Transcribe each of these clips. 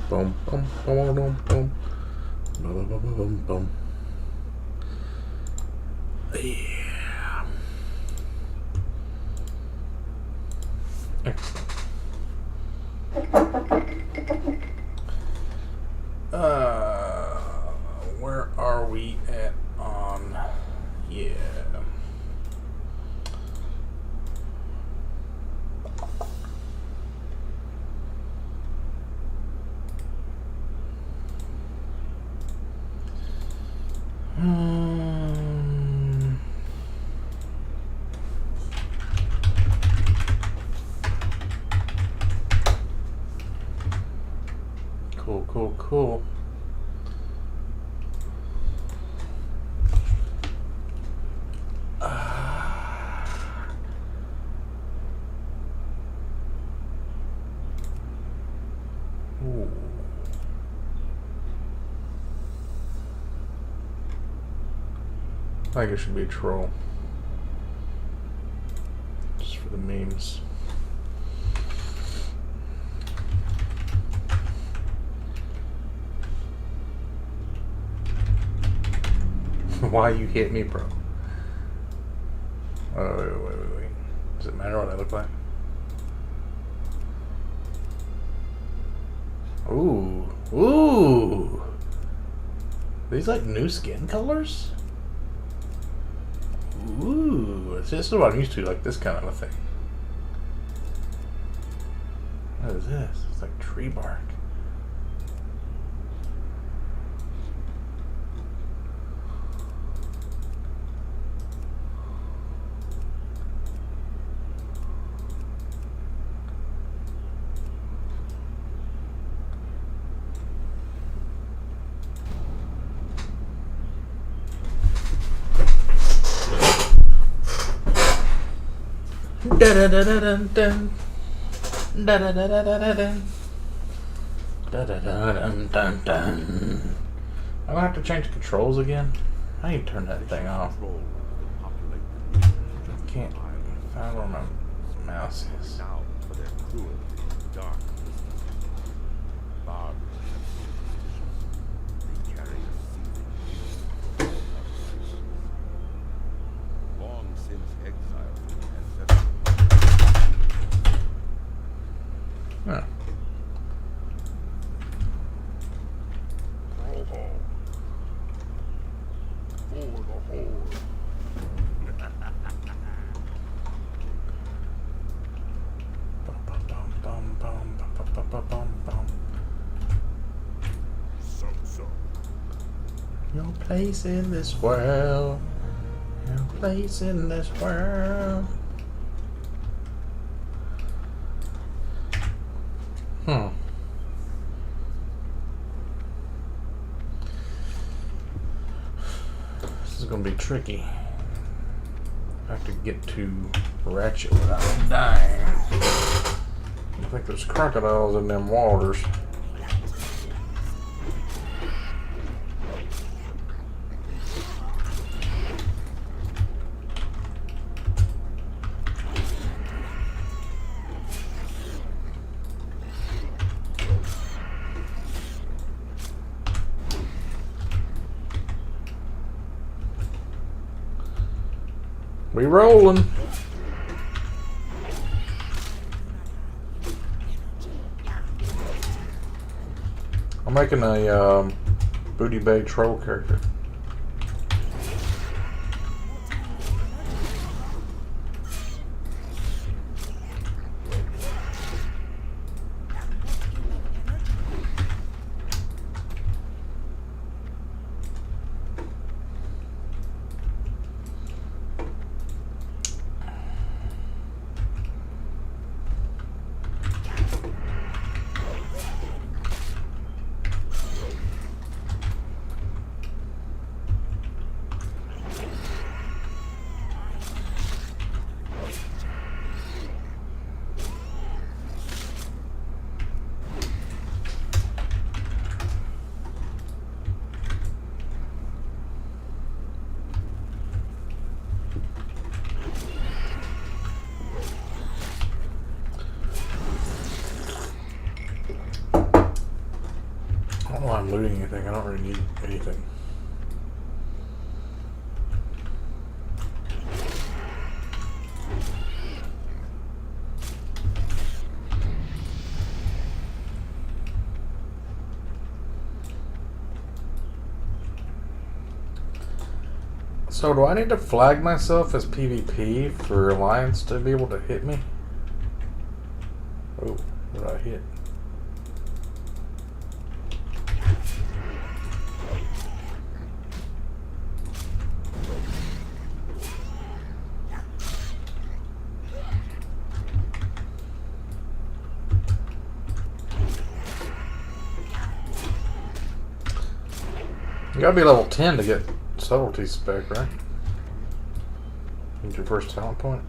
boom, boom, boom, boom, boom, boom, boom, boom, boom. Yeah. Where are we at on? Yeah. Cool, cool, cool. Ooh. I think it should be a troll. Just for the memes. Why you hit me, bro? Oh, wait. Does it matter what I look like? Ooh. These like new skin colors? Ooh. This is what I'm used to, like this kind of a thing. What is this? It's like tree bark. Da da da da dun dun. Da da da da da da dun. Da da da dun dun dun. I'm gonna have to change controls again. I need to turn that thing off. I can't find where my mouse is. Now for their cruel, dark, barbed. They carry a seething long since exiled and set. Huh. Your place in this world. Your place in this world. This is gonna be tricky. I have to get to Ratchet without dying. I think there's crocodiles in them waters. We rolling. I'm making a Booty Bay troll character. don't know why I'm looting anything. I don't really need anything. So do I need to flag myself as PvP for Alliance to be able to hit me? Oh, what did I hit? You gotta be level 10 to get subtlety spec, right? Need your first talent point.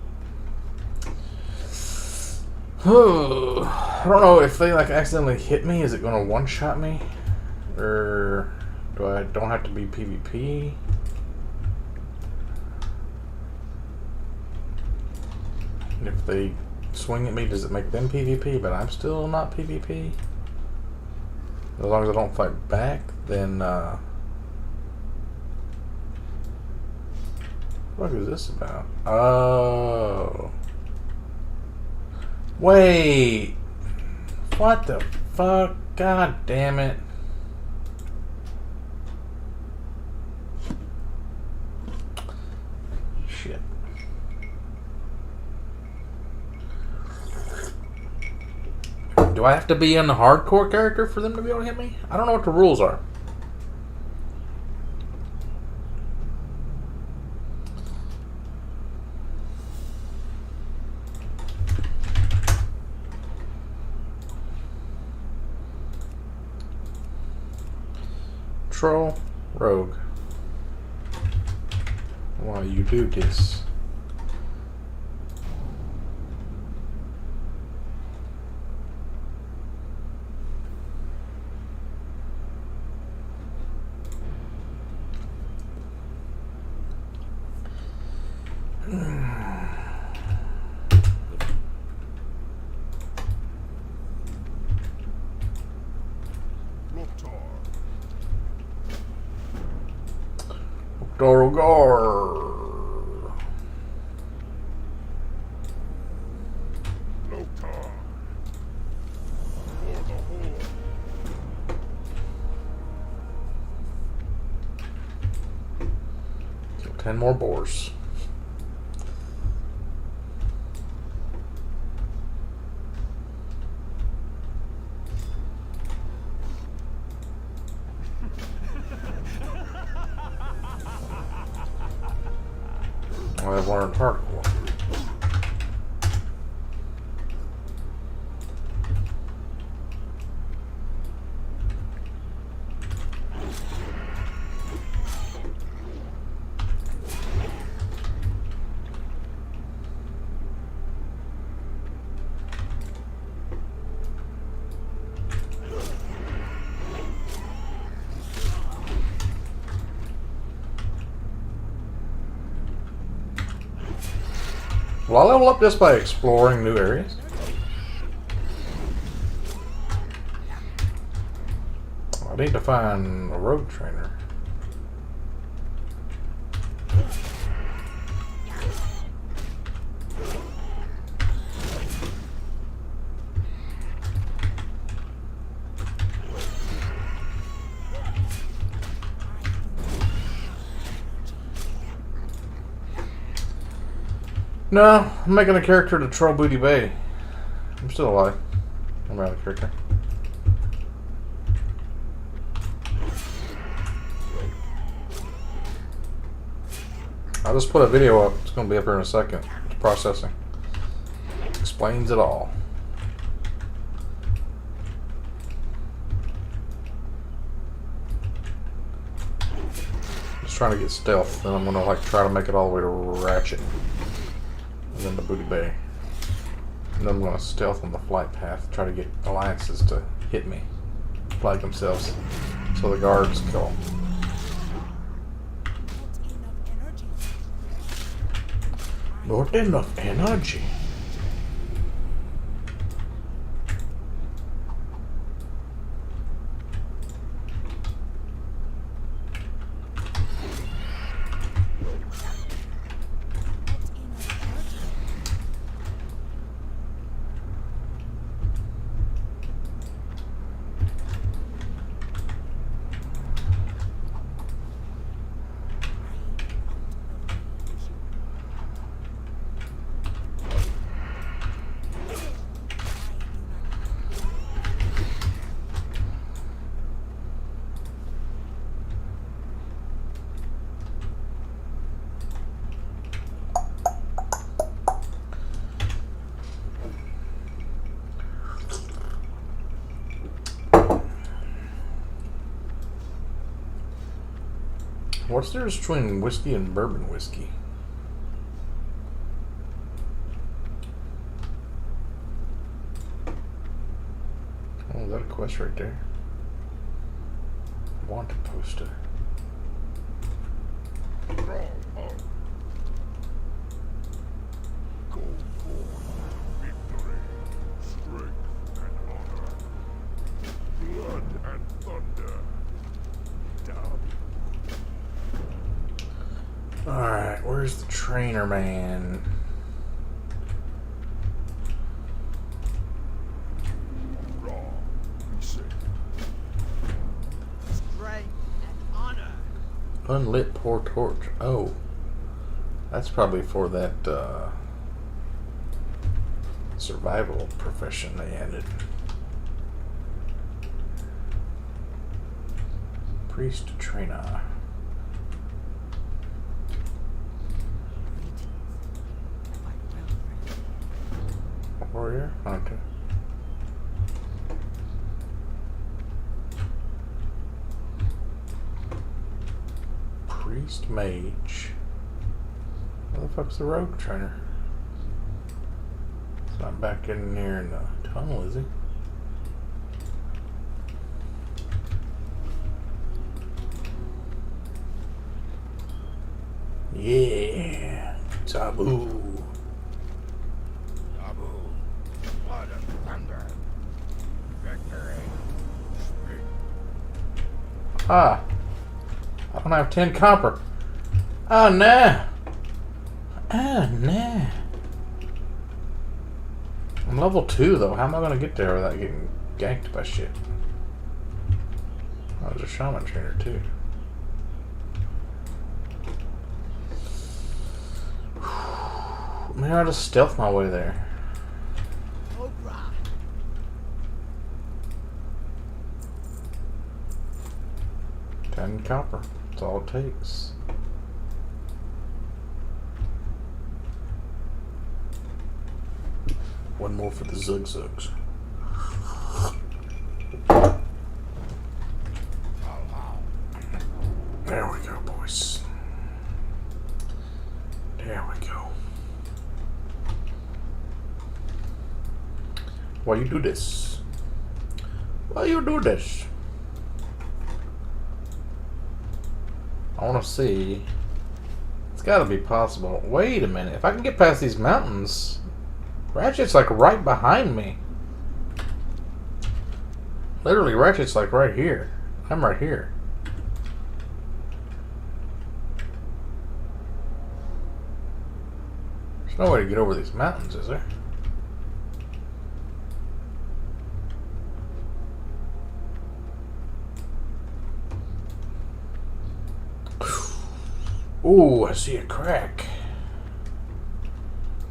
I don't know if they like accidentally hit me. Is it gonna one-shot me, or don't have to be PvP? And if they swing at me, does it make them PvP? But I'm still not PvP. As long as I don't fight back, then. What is this about? Oh. Wait. What the fuck? God damn it. Shit. Do I have to be in the hardcore character for them to be able to hit me? I don't know what the rules are. Troll, rogue. Why you do this? Dorogar. Kill 10 more boars. I've learned hardcore. Will I level up just by exploring new areas? I need to find a rogue trainer. No, I'm making a character to troll Booty Bay. I'm still alive. I'm out of character. I'll just put a video up. It's going to be up here in a second. It's processing. Explains it all. Just trying to get stealth. Then I'm going to like try to make it all the way to Ratchet. And then the Booty Bay. And then I'm going to stealth on the flight path, try to get alliances to hit me, flag themselves, so the guards kill. Not enough energy. What's the difference between whiskey and bourbon whiskey? Oh, is that a quest right there? Wanted poster. Go for victory, strength, and honor. Blood and thunder. Down. Alright, where's the trainer man? Raw. Reset. Strength and honor. Unlit poor torch. Oh. That's probably for that survival profession they added. Priest trainer. Warrior? Okay. Priest mage. Where the fuck's the rogue trainer? It's not back in here in the tunnel, is he? Yeah. Taboo. Abu. Blood and thunder. Victory. Strength. Ah. I don't have 10 copper. Oh, no. Oh, no. I'm level 2, though. How am I going to get there without getting ganked by shit? Oh, there's a shaman trainer, too. Maybe I'll just stealth my way there. Cobra. 10 copper. That's all it takes. One more for the zugzugs. There we go, boys. There we go. Why you do this? Why you do this? I want to see. It's got to be possible. Wait a minute. If I can get past these mountains, Ratchet's like right behind me. Literally, Ratchet's like right here. I'm right here. There's no way to get over these mountains, is there? Ooh, I see a crack.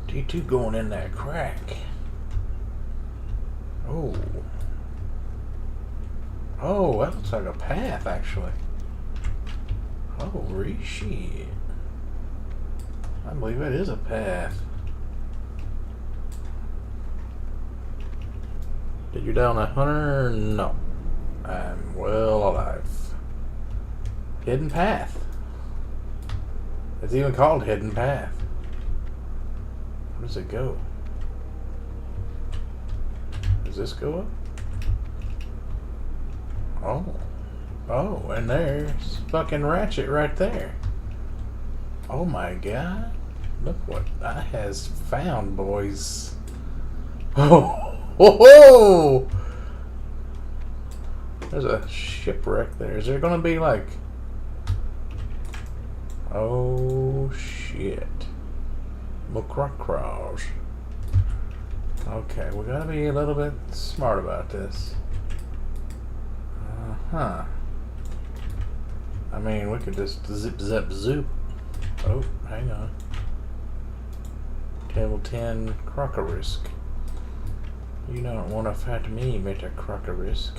D2 going in that crack. Oh. Oh, that looks like a path, actually. Holy shit. I believe it is a path. Did you down a hunter? No. I'm well alive. Hidden path. It's even called Hidden Path. Where does it go? Does this go up? Oh. Oh, and there's fucking Ratchet right there. Oh my god. Look what I has found, boys. Oh. Whoa! There's a shipwreck there. Is there gonna be like... Oh shit. McCraw. Okay, we gotta be a little bit smart about this. Uh-huh. I mean, we could just zip zap zoop. Oh, hang on. Table 10 Crocorisk. You don't want to fight me, Mr. Crocorisk.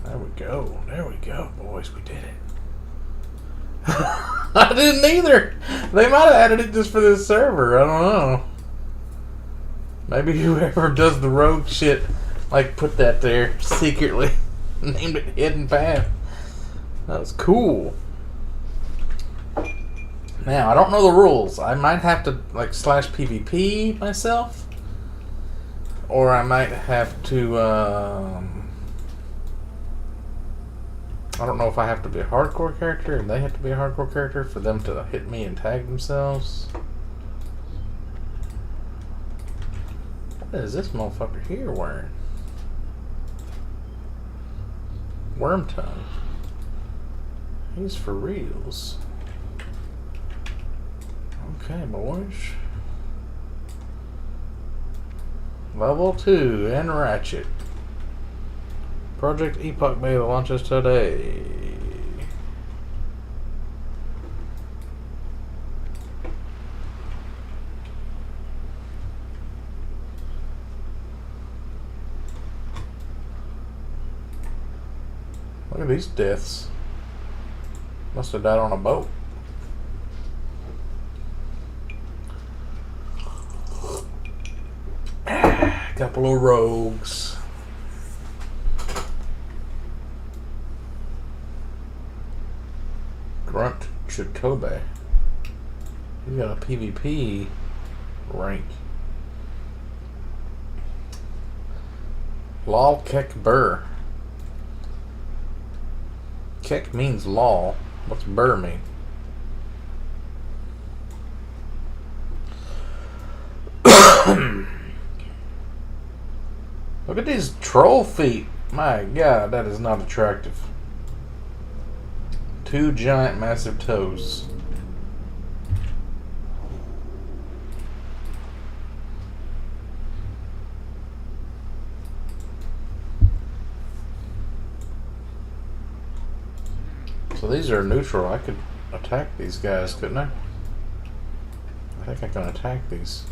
There we go. There we go, boys. We did it. I didn't either. They might have added it just for this server. I don't know. Maybe whoever does the rogue shit, like, put that there secretly. Named it Hidden Path. That was cool. Now, I don't know the rules. I might have to, like, slash PvP myself. Or I might have to, I don't know if I have to be a hardcore character and they have to be a hardcore character for them to hit me and tag themselves. What is this motherfucker here wearing? Worm tongue. He's for reals. Okay, boys. Level 2 and Ratchet. Project Epoch Beta launches today. Look at these deaths. Must have died on a boat. Couple of rogues. Grunt Chitobe. You got a PvP rank. Lol Kek Burr. Kek means lol. What's Burr mean? Look at these troll feet. My God, that is not attractive. 2 giant massive toes. So these are neutral. I could attack these guys, couldn't I? I think I can attack these.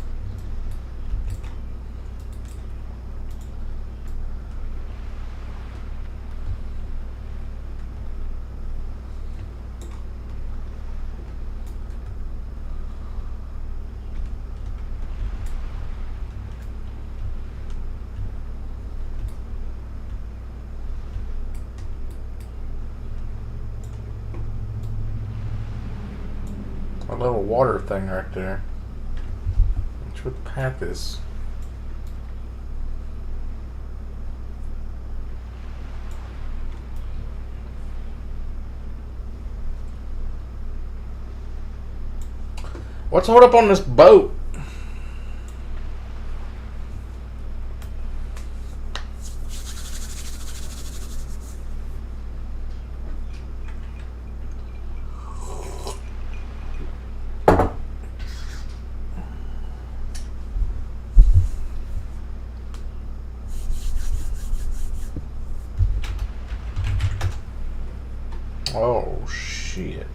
A little water thing right there. Which what the path is. What's hold up on this boat? Oh, shit.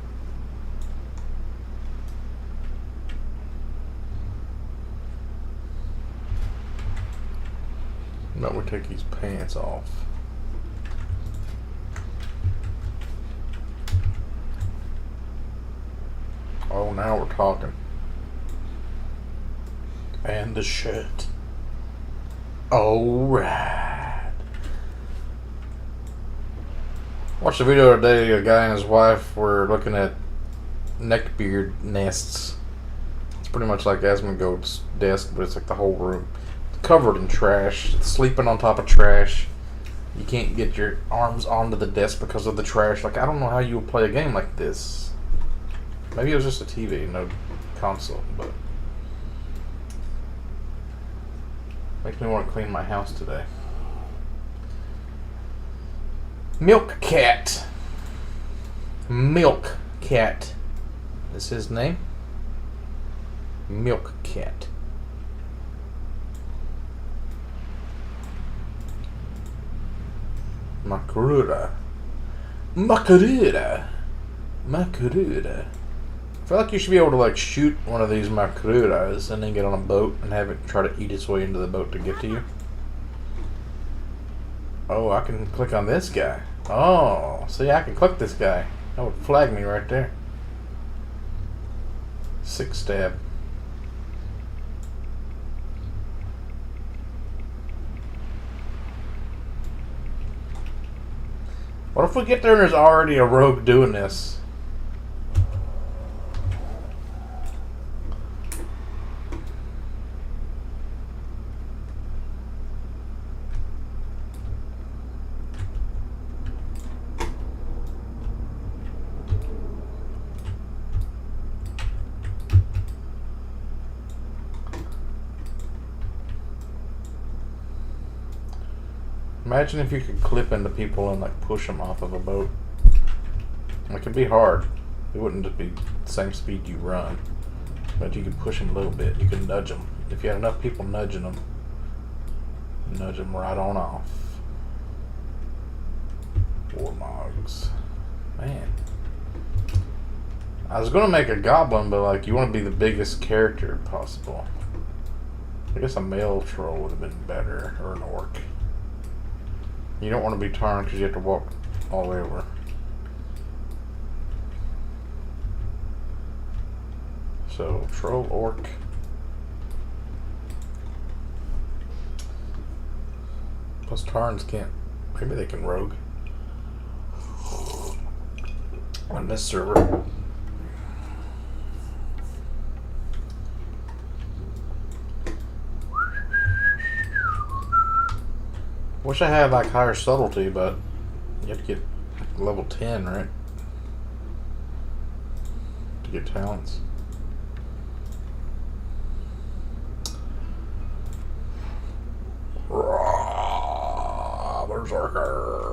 Now we take his pants off. Oh, now we're talking. And the shirt. Alright. Watched a video today, a guy and his wife were looking at neckbeard nests. It's pretty much like Asmongold's desk, but it's like the whole room. It's covered in trash. It's sleeping on top of trash. You can't get your arms onto the desk because of the trash. Like, I don't know how you would play a game like this. Maybe it was just a TV, no console, but makes me want to clean my house today. Milk Cat. Milk Cat is his name. Milk Cat. Makuruda. Makuruda. Makuruda. I feel like you should be able to like shoot one of these Makurudas and then get on a boat and have it try to eat its way into the boat to get to you. Oh, I can click on this guy. Oh, see, I can click this guy. That would flag me right there. 6 stab. What if we get there and there's already a rogue doing this? Imagine if you could clip into people and like push them off of a boat. It could be hard. It wouldn't just be the same speed you run, but you could push them a little bit. You could nudge them. If you had enough people nudge them right on off. Warmogs. Man. I was gonna make a goblin, but like you want to be the biggest character possible. I guess a male troll would have been better, or an orc. You don't want to be turned because you have to walk all the way over. So, troll, orc. Plus Tarns can't. Maybe they can rogue. On this server. Wish I had like higher subtlety, but you have to get level 10, right? To get talents. Berserker.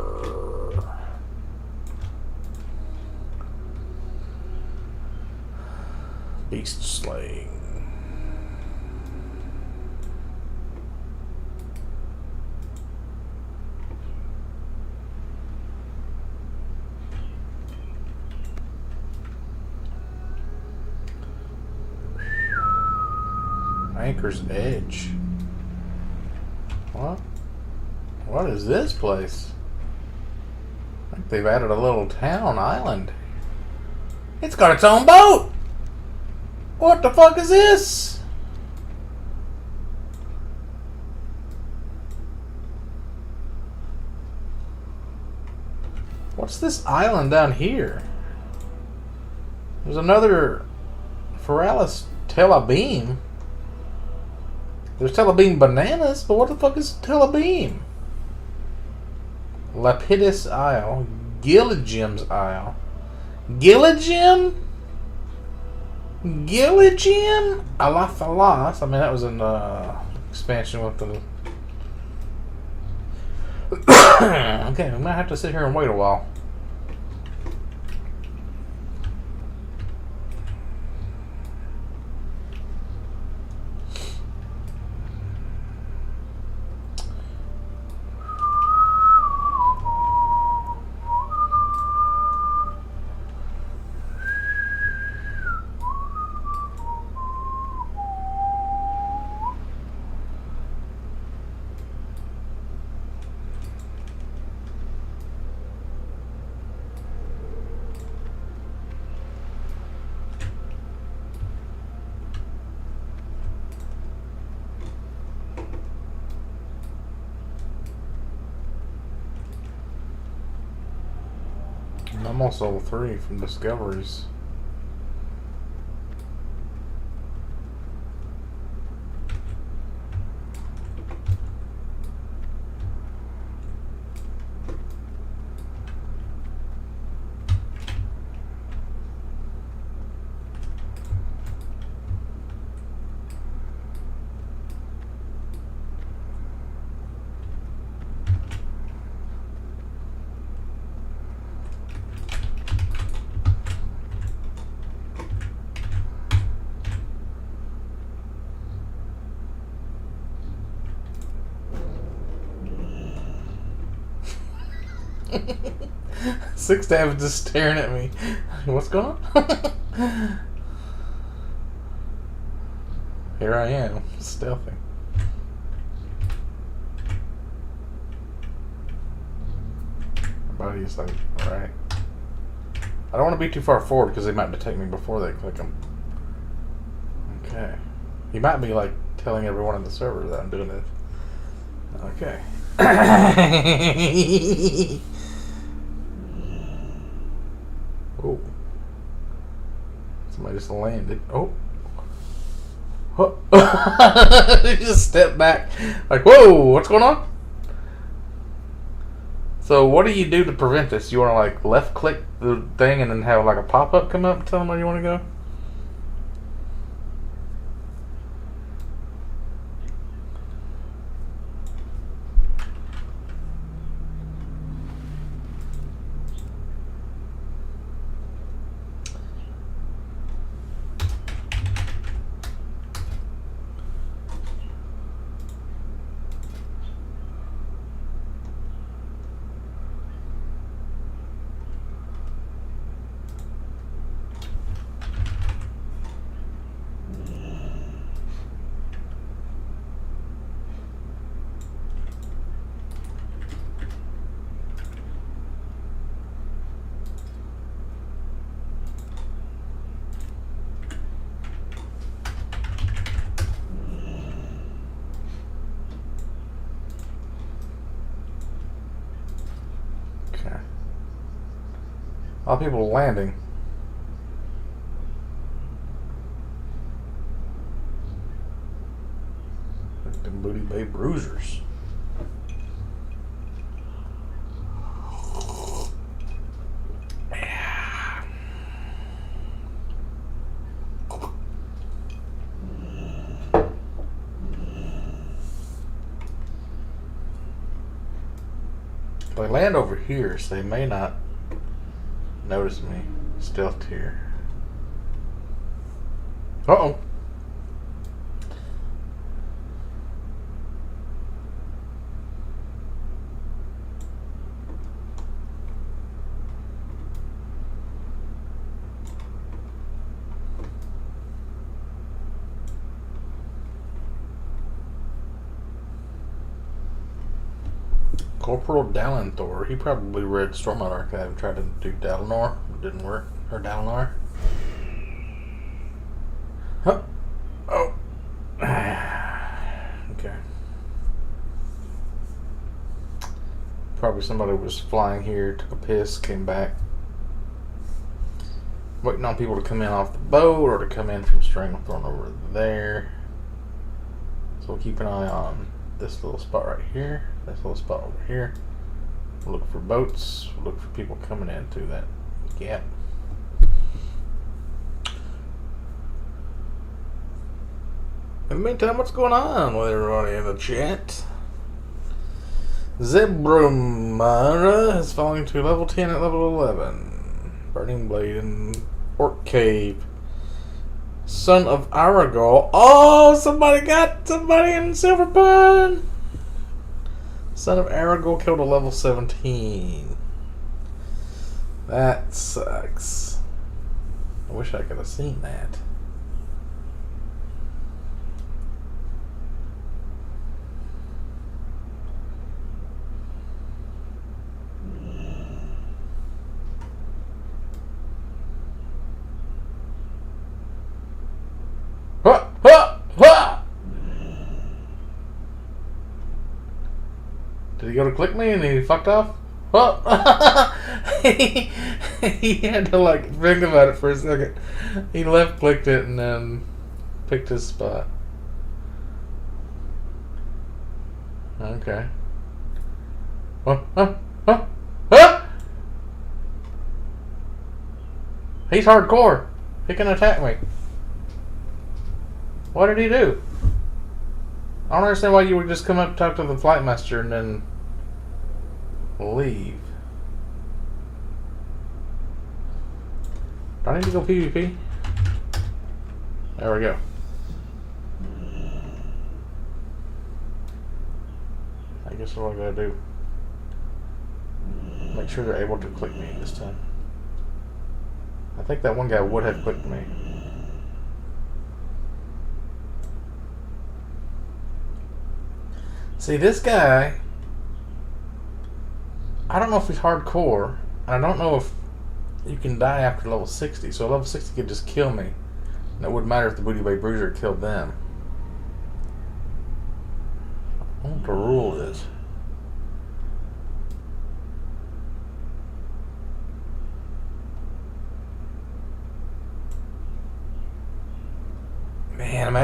Beast slaying. Anchor's Edge. What? What is this place? I think they've added a little town island. It's got its own boat! What the fuck is this? What's this island down here? There's another Feralis Telebeam. There's Telebeam bananas, but what the fuck is Telebeam? Lapidus Isle. Gilligam's Isle. Gilligam? Gilligam? Alathalas. I mean, that was an expansion with the... Okay, we might have to sit here and wait a while. I'm also level 3 from Discoveries. Six Dab is just staring at me. What's going on? Here I am, stealthing. My buddy's like, alright. I don't want to be too far forward because they might detect me before they click them. Okay. He might be like telling everyone in the server that I'm doing this. Okay. just landed. Oh. He just stepped back. Like, whoa, what's going on? So what do you do to prevent this? You want to like left click the thing and then have like a pop-up come up and tell them where you want to go? Okay. A lot of people landing. Like the Booty Bay Bruisers. They land over here, so they may not notice me. Stealth here. Uh-oh. Corporal Dalenthor. He probably read Stormlight Archive and tried to do Dalinor. It didn't work. Or Dalinar. Huh. Oh. Okay. Probably somebody was flying here, took a piss, came back. Waiting on people to come in off the boat or to come in from Stranglethorn over there. So we'll keep an eye on this little spot right here, this little spot over here. We'll look for boats, we'll look for people coming into that gap. In the meantime, what's going on with everybody in the chat? Zebrumara is falling to level 10 at level 11. Burning Blade in Orc Cave. Son of Aragol. Oh, somebody got somebody in Silver Pine. Son of Aragol killed a level 17. That sucks. I wish I could have seen that. Did he go to click me and he fucked off? He had to like think about it for a second. He left clicked it and then picked his spot. Okay. He's hardcore. He can attack me. What did he do? I don't understand why you would just come up and talk to the flight master and then leave. Do I need to go PvP? There we go. I guess what I gotta do. Make sure they're able to click me this time. I think that one guy would have clicked me. See, this guy, I don't know if he's hardcore. I don't know if you can die after level 60. So level 60 could just kill me. And it wouldn't matter if the Booty Bay Bruiser killed them. I don't know what the rule is.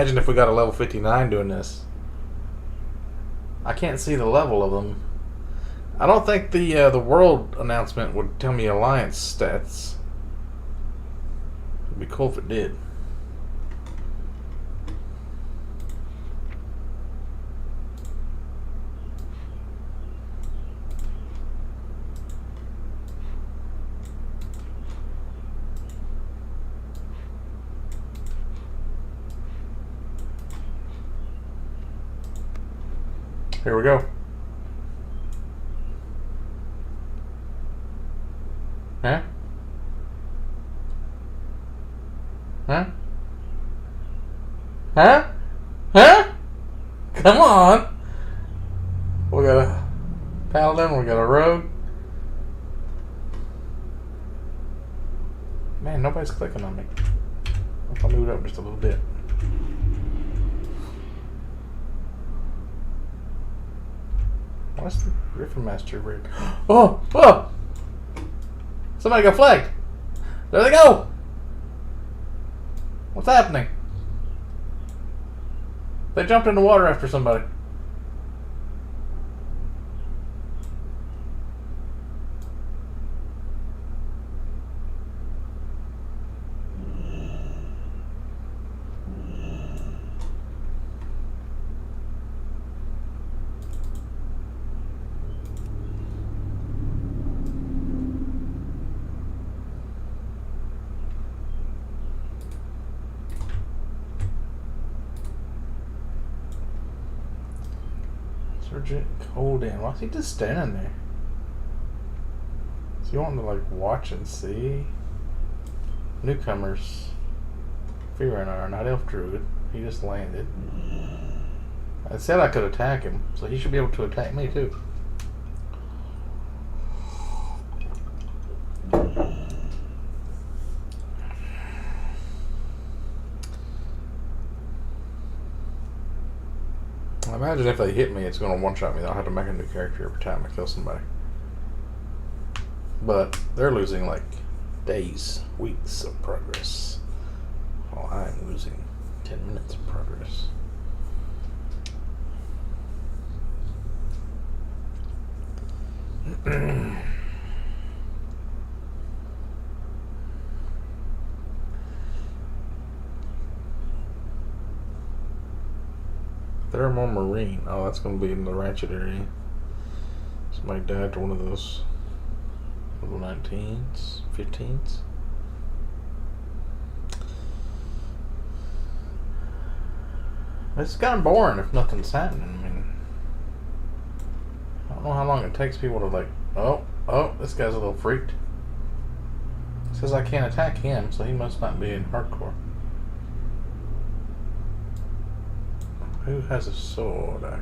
Imagine if we got a level 59 doing this. I can't see the level of them. I don't think the world announcement would tell me alliance stats. It'd be cool if it did. Here we go. Huh? Huh? Huh? Huh? Come on! We got a paladin, we got a rogue. Man, nobody's clicking on me. I'll move it up just a little bit. What's the Griffin Master rig? Oh! Oh! Somebody got flagged! There they go! What's happening? They jumped in the water after somebody. Sergeant Coldan. Why is he just standing there? Is he wanting to like watch and see? Newcomers. Fearenar, not Elf Druid. He just landed. I said I could attack him, so he should be able to attack me too. I imagine if they hit me, it's going to one-shot me. I'll have to make a new character every time I kill somebody. But they're losing like days, weeks of progress, while I'm losing 10 minutes of progress. Thermal Marine. Oh, that's going to be in the Ratchet area. Somebody died to one of those level 19s, 15s. It's kind of boring if nothing's happening. I mean, I don't know how long it takes people to like, oh, this guy's a little freaked. It says I can't attack him, so he must not be in hardcore. Who has a sword? I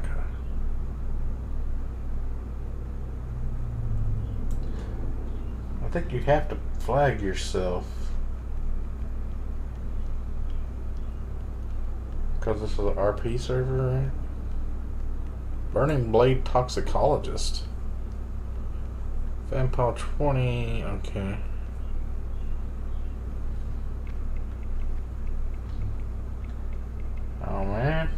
think you have to flag yourself. Because this is an RP server, right? Burning Blade Toxicologist. Vampire 20, okay. Oh man.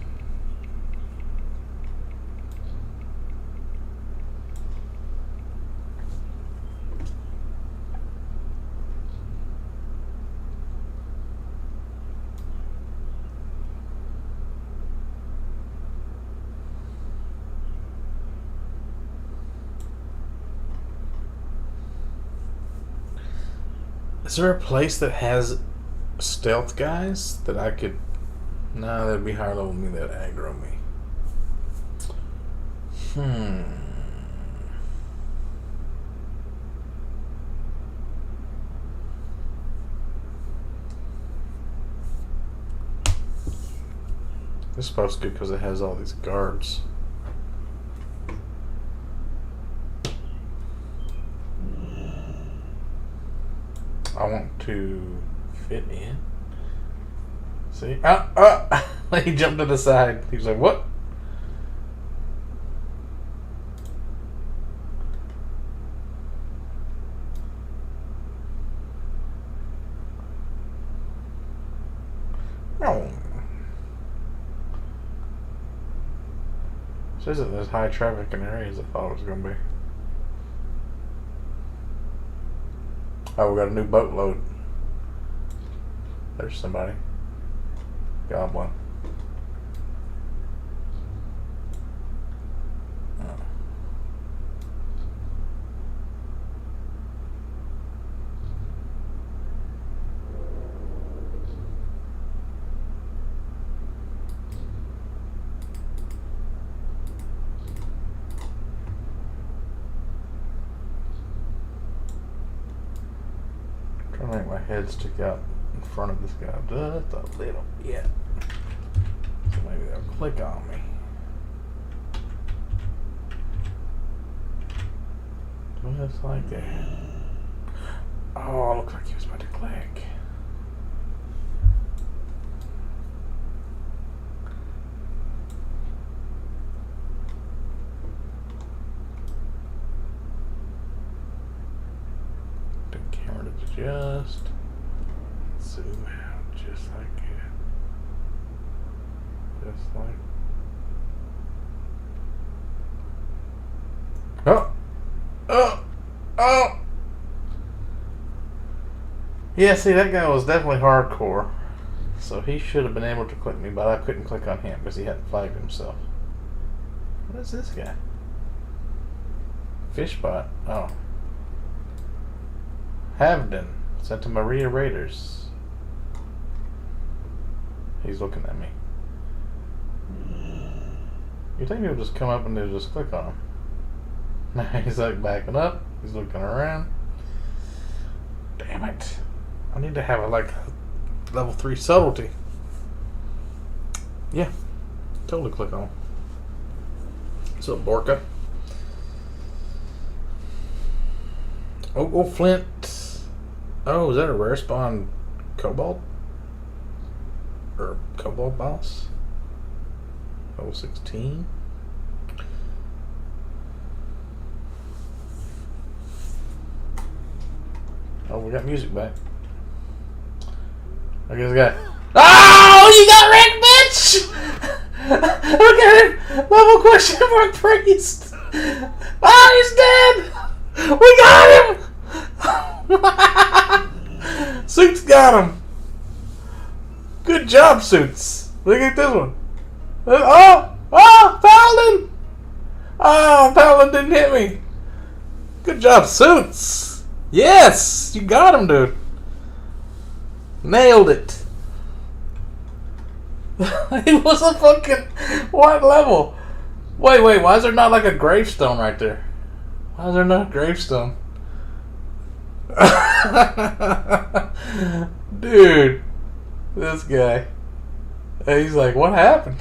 Is there a place that has stealth guys that I could... No, that'd be higher level than me. That'd aggro me. This spot's good because it has all these guards. I want to fit in. See? He jumped to the side. He was like, what? No. This isn't as high traffic in area as I thought it was going to be. Oh, we got a new boatload. There's somebody. Goblin. Oh. Trying to make my head stick out in front of this guy just a little bit. So maybe they'll click on me. Just like that. Oh, looks like he was about to click. The camera to just zoom out just like that. Just like. Oh! Oh! Oh! Yeah, see, that guy was definitely hardcore. So he should have been able to click me, but I couldn't click on him because he hadn't flagged himself. What is this guy? Fishbot. Oh. Havden. Sent to Maria Raiders. He's looking at me. You think he'll just come up and they'll just click on him? He's like backing up. He's looking around. Damn it. I need to have a like level 3 subtlety. Yeah. Totally click on him. What's up, Borka? Oh, Flint. Oh, is that a rare spawn Cobalt? Or Cobalt boss? Level 16. Oh, we got music back. Look at this guy. Oh, you got wrecked, bitch! Look at him! Level question mark priest! Oh, he's dead! We got him! Suits got him! Good job, Suits. Look at this one. Oh! Oh! Paladin! Oh, Paladin didn't hit me. Good job, Suits. Yes! You got him, dude. Nailed it. He was a fucking... What level? Wait, why is there not like a gravestone right there? Why is there not a gravestone? Dude. This guy. He's like, what happened?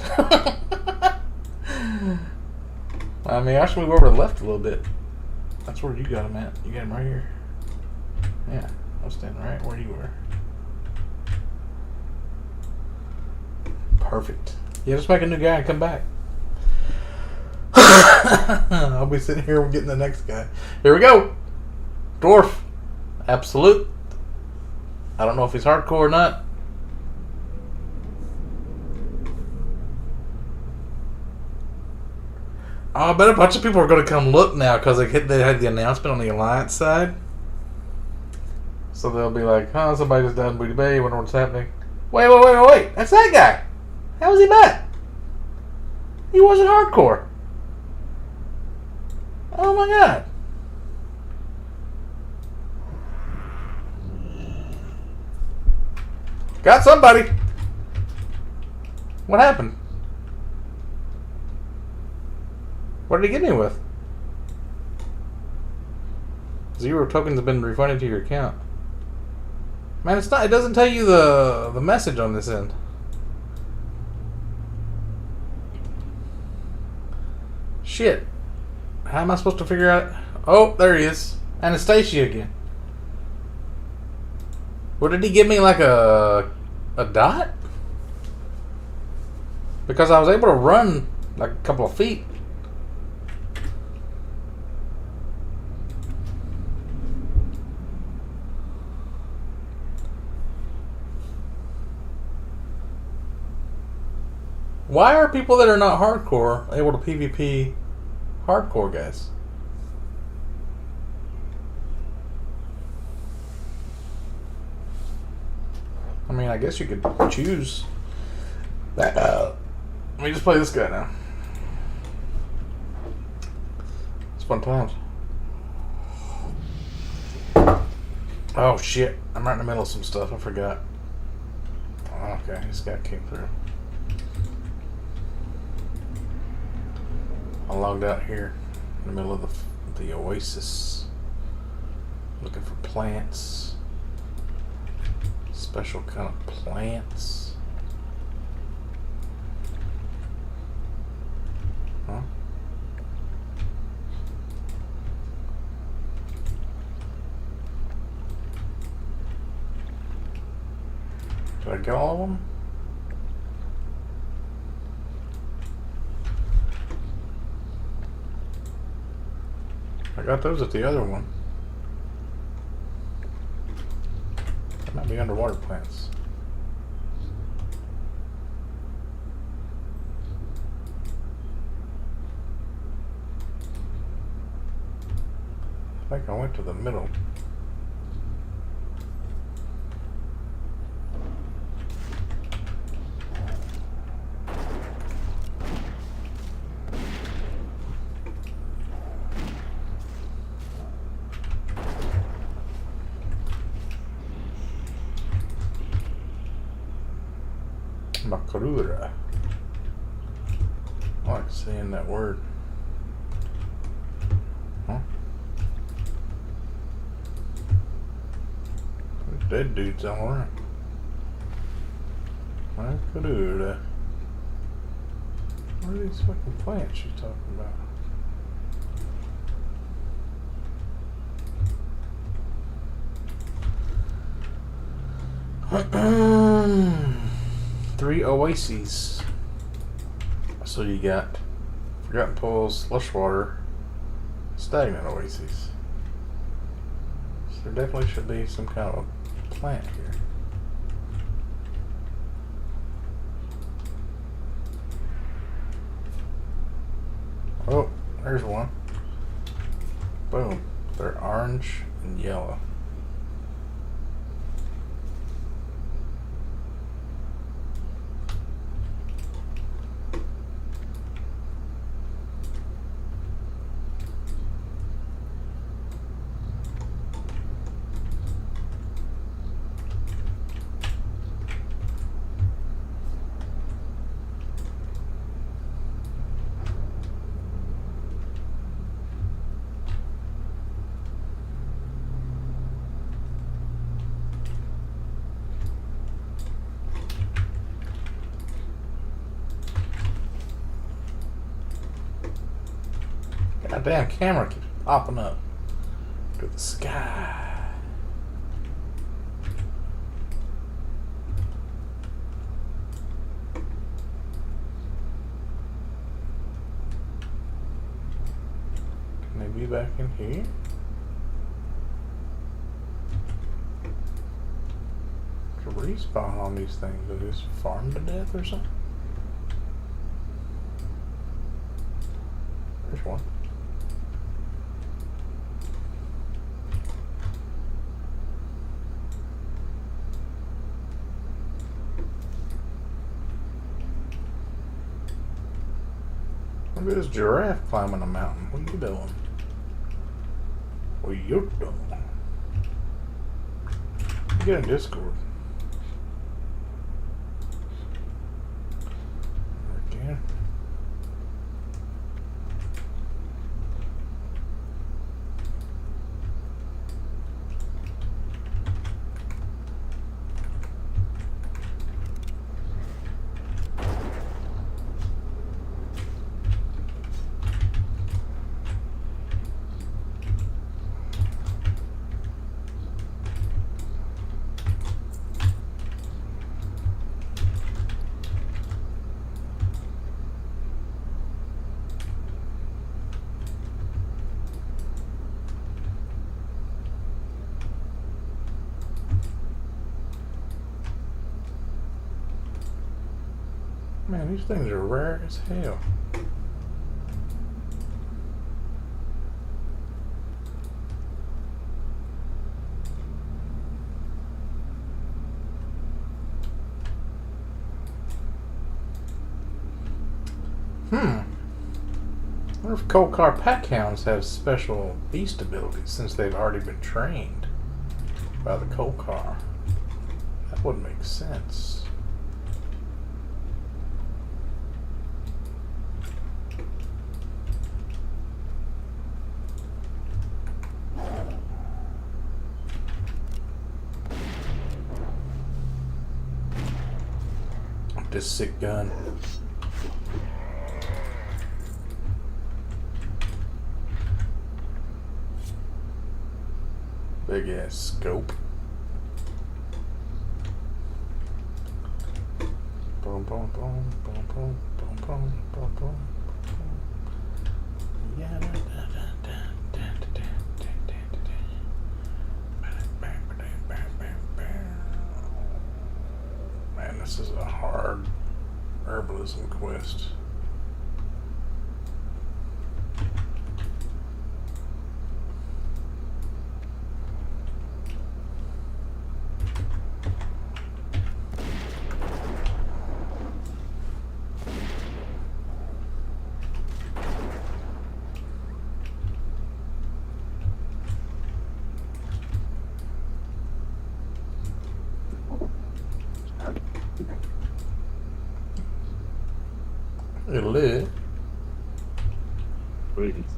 I mean, I should move over to the left a little bit. That's where you got him at. You got him right here. Yeah, I was standing right where you were. Perfect. Yeah, just make a new guy and come back. I'll be sitting here getting the next guy. Here we go. Dwarf. Absolute. I don't know if he's hardcore or not. Oh, I bet a bunch of people are going to come look now because they had the announcement on the Alliance side. So they'll be like, huh, somebody just died in Booty Bay. Wonder what's happening. Wait. That's that guy. How was he back? He wasn't hardcore. Oh my god. Got somebody. What happened? What did he get me with? 0 tokens have been refunded to your account. Man, it's not. It doesn't tell you the message on this end. Shit. How am I supposed to figure out? Oh, there he is. Anastasia again. What did he give me? Like a dot? Because I was able to run like a couple of feet. Why are people that are not hardcore able to PvP hardcore guys? I mean, I guess you could choose that. Let me just play this guy now. It's fun times. Oh shit! I'm right in the middle of some stuff. I forgot. Okay, this guy came through. I logged out here in the middle of the oasis, looking for plants, special kind of plants. Huh? Did I get all of them? I got those at the other one. That might be underwater plants. I think I went to the middle. Makarura. I like saying that word. Huh? There's dead dudes all around. Makarura. What are these fucking plants you talking about? 3 oases. So you got Forgotten Pools, Slush Water, Stagnant Oases. So there definitely should be some kind of a plant here. Oh, there's one. Boom. They're orange and yellow. God damn, camera keeps popping up to the sky. Can they be back in here? To respawn on these things, are they just farmed to death or something? There's one. Look at this giraffe climbing a mountain. What are you doing? What are you doing? Get in Discord. Again. Man, these things are rare as hell. I wonder if coal car pack hounds have special beast abilities since they've already been trained by the coal car. That would make sense. This sick gun. Big ass scope. Boom, boom, boom, boom, boom, boom, boom, boom, boom. Yeah, da, da, da, da, da, da, da, da, da. Man, this is a hard herbalism quest. It'll live. Greetings.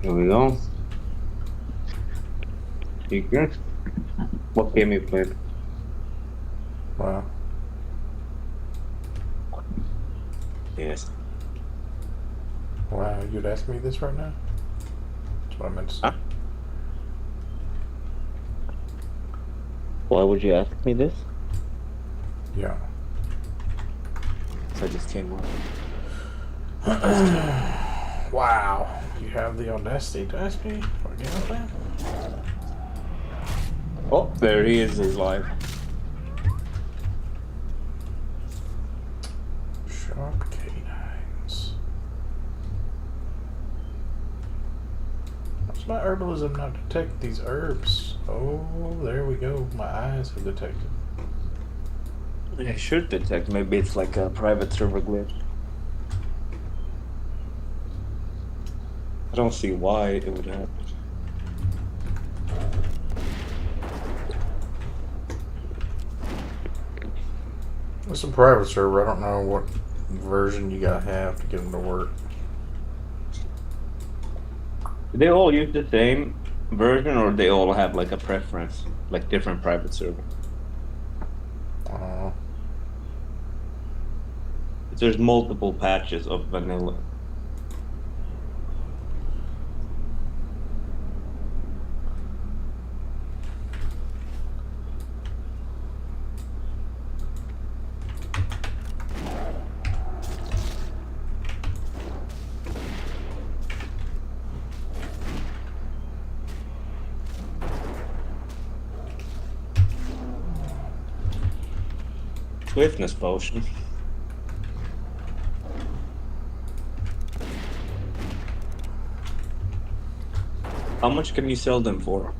Here we go. Speaker. What game you played? Wow. Yes. Wow, you'd ask me this right now? That's what I meant to say. Huh? Why would you ask me this? Yeah. So I just came on. Wow. You have the audacity to ask me what game I'm playing? Oh, there he is. He's live. Sharp canines. What's my herbalism not detect these herbs? Oh, there we go. My eyes have detected. Yeah, should detect. Maybe it's like a private server glitch. I don't see why it would happen. It's a private server. I don't know what version you gotta have to get them to work. Do they all use the same version, or they all have like a preference, like different private server? I don't know. There's multiple patches of vanilla. Swiftness potion. How much can you sell them for?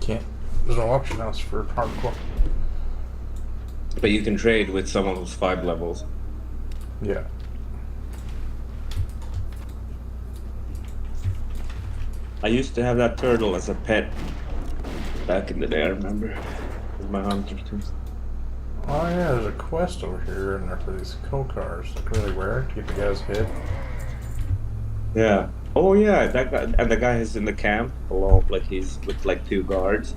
Can't. There's no auction house for hardcore. But you can trade with some of those 5 levels. Yeah. I used to have that turtle as a pet back in the day, I remember. With my hunter too. Oh yeah, there's a quest over here in there for these coal cars. Like really rare to get the guy's head. Yeah. Oh yeah, that guy, and the guy is in the camp alone, like he's with like 2 guards.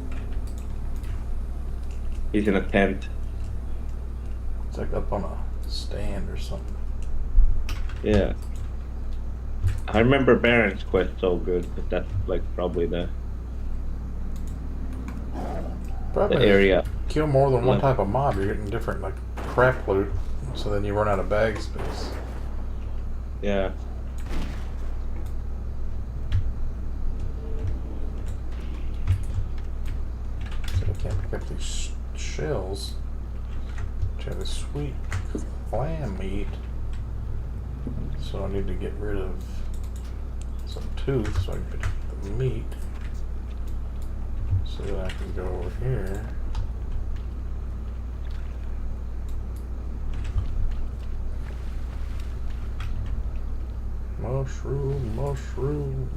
He's in a tent. It's like up on a stand or something. Yeah. I remember Baron's quest so good, but that's like probably the Probably area. Kill more than one Yeah. type of mob, you're getting different like crap loot. So then you run out of bag space. Yeah. got these shells. Which have this sweet lamb meat. So I need to get rid of some tooth so I can get the meat. So that I can go over here. Mushroom, mushroom.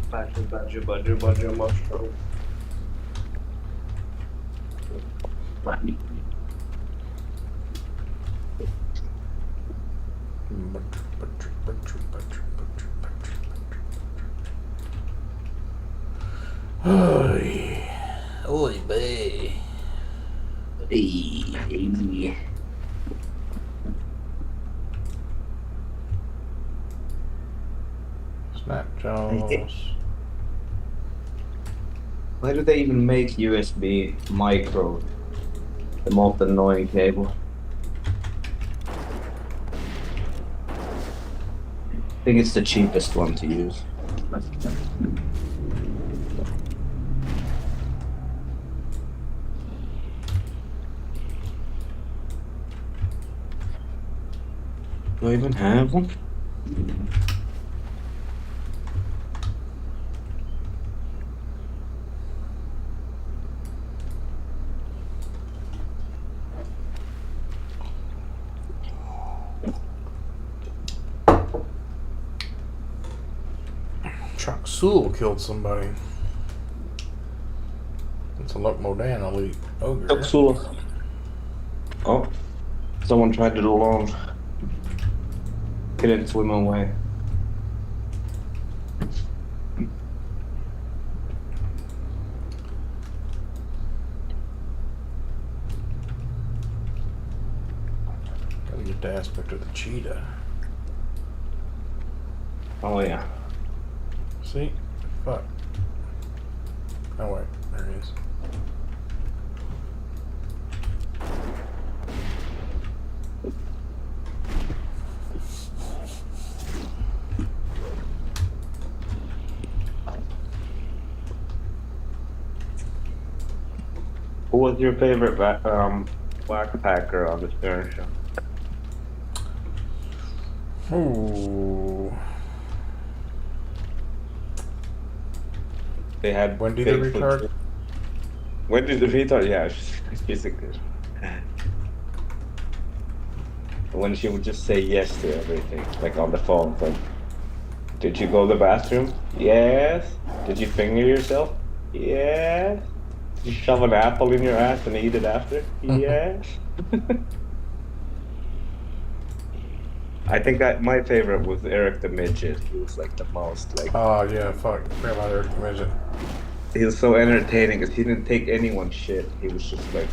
Badger, mushroom. Oi, oi, bae. Hey. Snap jaws. Why do they even make USB micro? The most annoying cable. I think it's the cheapest one to use. Do I even have one? Chuck Sewell killed somebody. It's a Luck Modan elite ogre. Toxula. Oh, someone tried to launch. Couldn't swim away. Gotta get the aspect of the cheetah. Oh yeah. See? Fuck. Oh wait, there he is. Who was your favorite backpacker on the Stern Show? Ooh. They had Wendy the Bigfoot. retard? Wendy the retard, yeah, she's a good. When she would just say yes to everything, like on the phone, like, did you go to the bathroom? Yes. Did you finger yourself? Yes. Did you shove an apple in your ass and eat it after? Yes. I think my favorite was Eric the Midget. He was like the most like. Oh yeah, fuck. Forgot about Eric the Midget. He was so entertaining because he didn't take anyone's shit. He was just like.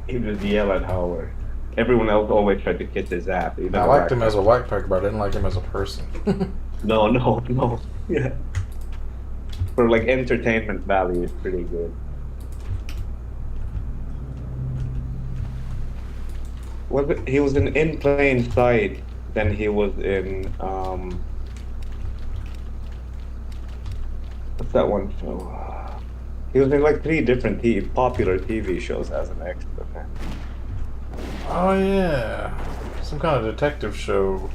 He would just yell at Howard. Everyone else always tried to kiss his ass. I liked him as a backpacker, but I didn't like him as a person. No. Yeah. For like entertainment value, it's pretty good. He was in Plain Sight, then he was in what's that one show? He was in like 3 different popular TV shows as an extra. Oh yeah, some kind of detective show.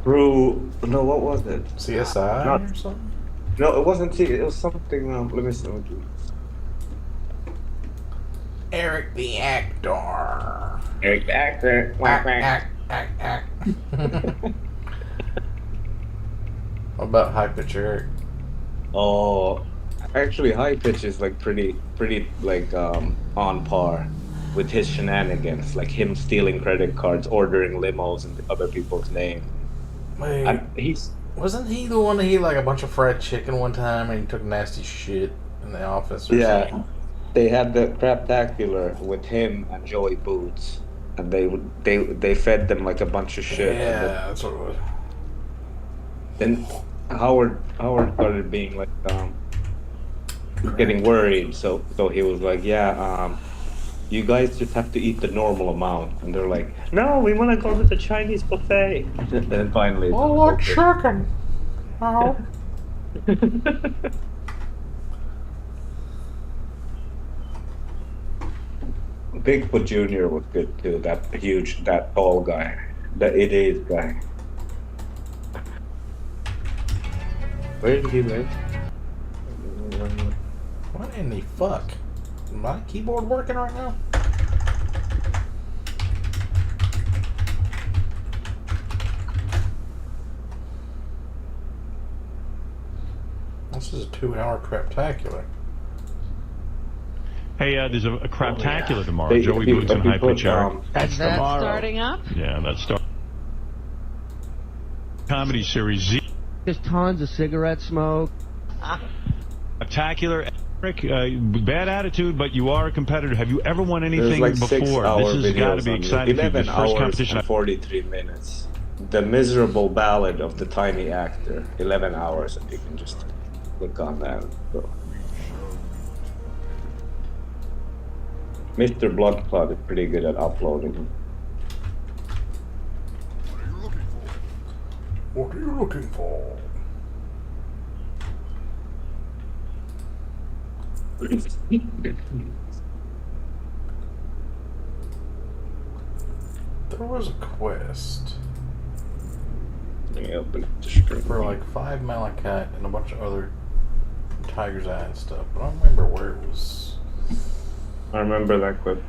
No, what was it? CSI or something? No, it wasn't. It was something. Let me see. Eric the actor. Eric the actor. Act. What about High Pitch Eric? Oh, actually, High Pitch is like pretty like on par with his shenanigans, like him stealing credit cards, ordering limos in other people's names. Wait, He's wasn't he the one that he like a bunch of fried chicken one time and he took nasty shit in the office or something? They had the craptacular with him and Joey Boots, and they fed them like a bunch of shit. Yeah, that's what it was. Then Howard started being like getting worried, so he was like, you guys just have to eat the normal amount, and they're like, no, we want to go to the Chinese buffet. And then finally, what chicken? Oh. Bigfoot Jr. was good too. That tall guy, the it is guy. Where did he live? What in the fuck? Is my keyboard working right now? This is a 2-hour craptacular. Hey, there's a craptacular tomorrow. They- Joey if you- Boots and if you High put, Pitch Eric. That's tomorrow. starting up? Yeah, that's comedy series Z. There's tons of cigarette smoke. Spectacular. Eric, bad attitude, but you are a competitor. Have you ever won There's anything like before? 6-hour This has got to videos be on exciting. 11 The first hours competition. and 43 minutes. The Miserable Ballad of the Tiny Actor. 11 hours, and you can just click on that. So. Mr. Bloodclot is pretty good at uploading. What are you looking for? What are you looking for? There was a quest Let me open up the screen. for like 5 malachite and a bunch of other tiger's eye and stuff, but I don't remember where it was. I remember that clip.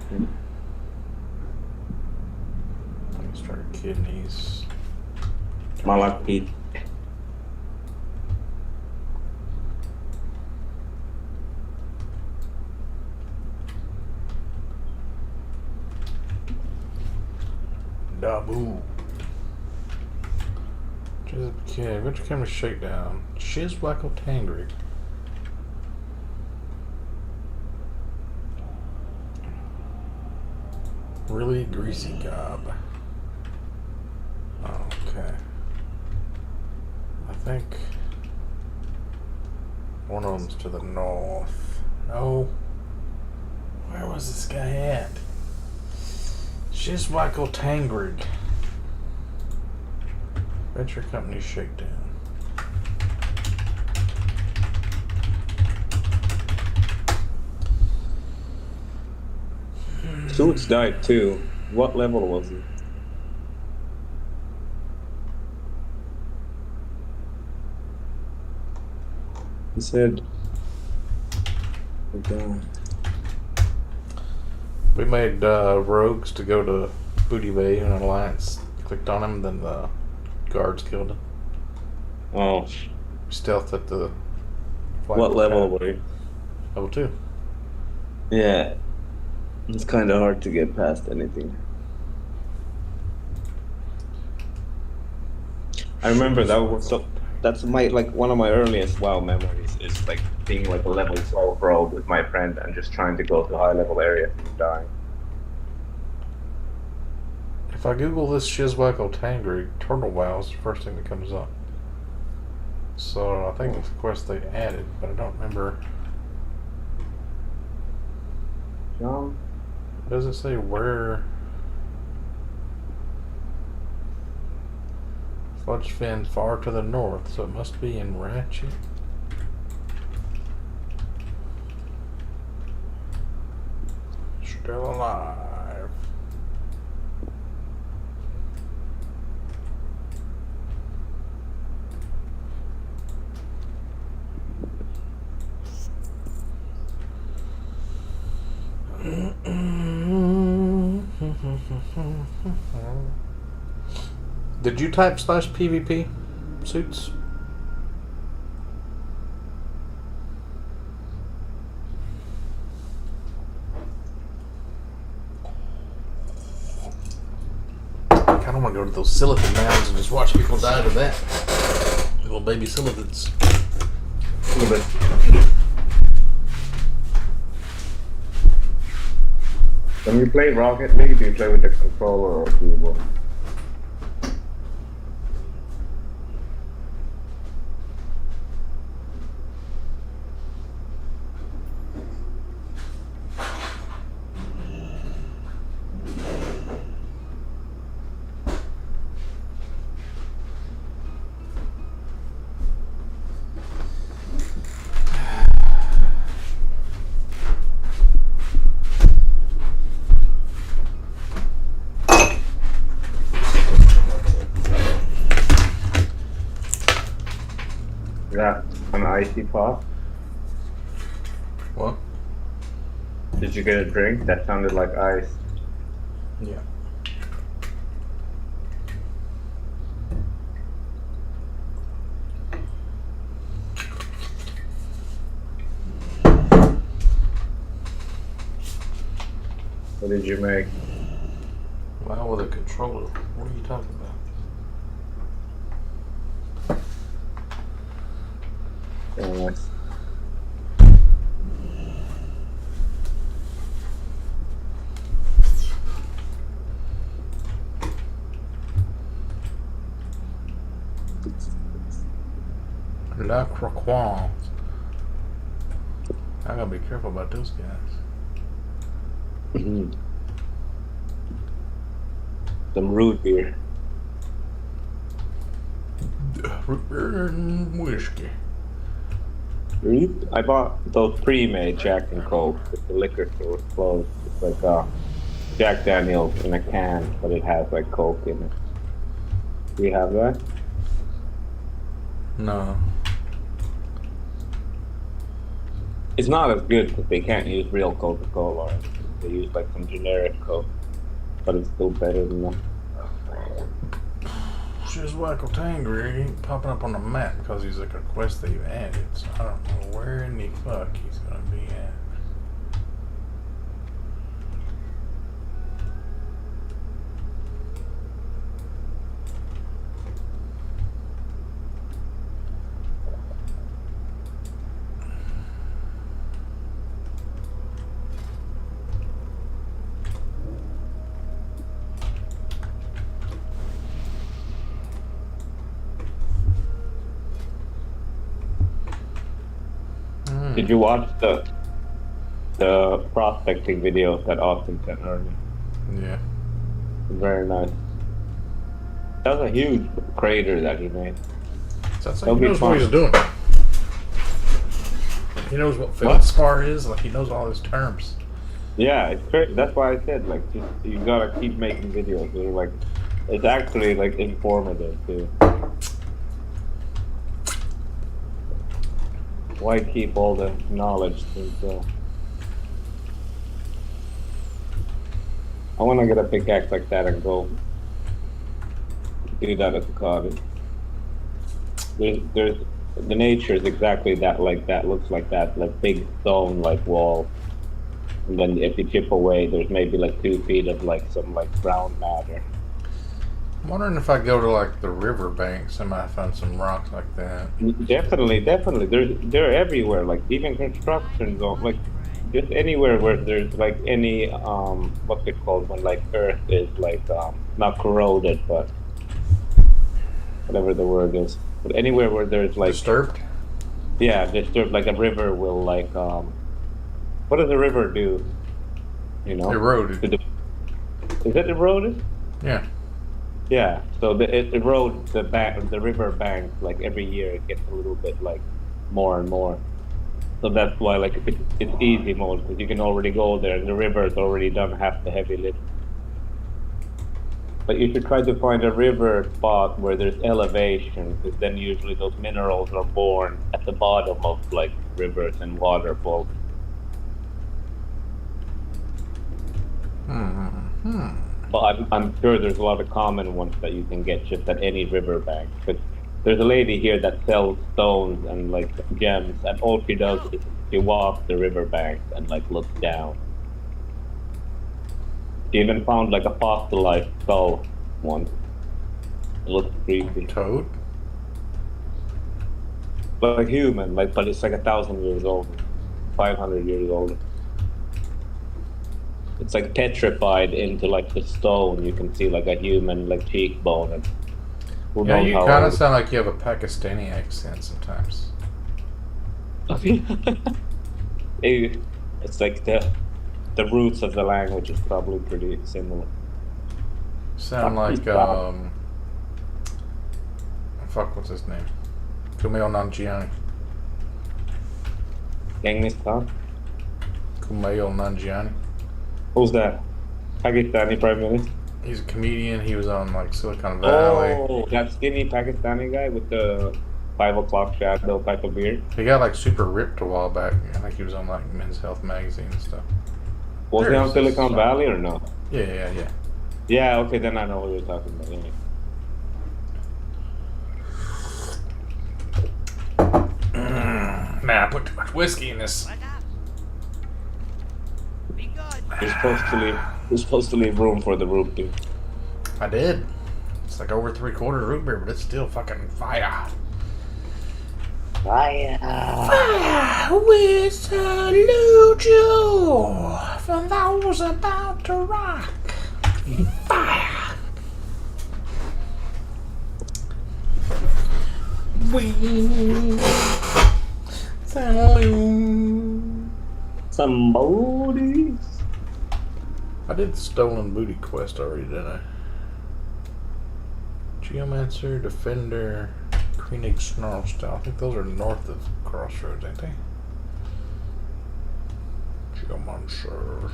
Let's start kidneys. Malakit. Dabu. Okay, which camera shakedown? Shizwacko Tangri. Really greasy gob. Okay. I think one of them's to the north. No. Where was this guy at? Shizwacko Tangrig. Venture Company Shakedown. Suits died too. What level was he? He said. We made rogues to go to Booty Bay and Alliance clicked on him, then the guards killed him. Oh. We stealthed at the What level were you? Level 2. Yeah. It's kind of hard to get past anything. I remember that was so. That's one of my earliest WoW memories is like being like a level 12 rogue with my friend and just trying to go to high level areas and dying. If I Google this Shizwacko Tangri, Turtle WoW is the first thing that comes up. So I think it's a quest they added, but I don't remember. John? Does it say where? Fudge Fin far to the north, so it must be in Ratchet. Still alive. Did you type /PvP suits? I kind of want to go to those Silithid mounds and just watch people die to that. Little baby Silithids. A little bit. When you play Rocket League, do you play with the controller or keyboard? that an icy pot? What? Did you get a drink that sounded like ice? Yeah. What did you make? Well, with a controller. What are you talking about? Very nice. La Croquant. I gotta be careful about those guys. Some root beer. Root beer and whiskey. I bought those pre-made Jack and Coke. The liquor store was closed. It's like Jack Daniels in a can, but it has like Coke in it. Do you have that? No. It's not as good because they can't use real Coca-Cola. They use like some generic Coke, but it's still better than that. She's Wacko Tangri. He ain't popping up on the map because he's like a quest that you added. So I don't know where in the fuck he's gonna be at. Did you watch the prospecting video that Austin sent earlier? Yeah. Very nice. That was a huge crater that he made. Sounds like That'll he be knows fun. what he's doing. He knows what feldspar is. Like he knows all his terms. Yeah, it's great. That's why I said like just, you gotta keep making videos. They're like it's actually like informative too. Why keep all the knowledge to himself? I want to get a pickaxe like that and go do that at the cottage. There's the nature is exactly that, like that looks like that, like big stone like wall. And then if you chip away, there's maybe like 2 feet of like some like brown matter. I'm wondering if I go to like the river banks, I might find some rocks like that. Definitely. They're everywhere. Like even construction zone, like just anywhere where there's like any what's it called when like earth is like not corroded, but whatever the word is. But anywhere where there's like Disturbed? yeah, disturbed. Like a river will like what does a river do? You know, Eroded. Is it eroded? Yeah. Yeah, so it erodes the river bank like every year. It gets a little bit like more and more. So that's why like it's easy mode because you can already go there and the river has already done half the heavy lift. But you should try to find a river spot where there's elevation because then usually those minerals are born at the bottom of like rivers and waterfalls. But I'm sure there's a lot of common ones that you can get just at any riverbank. But there's a lady here that sells stones and like gems, and all she does is she walks the riverbank and like looks down. She even found like a fossilized skull once. It looks creepy. Toad? But a human, like, but it's like 1,000 years old, 500 years old. It's like petrified into like the stone. You can see like a human like cheekbone. And who Yeah, knows you how kind of old. sound like you have a Pakistani accent sometimes. It's like the roots of the language is probably pretty similar. Sound like, fuck, what's his name? Kumail Nanjiani. Genghis Khan? Kumail Nanjiani. Who's that? Pakistani Prime Minister? He's a comedian. He was on like Silicon Valley. Oh, that skinny Pakistani guy with the 5 o'clock shadow type of beard. He got like super ripped a while back. I think he was on like Men's Health magazine and stuff. Was he There on is Silicon some- Valley or no? Yeah. Yeah, okay, then I know what you're talking about. Yeah. Man, I put too much whiskey in this. Be good. You're supposed to leave room for the root beer. I did. It's like over 3/4 root beer, but it's still fucking fire. Fire. We salute you from those about to rock. Fire. We salute. Somebody. I did the stolen booty quest already, didn't I? Geomancer, Defender, Koenig Snarlstyle. I think those are north of Crossroads, ain't they? Geomancer.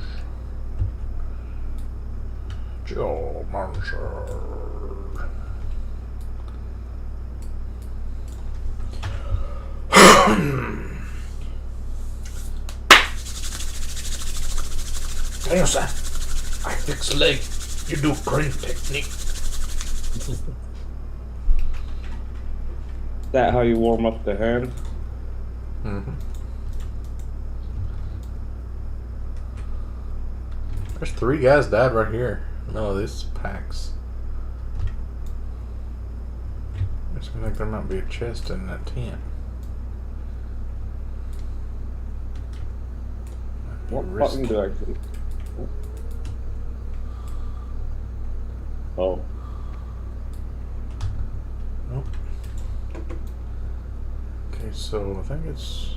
Damn, son. I fix leg. You do crane technique. Is that how you warm up the hand? Mm-hmm. There's 3 guys died right here. No, this packs. Makes me think there might be a chest in that tent. Might be What risky. button do I click? Oh. Nope. Okay, so I think it's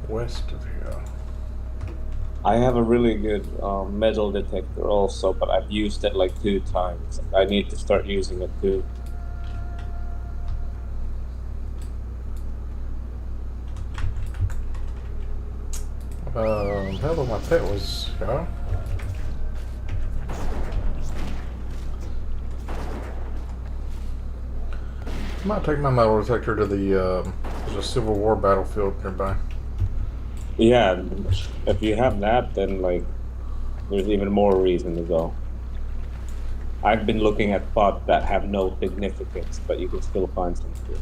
west of here. I have a really good metal detector also, but I've used it like 2 times. I need to start using it too. Hell of my pet was, yeah. I might take my metal detector to the, there's a Civil War battlefield nearby. Yeah, if you have that, then like, there's even more reason to go. I've been looking at spots that have no significance, but you can still find some shit.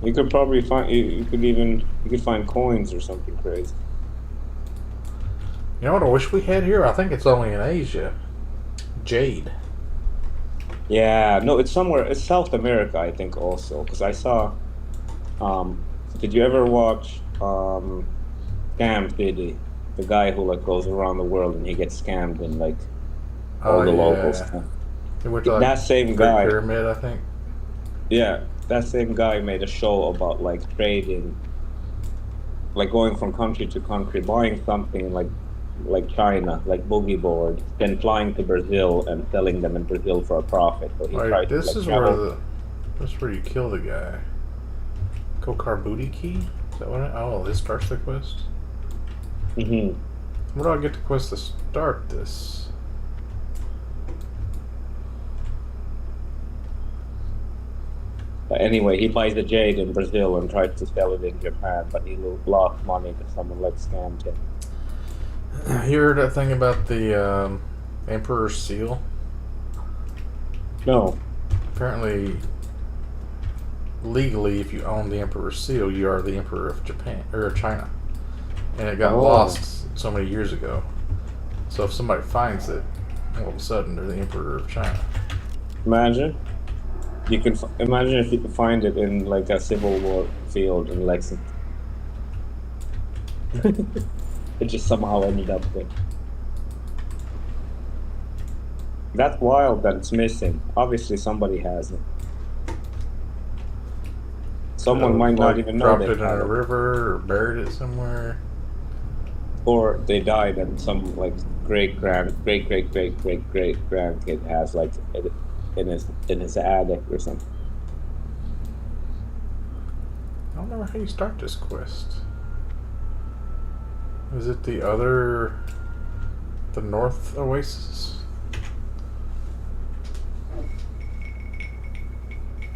You could probably find, you could find coins or something crazy. You know what I wish we had here? I think it's only in Asia. Jade. Yeah, no, it's somewhere, it's South America, I think also, because I saw, did you ever watch, Scam Diddy? The guy who like goes around the world and he gets scammed in like all the local stuff. He went to, like, That same Great guy. Pyramid, I think. Yeah, that same guy made a show about like trading, like going from country to country, buying something in like China, like boogie board, then flying to Brazil and selling them in Brazil for a profit. So he Right, tried to, this like, is travel- this is where you kill the guy. Kokar Booty Key? Is that what oh, this starts the quest? Mhm. Where do I get the quest to start this? But anyway, he buys a jade in Brazil and tries to sell it in Japan, but he lost money because someone like scammed him. You heard that thing about the Emperor's Seal? No. Apparently, legally, if you own the Emperor's Seal, you are the Emperor of Japan or China, and it got Oh. lost so many years ago. So if somebody finds it, all of a sudden they're the Emperor of China. Imagine. You can imagine if you could find it in like a Civil War field in Lexington. It just somehow ended up there. That's wild that it's missing. Obviously somebody has it. Someone might not even know dropped they it in had a it. river or buried it somewhere. Or they died and some like great grandkid has like it in his attic or something. I don't know how you start this quest. Is it the North Oasis?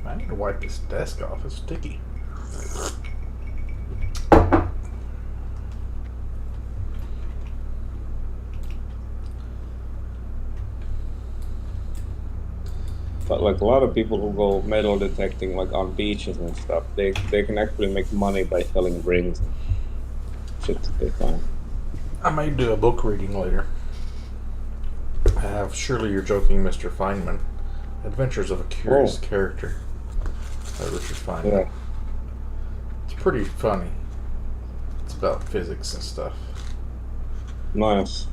I need to wipe this desk off. It's sticky. But like a lot of people who go metal detecting like on beaches and stuff, they can actually make money by selling rings and shit that they find. I may do a book reading later. I have Surely You're Joking, Mr. Feynman. Adventures of a Curious Character by Richard Feynman. Yeah. It's pretty funny. It's about physics and stuff. Nice.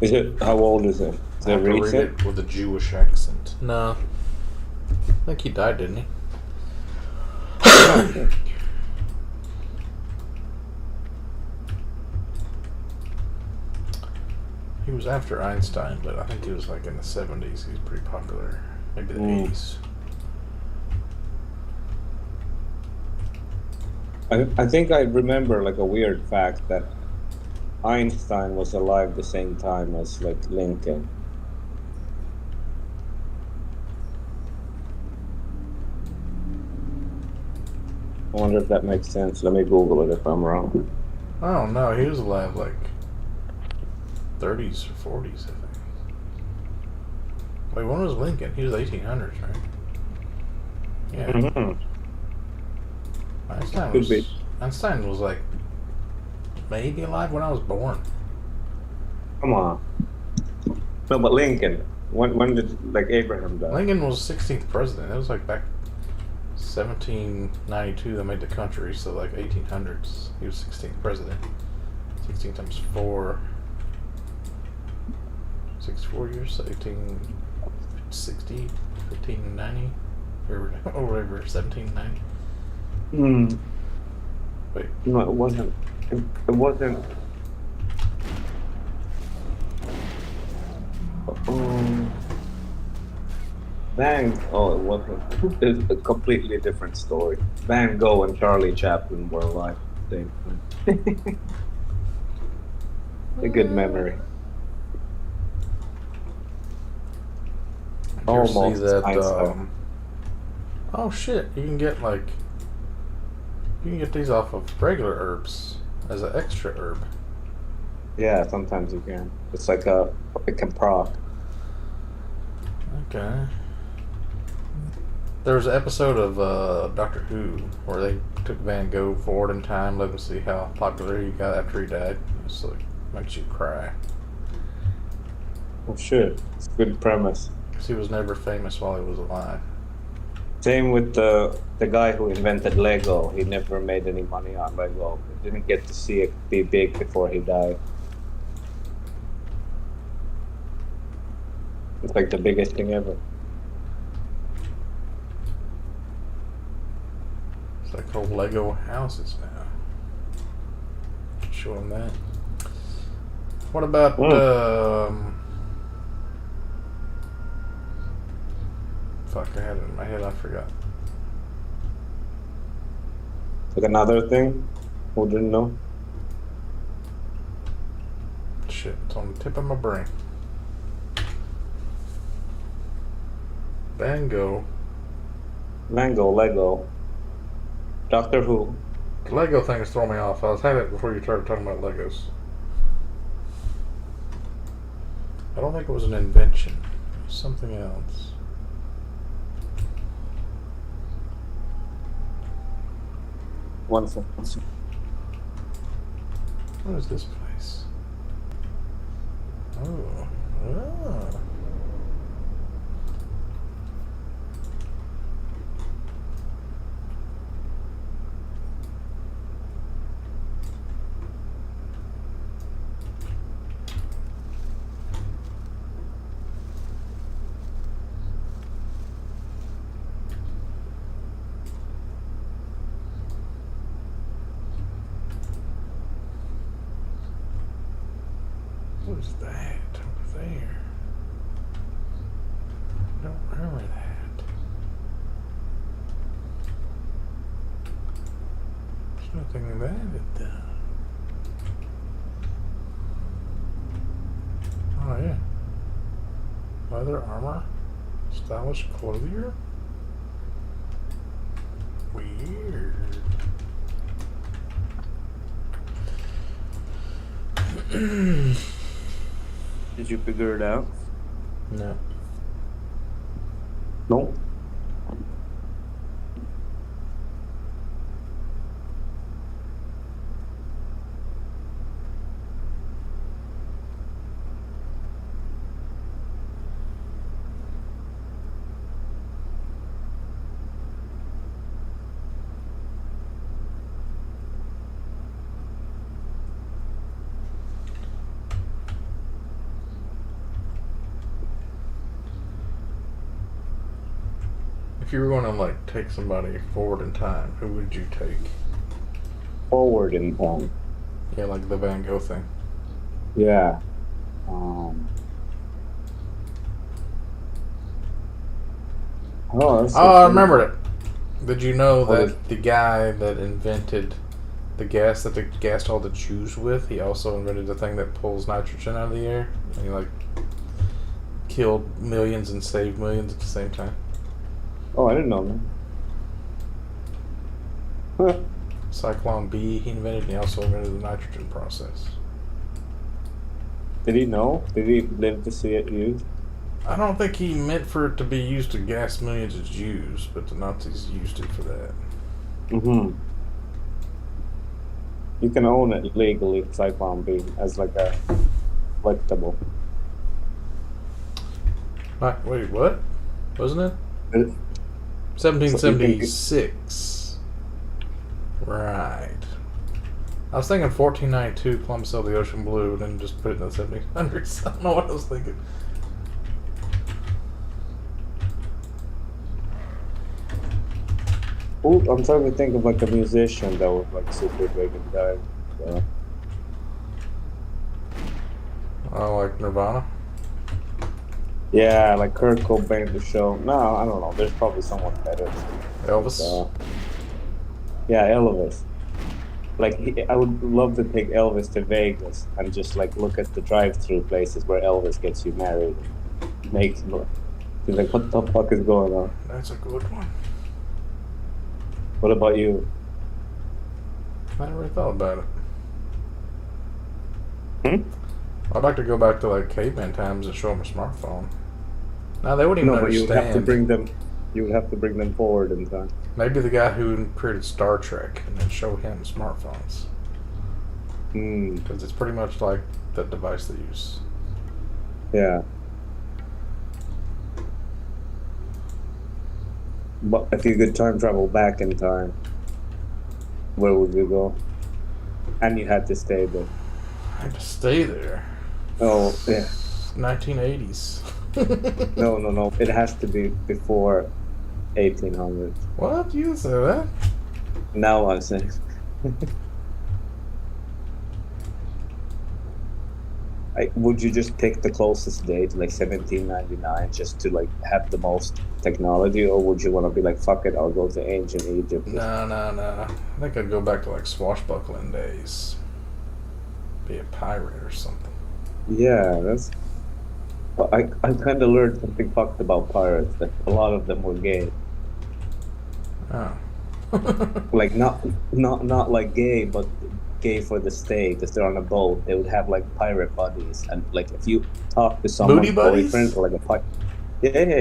Is it? How old is it? Is I it have to read recent? it with a Jewish accent. No. I think he died, didn't he? He was after Einstein, but I think he was like in the 70s. He was pretty popular. Maybe the 80s. I think I remember like a weird fact that Einstein was alive the same time as like Lincoln. I wonder if that makes sense. Let me Google it if I'm wrong. I don't know. He was alive like 30s or 40s, I think. Wait, when was Lincoln? He was 1800s, right? Yeah. Mm-hmm. Einstein was like maybe alive when I was born. Come on. No, but Lincoln. When did like Abraham die? Lincoln was 16th president. It was like back 1792 they made the country, so like 1800s. He was 16th president. 16 times 4. 64 years, so 1860, 1590, or whatever, 1790. Hmm. Wait. No, it wasn't. It wasn't. Oh, it wasn't. It's a completely different story. Van Gogh and Charlie Chaplin were alive at the same time. A good memory. Almost. See that, oh shit! You can get these off of regular herbs as an extra herb. Yeah, sometimes you can. It's like it can proc. Okay. There was an episode of Doctor Who where they took Van Gogh forward in time, let him see how popular he got after he died. It's like makes you cry. Oh shit! It's a good premise. Because he was never famous while he was alive. Same with the guy who invented Lego. He never made any money on Lego. He didn't get to see it be big before he died. It's like the biggest thing ever. It's like whole Lego houses now. Show him that. What about fuck, I had it in my head, I forgot. Like another thing? Who didn't know? Shit, it's on the tip of my brain. Van Gogh. Lego. Doctor Who. The Lego thing is throwing me off. I was having it before you started talking about Legos. I don't think it was an invention. It was something else. One second. What is this place? Oh. Ah. What is that over there? I don't remember that. There's nothing in that. Oh yeah. Leather armor, stylish clothier. Weird. Did you figure it out? No. No. If you were going to like take somebody forward in time, who would you take? Forward in time. Yeah, like the Van Gogh thing. Yeah. Oh, that's Oh, I so remembered it. Did you know What that is- the guy that invented the gas that they gassed all the Jews with, he also invented the thing that pulls nitrogen out of the air, and he like killed millions and saved millions at the same time. Oh, I didn't know that. Huh. Cyclone B, he invented, and he also invented the nitrogen process. Did he know? Did he live to see it used? I don't think he meant for it to be used to gas millions of Jews, but the Nazis used it for that. Mm-hmm. You can own it legally, Cyclone B, as like a collectible. Wait, what? Wasn't it? Uh, 1776. Right. I was thinking 1492, Columbus sailed the ocean blue, and then just put it in the 1700s. I don't know what I was thinking. Ooh, I'm trying to think of like a musician that was like super big and died. So. Oh, like Nirvana? Yeah, like Kurt Cobain to show. No, I don't know. There's probably someone better. Elvis? Yeah, Elvis. Like, I would love to take Elvis to Vegas and just like look at the drive-through places where Elvis gets you married. Makes he's like, what the fuck is going on? That's a good one. What about you? I never really thought about it. Hmm? I'd like to go back to like caveman times and show them a smartphone. Now they wouldn't even No, but you understand. would have to bring them. You would have to bring them forward in time. Maybe the guy who created Star Trek and then show him smartphones. Hmm. Because it's pretty much like that device they use. Yeah. But if you could time travel back in time, where would you go? And you had to stay there. I had to stay there. Oh, yeah. 1980s. No. It has to be before 1800. What? You say that? Now I'm saying. Would you just pick the closest date, like 1799, just to like have the most technology, or would you want to be like, fuck it, I'll go to ancient Egypt? No. I think I'd go back to like swashbuckling days. Be a pirate or something. Yeah, that's. But I kind of learned something fucked about pirates, that a lot of them were gay. Oh. Like not like gay, but gay for the state. If they're on a boat, they would have like pirate buddies, and like if you talk to someone's Booty buddies? boyfriend or like a pirate,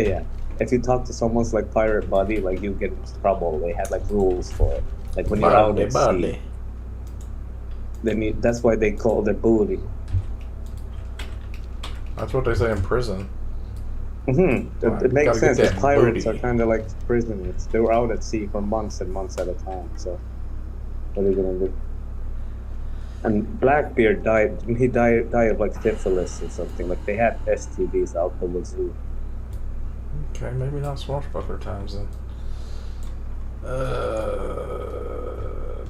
yeah. If you talk to someone's like pirate buddy, like you get into trouble. They had like rules for it. Like when you're out at sea, that's why they call it booty. That's what they say in prison. Mm-hmm. Right, It makes gotta sense. get As that pirates booty. are kind of like prisoners. They were out at sea for months and months at a time. So, what are you gonna do? And Blackbeard died. He died of like syphilis or something. Like they had STDs out the wazoo. Okay, maybe not swashbuckler times then.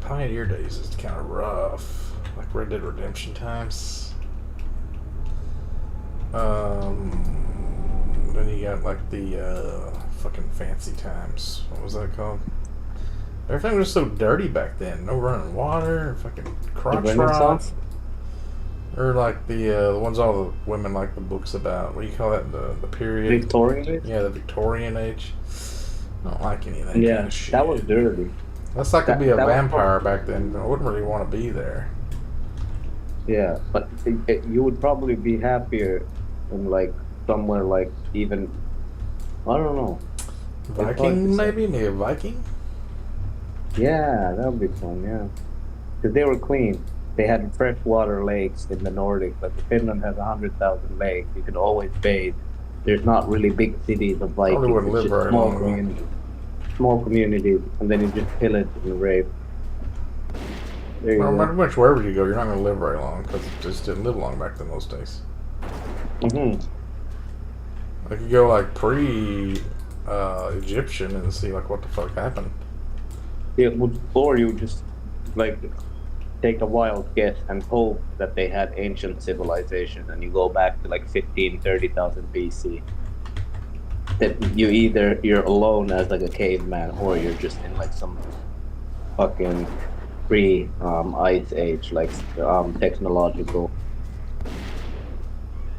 Pioneer days is kind of rough. Like Red Dead Redemption times. Then you got like the fucking fancy times. What was that called? Everything was so dirty back then. No running water, fucking crotch rot. Renaissance? Or like the ones all the women like the books about. What do you call that? The period? Victorian age? Yeah, the Victorian age. I don't like any of that kind Yeah, of shit. that was dirty. Unless I could be a That was vampire back then, I wouldn't really want to be there. Yeah, but you would probably be happier in like somewhere like even I don't know. It's hard to Viking, say. maybe? Maybe a Viking? Yeah, that would be fun. Yeah, because they were clean. They had freshwater lakes in the Nordics. Like Finland has 100,000 lakes. You can always bathe. There's not really big cities of Probably Vikings. wouldn't It's live just very long, though. small communities, and then you just pillage and rape. There you Well, go. pretty much wherever you go, you're not going to live very long because it just didn't live long back then those days. Hmm. Like you go like Egyptian and see like what the fuck happened. It would, or you just like take a wild guess and hope that they had ancient civilization, and you go back to like 30,000 BC. That you're alone as like a caveman, or you're just in like some fucking pre ice age like technological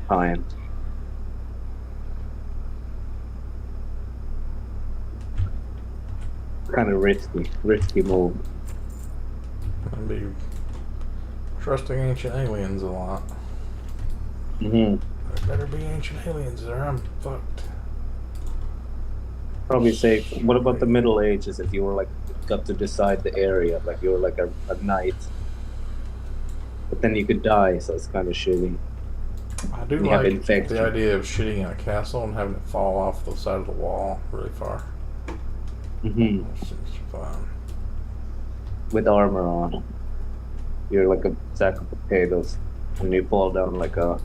time. Kind of risky move. I'd be trusting ancient aliens a lot. Hmm. There better be ancient aliens or I'm fucked. Probably safe. What about the Middle Ages? If you were like got to decide the area, like you were like a knight, but then you could die, so it's kind of shitty. I do You have like infection. the idea of shitting in a castle and having it fall off the side of the wall really far. Hmm. That seems fun. With armor on, you're like a sack of potatoes, and you fall down like a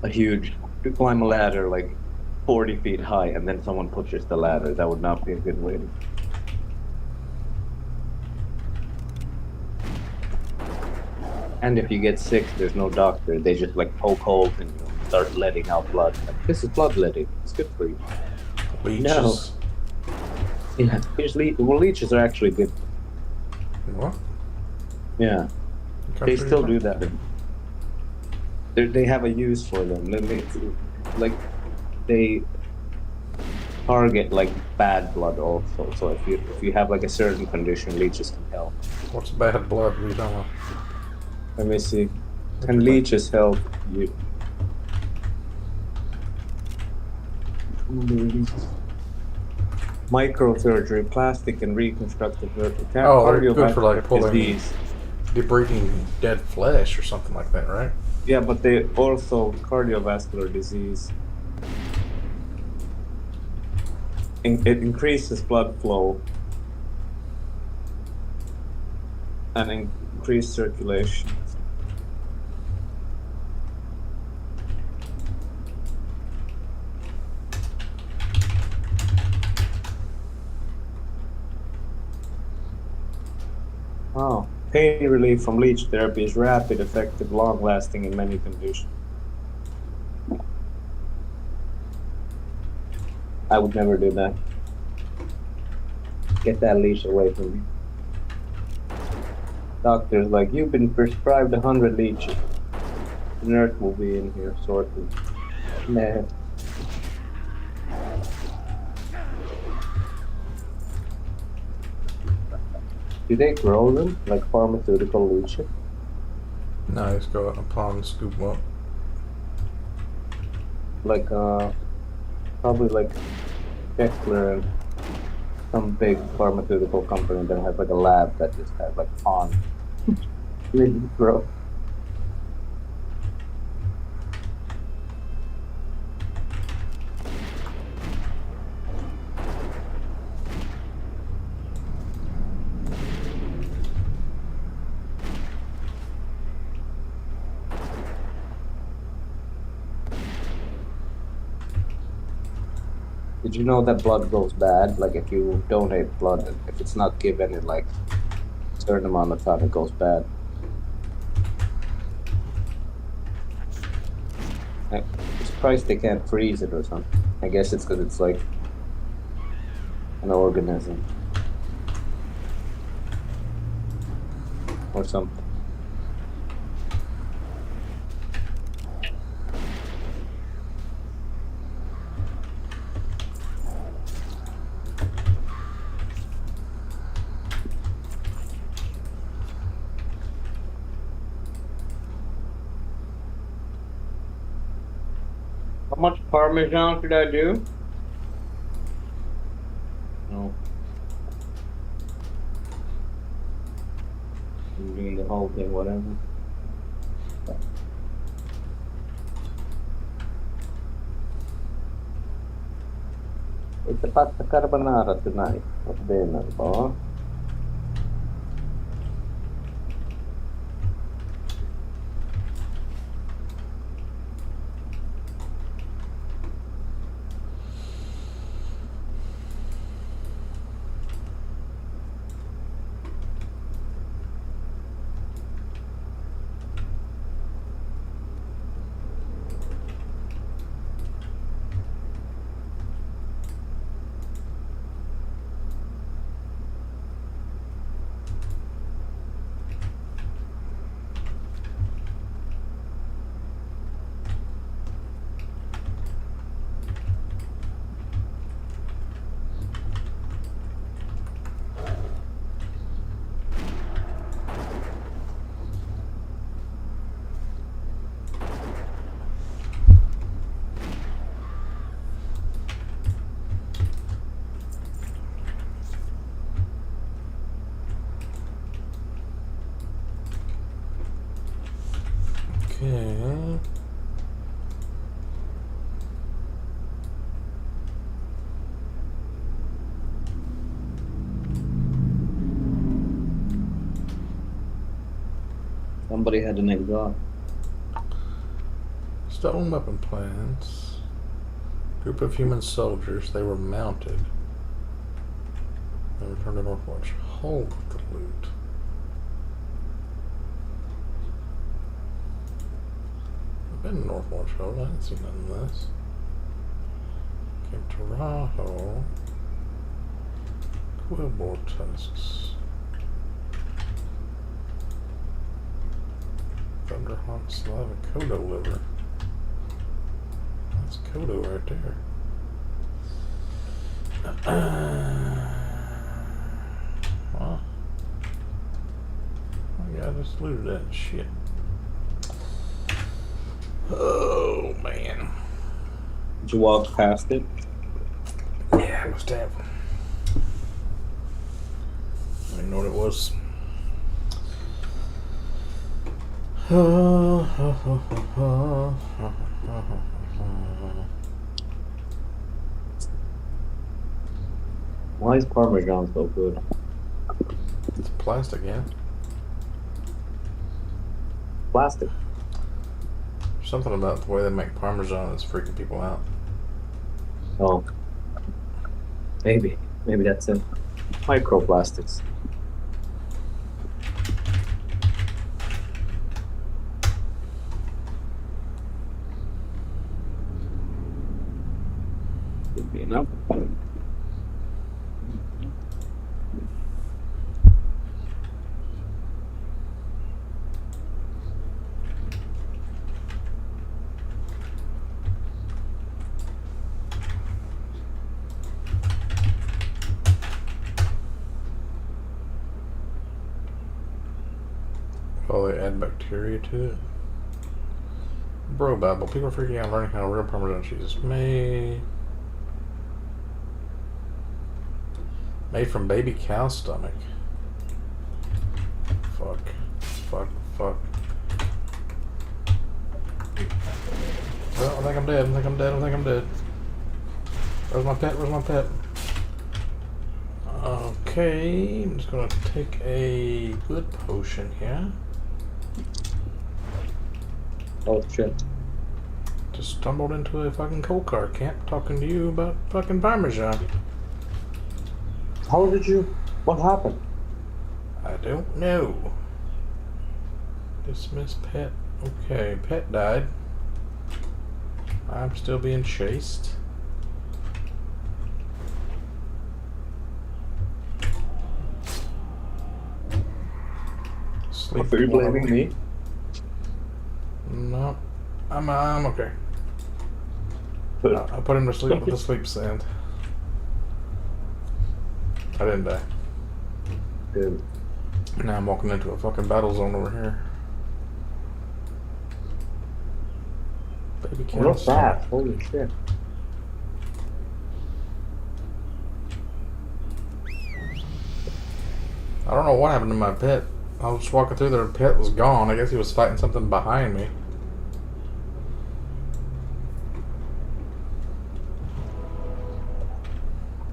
huge. You climb a ladder like 40 feet high, and then someone pushes the ladder. That would not be a good way to. And if you get sick, there's no doctor. They just like poke holes in you and start letting out blood. Like, this is bloodletting. It's good for you. Leeches. Yeah, well, leeches are actually good. What? Yeah, they Country still you do that. They have a use for them. Like they target like bad blood also. So if you have like a certain condition, leeches can help. from? What's bad blood? What are you talking about? Let me see. Can leeches help you? Microsurgery, plastic and reconstructive surgery. Oh, they're good for like Cardiovascular pulling, disease. debriding dead flesh or something like that, right? Yeah, but they also cardiovascular disease. It increases blood flow and increased circulation. Oh, pain relief from leech therapy is rapid, effective, long-lasting in many conditions. I would never do that. Get that leash away from me. Doctor's like, you've been prescribed 100 leeches. The nurse will be in here sorting. Nah. Do they grow them like pharmaceutical leeches? No, just go out in a pond and scoop them up. Like probably like Beckler and some big pharmaceutical company that has like a lab that just has like ponds. Really grow. Did you know that blood goes bad? Like if you donate blood, if it's not given in like a certain amount of time, it goes bad. I'm surprised they can't freeze it or something. I guess it's because it's like an organism or something. How much Parmesan should I do? No. I'm doing the whole thing, whatever. It's a pasta carbonara tonight for dinner, boss. Okay. Somebody had an exhaust. Stolen weapon plans. Group of human soldiers. They were mounted. They returned to Northwatch. Hold the loot. I've been in Northwatch, I didn't see none of this. Came to Raho. Quillboard tusks. Thunderhawk Slava Kodo liver. That's Kodo right there. Well, I just looted that shit. Oh man. Did you walk past it? Yeah, I must have. I didn't know what it was. Why is Parmesan so good? It's plastic, yeah. Plastic. Something about the way they make Parmesan is freaking people out. Oh. Maybe. Maybe that's it. Microplastics. Could be enough. Oh, they add bacteria to it. Bro Bible. People are freaking out learning how real Parmesan cheese is made. Made from baby cow stomach. Fuck. Fuck. Fuck. Well, I think I'm dead. I think I'm dead. I think I'm dead. Where's my pet? Where's my pet? Okay, I'm just gonna take a good potion here. Oh shit. Just stumbled into a fucking coal car camp talking to you about fucking Parmesan. How did you? What happened? I don't know. Dismiss pet. Okay, pet died. I'm still being chased. Sleep. Are you blaming me? No, I'm okay. I put him to sleep with the sleep sand. I didn't die. Good. Now I'm walking into a fucking battle zone over here. Baby Well, cow. not fast. Holy shit. I don't know what happened to my pet. I was just walking through there, the pet was gone. I guess he was fighting something behind me.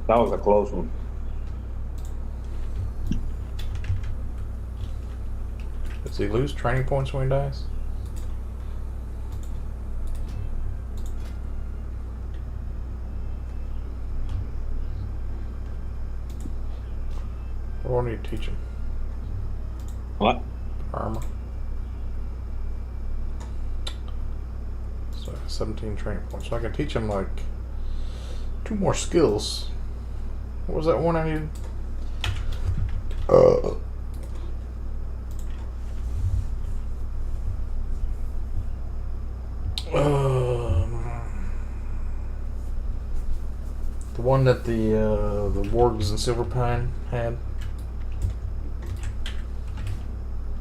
That was a close one. Does he lose training points when he dies? What do I need to teach him? What? Armor. So 17 training points. So I can teach him like 2 more skills. What was that one I needed? The one that the wargs in Silverpine had.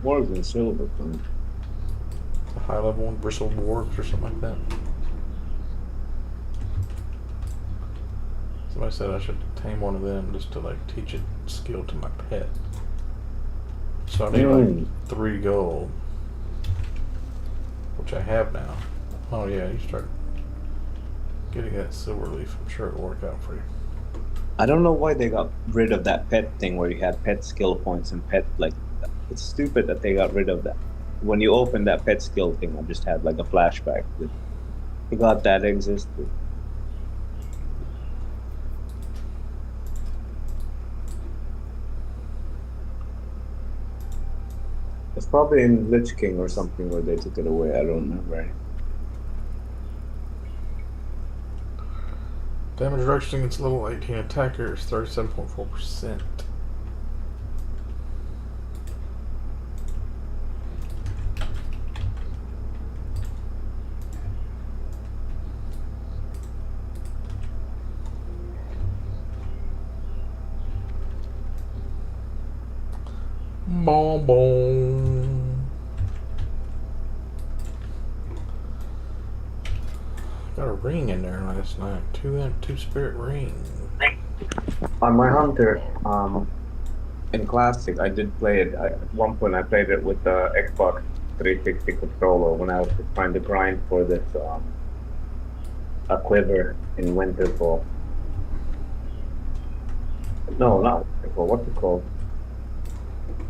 Wargs and silver. The high level one, bristled wargs or something like that. Somebody said I should tame one of them just to like teach a skill to my pet. So I need like 3 gold, which I have now. Oh yeah, you start getting that silver leaf. I'm sure it'll work out for you. I don't know why they got rid of that pet thing where you had pet skill points and pet like. It's stupid that they got rid of that. When you open that pet skill thing, I just had like a flashback. Forgot that existed. It's probably in Lich King or something where they took it away. I don't remember. Damage reduction against level 18 attacker is 37.4%. Boom, boom. Got a ring in there last night. 2 spirit ring. On my hunter, in classic, I did play it. At one point, I played it with the Xbox 360 controller when I was just trying to grind for this a quiver in Winterfall. No, not Winterfall. What's it called?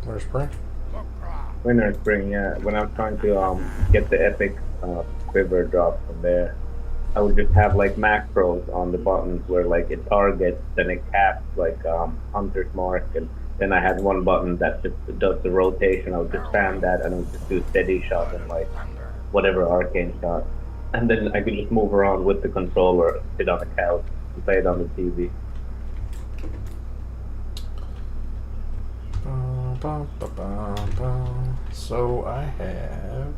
Winter Spring? Winter Spring. Yeah. When I was trying to get the epic quiver drop from there, I would just have like macros on the buttons where like it targets, then it caps like hunter's mark, and then I had one button that just does the rotation. I would just spam that and I would just do steady shot and like whatever arcane shot, and then I could just move around with the controller, sit on the couch, and play it on the TV. So I have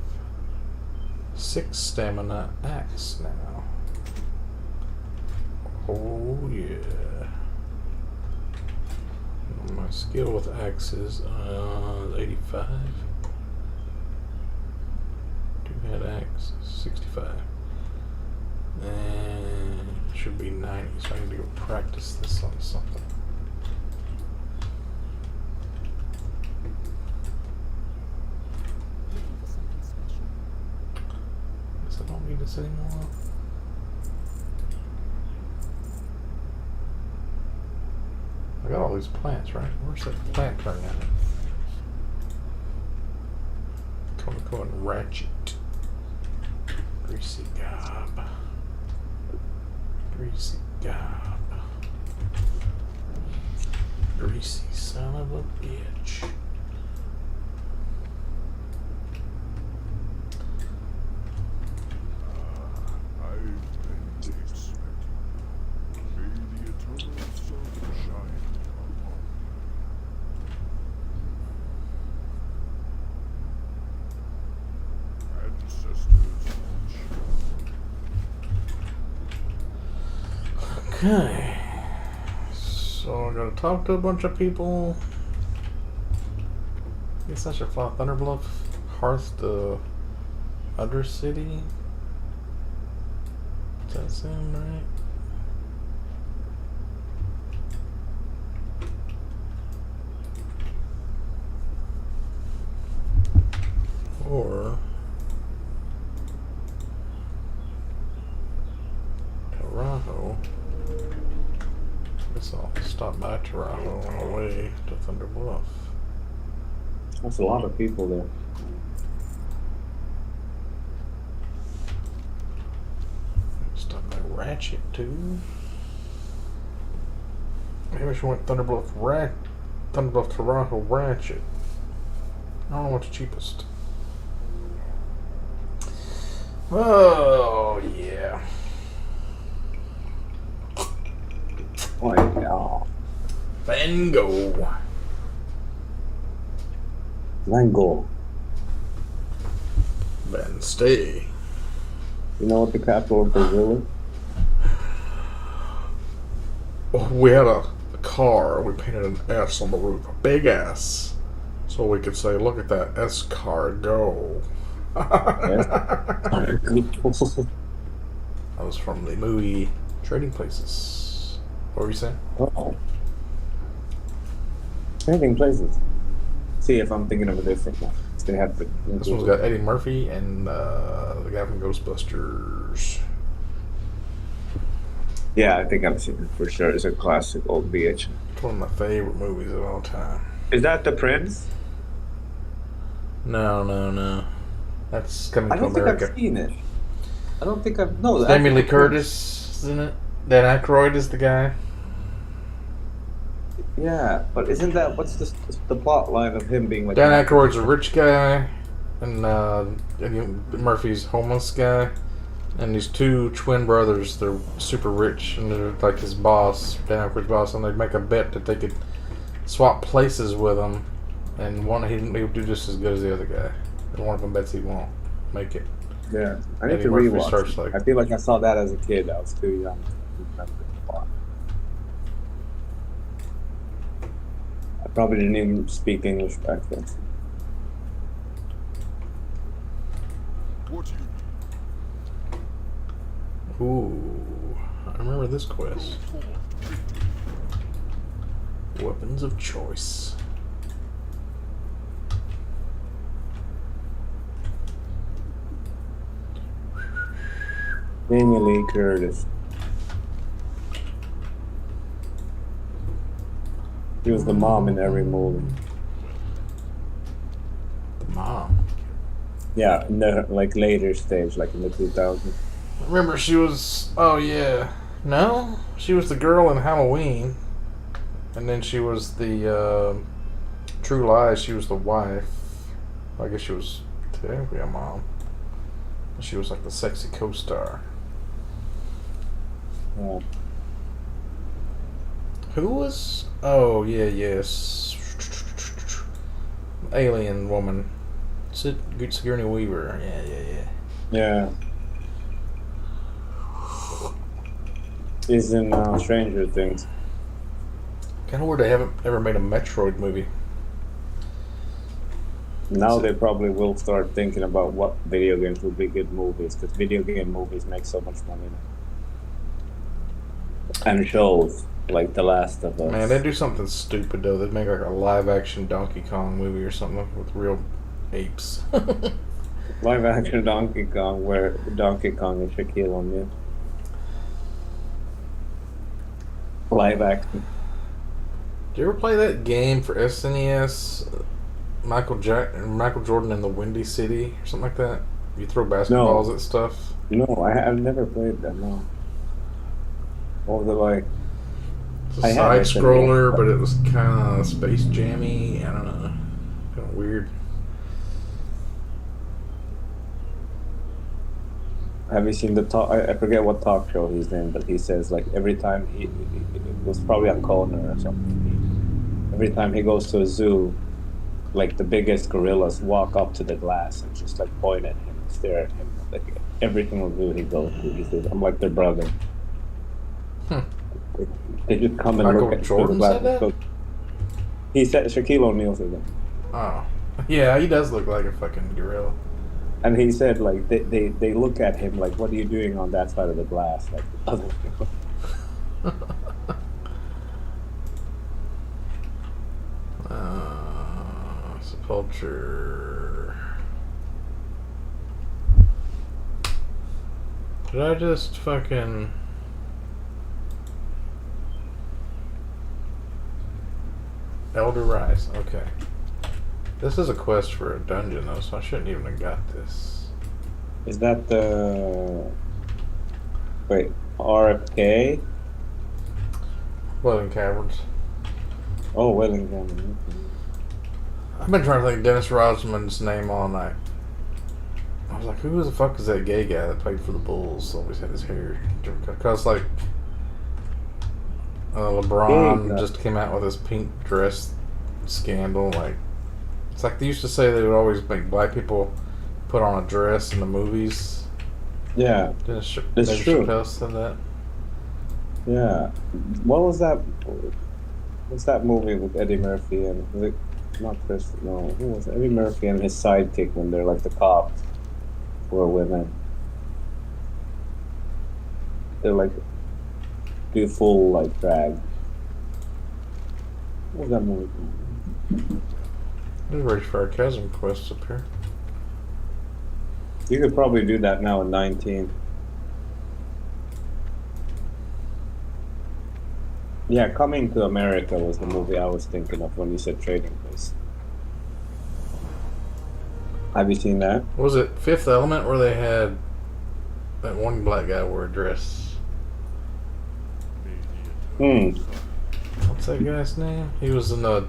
6 stamina axe now. Oh yeah. My skill with axes 85. 2-head axe 65. And should be 90, so I need to go practice this on something. Guess I don't need this anymore. I got all these plants, right? Where's that plant turn at? Come and ratchet. Greasy gob. Greasy gob. Greasy son of a bitch. I've been expecting. May the eternal sun shine upon you. Ancestors watch. Okay. So I'm gonna talk to a bunch of people. Guess I should fly Thunderbluff, Hearth to Undercity. that sound right? Or Toronto. Guess I'll stop by Toronto on the way to Thunder Bluff. That's a lot of people there. Stop by Ratchet too. Maybe I should went Thunder Bluff Toronto Ratchet. I don't know what's cheapest. Oh yeah. Oh yeah. Van Gogh. Van Gogh. Van Stay. You know what the capital of Brazil is? We had a car. We painted an S on the roof, a big S, so we could say, "Look at that S car go." That was from the movie Trading Places. What were you saying? Oh. Trading Places. See if I'm thinking of a different one. They have the, This one's got Eddie Murphy and the guy from Ghostbusters. Yeah, I think I've seen it for sure. It's a classic old VH. It's one of my favorite movies of all time. Is that The Prince? No. That's Coming I to don't think America. I've seen it. I don't think I've... No, Jamie Lee Curtis is in it. Dan Aykroyd is the guy. Yeah, but isn't that... What's the plot line of him being like... Dan Aykroyd's a rich guy, and Eddie Murphy's homeless guy. And these two twin brothers, they're super rich, and they're like his boss, Dan Aykroyd's boss, and they'd make a bet that they could swap places with him, and one he would do just as good as the other guy. And one of them bets he won't make it. Yeah, I need Eddie to Murphy rewatch starts it. like- I feel like I saw that as a kid. I was too young to remember the plot. I probably didn't even speak English back then. What do you Ooh, I remember this quest. Weapons of choice. Jamie Lee Curtis. She was the mom in every movie. The mom. Yeah, in the like later stage, like in the 2000s. Remember, she was. Oh yeah, no, she was the girl in Halloween, and then she was the True Lies. She was the wife. I guess she was technically a mom. She was like the sexy co-star. Yeah. Who was? Oh yeah, yes. Alien woman. Sigourney Weaver. Yeah. Yeah. Is in Stranger Things. Kind of weird they haven't ever made a Metroid movie. Now they probably will start thinking about what video games would be good movies, because video game movies make so much money now. And shows like The Last of Us. Man, they do something stupid though. They'd make like a live-action Donkey Kong movie or something with real apes. Live action Donkey Kong, where Donkey Kong is Shaquille O'Neal. Live action. Did you ever play that game for SNES? Michael Jordan in the Windy City or something like that? You throw basketballs at stuff? No, I've never played that, no. What was it like? It's a I have side SNES, scroller, but it was kind of space jammy. I don't know. Kind of weird. Have you seen the talk? I forget what talk show he's in, but he says like every time it was probably on Conan or something. Every time he goes to a zoo, like the biggest gorillas walk up to the glass and just like point at him, stare at him. Like every single zoo he goes to, he says, "I'm like their brother." They just come and Michael look at Jordan the glass. said that? So he said Shaquille O'Neal said that. Oh. Yeah, he does look like a fucking gorilla. And he said like they look at him like, what are you doing on that side of the glass? Like the other Sepulture. Did I just fucking... Elder Rise, okay. This is a quest for a dungeon though, so I shouldn't even have got this. Is that the wait, RFK? Welling Caverns. Oh, Wellington. I've been trying to think of Dennis Rodman's name all night. I was like, who the fuck is that gay guy that played for the Bulls? Always had his hair. Because, like, LeBron just came out with his pink dress scandal. Like, it's like they used to say they would always make black people put on a dress in the movies. Yeah, Dennis that's true. Chappelle said that. Yeah. What was that? What's that movie with Eddie Murphy and was it not Chris? No, who was it? Eddie Murphy and his sidekick when they're like the cops were women. They're like do full like drag. What was that movie? We're ready for our chasm quests up here. You could probably do that now in 19. Yeah, Coming to America was the movie I was thinking of when you said Trading Place. Have you seen that? Was it Fifth Element where they had that one black guy wear a dress? What's that guy's name? He was in the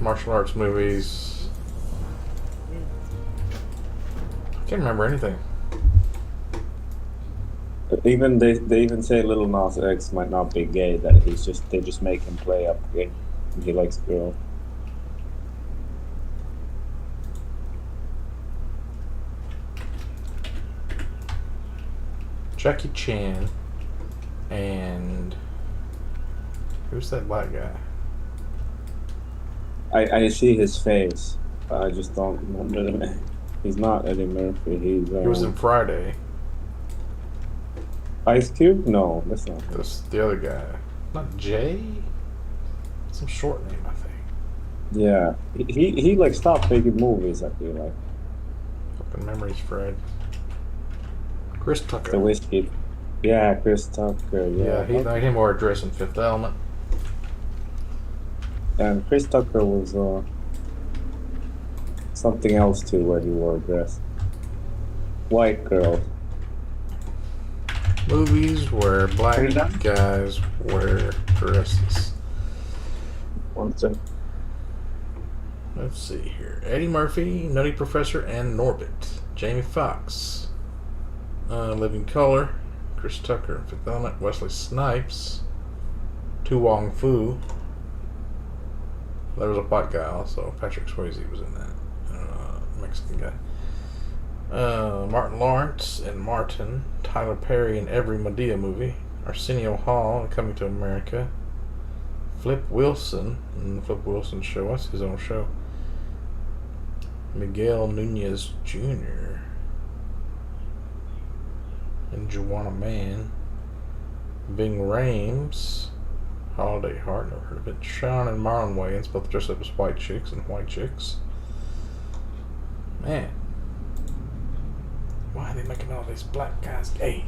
martial arts movies. I can't remember anything. Even they even say Little Nas X might not be gay. That they just make him play up gay. He likes girls. Jackie Chan and who's that black guy? I see his face, but I just don't remember the name. He's not Eddie Murphy. He was in Friday. Ice Cube? No, that's not him. This the other guy. Not Jay? Some short name, I think. Yeah. He like stopped making movies, I feel like. Fucking memories, Fred. Chris Tucker. The whiskey. Yeah, Chris Tucker, Yeah, he made him wear a dress in Fifth Element. And Chris Tucker was something else too where he wore a dress. White Girl. Movies where black guys wear dresses. One second. Let's see here. Eddie Murphy, Nutty Professor, and Norbit. Jamie Foxx. Living Color. Chris Tucker, Fifth Element. Wesley Snipes. Tu Wong Fu. There was a black guy also. Patrick Swayze was in that. Mexican guy. Martin Lawrence and Martin. Tyler Perry in every Medea movie. Arsenio Hall in Coming to America. Flip Wilson in the Flip Wilson Show. That's his own show. Miguel Nunez Jr. and Joanna Mann. Ving Rhames. Holiday Heart, never heard of it. Sean and Marlon Wayans, both dressed up as white chicks and white chicks. Man. Why are they making all these black guys gay?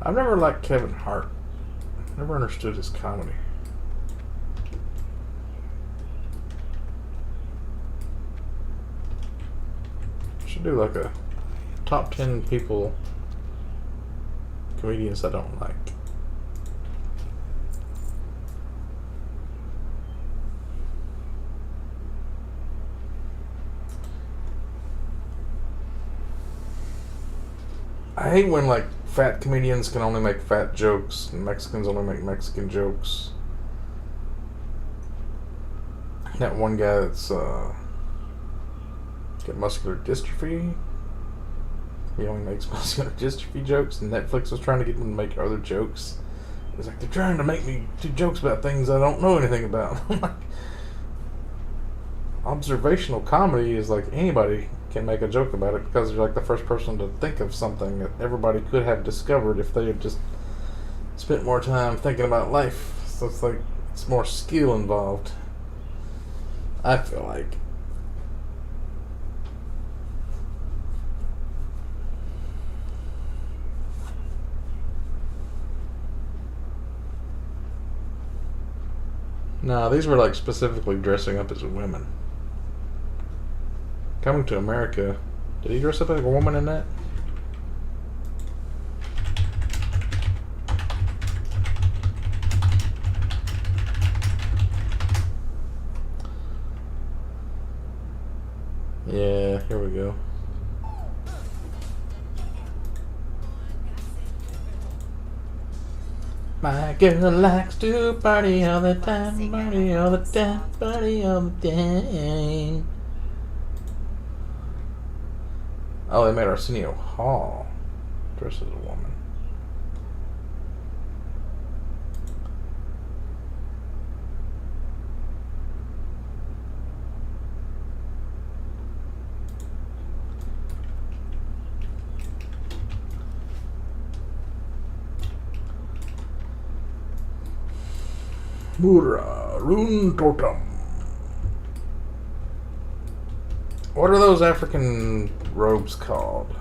I've never liked Kevin Hart. Never understood his comedy. Should do like a top 10 people, comedians I don't like. I hate when like fat comedians can only make fat jokes and Mexicans only make Mexican jokes. That one guy that's got muscular dystrophy. He only makes muscular dystrophy jokes, and Netflix was trying to get him to make other jokes. It's like, they're trying to make me do jokes about things I don't know anything about. I'm like, observational comedy is like anybody can make a joke about it because you're like the first person to think of something that everybody could have discovered if they had just spent more time thinking about life. So it's like, it's more skill involved, I feel like. Nah, these were like specifically dressing up as women. Coming to America. Did he dress up like a woman in that? Yeah, here we go. My girl likes to party all the time, party all the time, party all the time. Oh, they made Arsenio Hall dress as a woman. Mura, Rune Totem. What are those African robes called?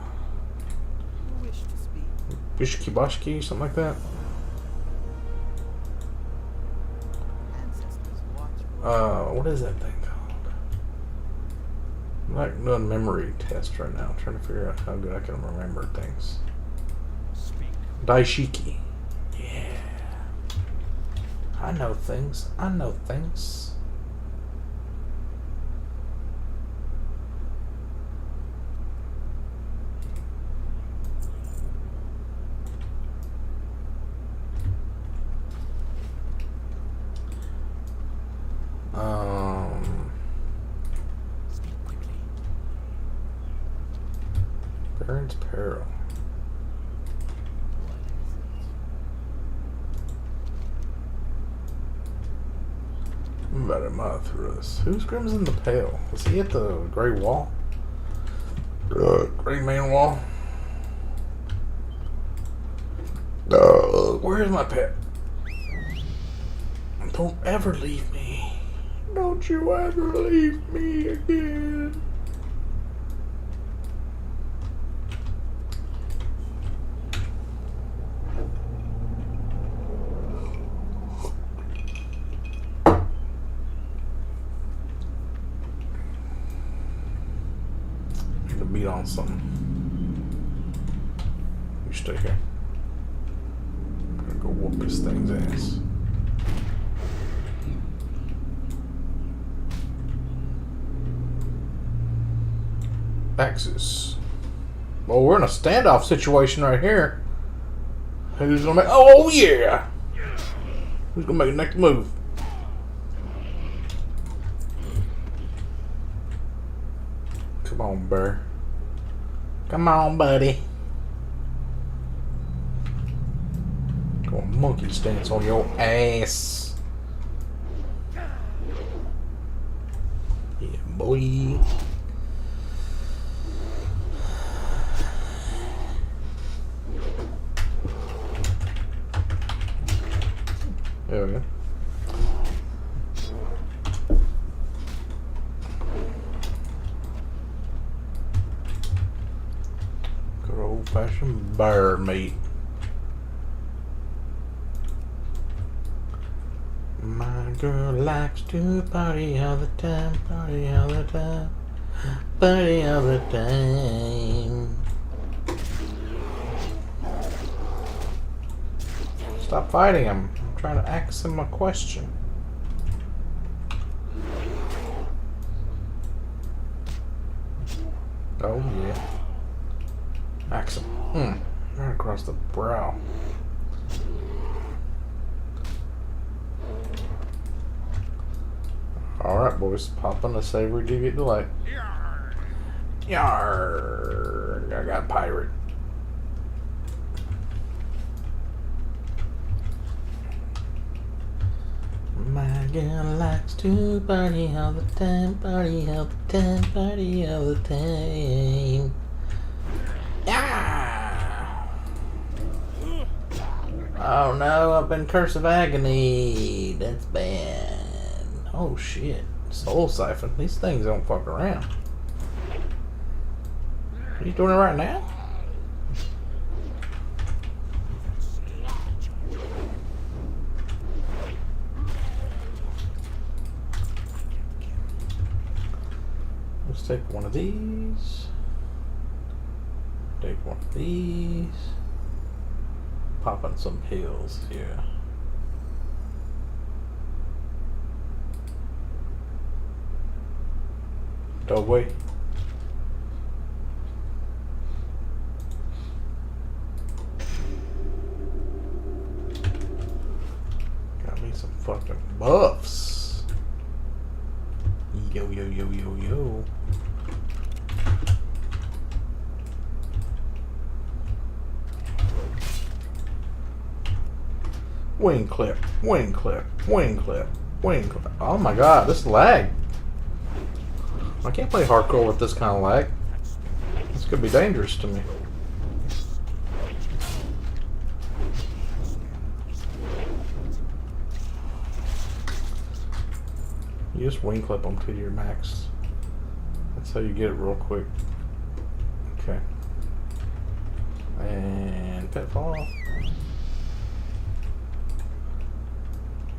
Bishki Bashki, something like that? What is that thing called? I'm like doing a memory test right now, trying to figure out how good I can remember things. Daishiki. Yeah. I know things. I know things. Baron's Peril. Vadamathrus. Who's Crimson the Pale? Is he at the Grey Wall? Grey Main Wall? Where's my pet? Don't ever leave me. Don't you ever leave me again. Beat on something. You stay here. I'm gonna go whoop this thing's ass. Axis. Well, we're in a standoff situation right here. Who's gonna make? Oh yeah! Who's gonna make the next move? Come on, bear. Come on, buddy. Go on, monkey stance on your ass. Yeah, boy. There we go. Old-fashioned bear meat. My girl likes to party all the time, party all the time, party all the time. Stop fighting him. I'm trying to ask him a question. Oh yeah. Axe him. Right across the brow. Alright, boys. Pop on the savory deviant delight. Yarr! I got pirate. My girl likes to party all the time, party all the time, party all the time. Ah! Oh no, I've been cursed of agony. That's bad. Oh shit. Soul siphon. These things don't fuck around. Are you doing it right now? Let's take one of these. Take one of these. Pop on some pills here. Dogway. Got me some fucking buffs. Yo, yo, yo, yo, yo. Wing clip, wing clip, wing clip, wing clip. Oh my god, this lag. I can't play hardcore with this kind of lag. This could be dangerous to me. You just wing clip them to your max. That's how you get it real quick. Okay. And pitfall.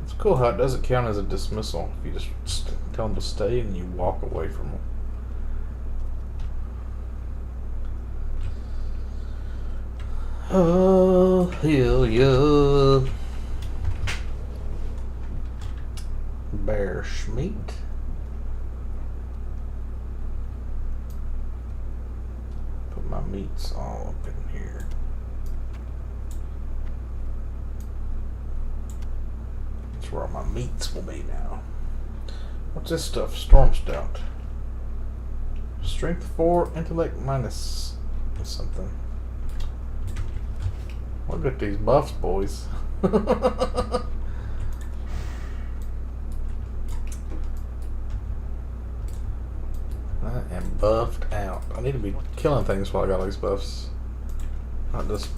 It's cool how it doesn't count as a dismissal. If you just tell them to stay and you walk away from them. Oh, hell yeah. Bear Schmeat. Put my meats all up in here. That's where all my meats will be now. What's this stuff? Storm Stout. Strength 4, intellect minus something. Look at these buffs, boys. I am buffed out. I need to be killing things while I got all these buffs. Not just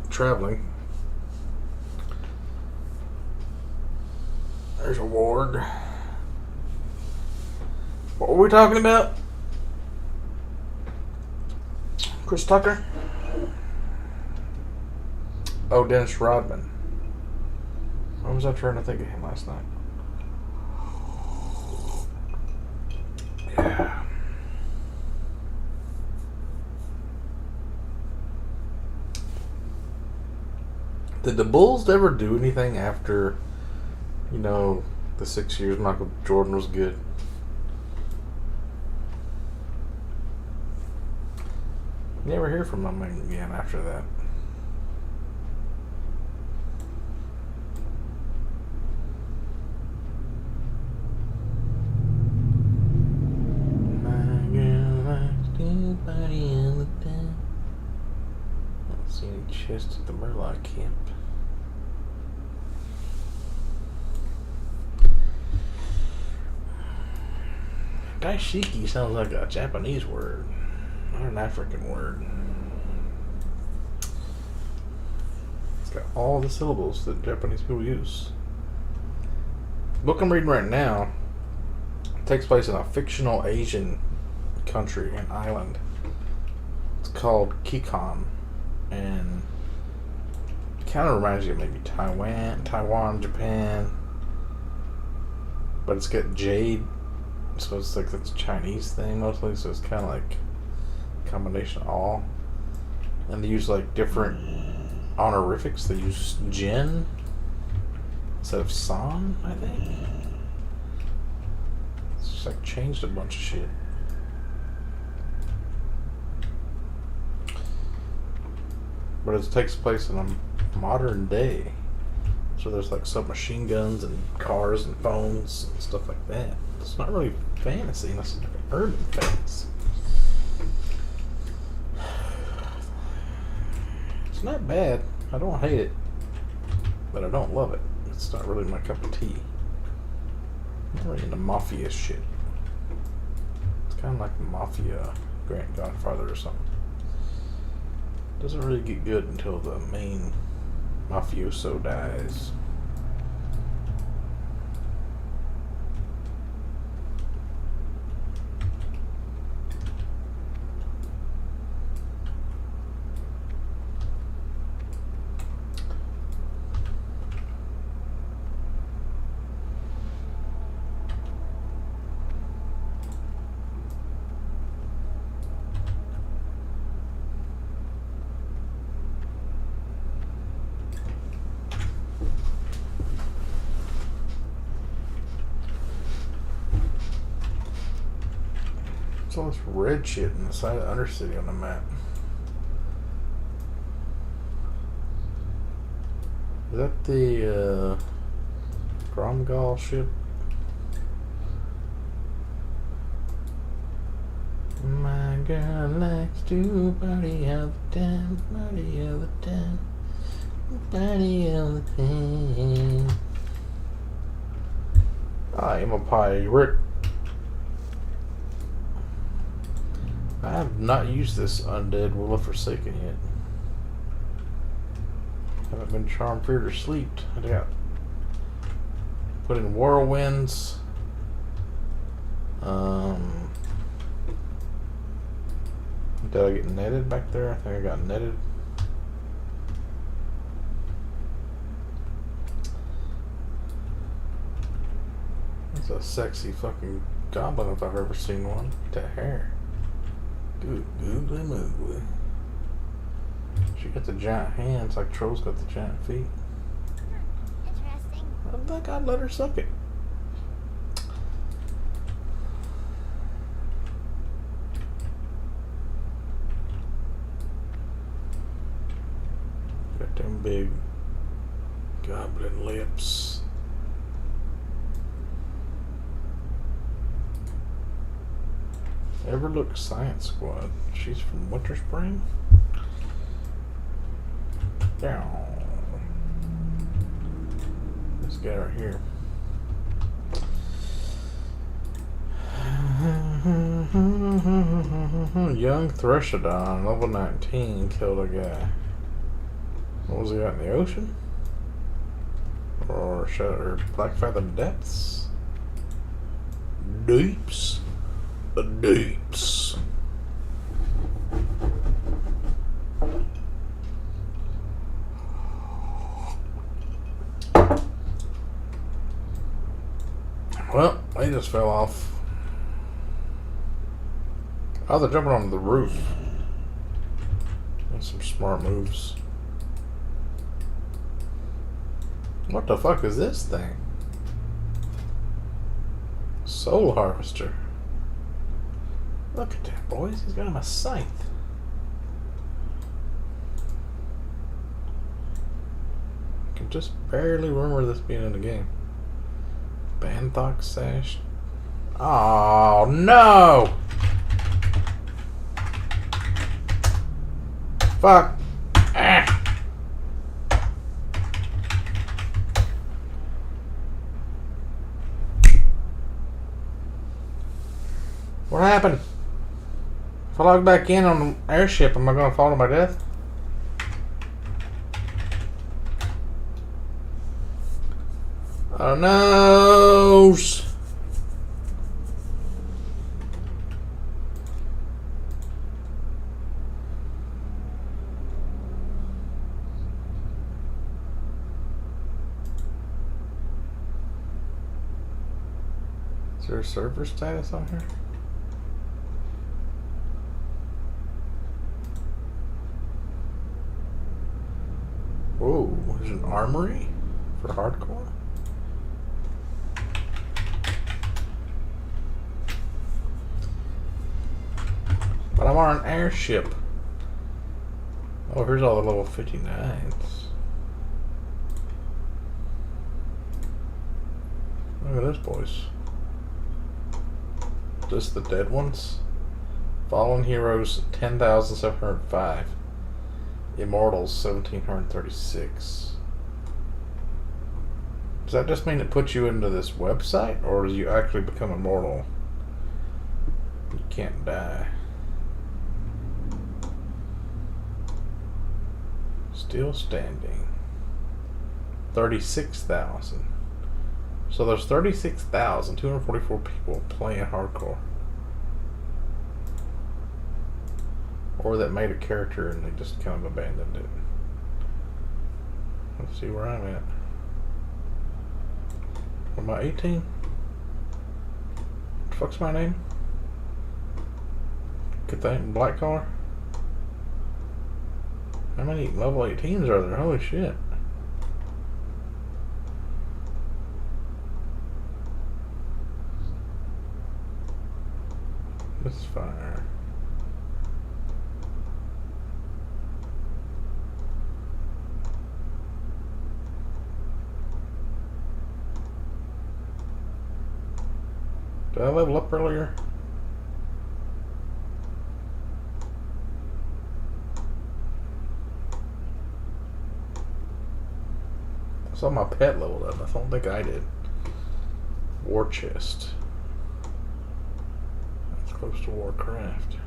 traveling. There's a ward. What were we talking about? Chris Tucker? Oh, Dennis Rodman. What was I trying to think of him last night? Yeah. Did the Bulls ever do anything after, you know, the 6 years Michael Jordan was good? Never hear from them again after that. I don't see any chests at the Murloc camp. Daishiki sounds like a Japanese word, not an African word. It's got all the syllables that Japanese people use. The book I'm reading right now takes place in a fictional Asian country, an island. It's called Kikon, and it kind of reminds you of maybe Taiwan, Japan, but it's got jade, so it's like this Chinese thing mostly, so it's kind of like a combination of all. And they use like different honorifics. They use Jin instead of San, I think. It's just like changed a bunch of shit. But it takes place in a modern day. So there's like submachine guns and cars and phones and stuff like that. It's not really fantasy, it's like urban fantasy. It's not bad. I don't hate it, but I don't love it. It's not really my cup of tea. I'm not really into mafia shit. It's kind of like Mafia Grand Godfather or something. Doesn't really get good until the main mafioso dies. What's all this red shit in the side of Undercity on the map? Is that the Gromgal ship? My girl likes to party all the time, party all the time, party all the time. I am a pirate. I have not used this Undead Will of Forsaken yet. Haven't been charmed, feared, or sleeped. I got put in whirlwinds. Did I get netted back there? I think I got netted. That's a sexy fucking goblin if I've ever seen one. That hair. Good googly moogly. She got the giant hands like Troll's got the giant feet. Interesting. I think I'd let her suck it. Got them big goblin lips. Everlook Science Squad. She's from Winter Spring. Down. This guy right here. Young Threshodon, level 19, killed a guy. What was he out in the ocean? Or Black Fathom Depths? Deeps. The deeps. Well, they just fell off. Oh, they're jumping on the roof. That's some smart moves. What the fuck is this thing? Soul Harvester. Look at that, boys. He's got him a scythe. I can just barely remember this being in the game. Banthok Sash. Oh, no! Fuck. Ah. What happened? If I log back in on the airship, am I going to fall to my death? Oh no! Is there a server status on here? Whoa, there's an armory for hardcore? But I'm on an airship. Oh, here's all the level 59s. Look at this, boys. Just the dead ones. Fallen heroes 10,705. Immortals 1,736. Does that just mean it puts you into this website, or does you actually become immortal? You can't die. Still standing. 36,000. So there's 36,244 people playing hardcore. Or that made a character and they just kind of abandoned it. Let's see where I'm at. Am I 18? What the fuck's my name? Good thing, black collar. How many level 18s are there? Holy shit. This is fire. Did I level up earlier? I saw my pet leveled up. I don't think I did. War chest. That's close to Warcraft.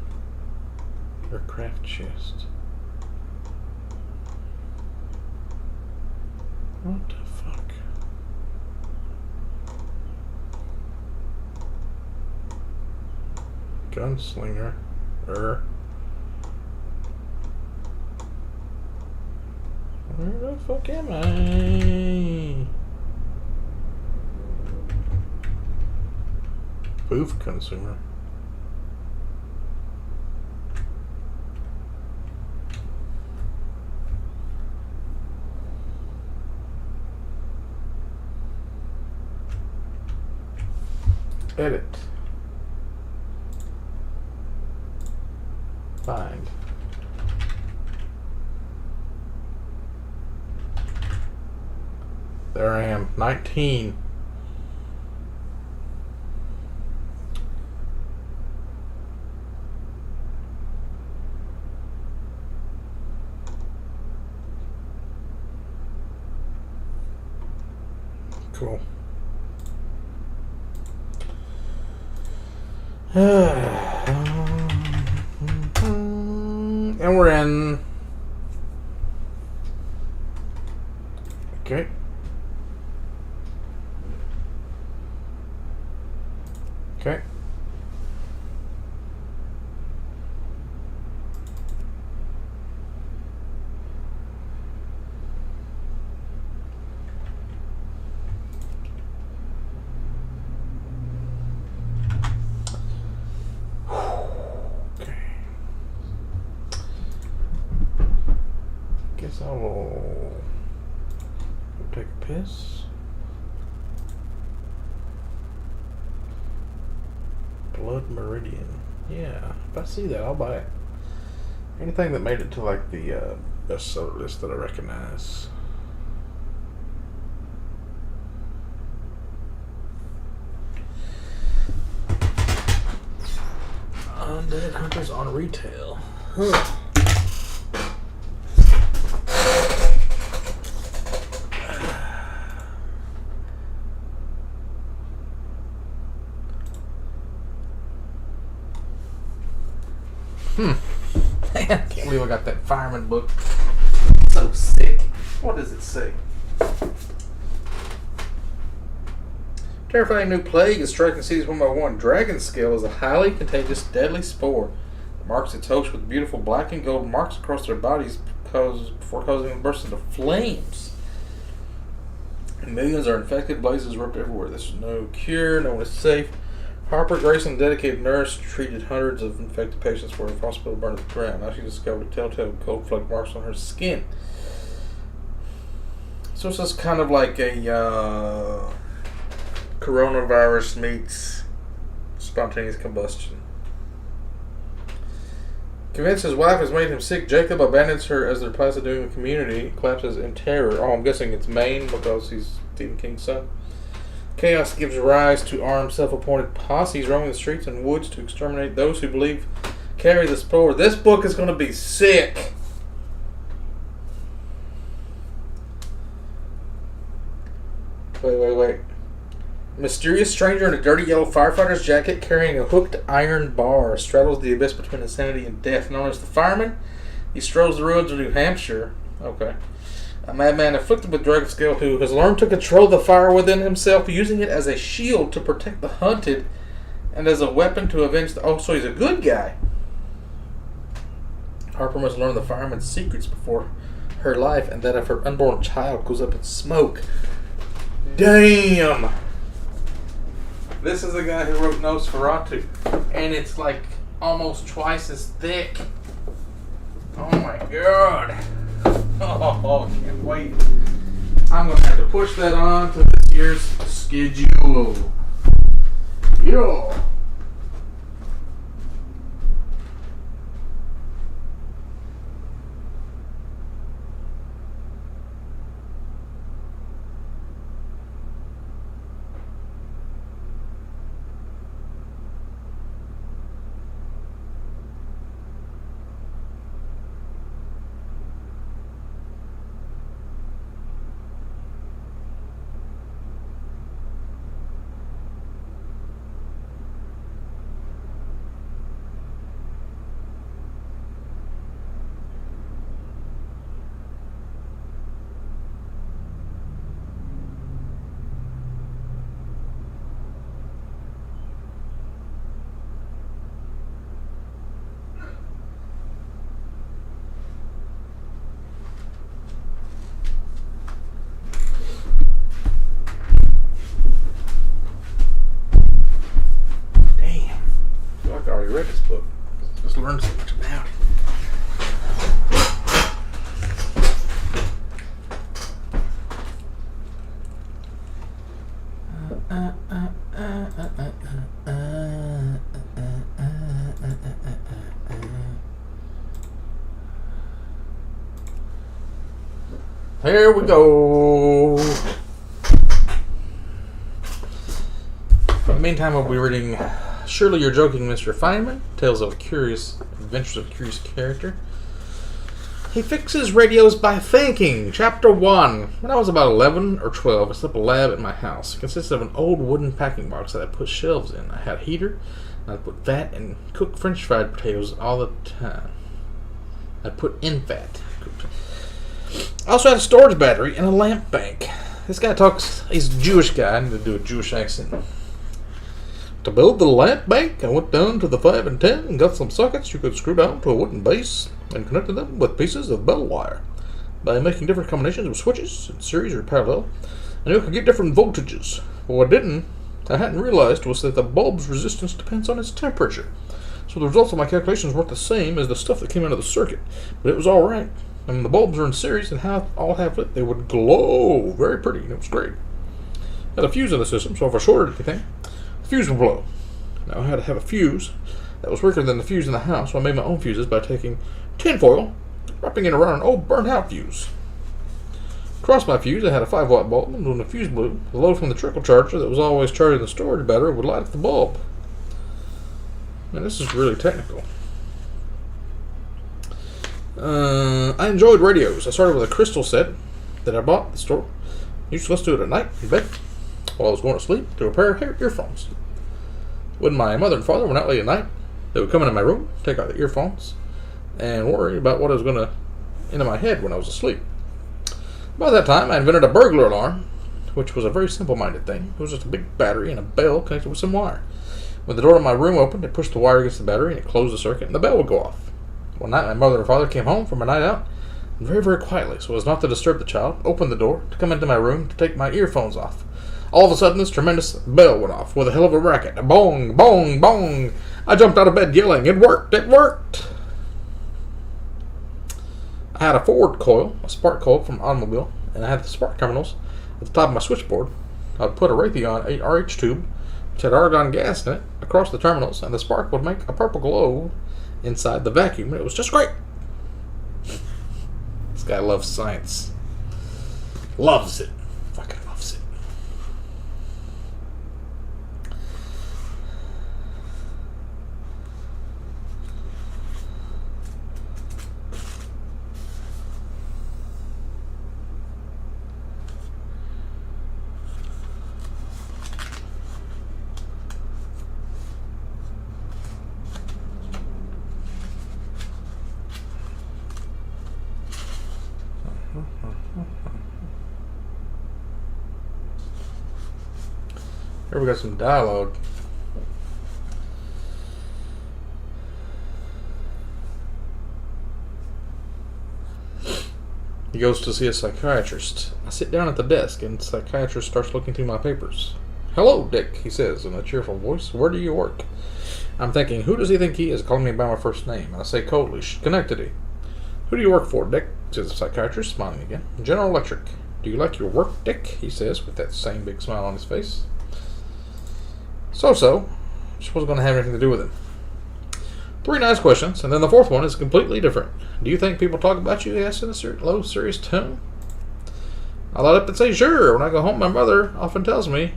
Or craft chest. What the fuck? Gunslinger. Where the fuck am I? Booth consumer. Edit. Find. There I am, 19. Cool. And we're in. Okay. Okay. Guess I'll go take a piss. Blood Meridian. Yeah, if I see that, I'll buy it. Anything that made it to like the bestseller list that I recognize. Undead Hunters on retail. Huh. I can't believe I got that fireman book. So sick. What does it say? Terrifying new plague is striking cities one by one. Dragon scale is a highly contagious, deadly spore that marks its host with beautiful black and gold marks across their bodies before causing them to burst into flames. And millions are infected, blazes erupt everywhere. There's no cure, no one is safe. Harper Grayson, a dedicated nurse, treated hundreds of infected patients for a hospital burned to the ground. Now she discovered telltale cold fleck marks on her skin. So it's just kind of like a coronavirus meets spontaneous combustion. Convinced his wife has made him sick, Jacob abandons her as their place of doing the community, collapses in terror. Oh, I'm guessing it's Maine because he's Stephen King's son. Chaos gives rise to armed, self-appointed posses roaming the streets and woods to exterminate those who believe carry the spore. This book is going to be sick. Wait. Mysterious stranger in a dirty yellow firefighter's jacket carrying a hooked iron bar straddles the abyss between insanity and death. Known as the Fireman, he strolls the roads of New Hampshire. Okay. A madman afflicted with drug skill who has learned to control the fire within himself, using it as a shield to protect the hunted and as a weapon to avenge the... Oh, so he's a good guy. Harper must learn the fireman's secrets before her life and that of her unborn child goes up in smoke. Damn! This is the guy who wrote Nosferatu, and it's like almost twice as thick. Oh my god! Oh, can't wait. I'm gonna have to push that on to this year's schedule. Yo! I already read this book. Just learned so much about it. Here we go. In the meantime, we'll be reading Surely You're Joking, Mr. Feynman. Tales of Curious Adventures of a Curious Character. He fixes radios by thinking. Chapter 1. When I was about 11 or 12, I set up a lab at my house. It consisted of an old wooden packing box that I put shelves in. I had a heater, and I'd put fat and cook French fried potatoes all the time. I'd put in fat. I also had a storage battery and a lamp bank. This guy talks, he's a Jewish guy. I need to do a Jewish accent. To build the lamp bank, I went down to the 5 and 10 and got some sockets you could screw down to a wooden base and connected them with pieces of bell wire. By making different combinations of switches in series or parallel, I knew I could get different voltages. But what I hadn't realized was that the bulb's resistance depends on its temperature. So the results of my calculations weren't the same as the stuff that came out of the circuit, but it was alright. And when the bulbs were in series and all half lit, they would glow very pretty, and it was great. I had a fuse in the system, so if I shorted anything, the fuse would blow. Now I had to have a fuse that was weaker than the fuse in the house, so I made my own fuses by taking tinfoil, wrapping it around an old burnt-out fuse. Across my fuse, I had a 5-watt bulb, and when the fuse blew, the load from the trickle charger that was always charging the storage battery would light up the bulb. And this is really technical. I enjoyed radios. I started with a crystal set that I bought at the store. Used to listen to it at night in bed while I was going to sleep to repair earphones. When my mother and father were out late at night, they would come into my room, take out the earphones, and worry about what was going to into my head when I was asleep. By that time, I invented a burglar alarm, which was a very simple-minded thing. It was just a big battery and a bell connected with some wire. When the door of my room opened, I pushed the wire against the battery, and it closed the circuit, and the bell would go off. One night, my mother and father came home from a night out, and very, very quietly, so as not to disturb the child, opened the door to come into my room to take my earphones off. All of a sudden, this tremendous bell went off with a hell of a racket. A bong, bong, bong. I jumped out of bed yelling, "It worked! It worked!" I had a forward coil, a spark coil from an automobile, and I had the spark terminals at the top of my switchboard. I would put a Raytheon RH tube, which had argon gas in it, across the terminals, and the spark would make a purple glow inside the vacuum, and it was just great. This guy loves science. Loves it. Fucking loves it. Here we got some dialogue. He goes to see a psychiatrist. I sit down at the desk, and the psychiatrist starts looking through my papers. "Hello, Dick," he says in a cheerful voice. "Where do you work?" I'm thinking, who does he think he is, calling me by my first name? And I say coldly, "Schenectady." "Who do you work for, Dick?" says the psychiatrist, smiling again. "General Electric." "Do you like your work, Dick?" he says, with that same big smile on his face. So. Just wasn't going to have anything to do with him. 3 nice questions, and then the 4th one is completely different. "Do you think people talk about you?" he asks in a low, serious tone. I light up and say, "Sure. When I go home, my mother often tells me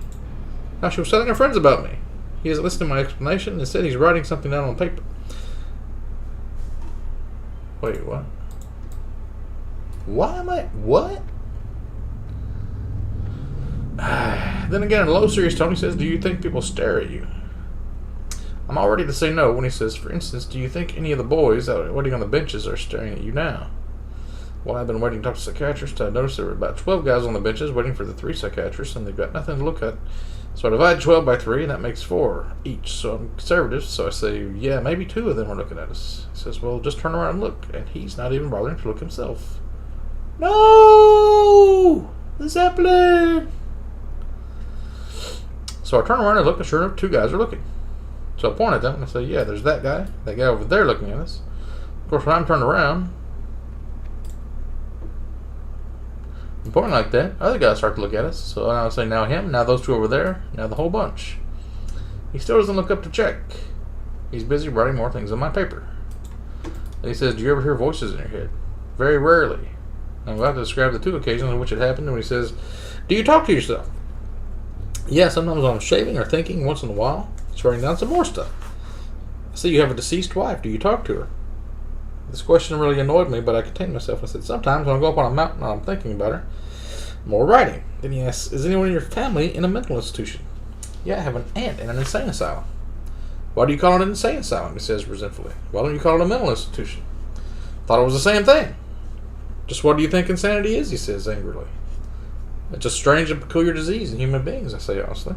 how she was telling her friends about me." He isn't listening to my explanation. Instead, he's writing something down on paper. Wait, what? Why am I... What? Then again, in a low, serious tone, he says, "Do you think people stare at you?" I'm all ready to say no when he says, "For instance, do you think any of the boys out waiting on the benches are staring at you now?" While I've been waiting to talk to the psychiatrist, I noticed there were about 12 guys on the benches waiting for the 3 psychiatrists, and they've got nothing to look at. So I divide 12 by 3, and that makes 4 each. So I'm conservative, so I say, "Yeah, maybe 2 of them are looking at us." He says, "Well, just turn around and look." And he's not even bothering to look himself. No! The Zeppelin! So I turn around and look, and sure enough, 2 guys are looking. So I point at them and I say, "Yeah, there's that guy over there looking at us." Of course, when I'm turned around and pointing like that, other guys start to look at us. So I say, now him, now those 2 over there, now the whole bunch. He still doesn't look up to check. He's busy writing more things on my paper. And he says, "Do you ever hear voices in your head?" "Very rarely." I'm about to describe the 2 occasions on which it happened, and he says, "Do you talk to yourself?" "Yeah, sometimes when I'm shaving or thinking, once in a while." He's writing down some more stuff. I say, "You have a deceased wife. Do you talk to her?" This question really annoyed me, but I contained myself. I said, "Sometimes when I go up on a mountain and I'm thinking about her." More writing. Then he asks, "Is anyone in your family in a mental institution?" "Yeah, I have an aunt in an insane asylum." "Why do you call it an insane asylum?" he says resentfully. "Why don't you call it a mental institution?" "Thought it was the same thing." "Just what do you think insanity is?" he says angrily. "It's a strange and peculiar disease in human beings," I say honestly.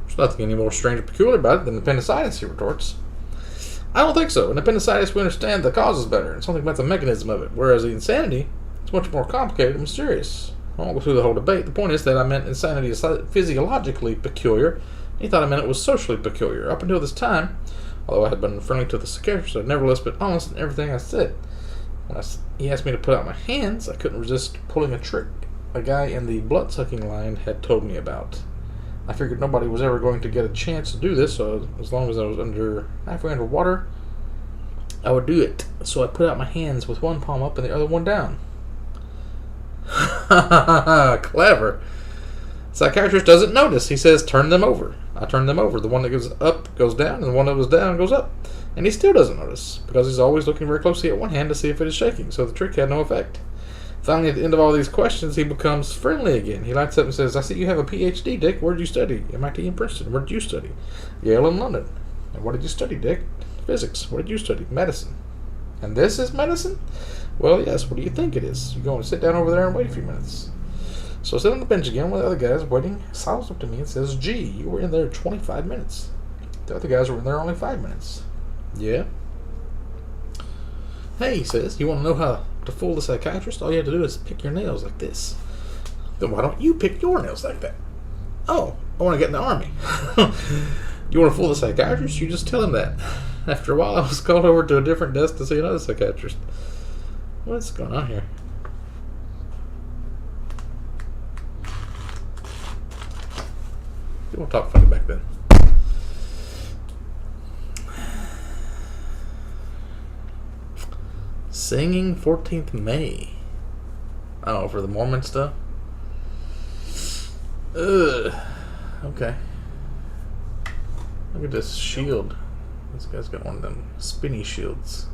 "There's nothing any more strange or peculiar about it than appendicitis," he retorts. "I don't think so. In appendicitis, we understand the causes better and something about the mechanism of it, whereas the insanity is much more complicated and mysterious." I won't go through the whole debate. The point is that I meant insanity is physiologically peculiar, and he thought I meant it was socially peculiar. Up until this time, although I had been friendly to the psychiatrist, I'd nevertheless been honest in everything I said. When he asked me to put out my hands, I couldn't resist pulling a trick a guy in the blood-sucking line had told me about. I figured nobody was ever going to get a chance to do this, so as long as I was halfway underwater, I would do it. So I put out my hands with one palm up and the other one down. Clever. Psychiatrist doesn't notice. He says, "Turn them over." I turn them over. The one that goes up goes down, and the one that goes down goes up. And he still doesn't notice, because he's always looking very closely at one hand to see if it is shaking, so the trick had no effect. Finally, at the end of all these questions, he becomes friendly again. He lights up and says, "I see you have a PhD, Dick. Where did you study?" "MIT and Princeton." "Where did you study?" "Yale and London." "And what did you study, Dick?" "Physics." "What did you study?" "Medicine." "And this is medicine?" "Well, yes. What do you think it is?" "You go and sit down over there and wait a few minutes." So I sit on the bench again with the other guys waiting. He smiles up to me and says, "Gee, you were in there 25 minutes. The other guys were in there only 5 minutes. "Yeah." "Hey," he says, "you want to know how to fool the psychiatrist? All you have to do is pick your nails like this." "Then why don't you pick your nails like that?" "Oh, I want to get in the army." "You want to fool the psychiatrist? You just tell him that." After a while, I was called over to a different desk to see another psychiatrist. What's going on here? People talk funny back then. Singing 14th May. Oh, for the Mormon stuff? Ugh. Okay. Look at this shield. This guy's got one of them spinny shields.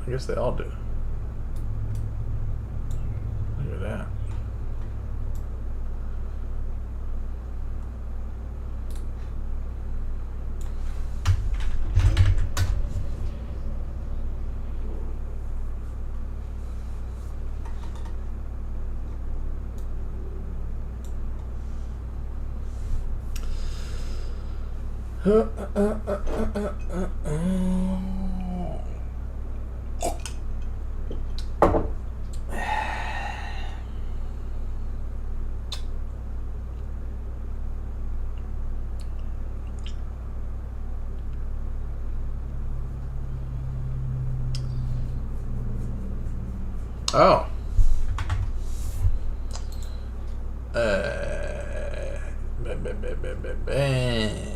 I guess they all do. Look at that. Oh. Bang.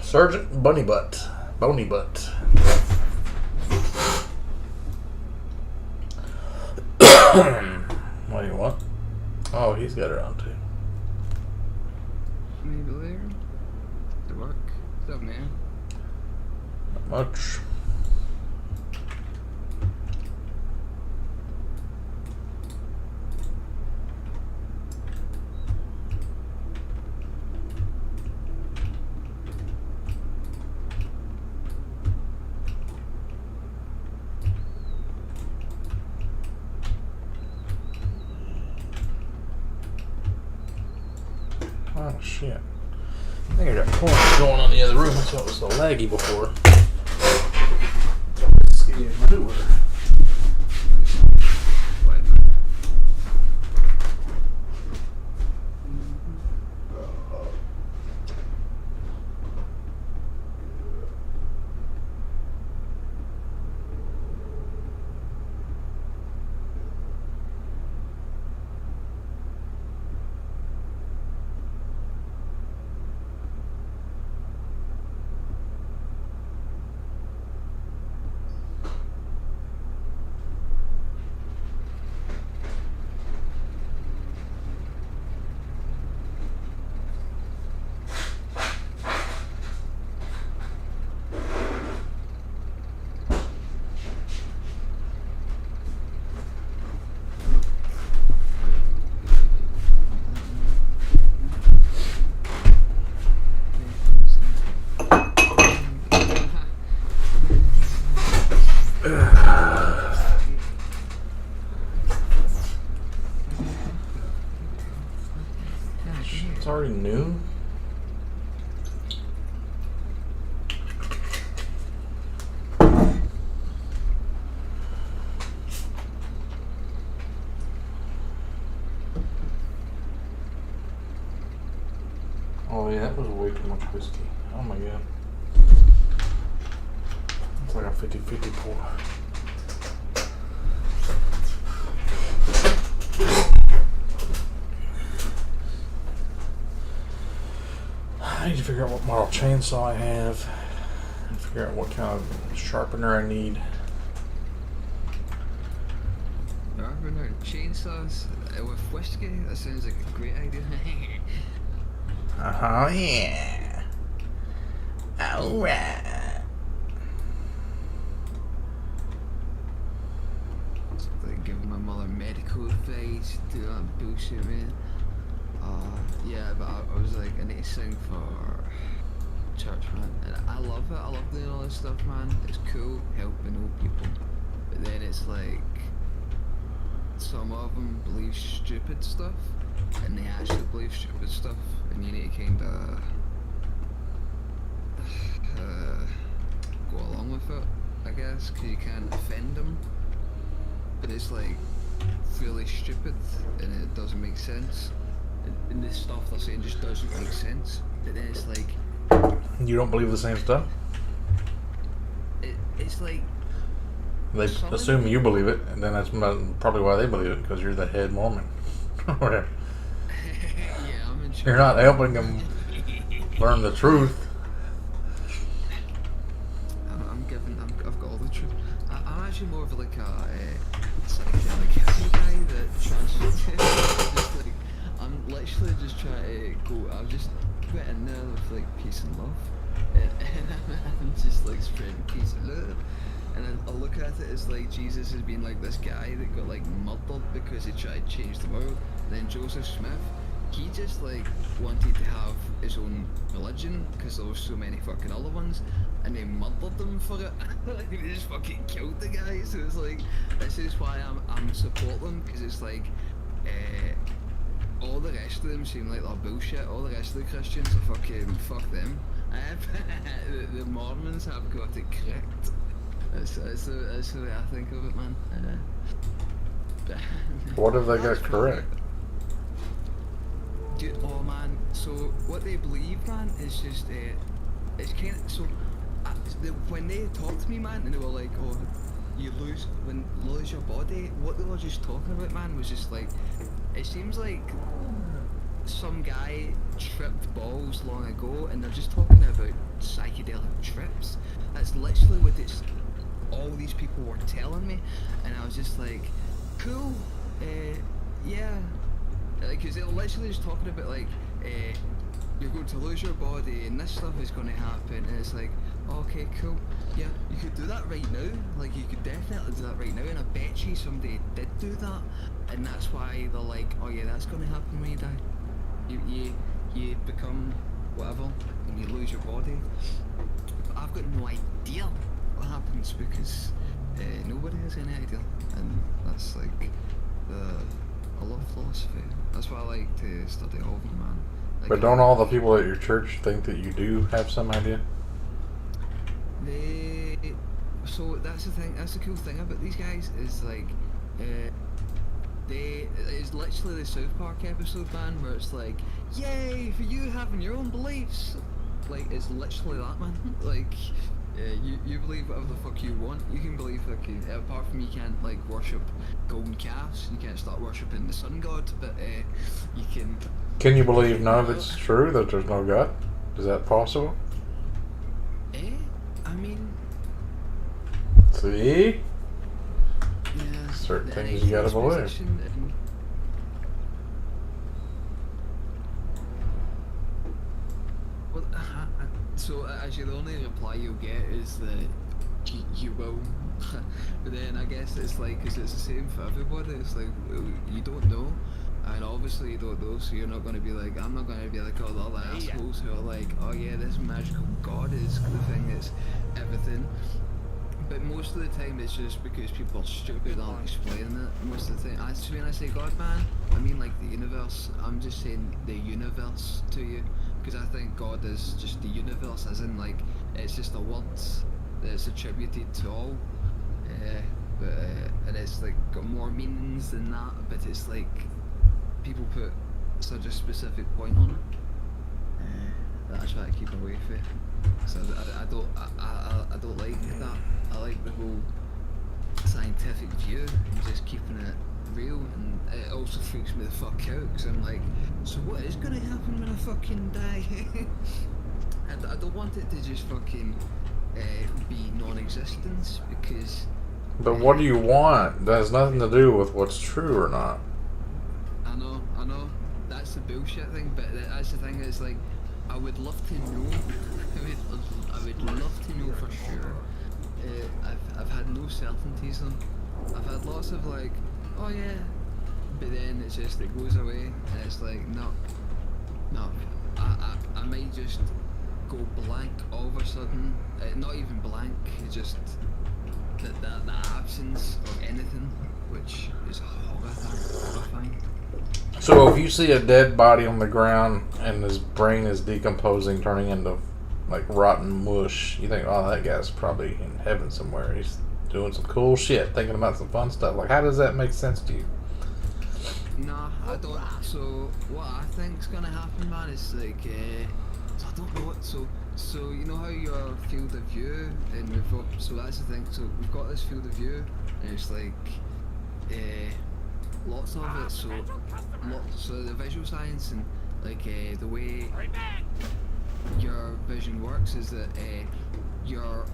Sergeant Bunny Butt. Bony Butt. What do you want? Oh, he's got it on too. Maybe later. To work. What's up, man? Not much. Oh shit. I think I got points going on the other room. That's why it was so laggy before. Scared to do with it. It's already noon. Oh yeah, that was way too much whiskey. Oh my god. It's like a 50-50 pour. I need to figure out what model chainsaw I have and figure out what kind of sharpener I need. Sharpener and chainsaws with whiskey? That sounds like a great idea. Oh yeah. Alright. Like giving my mother medical advice, do that bullshit, man. Yeah, but I was like, I need to sing for church, man. And I love it. I love doing all this stuff, man. It's cool helping old people. But then it's like, some of them believe stupid stuff, and they actually believe stupid stuff, and you need to kind of go along with it, I guess, because you can't offend them. But it's like really stupid, and it doesn't make sense. And this stuff they're saying just doesn't make sense. But then it's like, You don't believe the same stuff? it's like They Some- assume you believe it, and then that's probably why they believe it, because you're the head Mormon. Whatever. yeah, I'm in You're not helping them learn the truth. I've got all the truth. I'm actually more of like a psychedelic hippie guy that just like, I'm literally just trying to go, I'll just put in there with like peace and love, and I'm just like spreading peace and love, and then I'll look at at it as like Jesus has been like this guy that got like murdered because he tried to change the world. Then Joseph Smith, he just like wanted to have his own religion because there was so many fucking other ones, and they murdered them for it. Like, they just fucking killed the guy. So it's like, this is why I'm support them, because it's like, all the rest of them seem like they're bullshit. All the rest of the Christians are fucking fuck them. The Mormons have got it correct. That's the way I think of it, man. What have they got That's correct? Dude, oh man, so what they believe, man, is just, it's kind of, so, when they talk to me, man, and they were like, oh, you lose your body, what they were just talking about, man, was just like, it seems like some guy tripped balls long ago, and they're just talking about psychedelic trips. That's literally what all these people were telling me, and I was just like, cool, yeah. Because they're literally just talking about like, you're going to lose your body and this stuff is going to happen, and it's like, okay, cool, yeah, you could do that right now, like you could definitely do that right now, and I bet you somebody did do that, and that's why they're like, oh yeah, that's going to happen when you die. You become whatever, and you lose your body. But I've got no idea what happens because nobody has any idea, and that's like I love philosophy. That's why I like to study all of them, man. Like, But don't all the people at your church think that you do have some idea? So that's the thing. That's the cool thing about these guys is like, it's literally the South Park episode, man, where it's like, yay for you having your own beliefs. Like, it's literally that, man. Like, you believe whatever the fuck you want. You can believe fucking, apart from you can't like worship golden calves. You can't start worshipping the sun god, but you can. Can you believe none of it's true, that there's no God? Is that possible? I mean, See? yeah. Certain the things you gotta atheist believe. position and- Well, so actually the only reply you'll get is that you will. But then I guess it's like, because it's the same for everybody, it's like, well, you don't know, and obviously you don't know, so you're not going to be like, I'm not going to be like all the other assholes who are like, oh yeah, this magical god is the thing that's everything. But most of the time it's just because people are stupid aren't explaining it. Most of the time, when I say God, man, I mean like the universe. I'm just saying the universe to you, because I think God is just the universe, as in like, it's just a word that's attributed to all. And it's like got more meanings than that, but it's like people put such a specific point on it that I try to keep away from it. So I don't like that. I like the whole scientific view and just keeping it real, and it also freaks me the fuck out because I'm like, so what is gonna happen when I fucking die? And I don't want it to just fucking be non-existence, because But what do you want? That has nothing to do with what's true or not. I know, that's the bullshit thing, but that's the thing, is like, I would love to know, I would love to know for sure. I've had no certainties on. I've had lots of like, oh yeah, but then it's just, it goes away, and it's like, no, I might just go blank all of a sudden, not even blank, it's just the absence of anything, which is horrifying. So if you see a dead body on the ground and his brain is decomposing, turning into like rotten mush, you think, oh, that guy's probably in heaven somewhere. He's doing some cool shit, thinking about some fun stuff. Like, how does that make sense to you? Nah, I don't. So what I think's gonna happen, man, is like, so I don't know what. So you know how your field of view, and we've got, so that's the thing. So we've got this field of view, and it's like, lots of it. So the visual science and like the way your vision works is that you're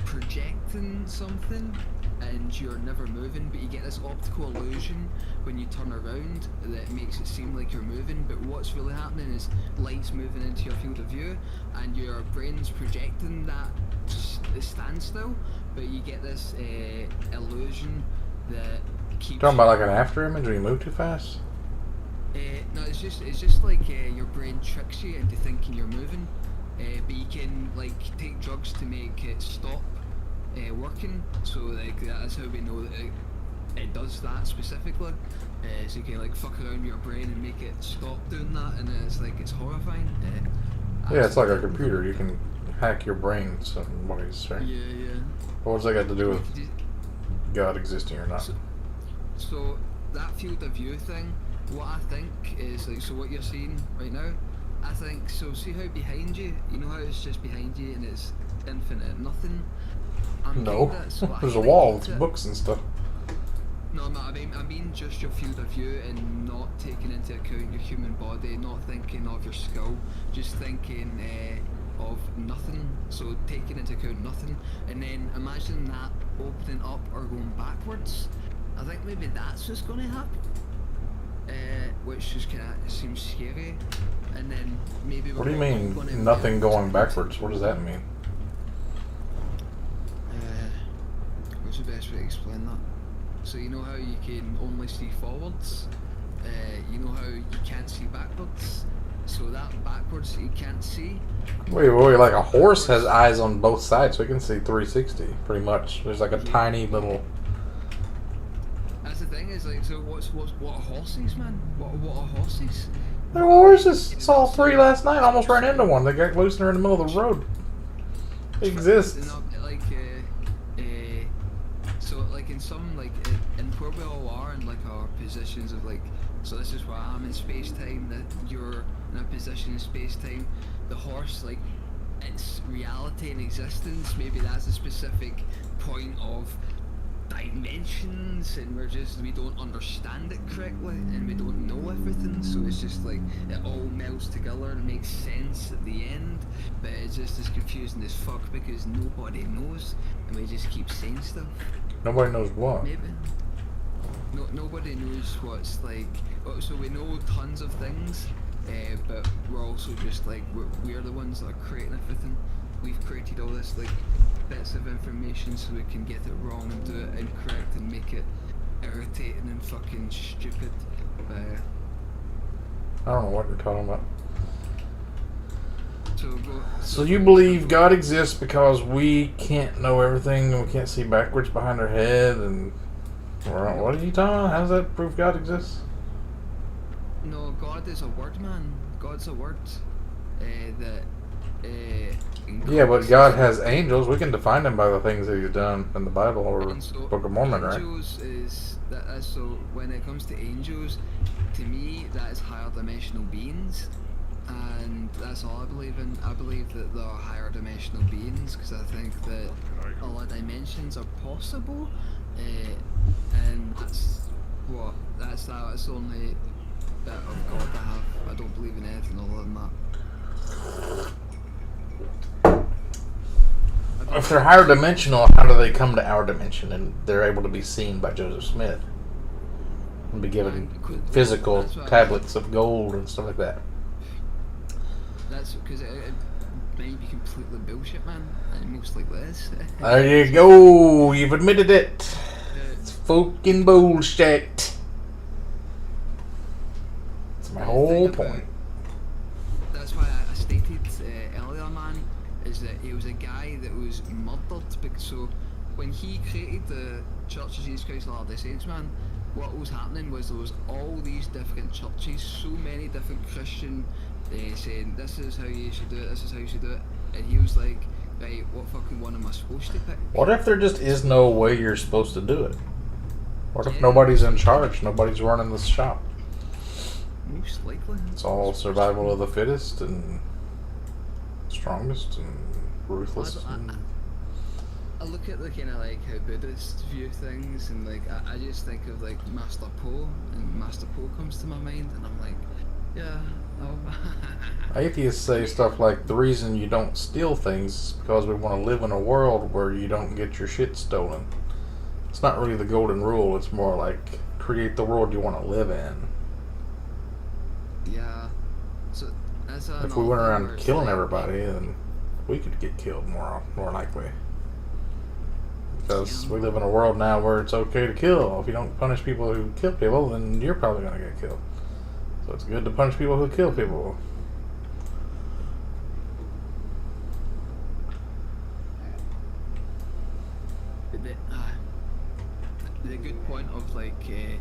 projecting something and you're never moving, but you get this optical illusion when you turn around that makes it seem like you're moving, but what's really happening is light's moving into your field of view and your brain's projecting that standstill, but you get this illusion that keeps. Talking about like an after image when you move too fast? No, it's just like your brain tricks you into thinking you're moving, but you can like take drugs to make it stop working. So like that's how we know that it does that specifically. So you can like fuck around with your brain and make it stop doing that, and it's horrifying. Yeah, it's like a computer. You can hack your brain. What he's saying. Yeah. What does that got to do with God existing or not? So that field of view thing, what I think is like, so what you're seeing right now, I think, so see how behind you, you know how it's just behind you and it's infinite nothing? No, So there's a wall with books and stuff. No, I mean just your field of view and not taking into account your human body, not thinking of your skull, just thinking of nothing. So taking into account nothing, and then imagine that opening up or going backwards. I think maybe that's what's going to happen, which just kind of seems scary. And then maybe. What do you mean nothing going backwards? What does that mean? What's the best way to explain that? So you know how you can only see forwards? You know how you can't see backwards? So that backwards you can't see. Wait, like a horse has eyes on both sides, so it can see 360, pretty much. There's like a tiny little... That's the thing, is like, so what are horses, man? What are horses? They're horses! Saw 3 last night, almost ran into one. They got loose and they're in the middle of the road. It exists. So like in some, like in where we all are in like our positions of like, so this is where I'm in space-time, that you're in a position in space-time, the horse, like, its reality and existence, maybe that's a specific point of dimensions, and we don't understand it correctly, and we don't know everything, so it's just like, it all melts together and makes sense at the end, but it's just as confusing as fuck because nobody knows, and we just keep saying stuff. Nobody knows what. Maybe. No, nobody knows what's like. So we know tons of things, but we're also just like we're the ones that are creating everything. We've created all this like bits of information so we can get it wrong and do it incorrect and make it irritating and fucking stupid. I don't know what you're talking about. So you believe God exists because we can't know everything and we can't see backwards behind our head and... What are you talking about? How does that prove God exists? No, God is a word, man. God's a word. Yeah, but God has angels. We can define them by the things that He's done in the Bible or Book of Mormon, right? Angels is that. So when it comes to angels, to me that is higher dimensional beings, and that's all I believe in. I believe that there are higher dimensional beings because I think that all the dimensions are possible, and that's the only bit of God I have. I don't believe in anything other than that. If they're higher dimensional, how do they come to our dimension and they're able to be seen by Joseph Smith and be given physical tablets of gold and stuff like that? That's because it might be completely bullshit, man. And most likely is. There you go. You've admitted it. It's fucking bullshit. That's my whole point. That's why I stated earlier, man, is that he was a guy that was murdered. So when he created the Church of Jesus Christ of Latter-day Saints, man, what was happening was there was all these different churches, so many different Christian saying this is how you should do it, this is how you should do it, and he was like, right, what fucking one am I supposed to pick? What if there just is no way you're supposed to do it? What if nobody's in charge, nobody's running the shop? Most likely. It's all survival of the fittest and strongest and ruthless. I look at the kind of like how Buddhists view things, and like I just think of like Master Po, and Master Po comes to my mind, and I'm like, yeah. Atheists say stuff like the reason you don't steal things is because we want to live in a world where you don't get your shit stolen. It's not really the golden rule, it's more like create the world you want to live in. Yeah. So if we went around killing everybody, then we could get killed more likely. because we live in a world now where it's okay to kill. If you don't punish people who kill people, then you're probably going to get killed. So it's good to punish people who kill people. The good point of like the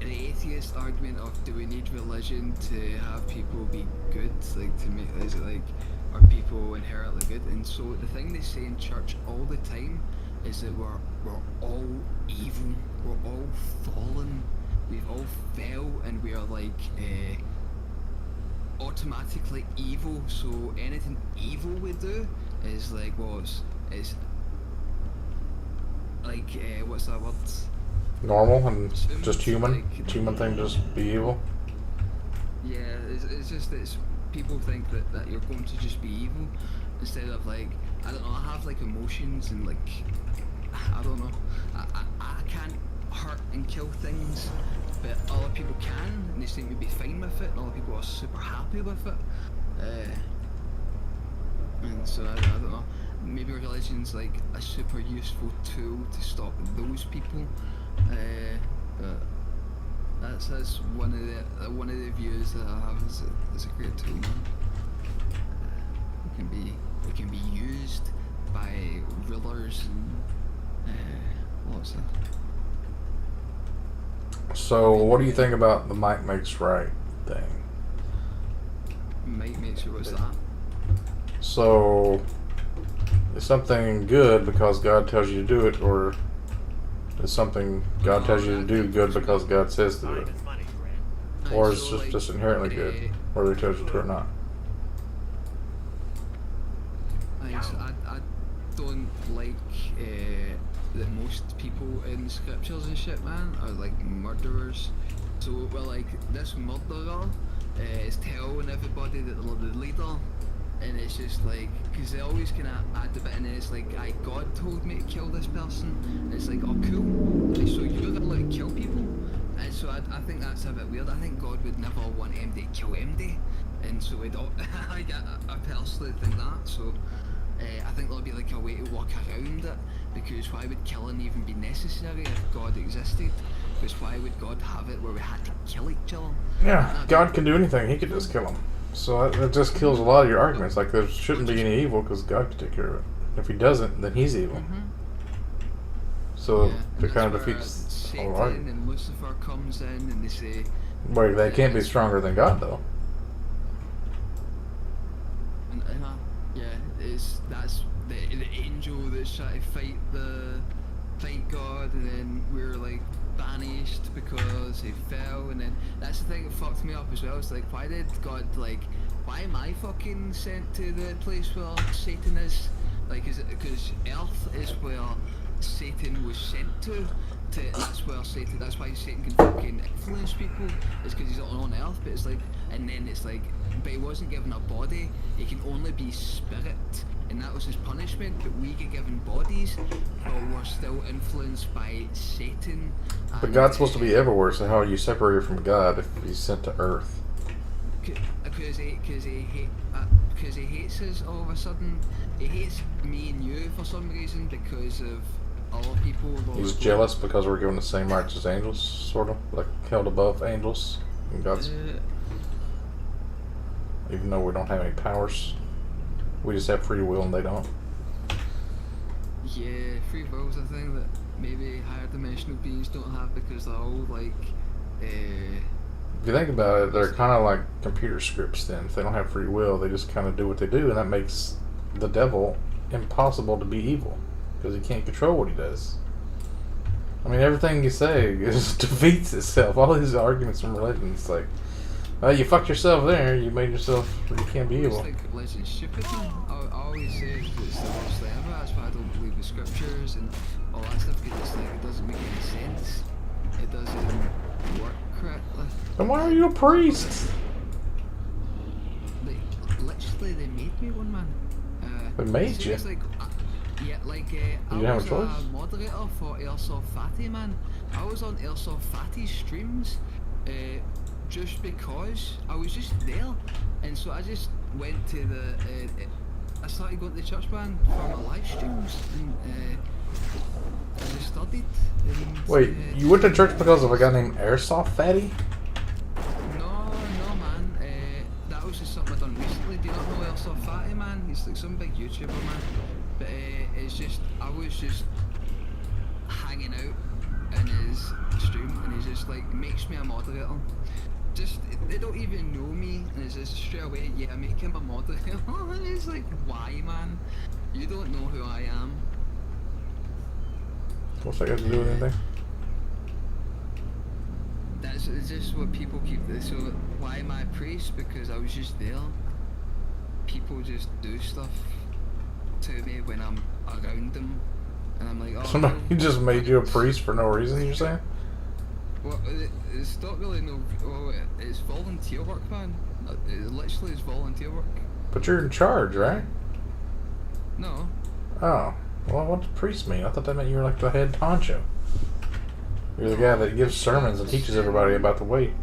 atheist argument of do we need religion to have people be good, like to make, is it like, are people inherently good? And so the thing they say in church all the time is that we're all evil, we're all fallen, we've all fell, and we are like automatically evil. So anything evil we do is like, well, it's like what's that word? Normal and just human. It's human thing to just be evil. Yeah, it's just that people think that you're going to just be evil instead of like, I don't know, I have like emotions and like, I don't know, I can't hurt and kill things, but other people can and they seem to be fine with it, and other people are super happy with it. And so I don't know, maybe religion's like a super useful tool to stop those people. But that's one of the views that I have as a great tool. It can be used by rulers and lots of. So, what do you think about the might makes right thing? Might makes you, what's that? So, is something good because God tells you to do it, or is something God tells you to do good because God says to do it? Or is it just inherently good, whether He tells you to or not? I don't like that most people in the scriptures and shit, man, are like murderers. So we're like, this murderer is telling everybody that they're the leader, and it's just like, because they always kind of add the bit, and then it's like, God told me to kill this person, and it's like, oh cool, like, so you're allowed to kill people? And so I think that's a bit weird. I think God would never want MD to kill MD, and so we'd all, I personally think that, so I think there'll be like a way to work around it, because why would killing even be necessary if God existed? Because why would God have it where we had to kill each other? Yeah, God can do anything. He could just kill them. So that just kills a lot of your arguments. Like, there shouldn't be any evil because God can take care of it. If He doesn't, then He's evil. So Yeah, it kind of that's where defeats the Satan whole argument. and Lucifer comes in and they say, Wait, they can't be stronger than God, though. and yeah, that's the angel that's trying to fight God, and then we're like banished because he fell, and then that's the thing that fucked me up as well. It's like, why did God, like, why am I fucking sent to the place where Satan is? Like, is it because Earth is where Satan was sent to? That's where Satan, that's why Satan can fucking influence people, is because he's on Earth. But it's like, and then it's like, but he wasn't given a body, he can only be spirit, and that was his punishment. But we get given bodies, but we're still influenced by Satan. But God's supposed to be everywhere, so how are you separated from God if He's sent to Earth? Because he hates us all of a sudden. He hates me and you for some reason because of other people. He's jealous because we're given the same rights as angels, sort of, like held above angels in God's. Even though we don't have any powers, we just have free will and they don't. Yeah, free will's a thing that maybe higher dimensional beings don't have because they're all like. If you think about it, they're kind of like computer scripts then. If they don't have free will, they just kind of do what they do, and that makes the devil impossible to be evil because he can't control what he does. I mean, everything you say defeats itself. All these arguments from religion, it's like, well, you fucked yourself there. You made yourself, you can't be evil. It's like religion's stupid. I always say it's the worst thing ever. That's why I don't believe the scriptures and all that stuff, because it's like, it doesn't make any sense. It doesn't work correctly. Then why are you a priest? Literally, they made me one, man. They made you? It's like, yeah, like I didn't have a was choice? a moderator for Airsoft Fatty, man. I was on Airsoft Fatty's streams, just because I was just there, and so I just went to the. I started going to the church, man, for my live streams, and Wait, you went to church because of a guy named Airsoft Fatty? No, man. That was just something I done recently. Do you not know Airsoft Fatty, man? He's like some big YouTuber, man. But it's just, I was just hanging out in his stream, and he's just like, makes me a moderator. Just, they don't even know me, and it's just straight away, yeah, make him a moderator. And it's like, why, man? You don't know who I am. What's that got to do with anything? It's just what people keep. So why am I a priest? Because I was just there. People just do stuff to me when I'm around them, and I'm like, oh. Somebody just made you a priest for no reason, you're saying? Well, it's not really no. Oh, it's volunteer work, man. It literally is volunteer work. But you're in charge, right? No. Oh. Well, what does priest mean? I thought that meant you were like the head honcho. You're the guy that gives sermons and teaches everybody about the way.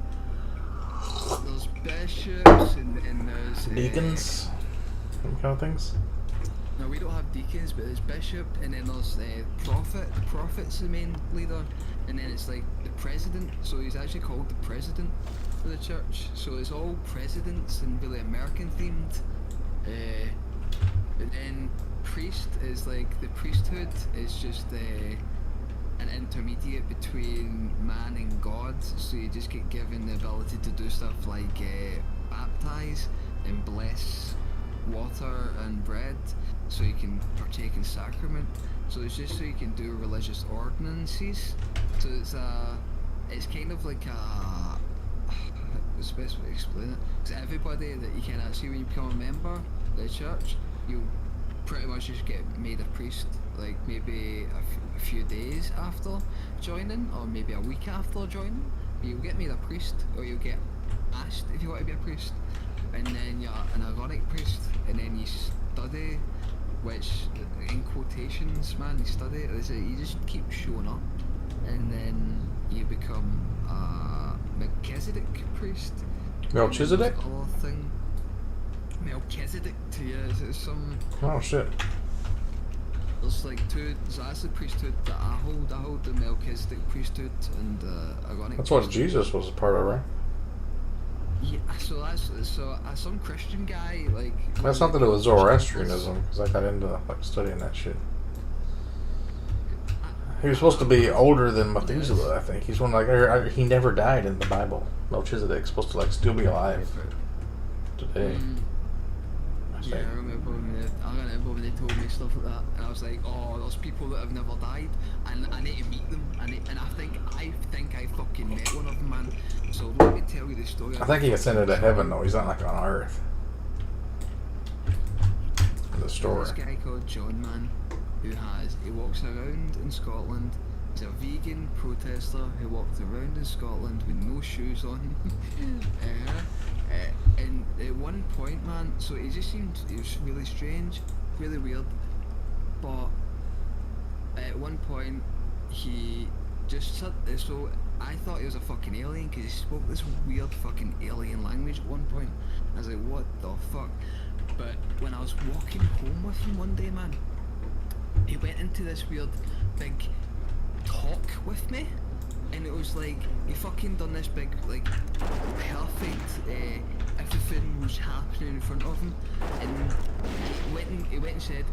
There's bishops and there's Deacons? Them kind of things? No, we don't have deacons, but there's bishop, and then there's prophet. The prophet's the main leader, and then it's like the president. So he's actually called the president of the church. So it's all presidents and really American themed. And then priest is like, the priesthood is just an intermediate between man and God. So you just get given the ability to do stuff like baptize and bless water and bread, so you can partake in sacrament. So it's just so you can do religious ordinances. So it's kind of like a, what's the best way to explain it? Because everybody that you can actually, when you become a member of the church, you pretty much just get made a priest, like maybe a few days after joining, or maybe a week after joining. You'll get made a priest, or you'll get asked if you want to be a priest, and then you're an ironic priest, and then you study, which in quotations, man, you study, you just keep showing up, and then you become a Melchizedek priest. Melchizedek? Other thing. Melchizedek to you is some. Oh shit. There's like two. So that's the priesthood that I hold. I hold the Melchizedek priesthood and the Aaronic. That's what Jesus was a part of, right? Yeah. So that's some Christian guy like. That's not that it was Zoroastrianism, because I got into like studying that shit. He was supposed to be older than Methuselah, I think. He's one like he never died in the Bible. Melchizedek's supposed to like still be alive today. Yeah, I remember when they told me stuff like that, and I was like, oh, there's people that have never died, and I need to meet them, and I think I fucking met one of them, man. So let me tell you the story. I think he ascended to heaven though. He's not like on Earth. In the story. This guy called John, man, he walks around in Scotland. He's a vegan protester who walked around in Scotland with no shoes on. And at one point, man, so it just seemed, it was really strange, really weird, but at one point he just said, so I thought he was a fucking alien because he spoke this weird fucking alien language at one point. I was like, what the fuck? But when I was walking home with him one day, man, he went into this weird big talk with me, and it was like he fucking done this big like perfect everything was happening in front of him, and he went and said,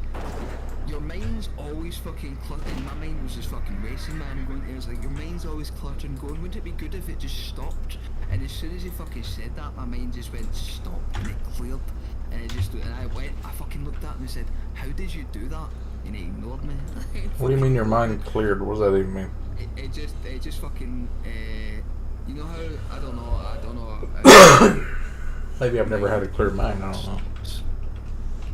your mind's always fucking cluttering. My mind was just fucking racing, man. He was like, your mind's always cluttering, going, wouldn't it be good if it just stopped? And as soon as he fucking said that, my mind just went stop, and it cleared, and I fucking looked at him and said, how did you do that? And he ignored me. What do you mean your mind cleared? What does that even mean? It just fucking, you know how, I don't know. Maybe I've never had a clear mind, I don't know.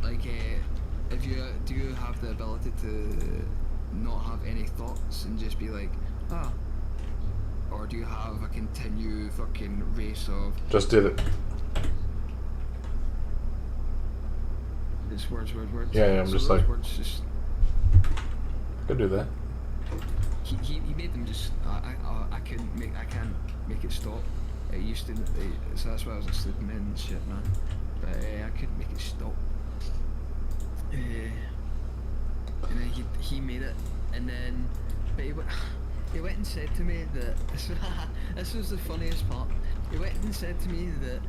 Like, do you have the ability to not have any thoughts and just be like, ah? Or do you have a continued fucking race of... Just did it. It's words. Yeah, I'm so just those like... words just... Could do that. He made them just... I can't make it stop. It used to... so that's why I was like sleeping in and shit, man. But I couldn't make it stop. And then he made it, and then... But he went and said to me that this was the funniest part. He went and said to me that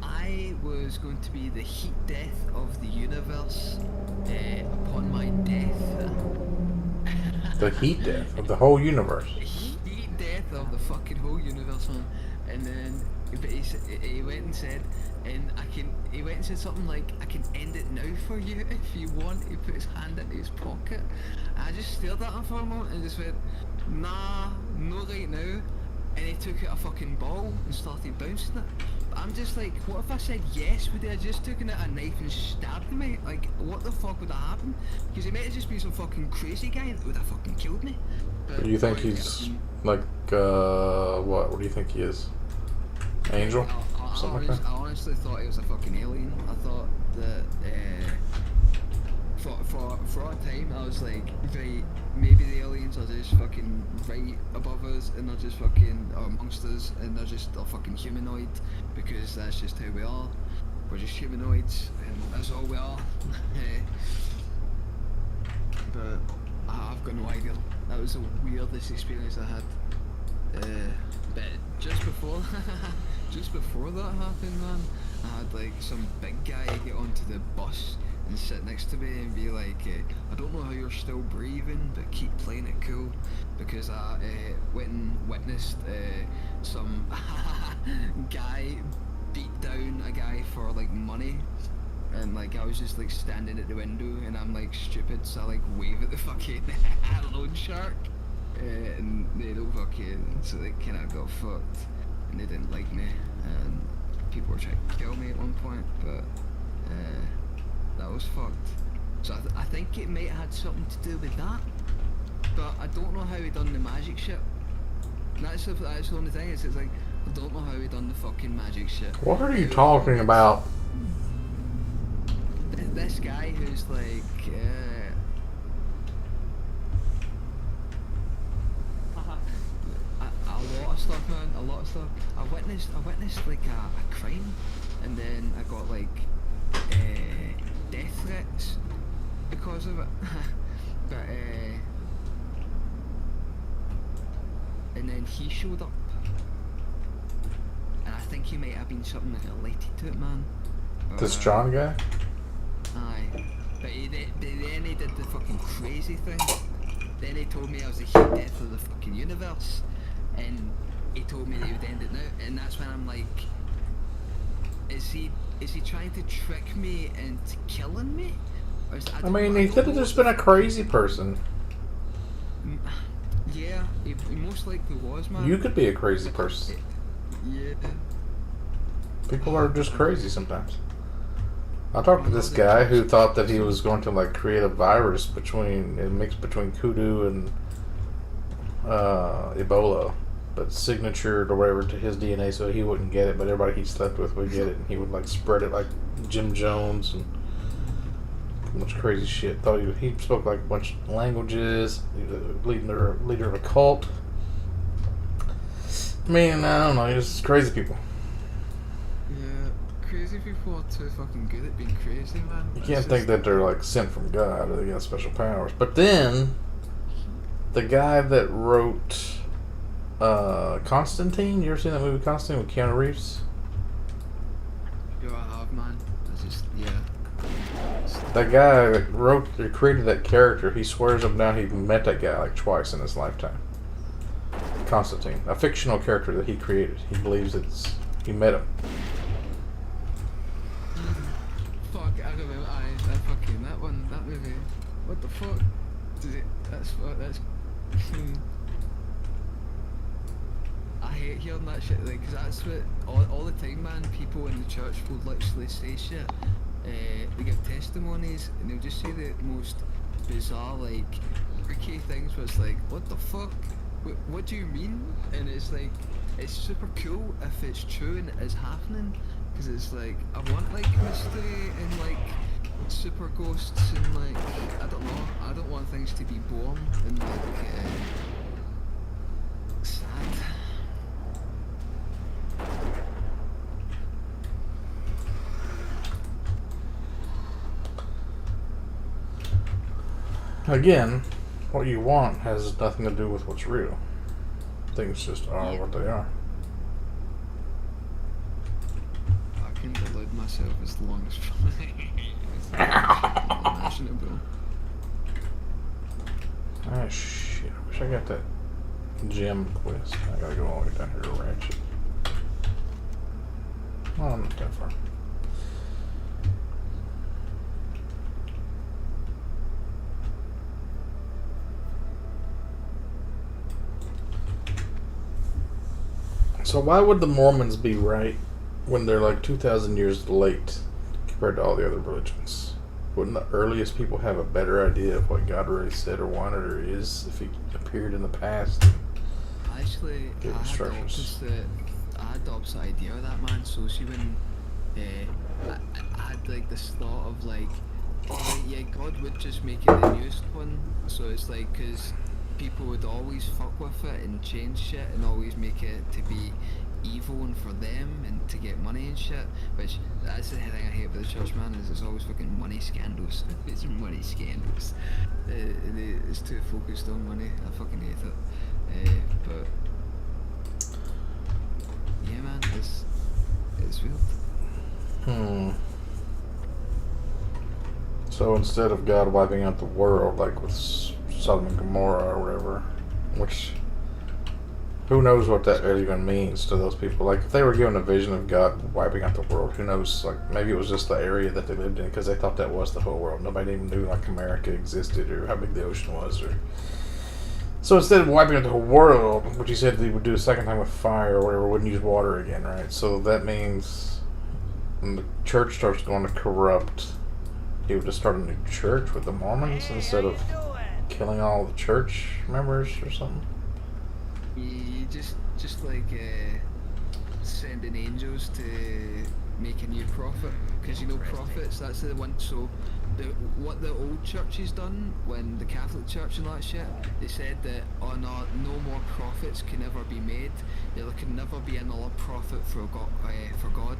I was going to be the heat death of the universe upon my death. The heat death of the whole universe. Heat death of the fucking whole universe, man. And then, but he went and said, he went and said something like, I can end it now for you if you want. He put his hand into his pocket. I just stared at him for a moment and just went, nah, no right now. And he took out a fucking ball and started bouncing it. But I'm just like, what if I said yes? Would he have just taken out a knife and stabbed me? Like, what the fuck would have happened? Because he might have just been some fucking crazy guy that would have fucking killed me. But Do you think he's like what? What do you think he is? Angel? Something like that? I honestly thought he was a fucking alien. I thought that for a time I was like, right, maybe the aliens are just fucking right above us and they're just fucking amongst us and they're just fucking humanoid because that's just how we are. We're just humanoids and that's all we are. But I've got no idea. That was the weirdest experience I had. But just before that happened, man, I had like some big guy get onto the bus and sit next to me and be like, I don't know how you're still breathing, but keep playing it cool, because I went and witnessed some guy beat down a guy for like money. And like I was just like standing at the window and I'm like stupid, so I like wave at the fucking loan shark, and they don't fucking, so they kinda got fucked and they didn't like me and people were trying to kill me at one point, but that was fucked. So I think it might have had something to do with that, but I don't know how he done the magic shit. That's the only thing, it's like I don't know how he done the fucking magic shit. What are you talking about? This guy who's like, a lot of stuff, man, a lot of stuff. I witnessed like a crime, and then I got like death threats because of it. But and then he showed up, and I think he might have been something related to it, man. This John guy? Aye. But then he did the fucking crazy thing. Then he told me I was the heat death of the fucking universe. And he told me that he would end it now. And that's when I'm like, is he trying to trick me into killing me? Or is, I mean, he could have just been a crazy person. Yeah, he most likely was, man. You could be a crazy person. Yeah. People are just crazy sometimes. I talked to this guy who thought that he was going to like create a virus mixed between Kudu and Ebola, but signatured or whatever to his DNA so he wouldn't get it, but everybody he slept with would get it, and he would like spread it like Jim Jones and a bunch of crazy shit. Thought he spoke like a bunch of languages. He was a leader of a cult. I mean, I don't know. He was crazy people. Yeah, crazy people are too fucking good at being crazy, man. You can't think that they're like sent from God or they got special powers. But then, the guy that wrote Constantine, you ever seen that movie Constantine with Keanu Reeves? Yeah, I have, man. That's just, yeah. That guy that wrote or created that character, he swears up now he met that guy like twice in his lifetime. Constantine, a fictional character that he created. He believes he met him. Fuck, I remember, that movie. What the fuck? That's. I hate hearing that shit, like, cause that's what, all the time, man, people in the church will literally say shit. They give testimonies, and they'll just say the most bizarre, like, freaky things where it's like, what the fuck? What do you mean? And it's like, it's super cool if it's true and it is happening, because it's like, I want like mystery and like super ghosts and like, I don't know, I don't want things to be born and like sad. Again, what you want has nothing to do with what's real. Things just are Yeah. what they are. I can delude myself as long as it's imaginable. Ah, shit. I wish I got that gem quest. I gotta go all the way down here to Ratchet. Oh, I'm not that far. So why would the Mormons be right when they're like 2,000 years late compared to all the other religions? Wouldn't the earliest people have a better idea of what God really said or wanted or is if he appeared in the past? Actually, Give instructions. I had the opposite idea of that, man. So see when I had like this thought of like, oh yeah, God would just make it the newest one. So it's like, cause people would always fuck with it and change shit and always make it to be evil and for them and to get money and shit. Which that's the thing I hate about the church, man. Is it's always fucking money scandals. It's money scandals. It's too focused on money. I fucking hate it. But yeah, man, it's weird. So instead of God wiping out the world, like with Sodom and Gomorrah or whatever, which who knows what that even means to those people? Like if they were given a vision of God wiping out the world, who knows? Like maybe it was just the area that they lived in because they thought that was the whole world. Nobody even knew like America existed or how big the ocean was. Or so instead of wiping out the whole world, which he said they would do a second time with fire or whatever, wouldn't use water again, right? So that means when the church starts going to corrupt, he would just start a new church with the Mormons instead of killing all the church members or something. You just like sending angels to make a new prophet, because you know prophets. That's the one. So what the old churches done when the Catholic Church and all that shit, they said that no more prophets can ever be made. There can never be another prophet for God.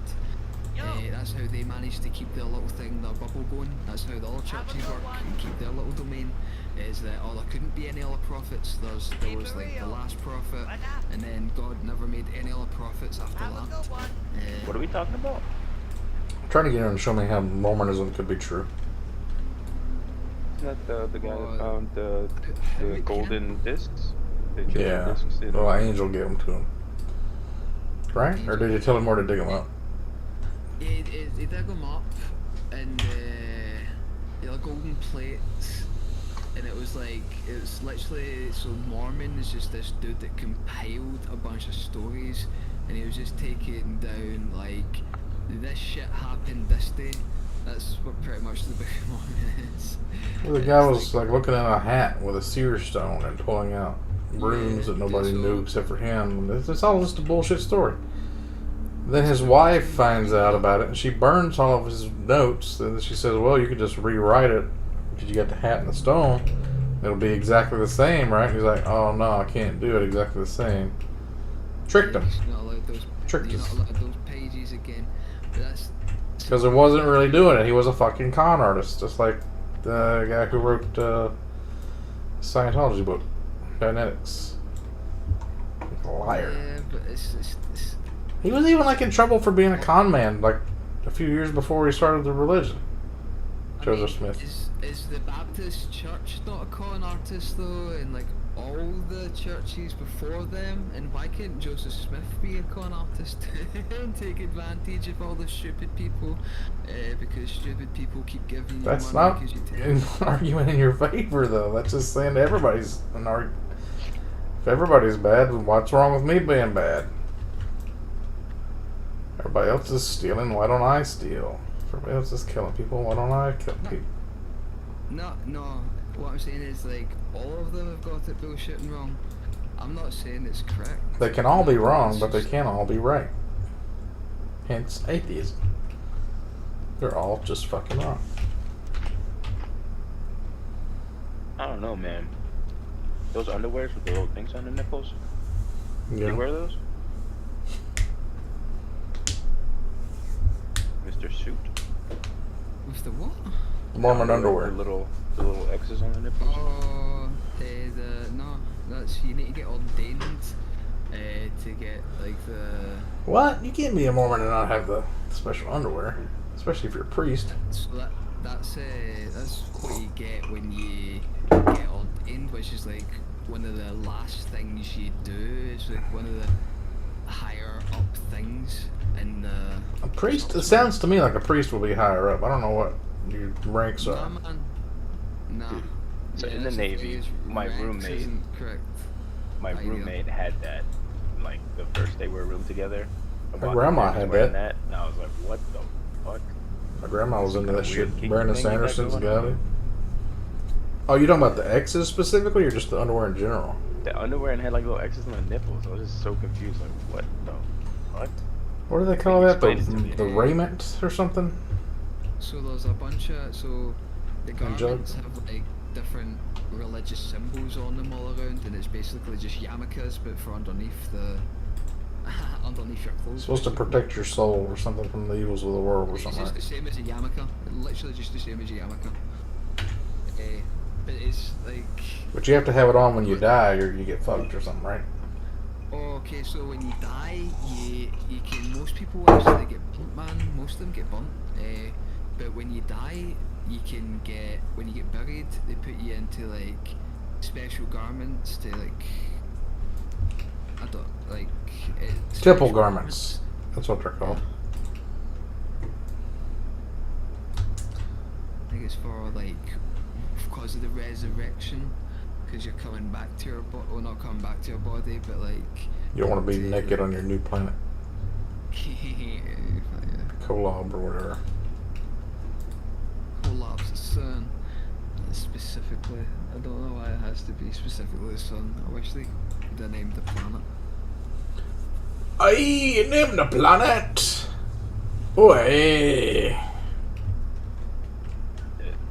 That's how they managed to keep their little thing, their bubble going. That's how the other churches work and keep their little domain. Is that there couldn't be any other prophets. There was like the last prophet, and then God never made any other prophets after that. What are we talking about? I'm trying to get him to show me how Mormonism could be true. Isn't that the guy that found the golden discs? The golden Yeah. discs in- Well, Angel gave them to him. Right? Or did you tell him where to dig them up? He dug them up, and they were golden plates. And it was literally, so Mormon is just this dude that compiled a bunch of stories, and he was just taking down like, this shit happened this day. That's what pretty much the Book of Mormon is. Well, the guy was like looking at a hat with a seer stone and pulling out runes that nobody knew except for him. It's all just a bullshit story. Then his wife finds out about it and she burns all of his notes. And she says, well, you could just rewrite it because you got the hat and the stone. It'll be exactly the same, right? He's like, oh no, I can't do it exactly the same. Tricked him. You're not allowed those, Tricked you're us. not allowed those pages again. But that's Because it wasn't really doing it. He was a fucking con artist. Just like the guy who wrote Scientology book, Dynetics. Liar. yeah, but it's He was even like in trouble for being a con man like a few years before he started the religion. Joseph Smith. Is the Baptist Church not a con artist though, and like all the churches before them? And why can't Joseph Smith be a con artist and take advantage of all the stupid people? Because stupid people keep giving you That's money not because you take an argument in your favor, though. That's just saying everybody's an argument. If everybody's bad, then what's wrong with me being bad? Everybody else is stealing. Why don't I steal? If everybody else is killing people. Why don't I kill people? No. What I'm saying is like all of them have got it bullshit and wrong. I'm not saying it's correct. They can all be wrong, but they can't all be right. Hence atheism. They're all just fucking wrong. I don't know, man. Those underwears with the little things on the nipples. Do Yeah. you wear those? Mr. Suit. With the what? Mormon The underwear. little X's on the nipples. Oh, no. That's you need to get ordained to get like the. What? You can't be a Mormon and not have the special underwear, especially if you're a priest. So that's what you get when you get ordained, which is like one of the last things you do. It's like one of the higher up things in the. A priest? It sounds to me like a priest will be higher up. I don't know what your ranks Nah, are. man. Nah. So in the that's thing Navy, is my ranks roommate- isn't correct. My Ideal. roommate had that, like the first day we were room together. My grandma had wearing that. And I was like, what the fuck? My grandma was into that Weird shit. kinky Brandon thing you got Sanderson's going got on. it. Oh, you talking about the X's specifically, or just the underwear in general? The underwear and had like little X's on the nipples. I was just so confused. Like, what the fuck? What do they call you that? explain it to me? The raiment or something? So there's a bunch of the Angelic? garments have like different religious symbols on them all around, and it's basically just yarmulkes, but for underneath the underneath your clothes. It's supposed to protect your soul or something from the evils of the world or It's something. just Like. the same as a yarmulke, literally just the same as a yarmulke. But it's like. But you have to have it on when you die, or you get fucked or something, right? Okay, so when you die, you can. Most people actually get burnt, man. Most of them get burnt. But when you die, you can get. When you get buried, they put you into like special garments to like. I don't like. Temple special garments. That's what they're called. I think it's for like because of the resurrection, because you're coming back to your body. Well, not coming back to your body, but like. You don't want to be naked on your new planet, Yeah. Kolob or whatever. Collapse the sun. Specifically, I don't know why it has to be specifically the sun. I wish they named the planet. Aye, name the planet. Oi.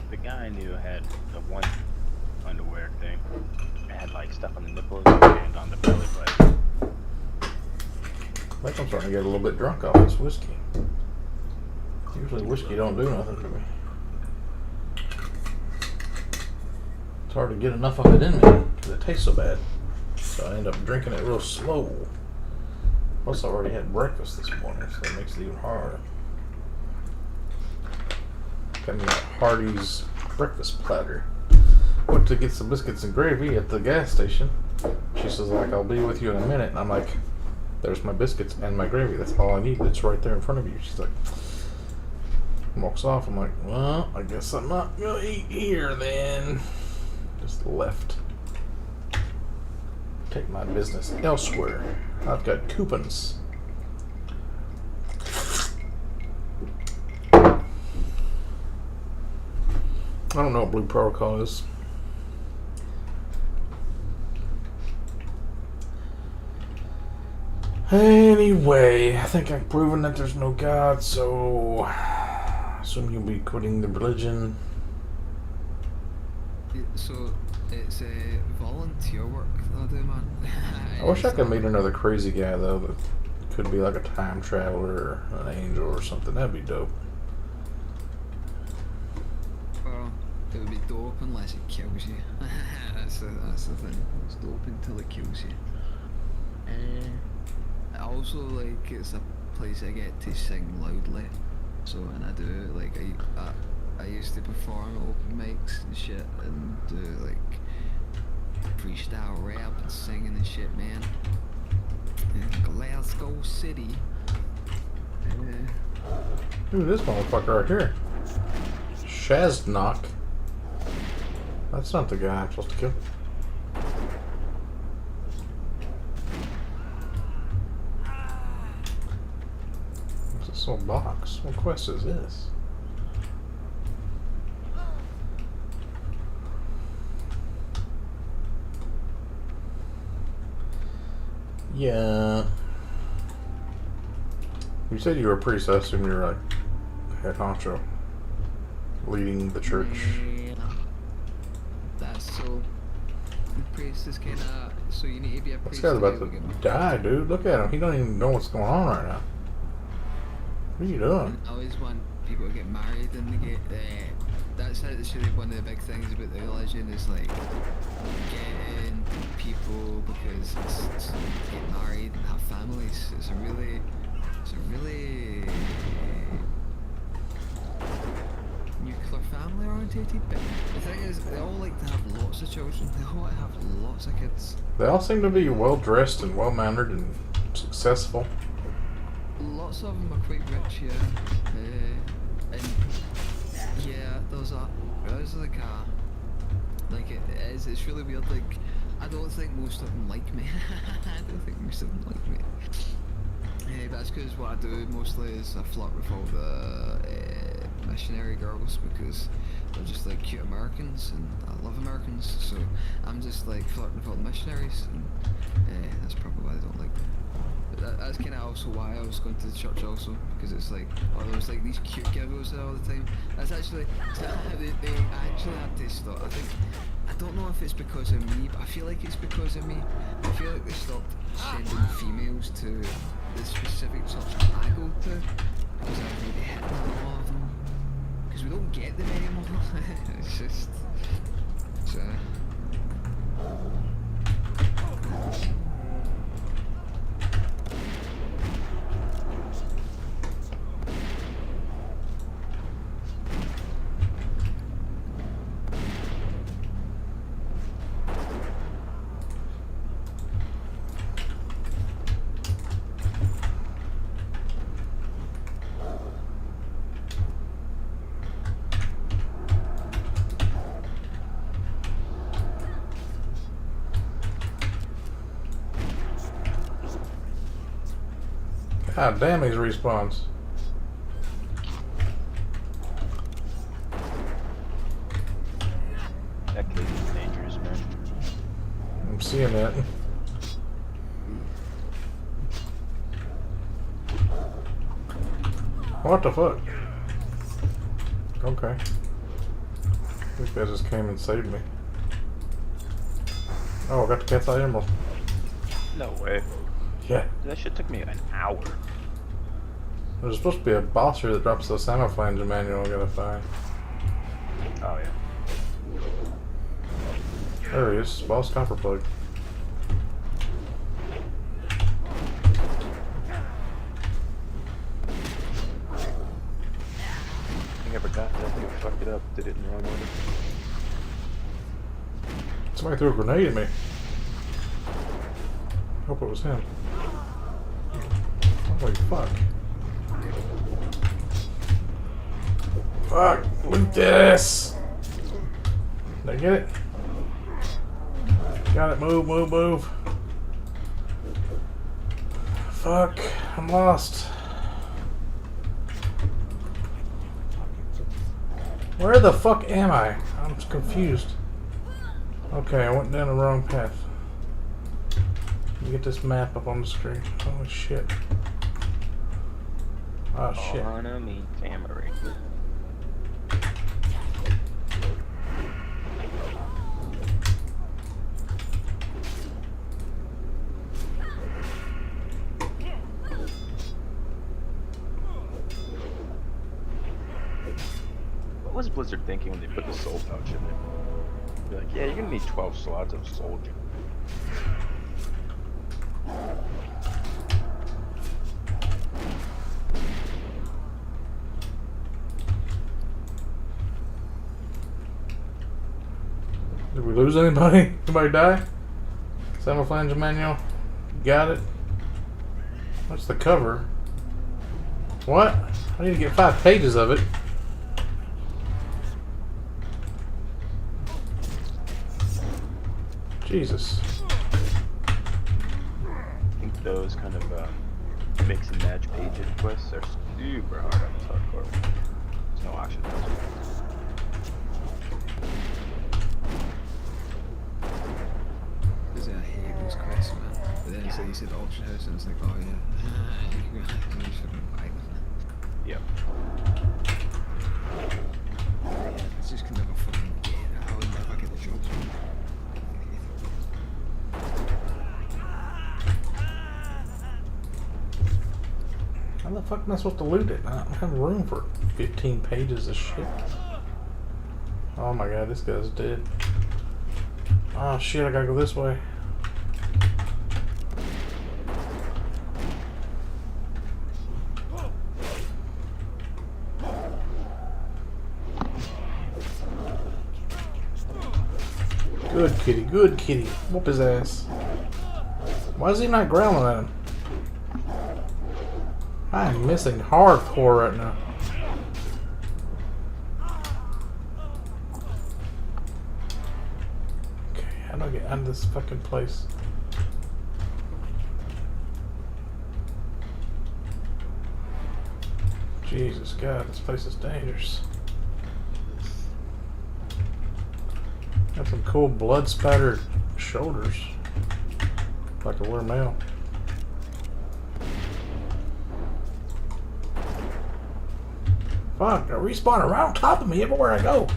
The guy I knew had the one underwear thing. It had like stuff on the nipples and on the belly button. I think I'm starting to get a little bit drunk off this whiskey. Usually whiskey don't do nothing to me. It's hard to get enough of it in me because it tastes so bad. So I end up drinking it real slow. Plus I already had breakfast this morning, so that makes it even harder. Got me a Hardee's breakfast platter. Went to get some biscuits and gravy at the gas station. She says, like, I'll be with you in a minute. And I'm like, there's my biscuits and my gravy. That's all I need. It's right there in front of you. She's like, walks off. I'm like, well, I guess I'm not going to eat here then. Just left. Take my business elsewhere. I've got coupons. I don't know what Blue Protocol is. Anyway, I think I've proven that there's no God, so I assume you'll be quitting the religion. So it's a volunteer work that I do, man. I wish I could meet another crazy guy though that could be like a time traveler or an angel or something. That'd be dope. Well, it would be dope unless it kills you. that's the thing. It's dope until it kills you. Also, like, it's a place I get to sing loudly. So when I do, like, I used to perform at open mics and shit and do like freestyle rap and singing and shit, man. In Glasgow City. Ooh, this motherfucker right here. Shaznok. That's not the guy I'm supposed to kill. What's this little box? What quest is this? Yeah. You said you were a priest, I assume you're like head honcho. Leading the church. Yeah. That's so. The priest is kind of. So you need to be a This priest. guy's about be to able get- die, dude. Look at him. He don't even know what's going on right now. What are you doing? I always want people to get married and they get. That's actually one of the big things about the religion is like getting people because it's get married and have families. It's a really nuclear family orientated, but the thing is, they all like to have lots of children. They all like to have lots of kids. They all seem to be well dressed and well mannered and successful. Lots of them are quite rich, yeah. And yeah, those are like like it's really weird. Like, I don't think most of them like me. I don't think most of them like me. But that's because what I do mostly is I flirt with all the missionary girls because they're just like cute Americans and I love Americans, so I'm just like flirting with all the missionaries, and that's probably why they don't like me. But that's kind of also why I was going to the church also, because it's like, oh, there was like these cute girls there all the time. That's actually, they actually had to stop. I don't know if it's because of me, but I feel like it's because of me. I feel like they stopped sending females to the specific church I go to, because I really hit on all of them. Because we don't get them anymore. It's just... So... God damn, these respawns. That cave is dangerous, man. I'm seeing that. What the fuck? Okay. These guys just came and saved me. Oh, I got the cat's eye emerald. No way. Yeah. That shit took me an hour. There's supposed to be a boss here that drops the salmon flange manual I gotta find. Oh yeah. There he is, boss copper plug. I never got that thing, fucked it up, did it in the wrong order. Somebody threw a grenade at me. Hope it was him. Holy fuck. Fuck, look at this! Did I get it? Got it, move, move, move. Fuck, I'm lost. Where the fuck am I? I'm confused. Okay, I went down the wrong path. Let me get this map up on the screen. Holy shit. Oh shit. Honor me, Tamari. What was Blizzard thinking when they put the soul pouch in there? They're like, yeah, you're gonna need 12 slots of soul gem. Did we lose anybody? Anybody die? Samoflange manual. Got it. What's the cover? What? I need to get 5 pages of it. Jesus. I think those kind of mix and match page quests are super hard on this hardcore. There's no option. Because I hate those quests, man. But then you said auction house and it's like, oh yeah, you should buy them. Yep. It's just can never fucking get it. I would never get the jobs, man. How the fuck am I supposed to loot it? I don't have room for 15 pages of shit. Oh my god, this guy's dead. Oh shit, I gotta go this way. kitty. Good kitty. Whoop his ass. Why is he not growling at him? I am missing hardcore right now. Okay, how do I get out of this fucking place? Jesus God, this place is dangerous. Got some cool blood spattered shoulders. Like a wear mail. Fuck, they're respawning right on top of me everywhere I go.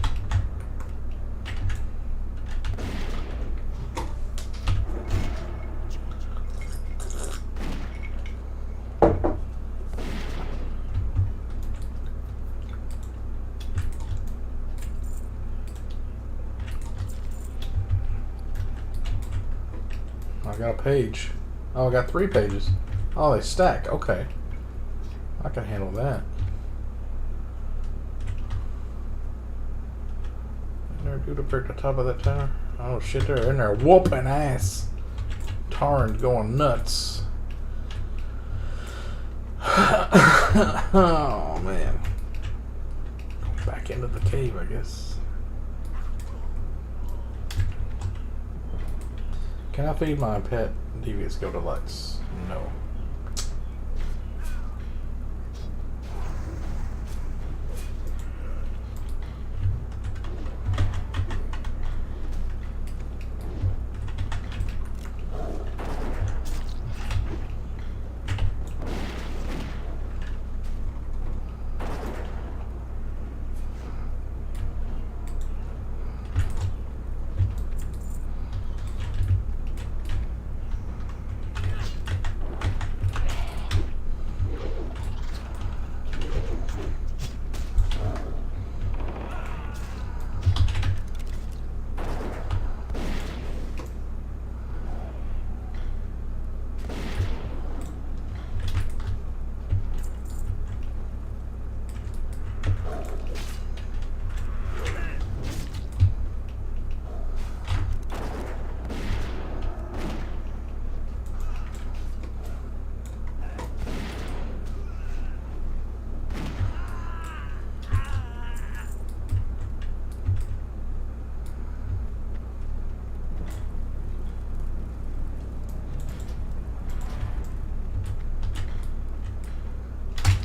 I got a page. Oh, I got 3 pages. Oh, they stack. Okay. I can handle that. There, dude up there at the top of that tower. Oh shit, they're in there whooping ass. Tarn's going nuts. Oh man. Back into the cave, I guess. Can I feed my pet devious go to Lex? No.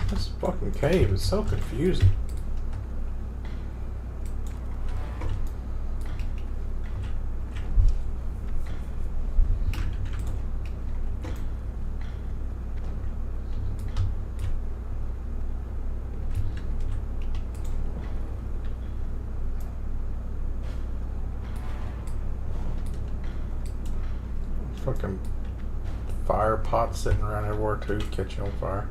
This fucking cave is so confusing. Fucking fire pots sitting around everywhere too, catching on fire.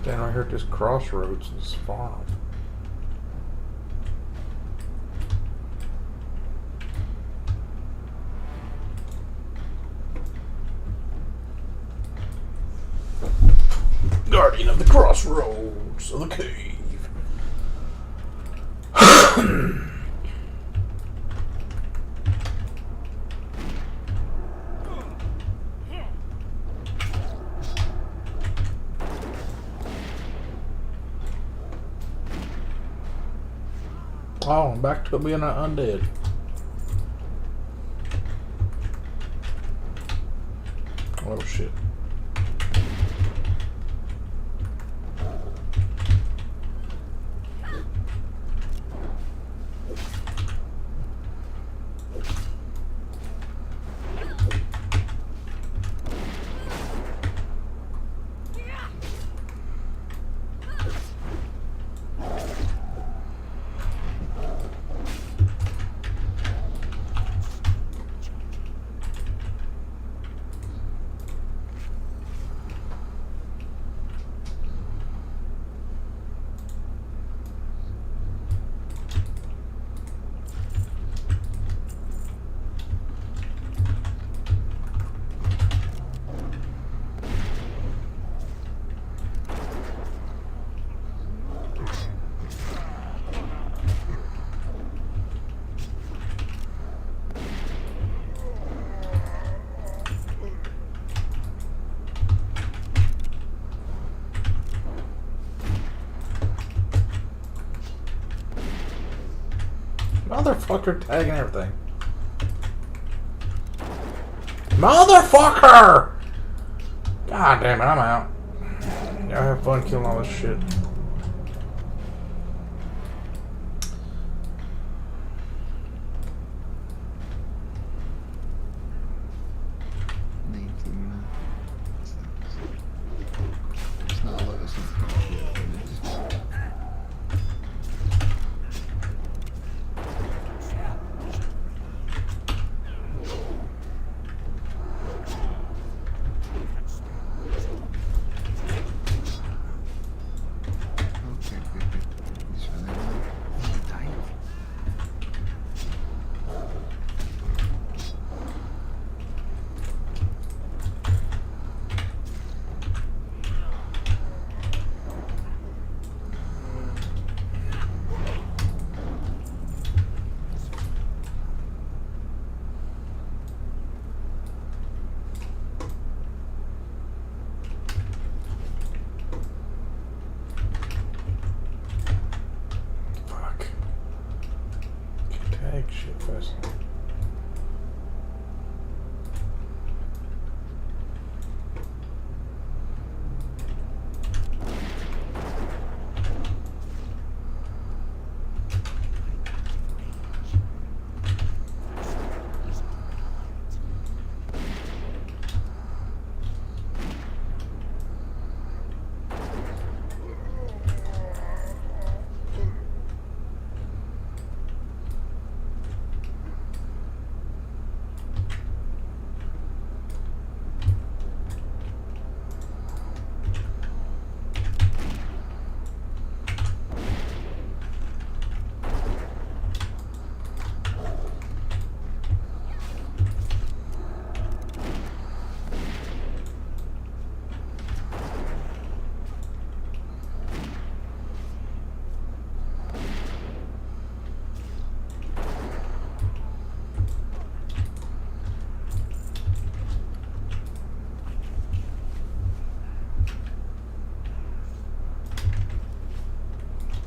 Stand right here at this crossroads, this farm. Guardian of the crossroads of the cave. Oh, I'm back to being an undead. Oh shit. Motherfucker tagging everything. Motherfucker! God damn it, I'm out. Y'all have fun killing all this shit. It's not a lot of stuff. Shit fast.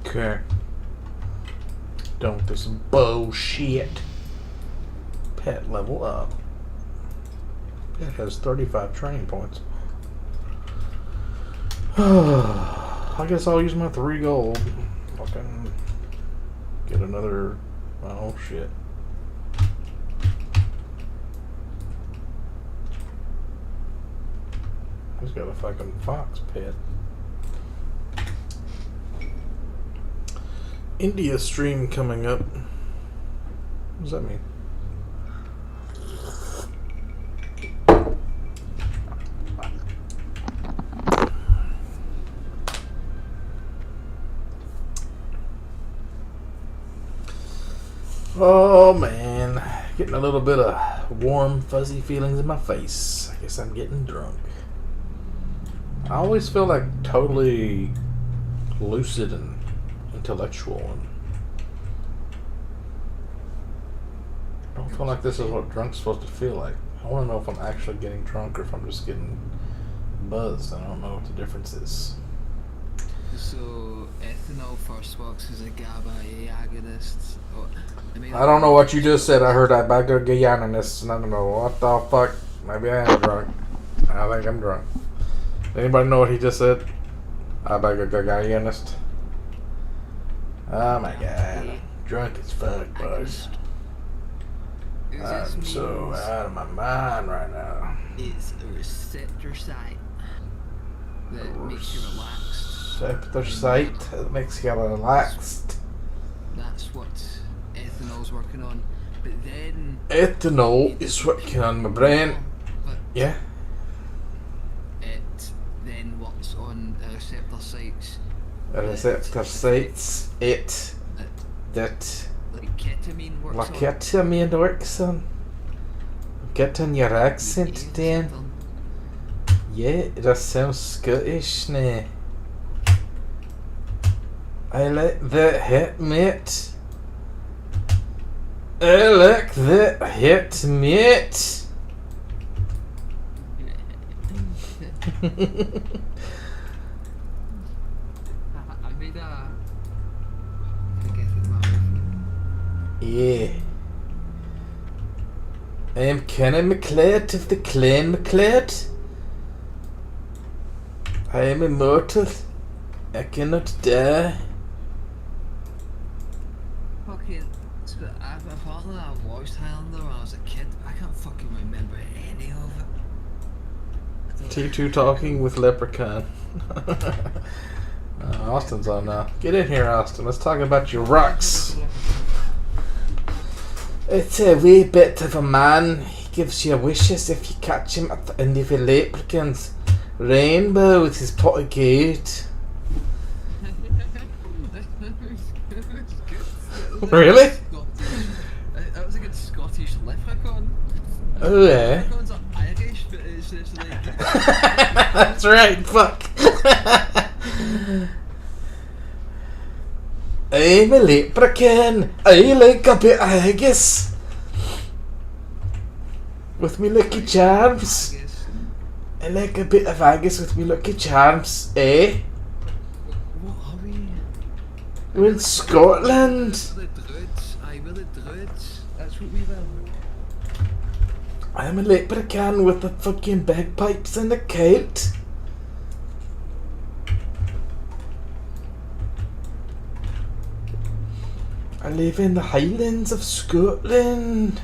Okay. Done with this bullshit. Pet level up. Pet has 35 training points. I guess I'll use my 3 gold. Fucking get another. Oh shit. He's got a fucking fox pet. India stream coming up. What does that mean? Oh man, getting a little bit of warm, fuzzy feelings in my face. I guess I'm getting drunk. I always feel like totally lucid and intellectual, and I don't feel like this is what drunk's supposed to feel like. I want to know if I'm actually getting drunk or if I'm just getting buzzed. I don't know what the difference is. So, ethanol first works as a GABA agonist. I don't know what you just said. I heard that back there Guyananist, and I don't know what the fuck. Maybe I am drunk. I think I'm drunk. Anybody know what he just said? Abagaganist. Oh my god. Drunk as fuck, boys. I'm so out of my mind right now. It's a receptor site that makes you relaxed. Receptor site that makes you relaxed. That's what ethanol's working on. But then Ethanol is working on my brain. But Yeah. it then works on receptor sites. Receptor sites. It. That. Like ketamine works Like on. ketamine works on. Get on your accent, Dan. Yeah, that sounds Scottish now. I like that hat, mate. I like that hat, mate. I made a. I guess it's my wife. Yeah. I am Kenny McLeod of the Clan McLeod. I am immortal. I cannot die. Fucking. I've apparently I watched Highlander when I was a kid. I can't fucking remember any of it. T2 talking with Leprechaun. Austin's on now. Get in here, Austin. Let's talk about your rocks. It's a wee bit of a man. He gives you wishes if you catch him at the end of a leprechaun's rainbow with his pot of gate. Really? That was a good Scottish leprechaun. Oh yeah. Leprechauns are Irish, but it's just like. That's right, fuck. I'm a leprechaun. I like a bit of haggis. With me lucky charms. I like a bit of haggis with me lucky charms, eh? What are we? We're in Scotland. We're the Druids. Aye, we're the Druids. That's what we were. I'm a leprechaun with the fucking bagpipes and the kilt. I live in the Highlands of Scotland.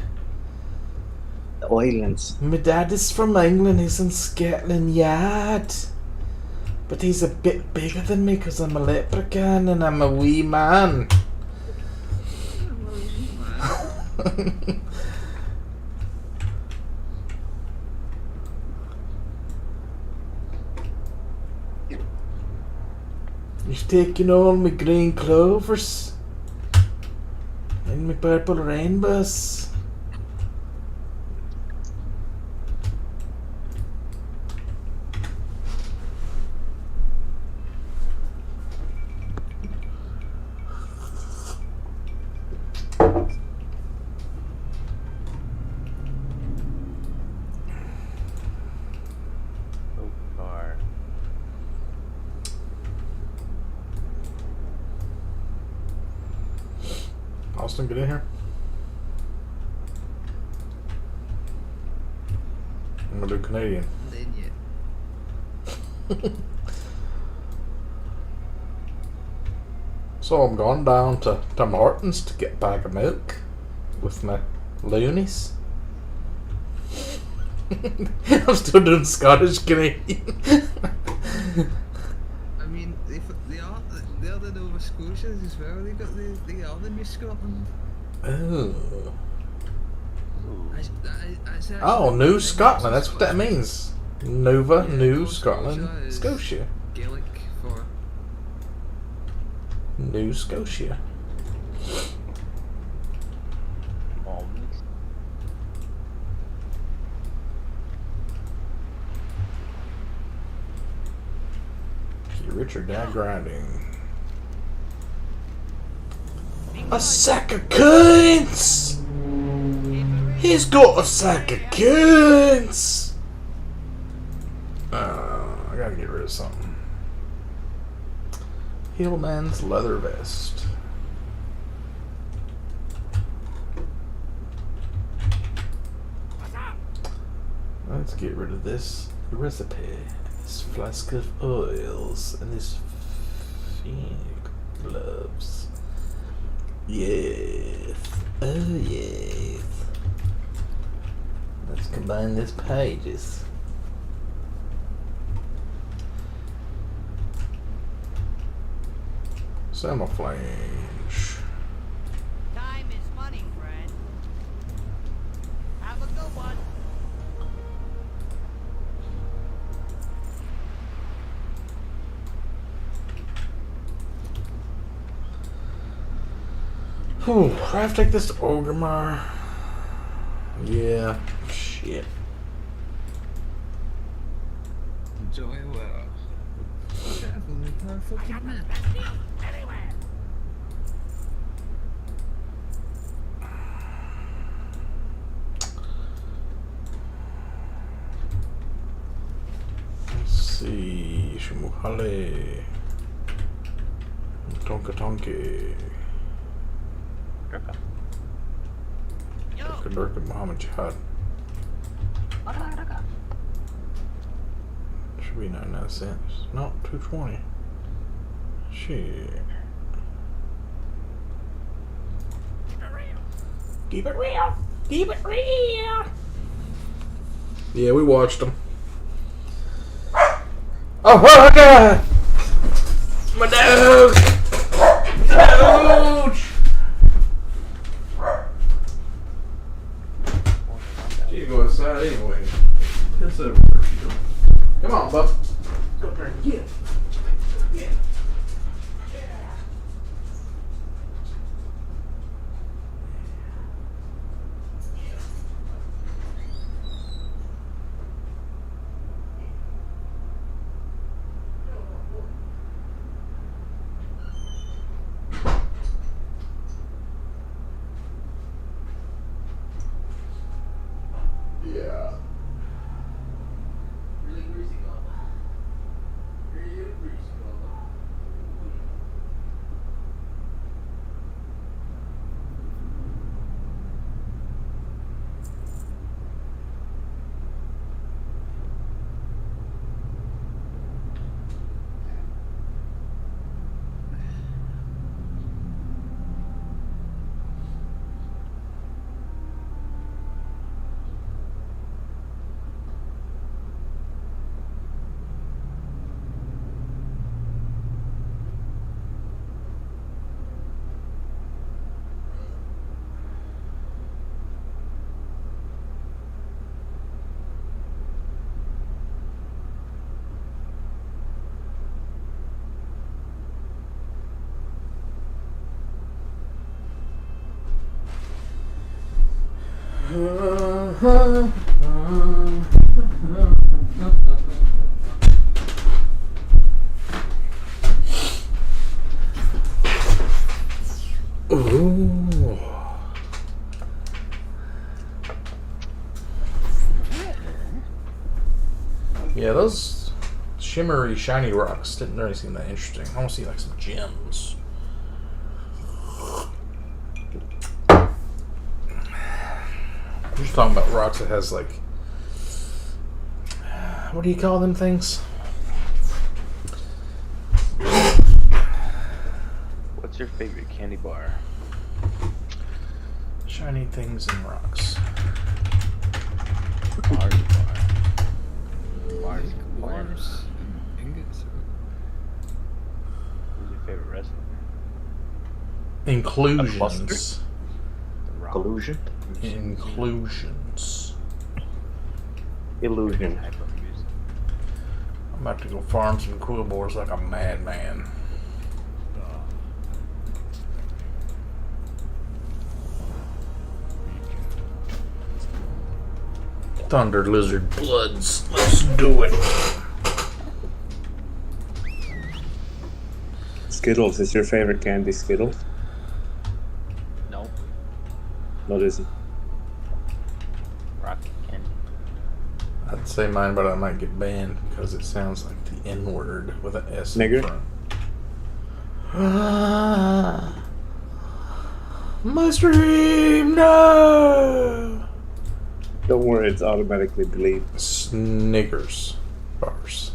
The islands. My dad is from England, he's in Scotland Yard. But he's a bit bigger than me because I'm a leprechaun and I'm a wee man. You've taken all my green clovers and my purple rainbows. So far. Austin, get in here. I'm gonna do Canadian. Then yet. So I'm going down to Martin's to get a bag of milk with my loonies. I'm still doing Scottish Canadian. I mean, they're the Nova Scotias as well. They are the New Scotland. Oh. That's Oh, actually New the Scotland. name That's of what that Scotland. means. Nova, Yeah, New Nova Scotland, Scotia is Scotia. Gaelic for New Scotia. Almonds. Keep Richard down grinding. A sack of coins! He's got a sack of coins! I gotta get rid of something. Hillman's leather vest. Let's get rid of this The recipe. This flask of oils and this fig gloves. Yes. Oh yes. Let's combine these pages. Camouflage. Time is money, friend. Have a good one. Oh, do I have to take this to Ogrimmar? Yeah. Shit. Enjoy it well. Careful, you can't fucking man. Let's see. Shimuhale. Tonka Tonki. Durka Durka Muhammad Jihad. Should be 99 cents. No, 220. Shit. Keep it real. Keep it real. Yeah, we watched them. Oh my god! My dog! Ouch! You go outside anyway. Piss over. Come on, bub. Go up there and get it. Yeah. Yeah. Really greasy gum. Really greasy gum. Ooh. Yeah, those shimmery, shiny rocks didn't really seem that interesting. I want to see like some gems. I'm just talking about rocks that has like, what do you call them things? What's your favorite candy bar? Shiny things and rocks. Mars bar. Mars bar. Worms and ingots. Who's your favorite wrestler? Inclusions. The Rock. Collusion? Inclusions. Illusion. Type of music. I'm about to go farm some quill boars like a madman. Thunder lizard bloods. Let's do it. Skittles is your favorite candy, Skittles? No. What is it? Rocky candy. I'd say mine, but I might get banned because it sounds like the N word with an S Nigger? in front. Ah, my stream, no! Don't worry, it's automatically deleted. Snickers bars.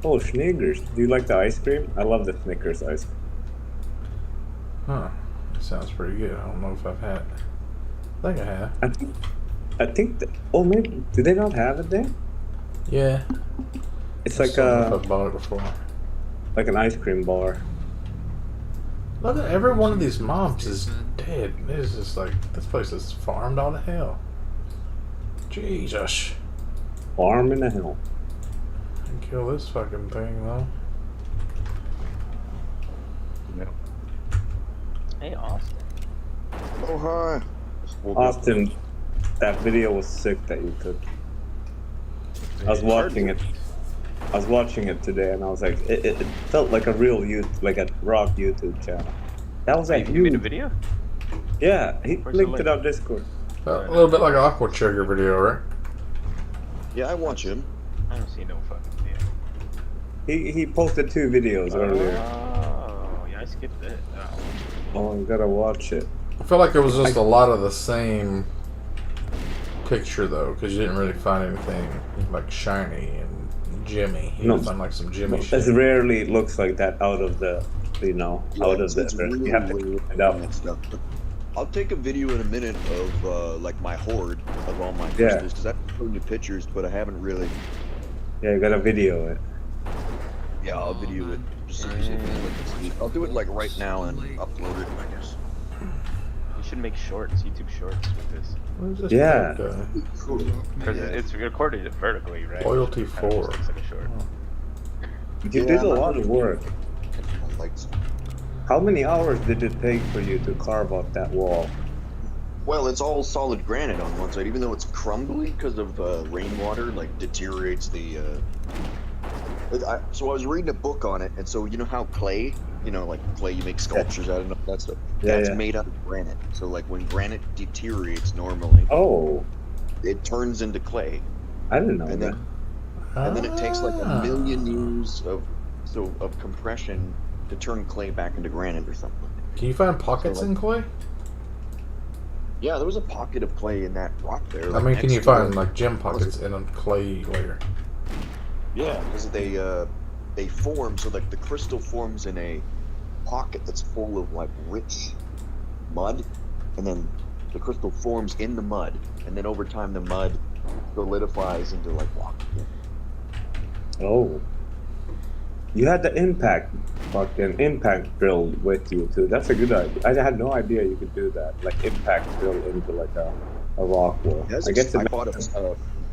Oh, Snickers. Do you like the ice cream? I love the Snickers ice cream. Huh. That sounds pretty good. I don't know if I've had it. I think I have. I think that, oh, maybe, do they not have it there? Yeah. It's I like still don't know if I've bought it before. like an ice cream bar. Look at every one of these mobs is dead. It's just like, this place is farmed all to hell. Jesus. Farm in the hell. I can kill this fucking thing though. Hey, Austin. Oh, hi. Austin, that video was sick that you took. I was watching it. I was watching it today, and I was like, it felt like a real like a rock YouTube channel. That was like You made a video? Yeah, he Where's the linked it link? on Discord. A little bit like an Aqua Trigger video, right? Yeah, I watch him. I don't see no fucking video. He posted 2 videos earlier. Oh, yeah, I skipped it. Oh. Oh, you gotta watch it. I feel like it was just a lot of the same picture though, because you didn't really find anything like shiny and Jimmy. You No. find like some Jimmy It shit. rarely looks like that out of the, out of It's the. really You have to rare clean it up. that stuff. I'll take a video in a minute of like my horde of all my Yeah. crystals because I've shown you pictures, but I haven't really. Yeah, you gotta video it. Yeah, I'll video it. Just so you can look and see. I'll do it like right now and upload it, I guess. You should make shorts, YouTube shorts with this. What is this Yeah. thing, Cool. Because Yeah. it's recorded vertically, right? Loyalty It kinda 4. just looks like a short. Dude, there's a lot of work. Like, How many hours did it take for you to carve out that wall? well, it's all solid granite on one side, even though it's crumbly because of rainwater, like deteriorates the. So I was reading a book on it, and so you know how clay, like clay, you make sculptures out of that stuff. Yeah, That's yeah. made out of granite. So like when granite deteriorates normally, Oh, it turns into clay, I didn't know and that. then it takes like Ah. a million years of compression to turn clay back into granite or something. Can you find pockets So, like- in clay? Yeah, there was a pocket of clay in that rock there. I like, mean, can next you to find it. like gem pockets in a clay layer? Yeah, because they form, so like the crystal forms in a pocket that's full of like rich mud, and then the crystal forms in the mud, and then over time the mud solidifies into like rock. Oh, you had the impact drill with you too. That's a good idea. I had no idea you could do that. Like impact drill into like a rock wall. Yes, I guess I bought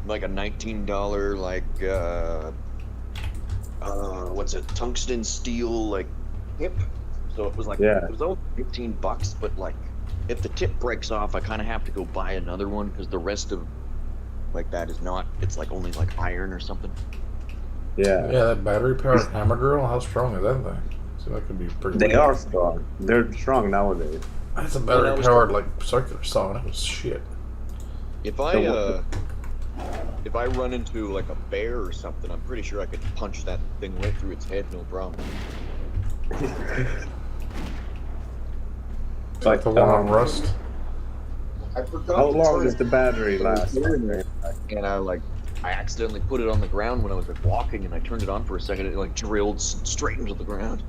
like a $19 like what's it, tungsten steel like tip. So it was like Yeah. it was only $15, but like if the tip breaks off, I kind of have to go buy another one because the rest of like that is not. It's like only like iron or something. Yeah, Yeah, that battery powered hammer drill. How strong is that thing? So that could be pretty. they weak. are strong. They're strong nowadays. That's a Well, battery that was- powered like circular saw, and it was shit. If I run into like a bear or something, I'm pretty sure I could punch that thing right through its head, no problem. Like the one on Rust. I forgot How to long turn does it. the battery last? And I accidentally put it on the ground when I was like walking, and I turned it on for a second. It like drilled straight into the ground.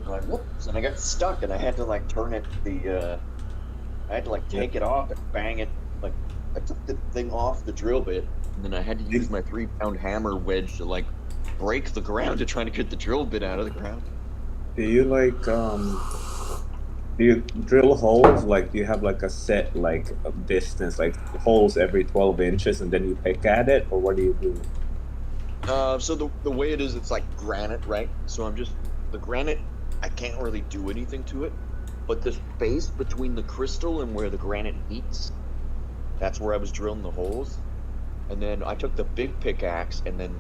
I was like, whoops! And I got stuck, and I had to like turn it. I had to like take it off and bang it. Like I took the thing off the drill bit, and then I had to use my 3-pound hammer wedge to like break the ground to try to get the drill bit out of the ground. Do you like do you drill holes? Like, do you have like a set like a distance, like holes every 12 inches, and then you pick at it, or what do you do? So the way it is, it's like granite, right? So the granite, I can't really do anything to it, but the space between the crystal and where the granite meets, that's where I was drilling the holes. And then I took the big pickaxe, and then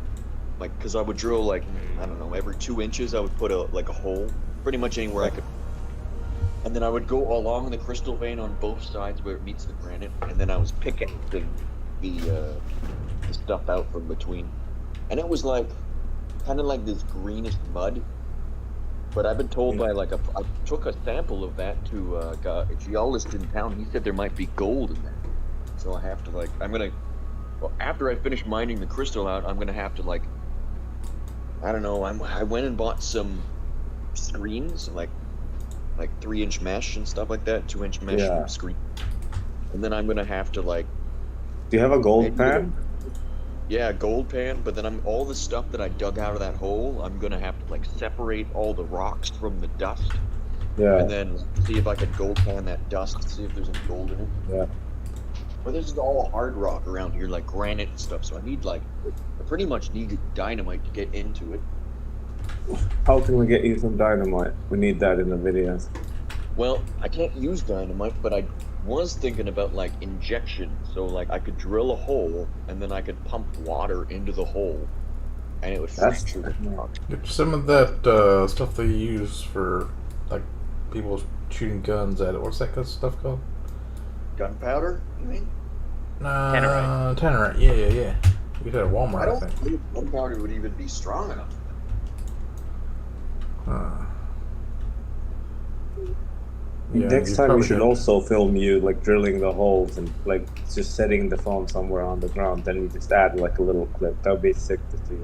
like, cause I would drill like, I don't know, every 2 inches I would put a hole, pretty much anywhere I could. And then I would go along the crystal vein on both sides where it meets the granite, and then I was pickaxing the stuff out from between. And it was like, kind of like this greenish mud. But I've been told by like I took a sample of that to a geologist in town. He said there might be gold in that. So I have to like, well, after I finish mining the crystal out, I'm gonna have to like, I don't know. I went and bought some screens, like 3-inch mesh and stuff like that, 2-inch mesh Yeah. screen. And then I'm gonna have to like, Do you have a gold maybe pan? yeah, gold pan. But then all the stuff that I dug out of that hole, I'm gonna have to like separate all the rocks from the dust, Yeah. and then see if I can gold pan that dust, see if there's any gold in it. Yeah. But this is all hard rock around here, like granite and stuff. So I pretty much need dynamite to get into it. How can we get you some dynamite? We need that in the videos. Well, I can't use dynamite, but I was thinking about like injection. So like I could drill a hole and then I could pump water into the hole, and it would That's fracture the rock. Get some of that stuff they use for like people shooting guns at it. What's that good stuff called? Gunpowder, you mean? Tannerite. Yeah. You get it at Walmart, I I don't think. think gunpowder would even be strong enough. Yeah, Next you time we probably should have- also film you like drilling the holes and like just setting the phone somewhere on the ground. Then we just add like a little clip. That would be sick to see.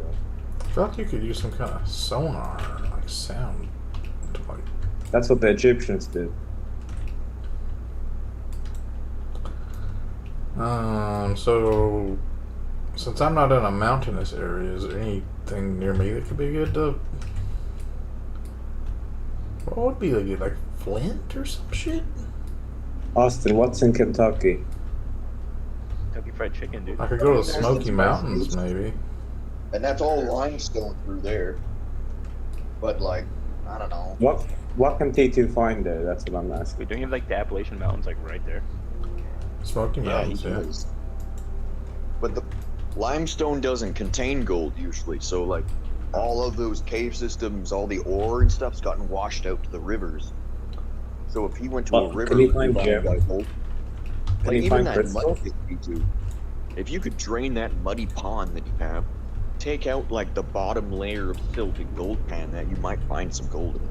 I feel like you could use some kind of sonar, like sound, to like. That's what the Egyptians did. So since I'm not in a mountainous area, is there anything near me that could be good to? What would be good, like Flint or some shit? Austin, what's in Kentucky? Kentucky Fried Chicken, dude. I could go to the Smoky Mountains, maybe. And that's all limestone through there. But like, I don't know. What can T2 find there? That's what I'm asking. Wait, don't you have like the Appalachian Mountains like right there? Smoky Mountains, he yeah. does. But the limestone doesn't contain gold usually, so like all of those cave systems, all the ore and stuff's gotten washed out to the rivers. So if he went to a river, can he find he'd gem? find gold. Can Like he even find that crystal? mud pit too. If you could drain that muddy pond that you have, take out like the bottom layer of silt and gold pan, that you might find some gold in it.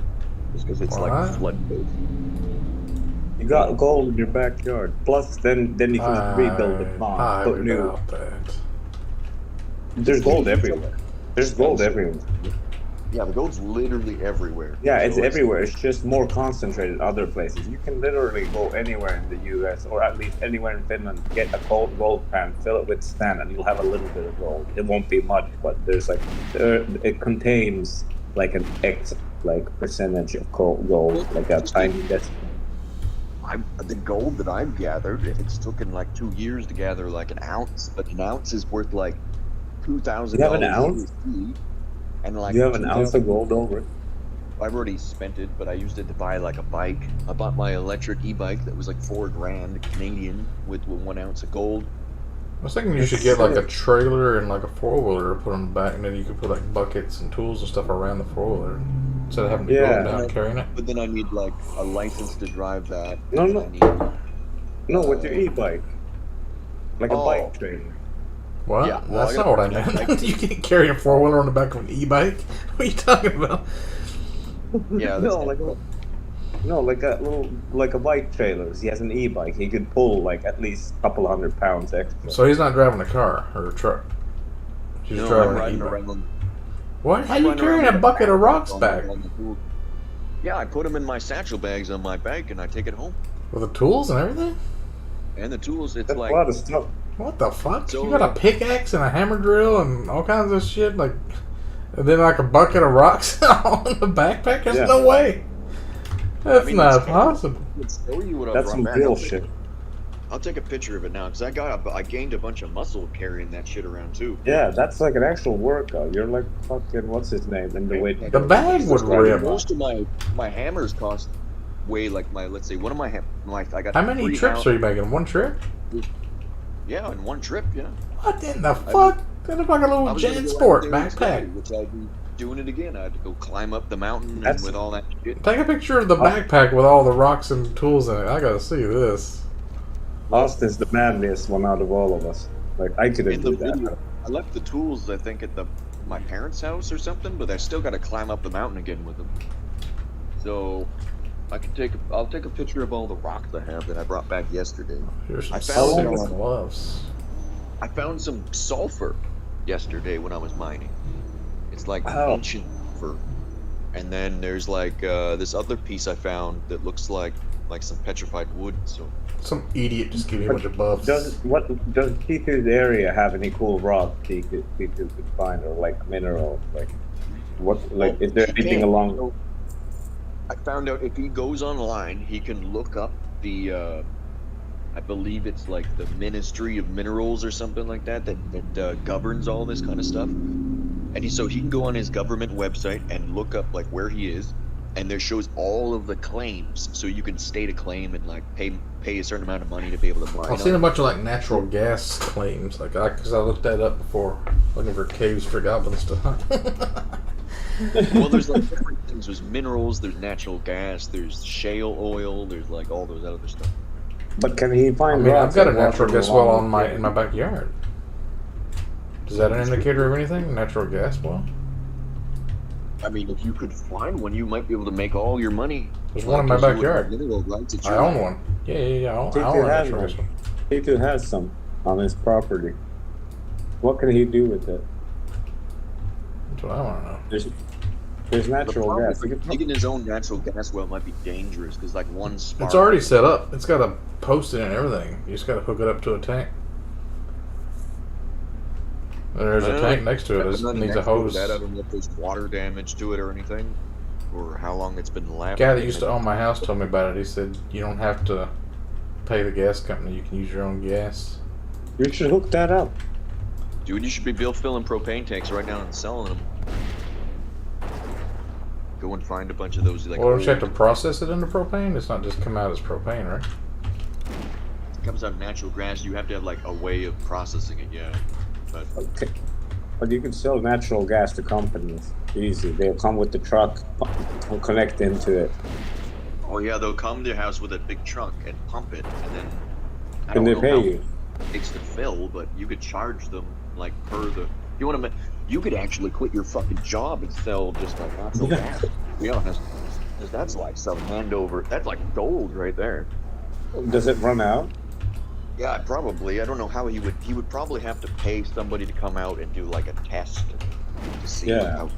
Just because it's What? like flood based. You got gold in your backyard. Plus, then you can rebuild the pond, I put new. doubt that. There's gold everywhere. There's gold everywhere. Yeah, the gold's literally everywhere. Yeah, it's So everywhere. It's just more concentrated other places. You can literally go anywhere in the U.S. or at least anywhere in Finland, get a gold pan, fill it with sand, and you'll have a little bit of gold. It won't be much, but there's like it contains like an X percentage of gold, like a tiny decimal. The gold that I've gathered, it's taken like 2 years to gather like an ounce, but an ounce is worth like $2,000. You have an ounce? And like You have an ounce of gold over it. I've already spent it, but I used it to buy like a bike. I bought my electric e-bike that was like $4,000 Canadian with 1 ounce of gold. I was thinking you should get like a trailer and like a 4-wheeler to put on the back, and then you could put like buckets and tools and stuff around the 4-wheeler instead of having to go Yeah. up and down carrying it. But then I need like a license to drive that. No, and no. I need, No, with your e-bike, like a Oh. bike trailer. What? Yeah, well, That's I not what I got- meant. You can't carry a 4-wheeler on the back of an e-bike. What are you talking about? yeah, No, like a little, like a bike trailer. He has an e-bike. He could pull like at least a couple 100 pounds extra. So he's not driving a car or a truck. He's no, I'm driving an riding e-bike. around. What? How I'm you running carrying around a with bucket of backpack rocks on back? the tool. Yeah, I put them in my satchel bags on my bike and I take it home. With the tools and everything? And the tools, it's That's like, a lot of stuff. What the fuck? So- You got a pickaxe and a hammer drill and all kinds of shit, like, and then like a bucket of rocks all in the backpack? There's Yeah. no way. That's mean, not it's- possible. let's show you what I've That's brought some back. real I'll take- shit. I'll take a picture of it now because I gained a bunch of muscle carrying that shit around too. Yeah, that's like an actual workout. You're like fucking what's his name in the weight. The bag would rip. Most of my hammers cost way like my, let's say one of my I got How many 3 trips are you making? One trip? Yeah, in one trip, yeah. What in the fuck? That looks like a I little was gonna go out JanSport there backpack. today, which I'd be doing it again. I had to go climb up the mountain That's- and with all that shit. Take a picture of the backpack with all the rocks and tools in it. I gotta see this. Austin's the manliest one out of all of us. Like I couldn't In the do that. video, I left the tools, I think, at my parents' house or something, but I still got to climb up the mountain again with them. So I'll take a picture of all the rocks I have that I brought back yesterday. Here's some I found cigarette gloves. I found some sulfur yesterday when I was mining. It's like Oh. ancient sulfur. And then there's like this other piece I found that looks like some petrified wood. So Some idiot just gave me a bunch of buffs. Does T2's area have any cool rocks T2 could find, or like minerals? Like what? Like is there he anything can. along? So, I found out if he goes online, he can look up the I believe it's like the Ministry of Minerals or something like that governs all this kind of stuff. And he can go on his government website and look up like where he is, and there shows all of the claims, so you can state a claim and like pay a certain amount of money to be able to mine. I've seen a bunch of like natural gas claims, like because I looked that up before, looking for caves for goblins to hunt. Well, there's like different things. There's minerals, there's natural gas, there's shale oil, there's like all those other stuff. But can he I find? mean, I've rocks got a that natural walking gas well along in my backyard. Is that an indicator of anything? Natural gas well? I mean, if you could find one, you might be able to make all your money. There's one in my Because you would have backyard. mineral rights at I your own land. one. Yeah. I own T2 a has natural one. gas one. T2 has some on his property. What can he do with it? That's what I want to know. There's The natural problem gas. is, like, digging his own natural gas well might be dangerous because like one spark. It's already set up. It's got a post in it and everything. You just got to hook it up to a tank. And there's a tank next to it. It needs a hose. That, I don't know if there's water damage to it or anything, or how long it's been left. The guy that used to own my house told me about it. He said you don't have to pay the gas company. You can use your own gas. You should hook that up. Dude, you should be filling propane tanks right now and selling them. Go and find a bunch of those. Like, Well, don't you have to old- process it into propane? It's not just come out as propane, right? It comes out of natural gas. You have to have like a way of processing it. Yeah, but Okay. But you can sell natural gas to companies easy. They'll come with the truck, connect into it. oh yeah, they'll come to your house with a big truck and pump it, and then I Can don't they know pay how you? it takes to fill, but you could charge them like per the. You want to? You could actually quit your fucking job and sell just like natural gas. To be honest, because that's like some hand over. That's like gold right there. Does it run out? Yeah, probably. I don't know how he would. He would probably have to pay somebody to come out and do like a test to see Yeah. how.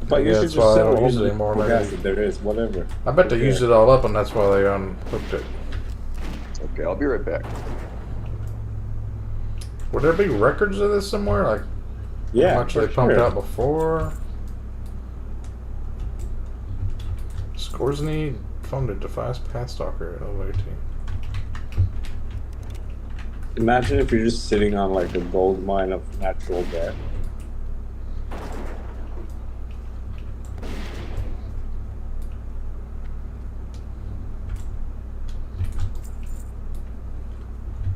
But you Yeah, should that's just why I sell don't all use it the anymore, natural maybe. gas that there is, whatever. I bet they Okay. used it all up, and that's why they unhooked it. Okay, I'll be right back. Would there be records of this somewhere? Like Yeah, how much for they pumped sure. out before? Scoresny funded defies Pathstalker at 018. Imagine if you're just sitting on like a gold mine of natural gas.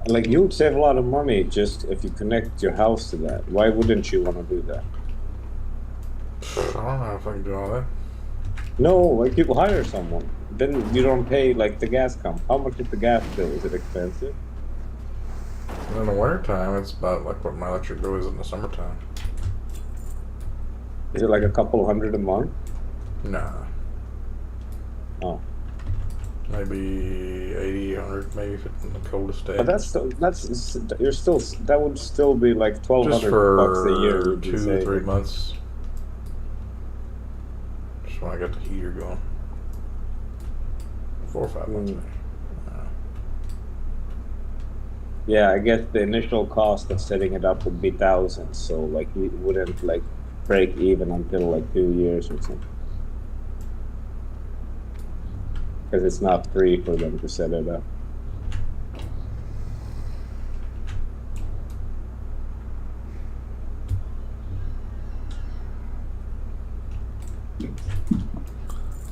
Like you would save a lot of money just if you connect your house to that. Why wouldn't you want to do that? I don't know if I can do all that. No, like you hire someone. Then you don't pay like the gas company. How much is the gas bill? Is it expensive? In the wintertime, it's about like what my electric bill is in the summertime. Is it like a couple hundred a month? Nah. Oh. Maybe 80, 100, maybe if it's in the coldest day. But you're still that would still be like Just $1,200 a year. for you'd be 2 or saving. 3 months. Just when I got the heater going. 4 or 5 months, maybe. Yeah, I guess the initial cost of setting it up would be thousands. So like you wouldn't like break even until like 2 years or something. Because it's not free for them to set it up.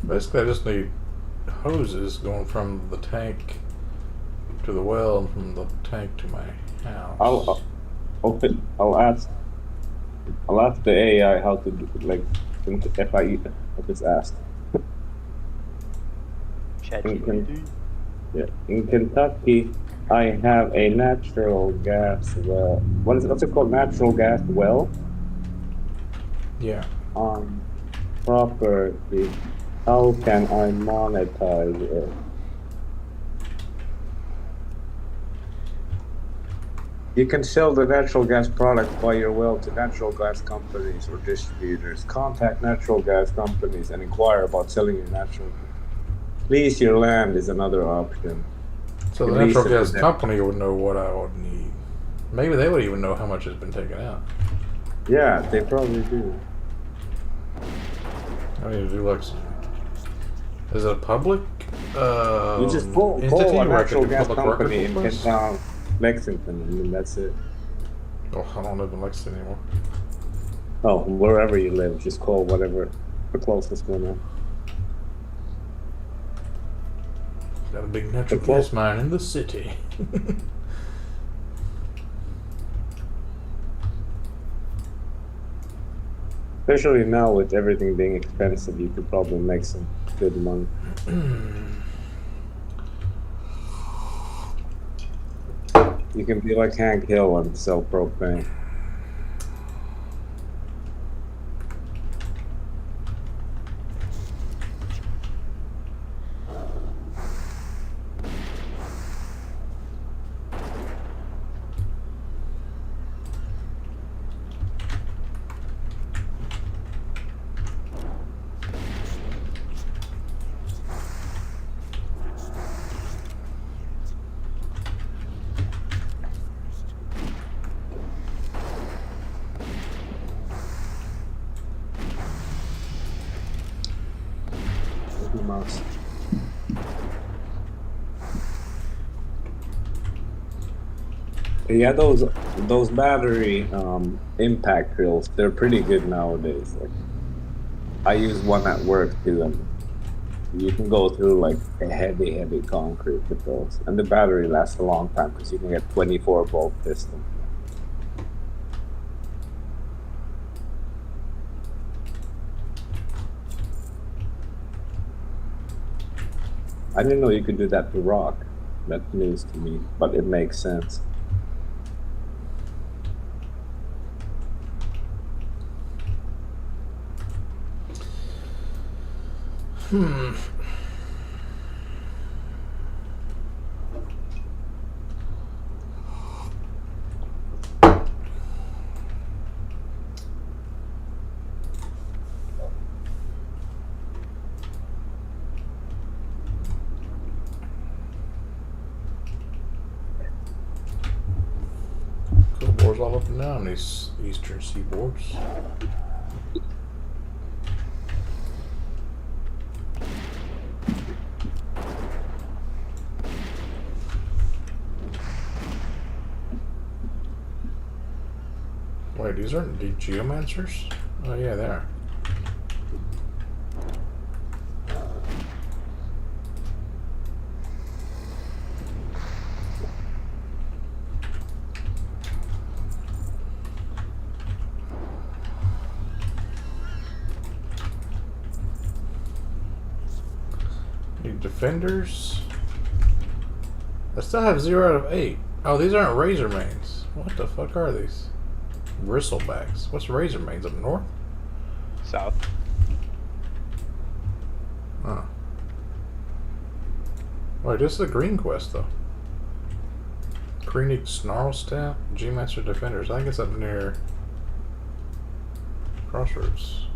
Basically, I just need hoses going from the tank to the well and from the tank to my house. I'll ask the AI how to do like if it's asked. In Kentucky, I have a natural gas well. What's it called? Natural gas well Yeah. on property How can I monetize it? You can sell the natural gas product by your well to natural gas companies or distributors. Contact natural gas companies and inquire about selling your natural gas. Lease your land is another option. So You the lease natural it to gas them. company would know what I would need. Maybe they would even know how much has been taken out. Yeah, they probably do. I need to do like some. Is it a public You just entity call a where I can natural do gas public company record in requests? Lexington, and then that's it. Oh, I don't live in Lexington anymore. Oh, wherever you live, just call whatever the closest one is. Got a big natural The gas mine in the city. Especially now with everything being expensive, you could probably make some good money. You can be like Hank Hill and sell propane. Mouse. Yeah, those battery impact drills, they're pretty good nowadays. Like, I use one at work too, and you can go through like a heavy concrete with those, and the battery lasts a long time because you can get 24-volt piston. I didn't know you could do that to rock. That's news to me, but it makes sense. Cool boards all up and down these eastern seaboards. Wait, these aren't the geomancers? Oh yeah, they are. Need defenders. I still have 0 out of 8. Oh, these aren't razor mains. What the fuck are these? Bristlebacks. What's razor mains up north? South. Huh. Wait, this is a green quest though. Kreenig Snarlstaff, G-Master Defenders. I think it's up near Crossroads.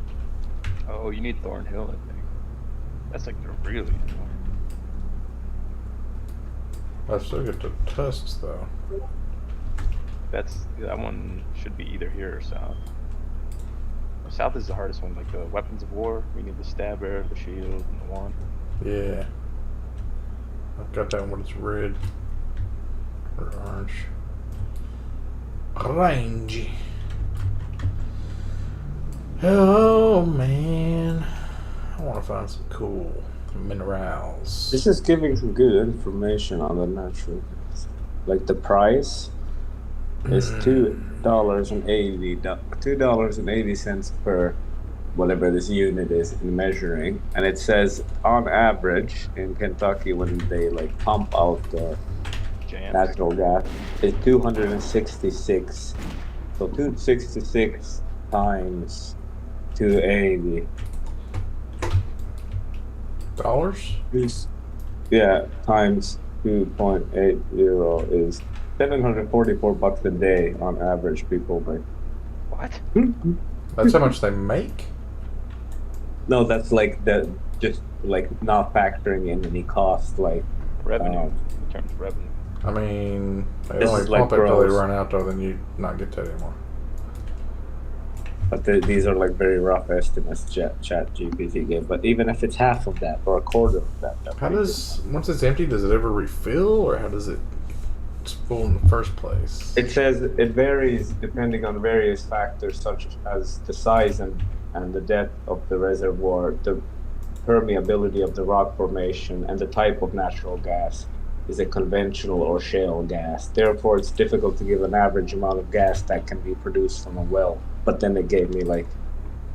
Oh, you need Thornhill, I think. That's like the really annoying. I still get the tusks though. That one should be either here or south. South is the hardest one, like the weapons of war. We need the stabber, the shield, and the wand. Yeah. I've got that one when it's red. Or orange. Range. Oh man. I want to find some cool minerals. This is giving some good information on the natural gas. Like the price is $2.80 per whatever this unit is in measuring, and it says on average in Kentucky when they like pump out the natural gas, it's 266. So 266 times 280. Dollars? Yeah, times 2.80 is 744 bucks a day on average. People make. What? That's how much they make? No, that's like the just like not factoring in any cost. Like Revenue. um, In terms of revenue. I mean, they This only is like pump it till they gross. run out, though, then you not get that anymore. but these are like very rough estimates Chat GPT gave. But even if it's half of that or a quarter of that, that's How pretty does, once it's empty, does it ever refill, or how does it it's full in the first place? good. It says it varies depending on various factors such as the size and the depth of the reservoir, the permeability of the rock formation, and the type of natural gas. Is it conventional or shale gas? Therefore, it's difficult to give an average amount of gas that can be produced from a well. But then it gave me like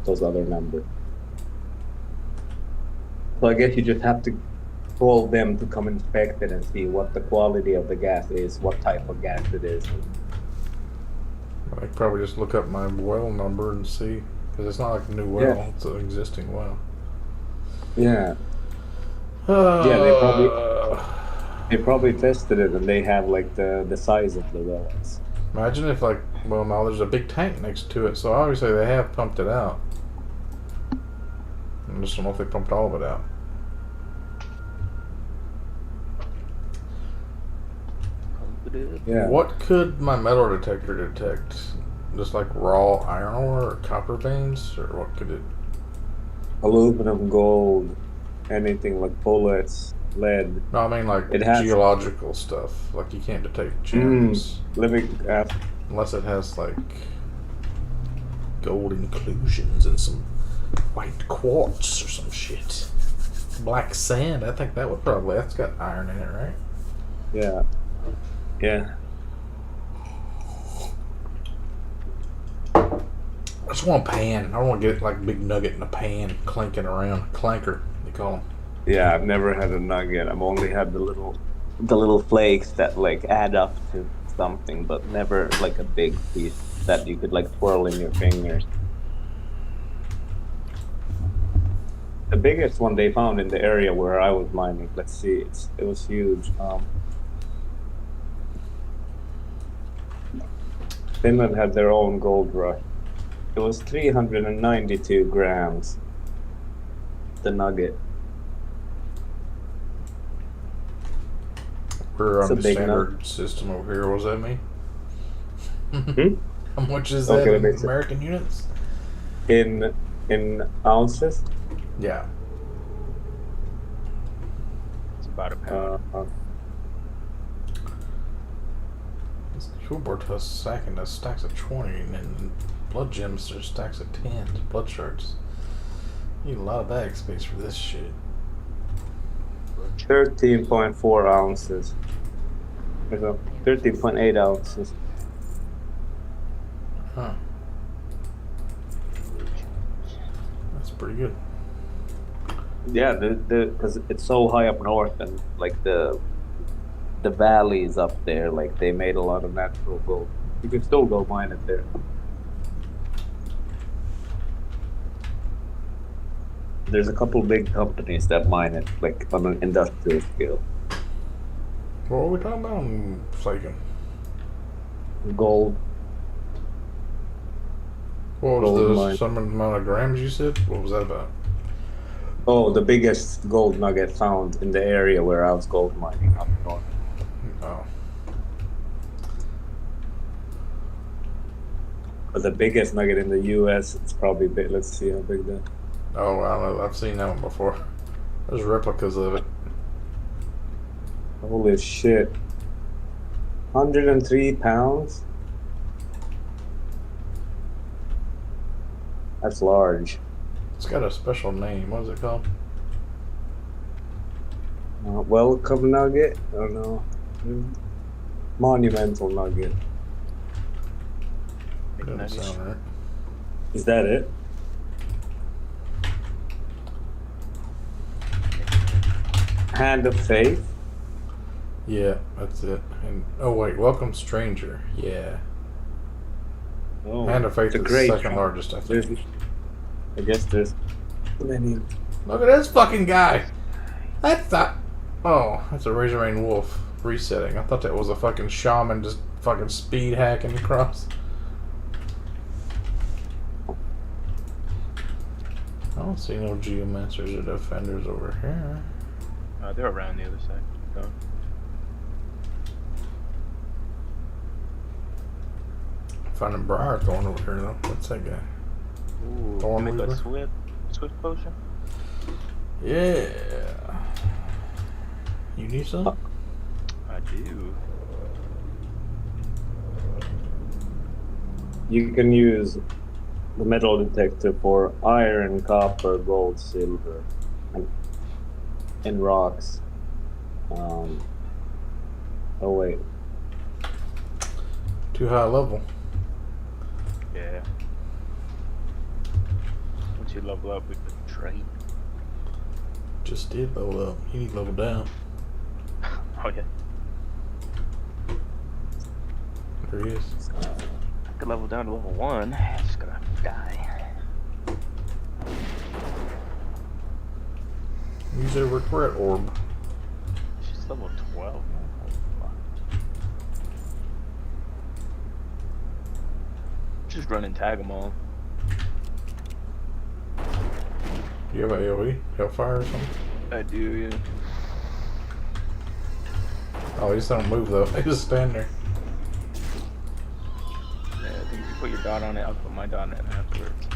those other numbers. So I guess you just have to call them to come inspect it and see what the quality of the gas is, what type of gas it is. I could probably just look up my well number and see, because it's not like a new well, Yeah. it's an existing well. Yeah, they probably tested it and they have like the size of the wells. Imagine if, like, well, now there's a big tank next to it, so obviously they have pumped it out. I just don't know if they pumped all of it out. Yeah. What could my metal detector detect? Just like raw iron ore or copper veins, or what could it? Aluminum, gold, anything like bullets, lead. No, I mean like It has- geological stuff. Like you can't detect gems Let me ask. unless it has like gold inclusions and some white quartz or some shit. Black sand. I think that would probably. That's got iron in it, right? Yeah. Yeah. I just want a pan. I don't want to get like big nugget in a pan clanking around. Clanker, they call them. Yeah, I've never had a nugget. I've only had the little flakes that like add up to something, but never like a big piece that you could like twirl in your fingers. The biggest one they found in the area where I was mining. Let's see, it was huge. Finland had their own gold rush. It was 392 grams. The nugget. We're It's on a the big standard system over here. What does that mean? Hmm? How much is Okay, that that in makes sense. American units? In ounces. Yeah. It's about a pound. This toolboard has stacking us stacks of 20, and then blood gems are stacks of 10. Blood shards. You need a lot of bag space for this shit. 13.4 ounces. There's a 13.8 ounces. Huh. That's pretty good. Yeah, because it's so high up north and like the valleys up there, like they made a lot of natural gold. You can still go mine it there. There's a couple big companies that mine it, like on an industrial scale. What were we talking about? I'm flaking. Gold. What was Gold the mine. some amount of grams you said? What was that about? Oh, the biggest gold nugget found in the area where I was gold mining up north. Oh. But the biggest nugget in the U.S. it's probably big. Let's see how big that. Oh, I don't know. I've seen that one before. There's replicas of it. Holy shit! 103 pounds. That's large. It's got a special name. What is it called? Welcome nugget? I don't know. Monumental nugget. Big Doesn't nuggets. sound right. Is that it? Hand of Faith? Yeah, that's it. And oh wait, welcome stranger. Yeah. Oh, Hand of Faith the is the great. second largest, I think. I guess there's many. Look at this fucking guy. I thought. Oh, that's a Razor Rain Wolf resetting. I thought that was a fucking shaman just fucking speed hacking across. I don't see no geomancers or defenders over here. They're around the other side. Going. Finding Briar Thorn over here though. What's that guy? Ooh, Thorn make Weaver? a swift potion. Yeah. You need some? I do. You can use the metal detector for iron, copper, gold, silver, and rocks. Oh wait. Too high level. Yeah. Once you level up, we can trade. Just did level up. You need to level down. Oh yeah. There he is. I could level down to level 1. Just gonna die. Use a regret orb. She's level 12 now. Just run and tag them all. Do you have an AoE? Hellfire or something? I do, yeah. Oh, he just don't move though. He just stand there. Yeah, I think if you put your dot on it, I'll put my dot on it afterwards.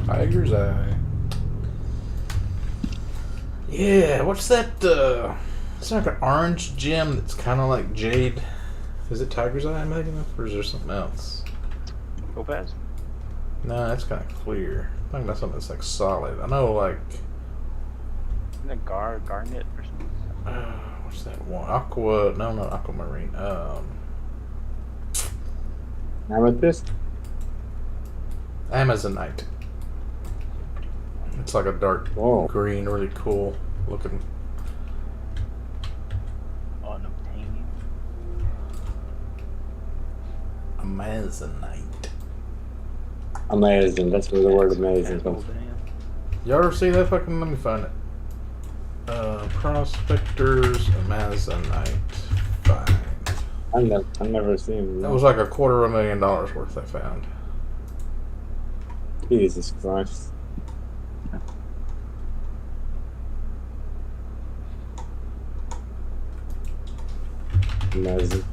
Tiger's Eye. Yeah, what's that? It's like an orange gem that's kind of like jade. Is it Tiger's Eye I'm thinking of, or is there something else? Topaz? No, that's kind of clear. I'm talking about something that's like solid. I know, like. Isn't it garnet or something? What's that one? Aqua. No, not aquamarine. Amethyst? Amazonite. It's like a dark Whoa. green, really cool looking. Unobtainium. Amazonite. Amazing. That's where the word amazing comes from. Y'all ever see that fucking? Let me find it. Prospectors Amazonite find. I've never seen That was like $250,000 worth I found. Jesus Christ. Amazing.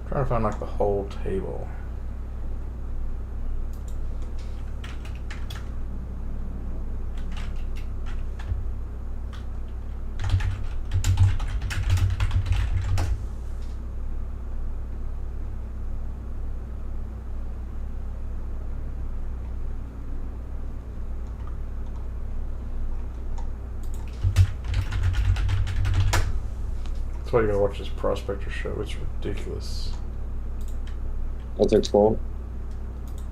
Trying to find like the whole table. That's why you gotta watch this Prospector show. It's ridiculous. What's it called?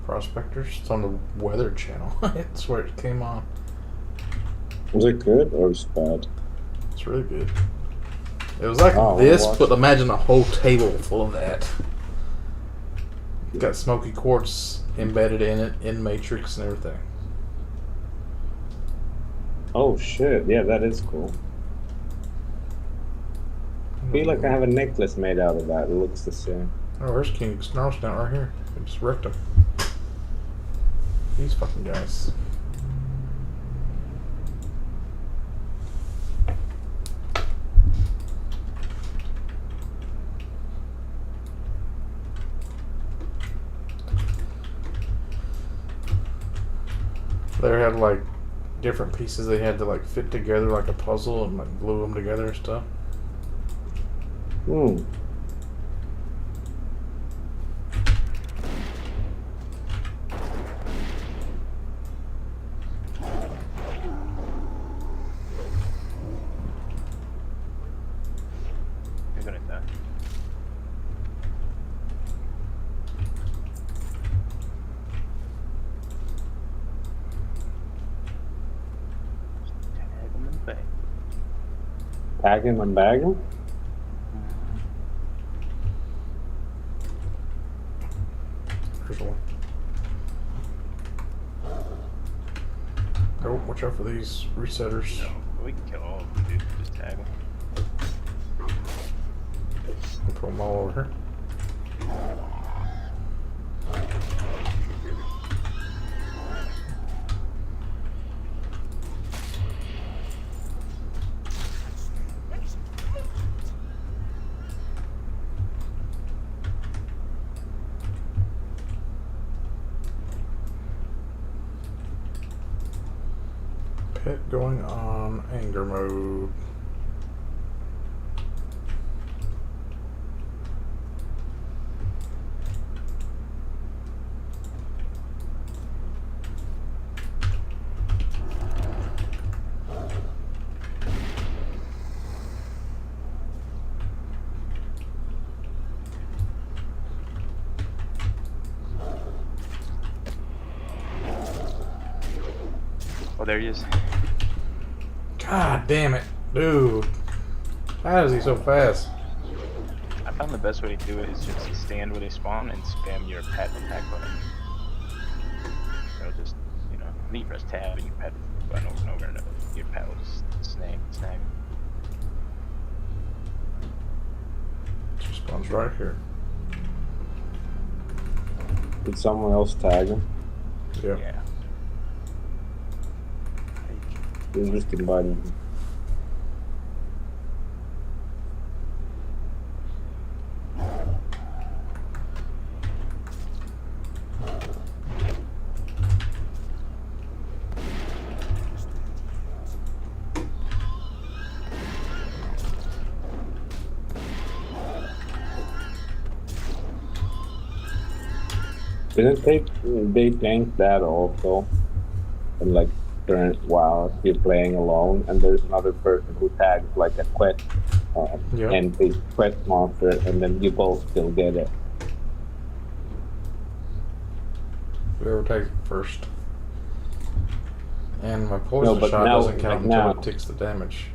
Prospectors? It's on the Weather Channel. That's where it came on. Was it good or was it bad? It's really good. It was like Oh, this, watch. but imagine a whole table full of that. Got smoky quartz embedded in it, in matrix and everything. Oh shit, yeah, that is cool. I feel like I have a necklace made out of that. It looks the same. Oh, there's King Snarlsnout right here. I just wrecked him. These fucking guys. player had like different pieces they had to like fit together like a puzzle and like glue them together and stuff. Hmm. You're gonna die. Tag him and bang. Tag him and bag him? There's one. Oh, watch out for these resetters. No, we can kill all of them, dude. Just tag them. I'll put them all over here. Pet going on anger mode. Oh, there he is. God damn it, dude. How is he so fast? I found the best way to do it is just to stand where they spawn and spam your pat attack button. It'll just, you know, then you press tab and you pat the button over and over and your pat will just snag. She spawns right here. Did someone else tag him? Yeah. Yeah. You're just inviting him. Didn't they change that also? And like turn while you're playing alone, and there's another person who tags like a quest Yeah. entry, quest monster, and then you both still get it. Whoever takes it first. And my poison but shot now- doesn't count like now- until it takes the damage.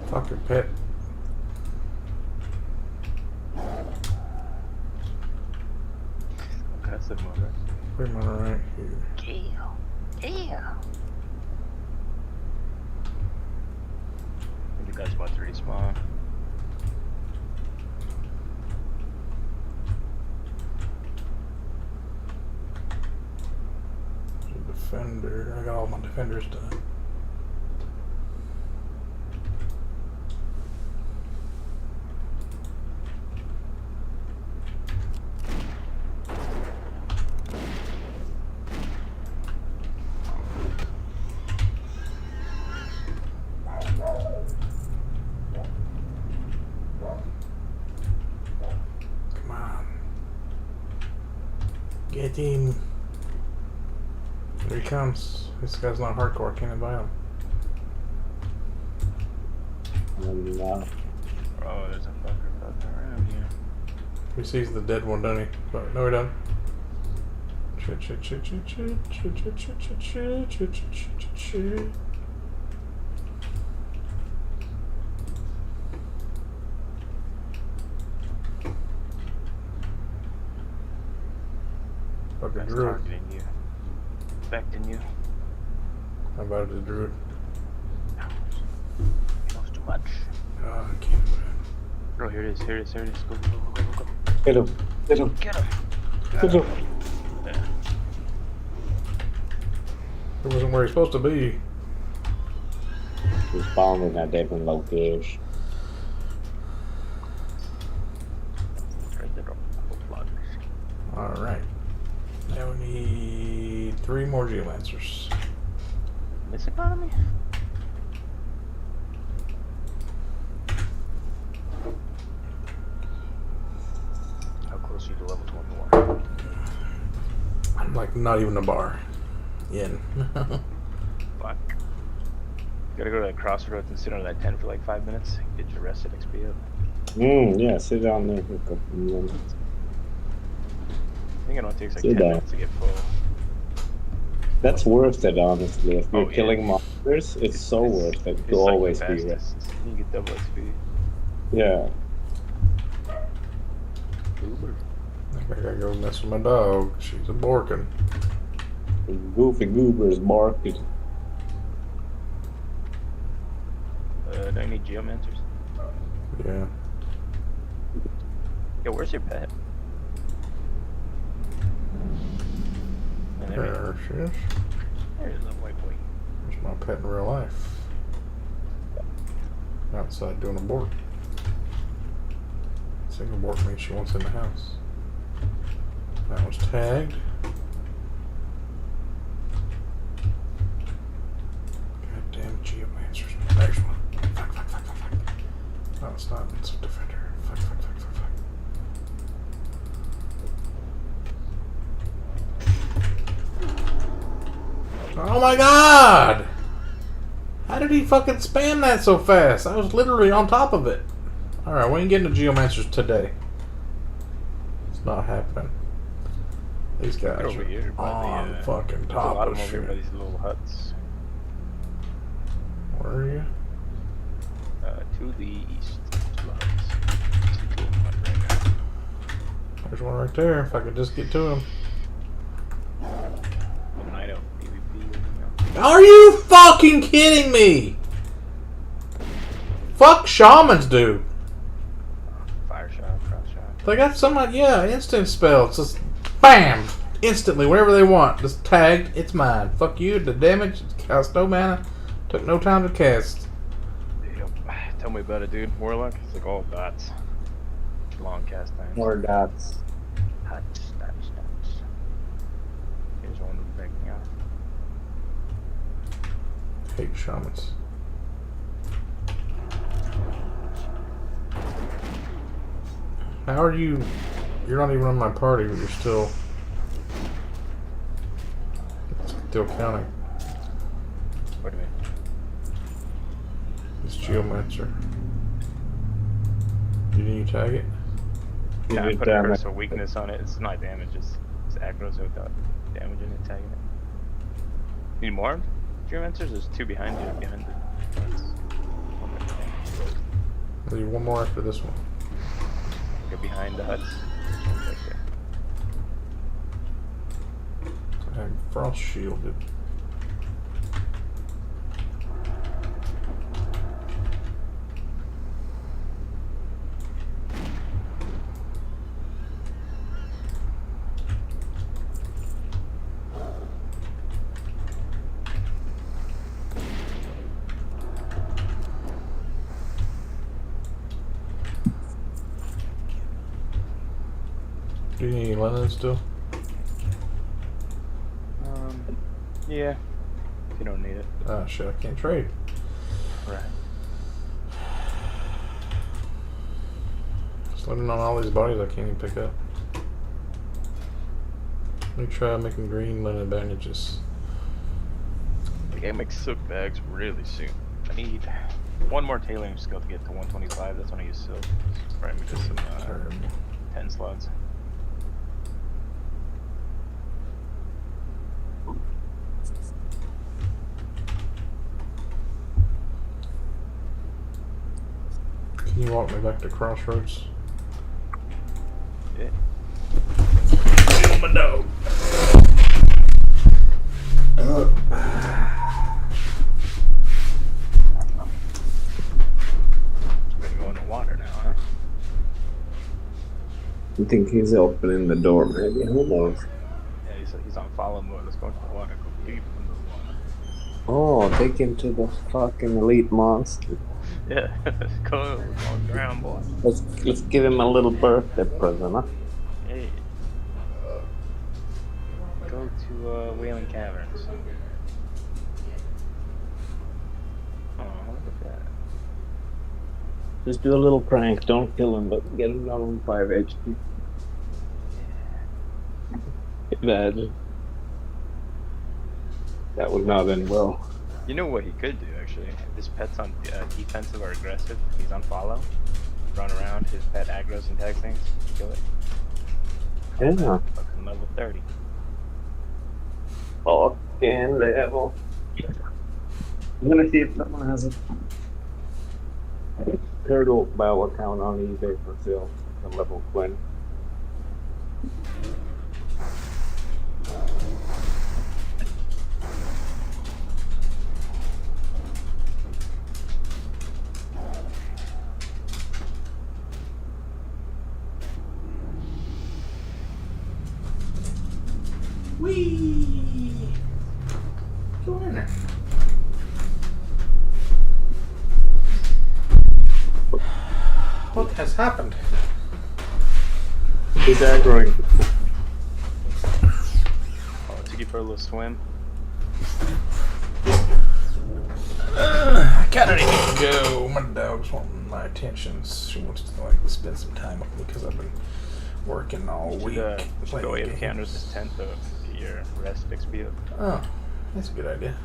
Fuck your pet. That's the motor. Put him on right here. You guys about to respawn. Defender. I got all my defenders done. Come on. Get him. Here he comes. This guy's not hardcore. I can't invite him. And, Oh, there's a fucker fucking around here. He sees the dead one, doesn't he? But no, he doesn't. Shit, shit, shit, shit, shit, shit, shit, shit, shit, shit, shit, shit, shit, shit. Fucking That's druid. targeting you. Affecting you. How about the druid? He knows too much. Oh, I can't do that. Bro, here it is, here it is, here it is. Go, go, go, go, go, go. get him. Get him. Get him. Get him. Yeah. It wasn't where he's supposed to be. He's found in a different location. Right there, plugs. Alright. Now we need 3 more geomancers. This economy? How close are you to level 21? I'm like not even a bar in. Fuck. Gotta go to that crossroads and sit on that tent for like 5 minutes. Get your rested XP up. Yeah, sit down there for a couple of minutes. I think it only takes like Sit 10 down. minutes to get full. That's worth it, honestly. If you're Oh, yeah. killing monsters, it's so worth it to It's always like the be fastest. rested. You get double XP. Yeah. Uber. I think I gotta go mess with my dog. She's a borkin. Goofy goobers barking. Do I need geomancers? Yeah. Yo, where's your pet? There There she is. There's a white boy. There's my pet in real life. Outside doing a bork. Single bork means she wants in the house. That was tagged. Goddamn geomancers. There's one. Fuck, fuck, fuck, fuck, fuck. No, it's not. It's a defender. Fuck, fuck, fuck, fuck, fuck. Oh my god! How did he fucking spam that so fast? I was literally on top of it. Alright, we ain't getting the geomancers today. It's not happening. These guys They're over here by are the, on fucking There's a top lot of of them over here by shit. these little huts. Where are you? To the east. To the huts. See two of them right now. There's one right there. If I could just get to him. Good night out. PvP. Are you fucking kidding me? Fuck shamans, dude. Fire shot, cross shot. They got some, yeah, instant spell. It's just BAM! Instantly, whenever they want. Just tagged, it's mine. Fuck you, the damage, it cost no mana, took no time to cast. Yep. Tell me about it, dude. Warlock? It's like all dots. Long cast time. More dots. Huts, dots, dots. Here's one breaking out. Hate shamans. How are you? You're not even on my party, but you're still counting. What do you mean? This geomancer. Didn't you tag it? Yeah, I You put a damn curse it. of weakness on it. It's not damage, it's aggro, so without damaging it, tagging it. Need more geomancers? There's two behind you, behind the huts. One right there. I'll leave one more after this one. Go behind the huts. Right there. I'm frost shielded. Do you need linen still? Yeah. If you don't need it. Ah, shit, I can't trade. Right. Just linen on all these bodies I can't even pick up. Let me try making green linen bandages. I gotta make silk bags really soon. I need one more tailoring skill to get to 125. That's when I use silk. Probably just some 10 slots. Can you walk me back to Crossroads? Yeah. Oh, my dog. Ready to go in the water now, huh? You think he's opening the door, maybe? Who knows? Yeah, he's on follow mode. Let's go into the water. Go deep into the water. Oh, take him to the fucking elite monster. Yeah, let's go. We're going drown, boy. Let's give him a little birthday present, huh? Hey. Go to Whaling Caverns. Oh, look at that. Just do a little prank. Don't kill him, but get him down on 5 HP. Imagine. That would not end well. You know what he could do, actually? If his pet's on defensive or aggressive, he's on follow. Run around, his pet aggros and tags things, kill it. Yeah. Fucking level 30. Fucking level. I'm gonna see if someone has a turtle bow account on eBay for sale. A level 20. Whee! Go in there. What has happened? He's aggroing. Oh, took you for a little swim. I kinda need to go. My dog's wanting my attention. She wants to like spend some time with me because I've been working all week. Should go AFK under this tent to get your rest XP up. Oh, that's a good idea.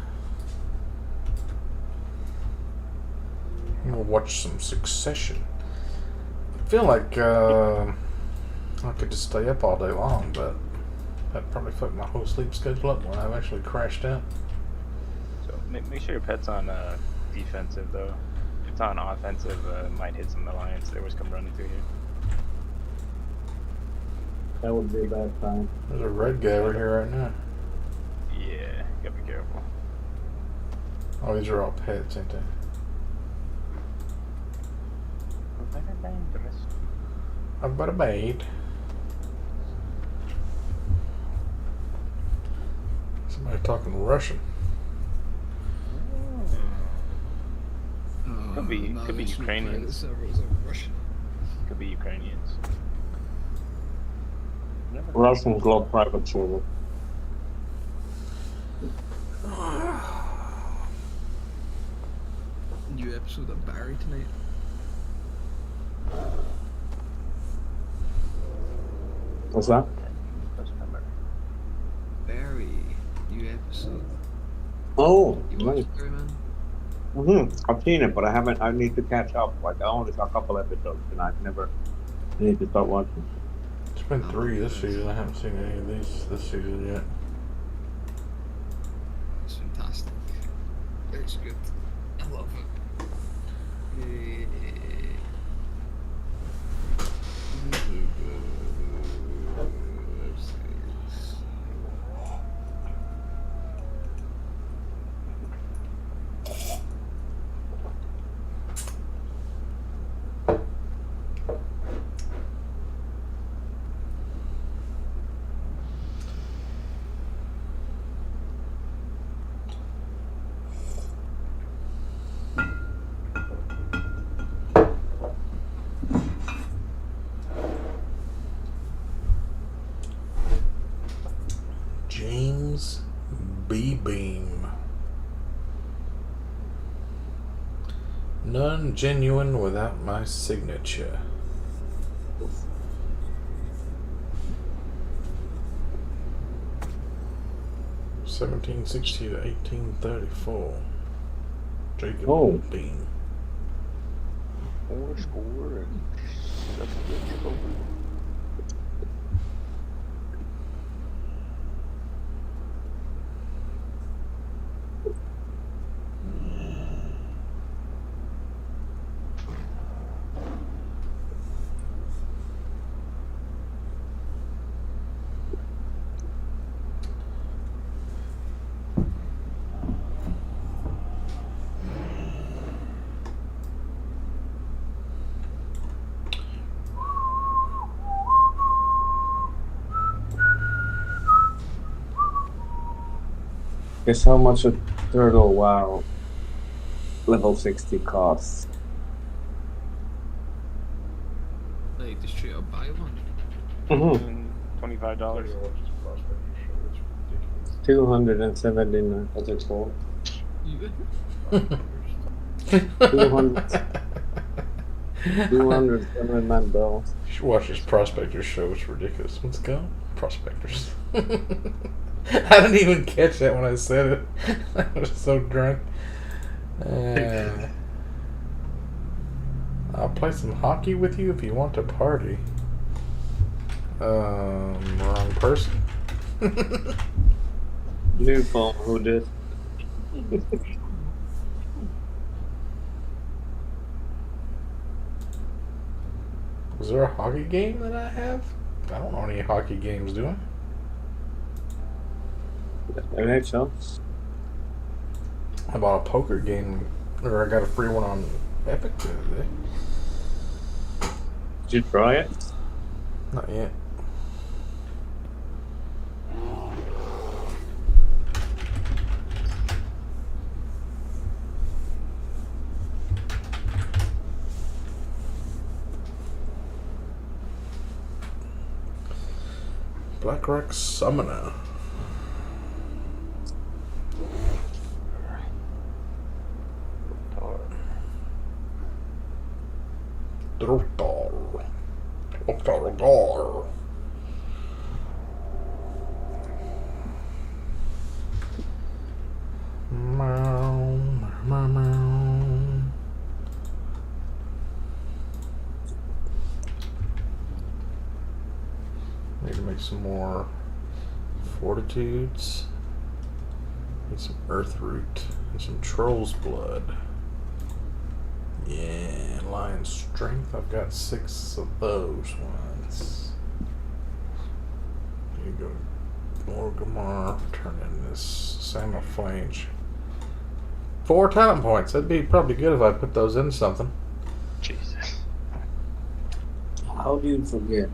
I'm gonna watch some Succession. I feel like I could just stay up all day long, but that'd probably fuck my whole sleep schedule up when I've actually crashed out. So make sure your pet's on defensive though. If it's on offensive, it might hit some alliance. They always come running through here. That would be a bad time. There's a red guy over here right now. Yeah, you gotta be careful. Oh, these are all pets, ain't they? I've got a bait. Somebody talking Russian. Could be Ukrainians. Could be Ukrainians. Russians love private server. New episode of Barry tonight. What's that? Barry, new episode. Oh, You nice. watched Barry, man? I've seen it, but I haven't. I need to catch up. Like I only saw a couple episodes, and I need to start watching. It's been 3 this season. I haven't seen any of these this season yet. It's fantastic. It's good. I love it. James B. Beam. None genuine without my signature. (1760 to 1834). Jacob Oh. Beam. Score and stuff gets over. Guess how much a turtle WoW level 60 costs? Like, just straight up buy one. $25. 279. What's it called? You 279 bells. You should watch this Prospectors show. It's ridiculous. Let's go. Prospectors. I didn't even catch that when I said it. I was so drunk. I'll play some hockey with you if you want to party. Wrong person. New phone, who did? Is there a hockey game that I have? I don't know any hockey games, do I? NHL? I bought a poker game, or I got a free one on Epic the other day. Did you try it? Not yet. Blackrock Summoner. Need to make some more fortitudes. Need some earth root and some troll's blood. Yeah, lion strength. I've got 6 of those ones. Here you go. Morgamar. Turn in this Salmon Flange. 4 talent points. That'd be probably good if I put those in something. Jesus. How do you forget?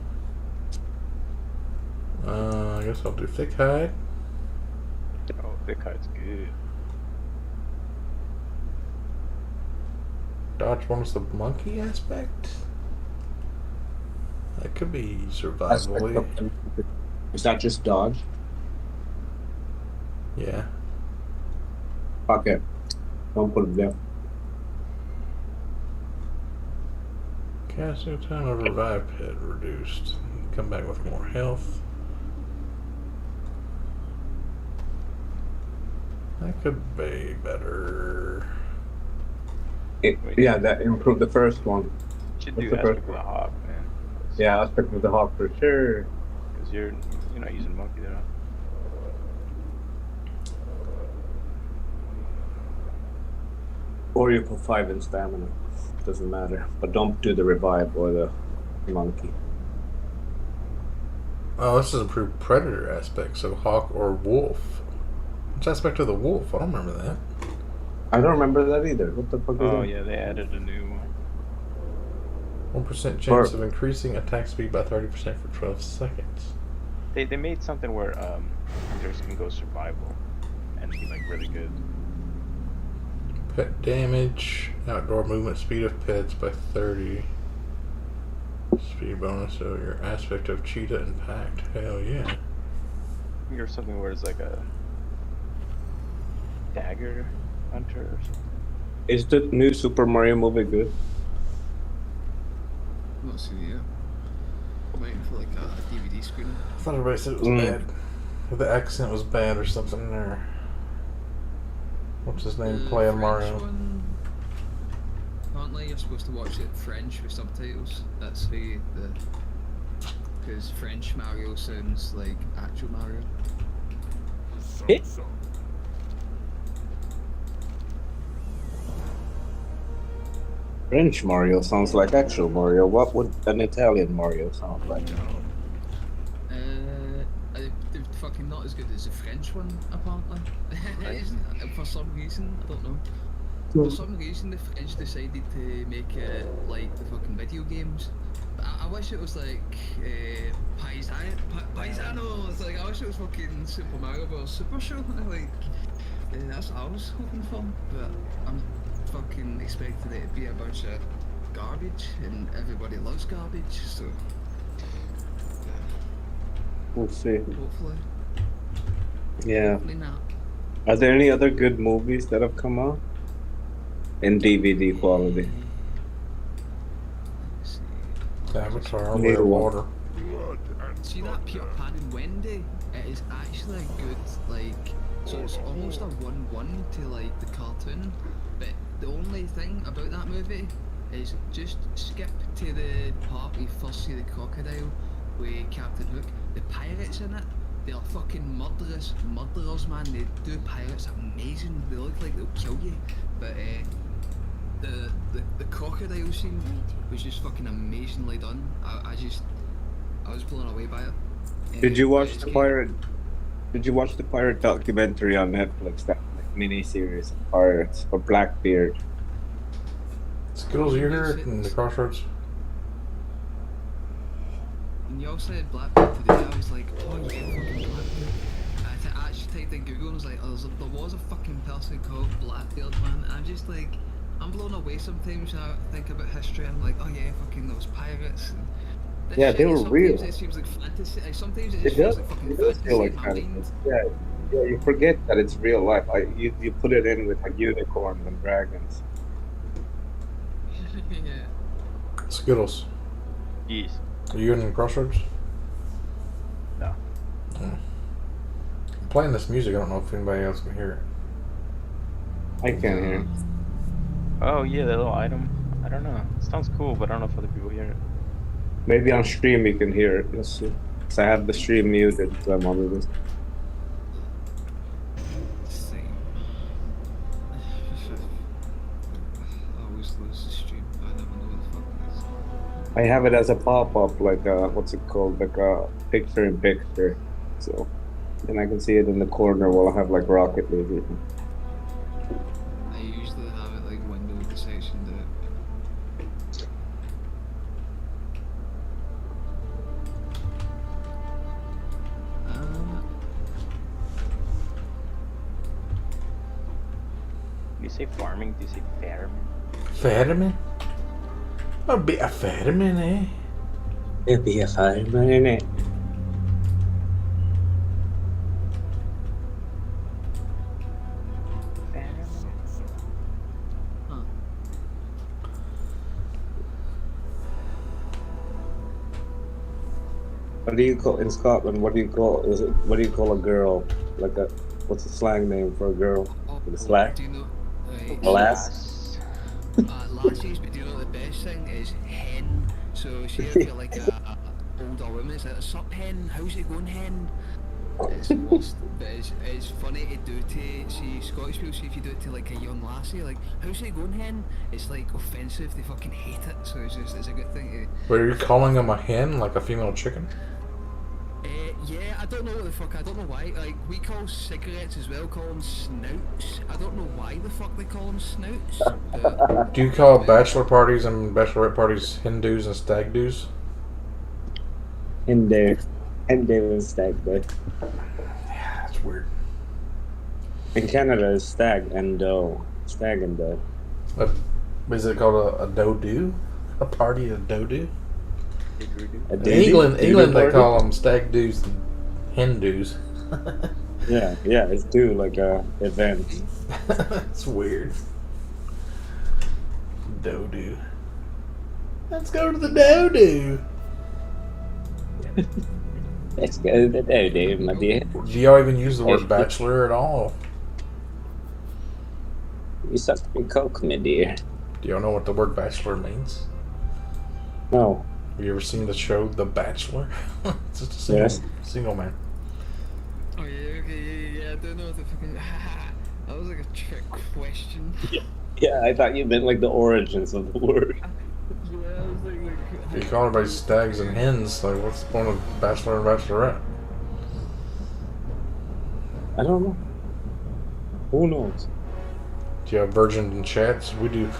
I guess I'll do thick hide. Oh, thick hide's good. Dodge bonus the monkey aspect. That could be survivable. Is that just dodge? Yeah. Fuck it. Don't put it there. Casting time of revive pit reduced. Come back with more health. That could be better. Yeah, that improved the first one. Should What's do the first aspect with a hawk, man. Yeah, aspect with the hawk for sure. Because you're not using monkey there. Or you put 5 in stamina. Doesn't matter. But don't do the revive or the monkey. Oh, this is improved predator aspect, so hawk or wolf. Which aspect of the wolf? I don't remember that. I don't remember that either. What the fuck is that? Oh yeah, they added a new one. 1% chance of increasing attack speed by 30% for 12 seconds. They made something where hunters can go survival and be like really good. Pet damage, outdoor movement speed of pets by 30. Speed bonus of your aspect of cheetah and pact. Hell yeah. I think there's something where it's like a dagger hunter or something. Is the new Super Mario movie good? not seen it yet. I'm waiting for like a DVD screening. I thought everybody said it was bad. Or the accent was bad or something, or what's his name playing French Mario? one. Can't apparently you're supposed to watch it French with subtitles. That's because French Mario sounds like actual Mario. French Mario sounds like actual Mario. What would an Italian Mario sound like? They're fucking not as good as the French one, apparently. It isn't, for some reason, I don't know. For some reason, the French decided to make it like the fucking video games. I wish it was like Paisano. It's like I wish it was fucking Super Mario Bros. Super Show. Like that's what I was hoping for, but I'm fucking expecting it to be a bunch of garbage, and everybody loves garbage. So We'll see. hopefully, Yeah. hopefully not. Are there any other good movies that have come out in DVD quality? Let's see. Avatar, Need Way of one. Water. See that Peter Pan and Wendy? It is actually a good, like, so it's almost a 1-1 to like the cartoon, but the only thing about that movie is just skip to the part we first see the crocodile with Captain Hook. The pirates in it, they are fucking murderers, man. They do pirates amazing. They look like they'll kill you, but the crocodile scene was just fucking amazingly done. I was blown away by it. Did you watch it's the good. pirate? Did you watch the pirate documentary on Netflix? That like, mini series of pirates for Blackbeard. Skittles, you hear it in the Crossroads? When y'all said Blackbeard today, I was like, oh yeah, fucking Blackbeard. I actually typed in Google and was like, oh, there was a fucking person called Blackbeard, man. And I'm just like, I'm blown away sometimes when I think about history. I'm like, oh yeah, fucking those pirates. And this Yeah, shit, they were sometimes real. it seems like fantasy. Like, sometimes it It just does. feels like fucking It does fantasy feel like in my fantasy. mind. Yeah, you forget that it's real life. You put it in with like unicorns and dragons. Yeah. Skittles. Yes. Are you in Crossroads? No. I'm playing this music. I don't know if anybody else can hear it. I can't hear. Oh yeah, that little item. I don't know. It sounds cool, but I don't know if other people hear it. Maybe on stream you can hear it. Let's see. 'Cause I have the stream muted, so I'm on this. Same. I always lose the stream. I never know what the fuck it is. I have it as a pop-up, like what's it called, like a picture-in-picture. So then I can see it in the corner while I have like Rocket League. I usually have it like window with the section that. Do you say farming? Do you say farming? Fetterman? A bit of Fetterman, eh? It'd be a fireman in it. Huh. What do you call in Scotland? What do you call what do you call a girl? Like a what's the slang name for a girl? The slang? Do you know? A lass? Lassies, but do you know the best thing is hen? So see if you're like a older woman, it's like, sup hen, how's it going hen? It's the worst, but it's funny to do to see Scottish people. See if you do it to like a young lassie, like how's it going hen? It's like offensive. They fucking hate it. So it's a good thing to. Were you calling him a hen, like a female chicken? Yeah, I don't know what the fuck. I don't know why. Like we call cigarettes as well. Call them snouts. I don't know why the fuck they call them snouts. But Do you call bachelor parties and bachelorette parties Hindus and stag doos? In there. And they was stag day. Yeah, that's weird. In Canada is stag and doe. Stag and doe. Is it called a do-do? A party of do-do? A In doodoo? England, Doodoo they party? call them stag doos and Hindus. Yeah, it's do like a event. It's weird. Do-do. Let's go to the do-do. Let's go to the do, my dear. Do y'all even use the word bachelor at all? You suck me coke, my dear. Do y'all know what the word bachelor means? No. Have you ever seen the show The Bachelor? It's just a single man. Oh yeah, okay, yeah, I don't know what the fucking. That was like a trick question. Yeah, I thought you meant like the origins of the word. Yeah, I was like. If you call everybody stags and hens, like what's the point of bachelor and bachelorette? I don't know. Who knows? Do you have virgin in chats? We do.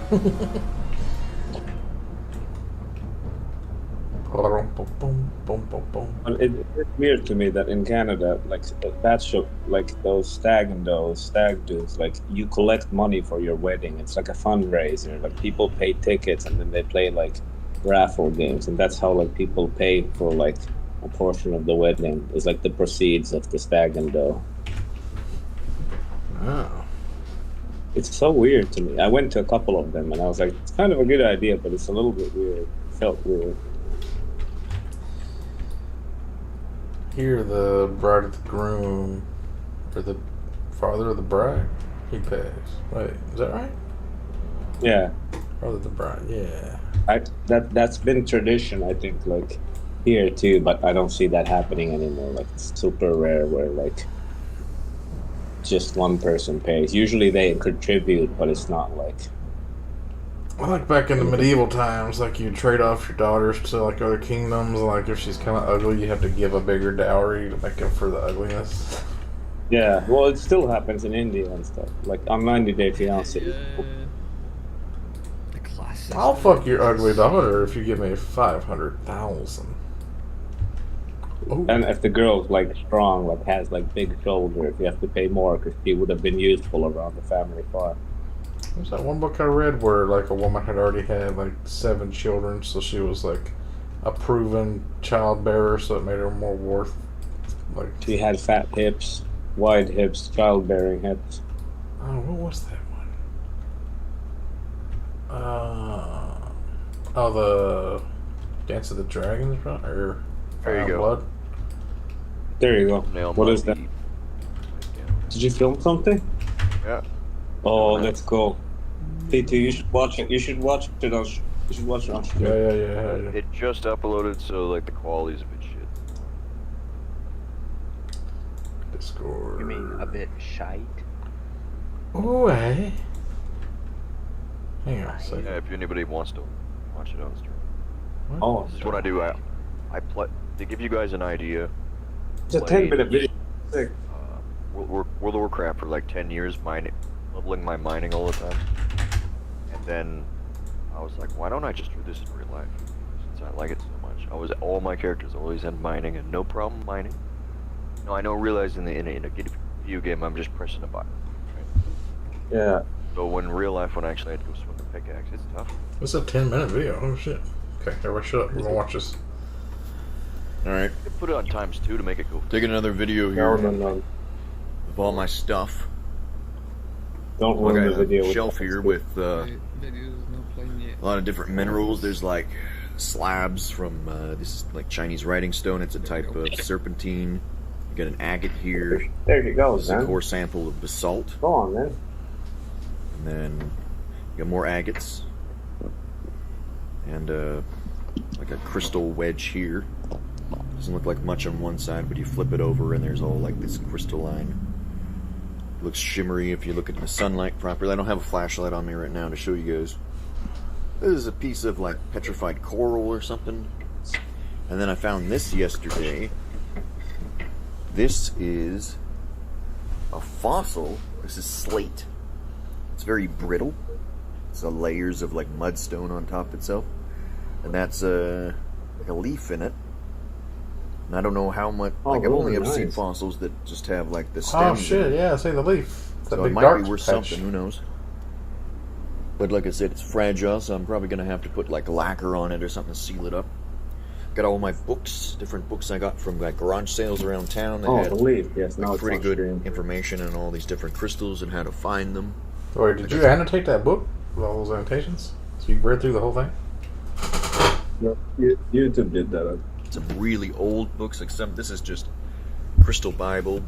But it's weird to me that in Canada, like bachelor, like those stag and those stag dudes, like you collect money for your wedding. It's like a fundraiser. Like people pay tickets and then they play like raffle games, and that's how like people pay for like a portion of the wedding. It's like the proceeds of the stag and doe. Oh. It's so weird to me. I went to a couple of them and I was like, it's kind of a good idea, but it's a little bit weird. It felt weird. Here, the bride of the groom, or the father of the bride, he passed. Wait, is that right? Yeah. Father of the bride, yeah. That's been tradition, I think, like here too, but I don't see that happening anymore. Like it's super rare where like just one person pays. Usually they contribute, but it's not like. I like back in the medieval times, like you trade off your daughters to like other kingdoms. Like if she's kind of ugly, you have to give a bigger dowry to make up for the ugliness. Yeah, well, it still happens in India and stuff. Like on 90 Day Fiancé. The classic. I'll fuck your ugly daughter if you give me 500,000. And if the girl's like strong, like has like big shoulders, you have to pay more because she would have been useful around the family farm. There's that one book I read where like a woman had already had like 7 children, so she was like a proven childbearer, so it made her more worth. Like she had fat hips, wide hips, childbearing hips. Oh, what was that one? The Dance of the Dragons, right? Or There you go. Blood. There you go. Nailed What my is that? beat. Did you film something? Yeah. Oh, let's go. T2, you should watch it. You should watch it on. You should watch it on stream. Yeah. It just uploaded, so like the quality's a bit shit. Discord. You mean a bit shite? Oh, hey. Hang on a second. Yeah, if anybody wants to watch it on stream. Oh, This is what I do. I play to give you guys an idea. it's a played, 10-minute video. Sick. World of Warcraft for like 10 years, leveling my mining all the time. And then I was like, why don't I just do this in real life? Since I like it so much. All my characters always had mining and no problem mining. No, I don't realize in a video game I'm just pressing a button. Right? Yeah. So in real life, when I actually had to go swing the pickaxe, it's tough. This is a 10-minute video. Oh shit. Okay, everybody shut up. We're gonna watch this. Alright, You can put it on ×2 to make it go. taking another video here No. of all my stuff. Don't I ruin got the video. a shelf here with Videos not playing yet. a lot of different minerals. There's like slabs from, this is like Chinese writing stone. It's a type of serpentine. You got an agate here. There you go, This is a man. core sample of basalt. Go on, man. And then you got more agates. And like a crystal wedge here. Doesn't look like much on one side, but you flip it over and there's all like this crystalline. It looks shimmery if you look at the sunlight properly. I don't have a flashlight on me right now to show you guys. This is a piece of like petrified coral or something. And then I found this yesterday. This is a fossil. This is slate. It's very brittle. It's layers of like mudstone on top of itself. And that's like a leaf in it. And I don't know how much. Oh, Like I've only really ever seen nice. fossils that just have like the stems. Oh shit! in it. Yeah, see the leaf. That So it big might dark be worth patch. something. Who knows? But like I said, it's fragile, so I'm probably gonna have to put like lacquer on it or something to seal it up. Got all my books, different books I got from like garage sales around town. They Oh, had the leaf. Yes, now like, it's pretty on good stream. information on all these different crystals and how to find them. Wait, did you annotate that book with all those annotations? So you read through the whole thing? No, YouTube did that. Some really old books, like some. This is just Crystal Bible.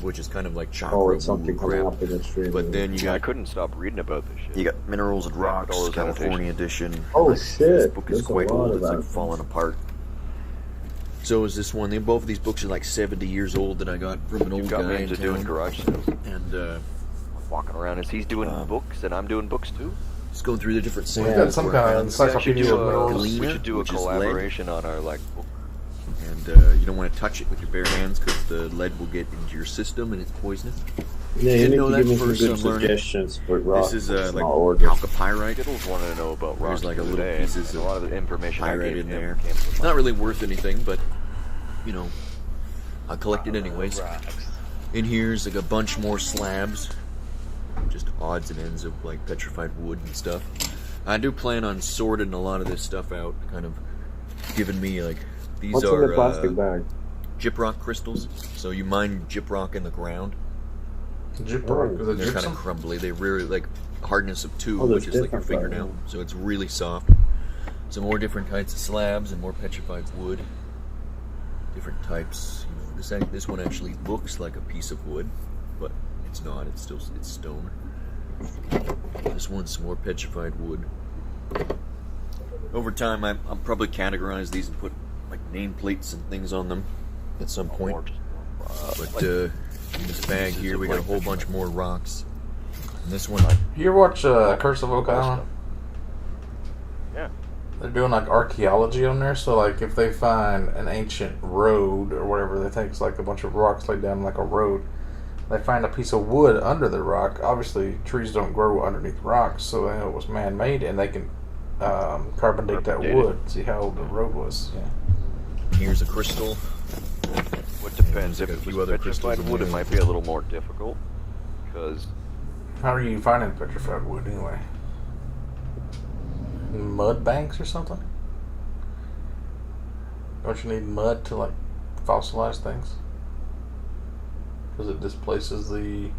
which is kind of like chakra Oh, it's woo-woo something coming crap. up in the stream. But then you Yeah, I got couldn't stop reading about this shit. you got Minerals and Yeah, all Rocks, those California edition. Oh, Like, shit. This book is There's a quite lot old. of It's like that. falling apart. So is this one. Both of these books are like 70 years old that I got from an You old got guy me in into doing town. garage sales. And I'm walking around as he's doing books, and I'm doing books too. just going through the different We've got samples. some where kind I of found We should encyclopedia do of a, minerals. we Galena, should do a which is lead. collaboration on our like book. And you don't want to touch it with your bare hands because the lead will get into your system and it's poisonous. Yeah, you Didn't need know to that give me some first good I'm learning. suggestions for rock. This is like small orders. chalcopyrite. Skittles wanted to know about rocks There's like a the little other day, pieces and of a lot of the information I pyrite gave in him there. came from It's not really worth anything, but you know, I collect it anyways. In here's like a bunch more slabs, just odds and ends of like petrified wood and stuff. I do plan on sorting a lot of this stuff out, kind of giving me like these What's are in the plastic bag? gyprock crystals. So you mine gyprock in the ground. Gyprock. Is it They're kind gypsum? of crumbly. They really like hardness of 2, Oh, there's which is like your different fingernail. varieties. So it's really soft. Some more different types of slabs and more petrified wood. Different types. You know, this one actually looks like a piece of wood, but it's not. It's stone. This one's some more petrified wood. Over time, I'll probably categorize these and put like nameplates and things on them at some point. But in this bag here, we got a whole bunch more rocks. And this one, You ever watch Curse of Oak Island? Yeah. They're doing like archaeology on there, so like if they find an ancient road or whatever, they think it's like a bunch of rocks laid down like a road. They find a piece of wood under the rock. Obviously, trees don't grow underneath rocks, so they know it was man-made, and they can carbon date that Carbon date wood, see how old the road was. Yeah. here's a crystal. What depends. There's If a it few was other petrified crystals in wood, it there. might be a little more difficult because How are you finding petrified wood anyway? Mud banks or something? Don't you need mud to like fossilize things? Because it displaces the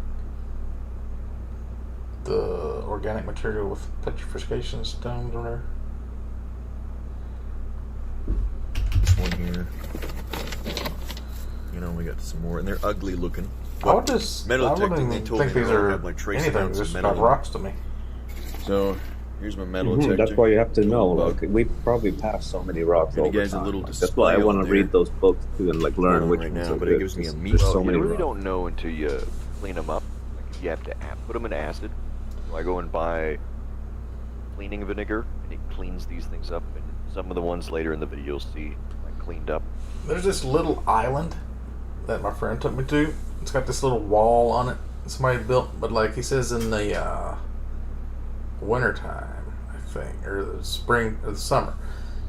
organic material with petrification stones or whatever. This one here. You know, we got some more, and they're ugly looking. I would just, metal I detecting, wouldn't they told think me these they all are have, like, trace anything. amounts of Just metal got in rocks to me. So here's my metal detector. That's why you have to know. Bug. Like, we probably passed so many rocks And you over guys a time. little Like, that's why I display want on to there. read those books too and like learn Not which right ones now, are but it good. gives me a There's meat. so you many really rocks. don't know until you clean them up. Like, you have to put them in acid. So I go and buy cleaning vinegar, and it cleans these things up. And some of the ones later in the video you'll see like cleaned up. There's this little island that my friend took me to. It's got this little wall on it somebody built, but like he says in the wintertime, I think, or the spring or the summer.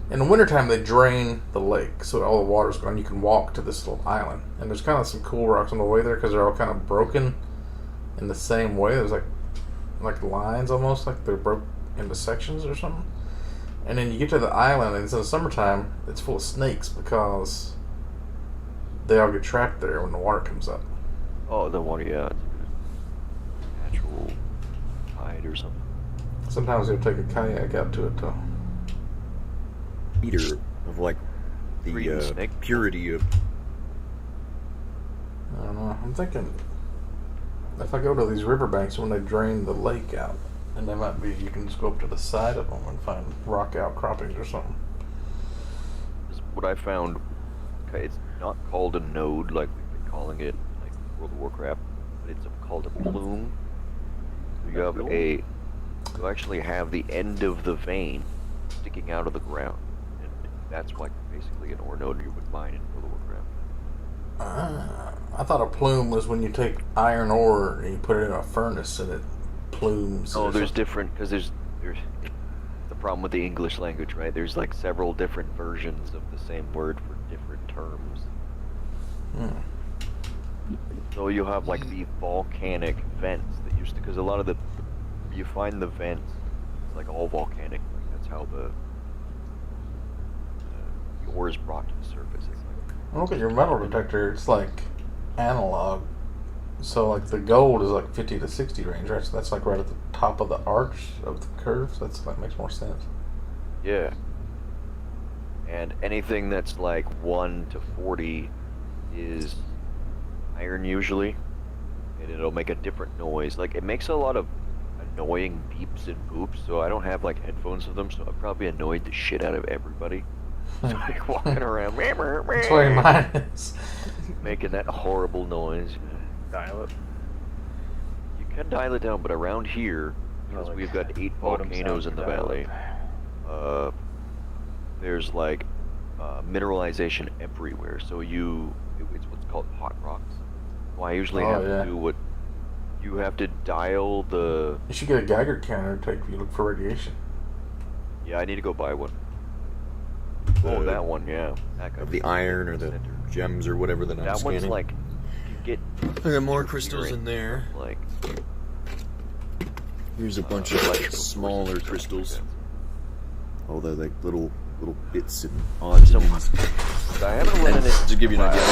In the wintertime, they drain the lake, so all the water's gone. You can walk to this little island, and there's kind of some cool rocks on the way there because they're all kind of broken in the same way. There's like lines almost, like they're broke into sections or something. And then you get to the island, and it's in the summertime. It's full of snakes because they all get trapped there when the water comes up. Oh, the water, yeah. It's natural tide or something. Sometimes they'll take a kayak out to it though. Meter of like Breeding the snake. purity of. I don't know. I'm thinking if I go to these riverbanks when they drain the lake out, and they might be, you can just go up to the side of them and find rock outcroppings or something. What I found, okay, it's not called a node like we've been calling it like World of Warcraft, but it's called a plume. You actually have the end of the vein sticking out of the ground, and that's like basically an ore node you would mine in World of Warcraft. I thought a plume was when you take iron ore and you put it in a furnace and it plumes. Oh, or there's something. different, because there's the problem with the English language, right? There's like several different versions of the same word for different terms. So you have like the volcanic vents that used to, because a lot of you find the vents, it's like all volcanic. Like that's how the ore is brought to the surface. It's like, Look at your metal detector. It's like analog. So like the gold is like 50 to 60 range, right? So that's like right at the top of the arch of the curve. So that makes more sense. yeah. And anything that's like 1 to 40 is iron iron usually, and it'll make a different noise. Like it makes a lot of annoying beeps and boops, so I don't have like headphones with them, so I've probably annoyed the shit out of everybody. It's like walking around. That's what mine is. Making that horrible noise. Dial it. You can dial it down, but around here, because we've got 8 volcanoes in the valley, there's like mineralization everywhere. So it's what's called hot rocks. So I usually have to do what you have to dial the. You should get a Geiger counter to take if you look for radiation. Yeah, I need to go buy one. Oh, that one, yeah. That Of the iron or the gems or whatever that I'm That scanning. one's like, you get. I got more crystals in there. Like, here's a bunch of like smaller crystals. Oh, they're like little bits and odds and ends. I haven't run into. To give you an idea, I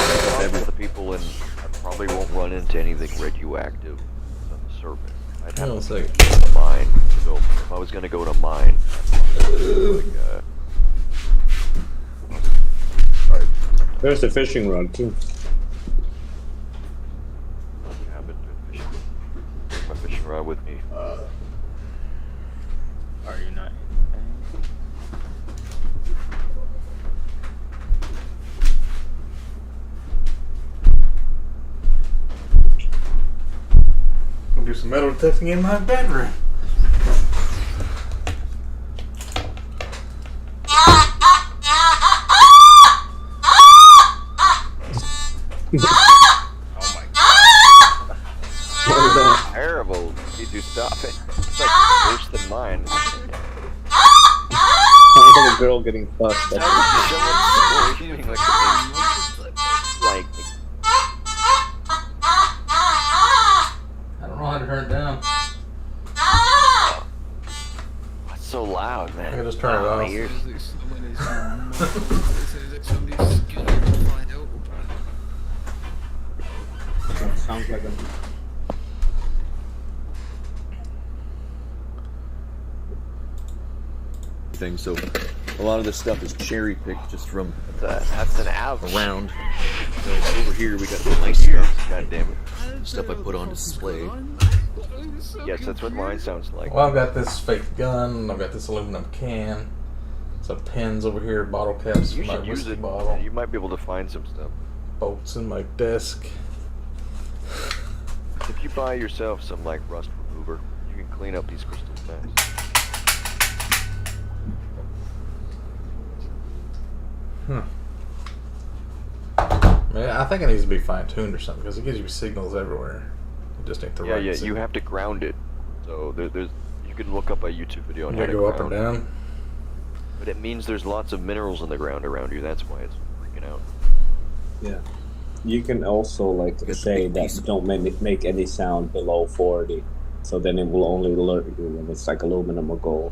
talked to the people, and I probably won't run into anything radioactive on the surface. I'd have to go to mine to go. If I was going to go to mine, There's the fishing rod too. I haven't been fishing. Take my fishing rod with me. Are you not? I'll do some metal detecting in my bedroom. Oh my god. What is that? Terrible. Need to stop it. It's like worse than mine. Sounds like a girl getting fucked. Like, I don't know how to turn it down. what's so loud, man? I can just turn it My off. ears. Sounds like a. Thing. So a lot of this stuff is cherry picked just from That's an out. around. So over here we got the nice stuff. God damn it. Stuff I put on display. Yes, that's what mine sounds like. Well, I've got this fake gun. I've got this aluminum can. Some pens over here, bottle caps You for my should use whiskey it. bottle. You might be able to find some stuff. Bolts in my desk. If you buy yourself some like rust remover, you can clean up these crystals fast. Man, I think it needs to be fine-tuned or something because it gives you signals everywhere. It just ain't the right Yeah, you signal. have to ground it. So there's you can look up a YouTube video on You how gotta to go up and ground. down. But it means there's lots of minerals in the ground around you. That's why it's freaking out. Yeah. You can also like say that don't make any sound below 40, so then it will only alert you when it's like aluminum or gold.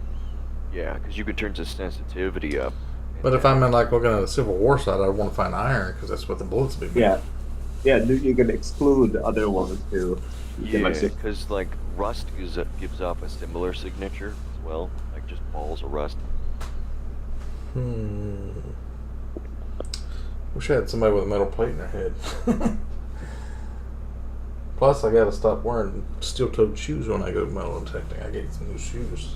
Yeah, because you can turn the sensitivity up. But if I'm in like looking at a Civil War side, I want to find iron because that's what the bullets be. Yeah, you can exclude other ones too. Yeah, because like rust gives off a similar signature as well, like just balls of rust. Wish I had somebody with a metal plate in their head. Plus, I gotta stop wearing steel-toed shoes when I go metal detecting. I get some new shoes.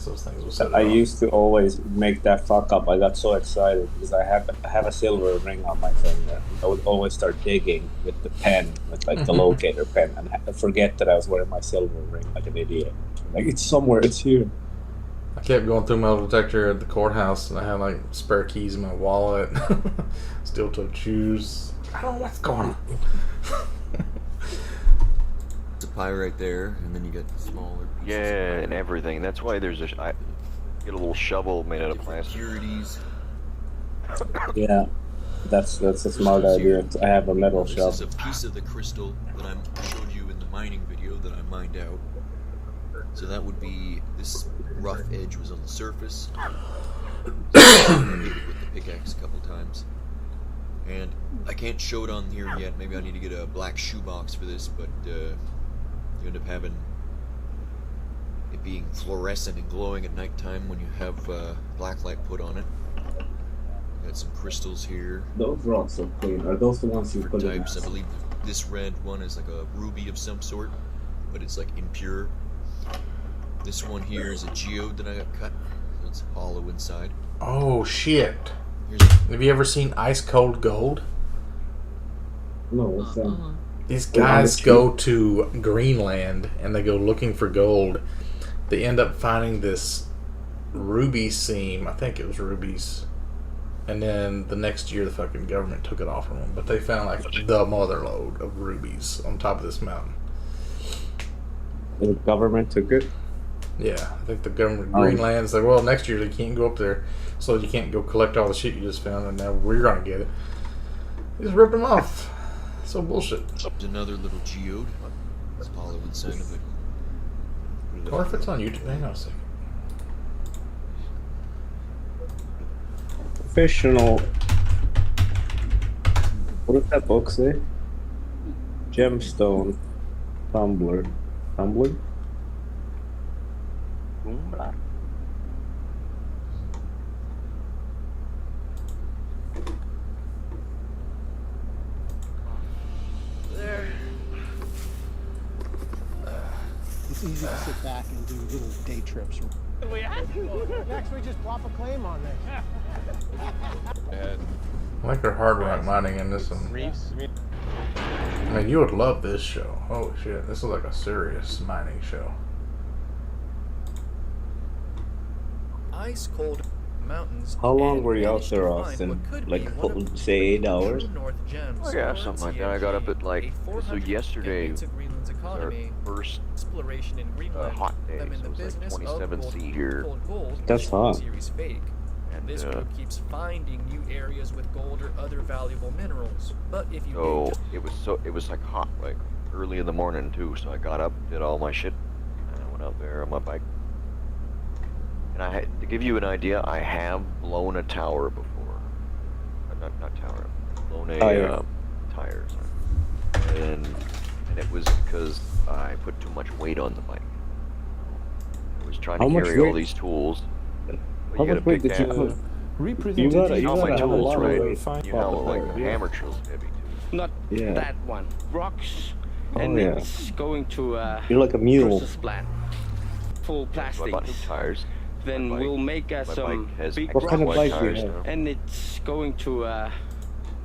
Those things will set it I off. used to always make that fuck up. I got so excited because I have a silver ring on my finger. I would always start digging with the pen, with like the locator pen, and I forget that I was wearing my silver ring like an idiot. Like it's somewhere, it's here. I kept going through metal detector at the courthouse, and I had like spare keys in my wallet, steel-toed shoes. I don't know what's going on. It's a pie right there, and then you got the smaller pieces. Yeah, and everything. That's why there's I get a little shovel made out of plastic. Securities. Yeah, that's a smart idea. I have a metal This shell. is a piece of the crystal that I showed you in the mining video that I mined out. So that would be, this rough edge was on the surface. So I hit it with the pickaxe a couple times. And I can't show it on here yet. Maybe I need to get a black shoebox for this, but you end up having it being fluorescent and glowing at nighttime when you have black light put on it. Got some crystals here. Those rocks are clean. Are those the ones you Different put in? types. I believe this red one is like a ruby of some sort, but it's like impure. This one here is a geode that I got cut. So it's hollow inside. Oh shit! Here's Have you ever seen ice cold gold? No, what's that? These guys go to Greenland and they go looking for gold. They end up finding this ruby seam. I think it was rubies. And then the next year the fucking government took it off from them. But they found like the mother load of rubies on top of this mountain. The government took it? Yeah, I think the government of Greenland said, well, next year they can't go up there, so you can't go collect all the shit you just found, and now we're going to get it. They just ripped them off. So bullshit. There's another little geode. It's hollow inside of it. I wonder if it's on YouTube. Hang on a second. Professional. What does that book say? Gemstone. Tumblr. Tumblr? There. It's easy to sit back and do little day trips. Next, we just plop a claim on there. I like their hard rock mining in this one. Reefs? I mean, you would love this show. Holy shit. This is like a serious mining show. Ice cold mountains. How long were you out there, Austin? Like, say 8 hours? Oh yeah, something like that. I got up at like, so yesterday was our first exploration in Greenland. hot day, so it was like 27 C here. That's hot. And, This group keeps finding new areas with gold or other valuable minerals. But if you so it was like hot, like early in the morning too. So I got up, did all my shit, and I went out there on my bike. And I had, to give you an idea, I have blown a tower before. Not tower. Blown a tire. Sorry. And it was because I put too much weight on the bike. I was trying to carry all these tools. How much weight did you put? You gotta have a lot of weight. You know, like the hammer trill's heavy too. Not that one. Rocks. And it's going to You're like a mule. process plant. Full So I bought new plastics. tires. Then we'll make some big What kind of rocks. bike do you have? And it's going to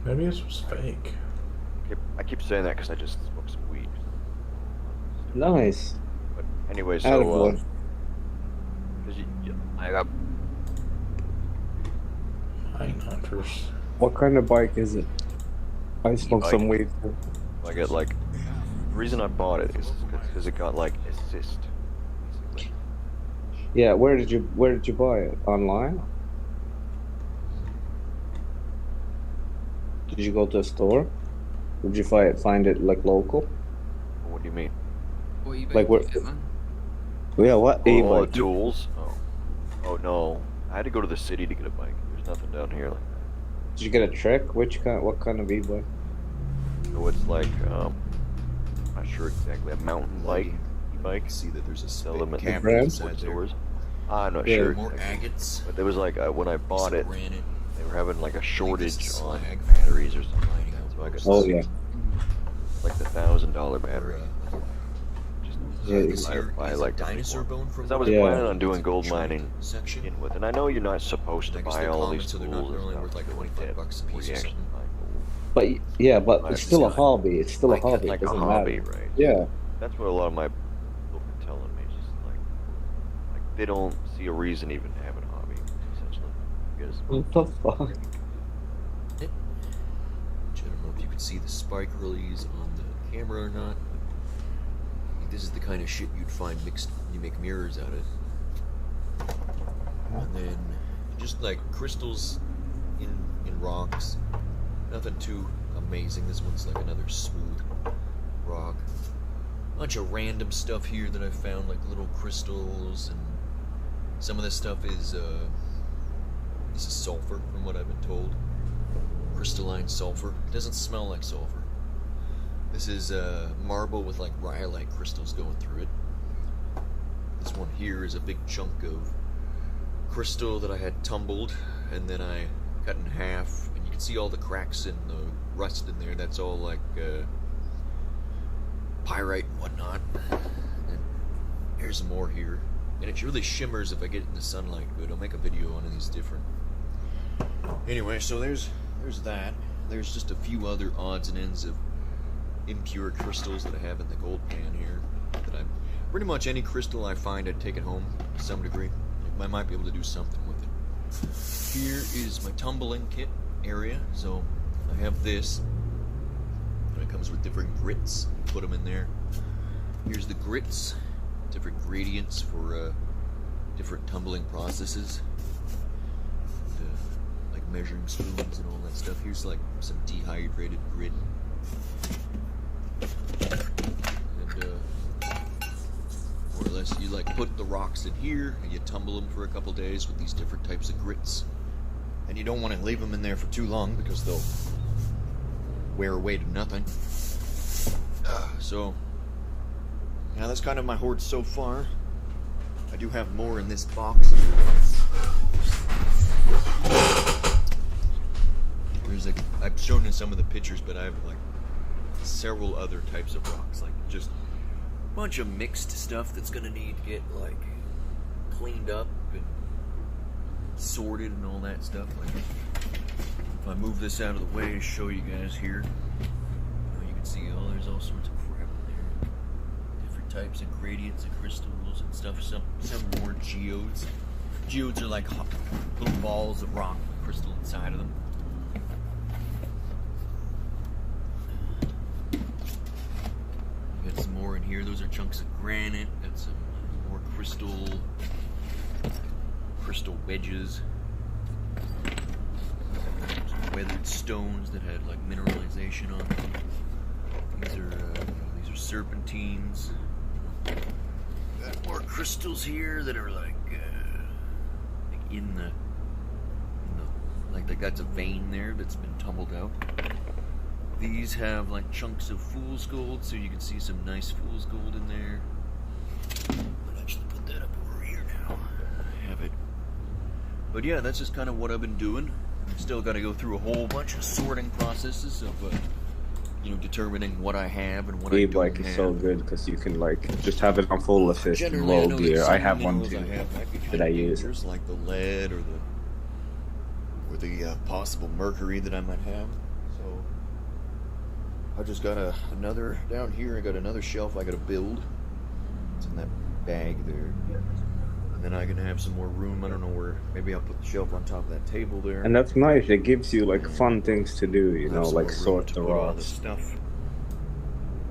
Maybe this was fake. I keep saying that because I just smoked some weed. Nice. But anyway, so Attaboy. I got Mine hunters. What kind of bike is it? I smoked some weed. I got like the reason I bought it is because it got like assist. Basically. Yeah, where did you buy it? Online? Did you go to a store? Did you find it like local? What do you mean? Well, you Like where? it, man. Yeah, what? All the E-bike. tools? Oh no. I had to go to the city to get a bike. There's nothing down here like that. Did you get a Trek? What kind of e-bike? So it's like I'm not sure exactly, a mountain bike. E-bike. see that there's a Sell them at the brand? wood stores. I'm not Yeah. sure. More exactly. agates. But there was like when I bought it, Granite. they were having like a shortage on slag batteries or something. mining So I got Oh this, yeah. like the $1,000 battery. Yeah, I like dinosaur bone from. 'Cause I was Yeah. planning on doing gold mining section. in with, and I know you're not supposed to I guess buy the all comments, these so tools they're not- and they're only stuff worth like before 25 you bucks a before piece you or actually something. buy gold. But yeah, but Like, it's still a it's hobby. It's still a like- hobby. Like It a doesn't hobby, matter. right? Yeah. That's what a lot of my people have been telling me. Just like they don't see a reason even to have a hobby, essentially. Because What the fuck? I don't know if you could see the sparklies on the camera or not. I think this is the kind of shit you'd find mixed when you make mirrors out of. And then just like crystals in rocks. Nothing too amazing. This one's like another smooth rock. Bunch of random stuff here that I found, like little crystals, and some of this stuff is this is sulfur from what I've been told. Crystalline sulfur. It doesn't smell like sulfur. This is marble with like rhyolite crystals going through it. This one here is a big chunk of crystal that I had tumbled, and then I cut in half, and you can see all the cracks and the rust in there. That's all like pyrite and whatnot. And here's some more here, and it really shimmers if I get in the sunlight good. I'll make a video on these different. Anyway, so there's that. There's just a few other odds and ends of impure crystals that I have in the gold pan here. That I pretty much any crystal I find, I'd take it home to some degree. I might be able to do something with it. Here is my tumbling kit area. So I have this. And it comes with different grits. Put them in there. Here's the grits, different gradients for different tumbling processes. Like measuring spoons and all that stuff. Here's like some dehydrated grit. And more or less you like put the rocks in here and you tumble them for a couple days with these different types of grits. And you don't want to leave them in there for too long because they'll wear away to nothing. So now that's kind of my hoard so far. I do have more in this box. I've shown in some of the pictures, but I have like several other types of rocks, like just a bunch of mixed stuff that's gonna need to get like cleaned up and sorted and all that stuff. Like if I move this out of the way to show you guys here, you can see there's all sorts of crap in there. Different types of gradients and crystals and stuff. Some more geodes. Geodes are like little balls of rock with crystal inside of them. Got some more in here. Those are chunks of granite. Got some more crystal wedges. Some weathered stones that had like mineralization on them. These are serpentines. Got more crystals here that are like in the like that's a vein there that's been tumbled out. These have like chunks of fool's gold, so you can see some nice fool's gold in there. I'll actually put that up over here now. I have it. But yeah, that's just kind of what I've been doing. I've still got to go through a whole bunch of sorting processes of, determining what I have and what I don't E-bike is so good because you can like just have it on full assist and roll gear. I have one too that I use. Like the lead or the possible mercury that I might have. So I just got another down here. I got another shelf I got to build. It's in that bag there. And then I can have some more room. I don't know where. Maybe I'll put the shelf on top of that table there. And that's nice. It gives you like fun things to do. You know, like sort the rocks. Stuff.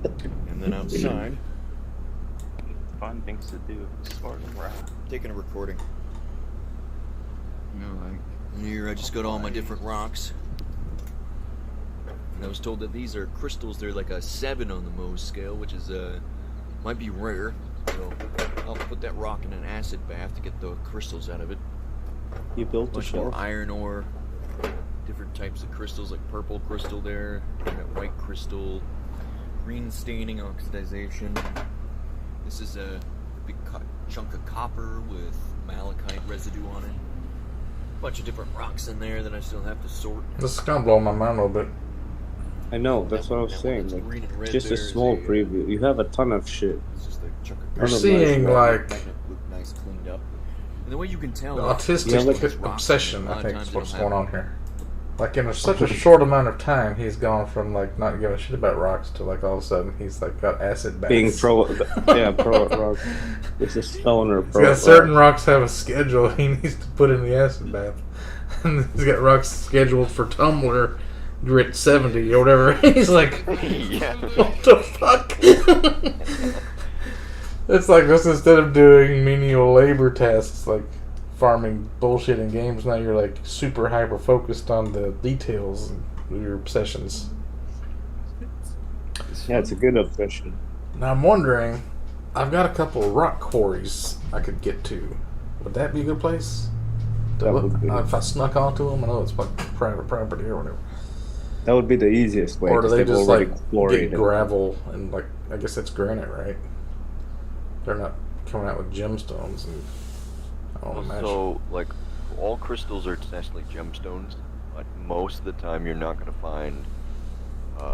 And then outside, fun things to do. Sort of rock. Taking a recording. And here I just got all my different rocks. And I was told that these are crystals. They're like a 7 on the Mohs scale, which is might be rare. So I'll put that rock in an acid bath to get the crystals out of it. You built a shelf. More iron ore, different types of crystals, like purple crystal there, and that white crystal, green staining oxidization. This is a big chunk of copper with malachite residue on it. A bunch of different rocks in there that I still have to sort. This is kind of blowing my mind a little bit. I know, that's what I was saying. Like, just a small preview. You have a ton of shit. You're seeing like nice cleaned up. And the way you can tell, the autistic obsession, I think, is what's going on here. Like in such a short amount of time, he's gone from like not giving a shit about rocks to like all of a sudden he's like got acid baths. Being pro at rocks. It's a stoner pro. He's got certain rocks have a schedule he needs to put in the acid bath, and he's got rocks scheduled for Tumblr grit 70 or whatever. He's like, yeah. What the fuck? It's like this, instead of doing menial labor tasks like farming bullshit in games, now you're like super hyper focused on the details of your obsessions. Yeah, it's a good obsession. Now I'm wondering, I've got a couple of rock quarries I could get to. Would that be a good place? If I snuck onto them, I know it's like private property or whatever. That would be the easiest way. Or do they just like get it. gravel and like, I guess it's granite, right? They're not coming out with gemstones, and I don't imagine. So, like, all crystals are essentially gemstones. but most of the time you're not gonna find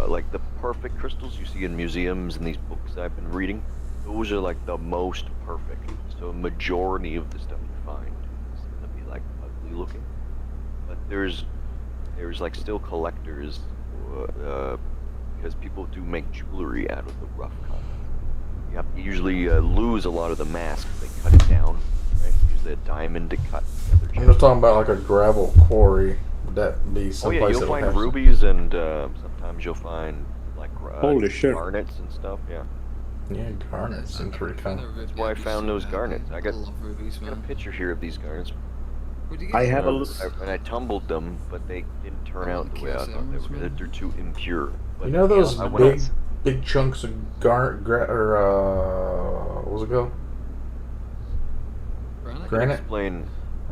like the perfect crystals you see in museums and these books I've been reading. Those are like the most perfect. So majority of the stuff you find is gonna be like ugly looking. But there's like still collectors because people do make jewelry out of the rough cut. You have to usually lose a lot of the mask. They cut it down, right? Use a diamond to cut the other I'm just talking about like a gravel quarry. Would that be Oh someplace yeah, you'll that would find have rubies and sometimes you'll find like Holy shit. garnets and stuff. Yeah. Yeah, garnets seem pretty cool. That's why I found those garnets. I got love rubies, a man. picture here of these garnets. Where'd you I get have a them? look. And I tumbled them, but they didn't turn out the way I thought they were. They're too impure. But, You know those I went big chunks of what was it called? Granite? Granite? Explain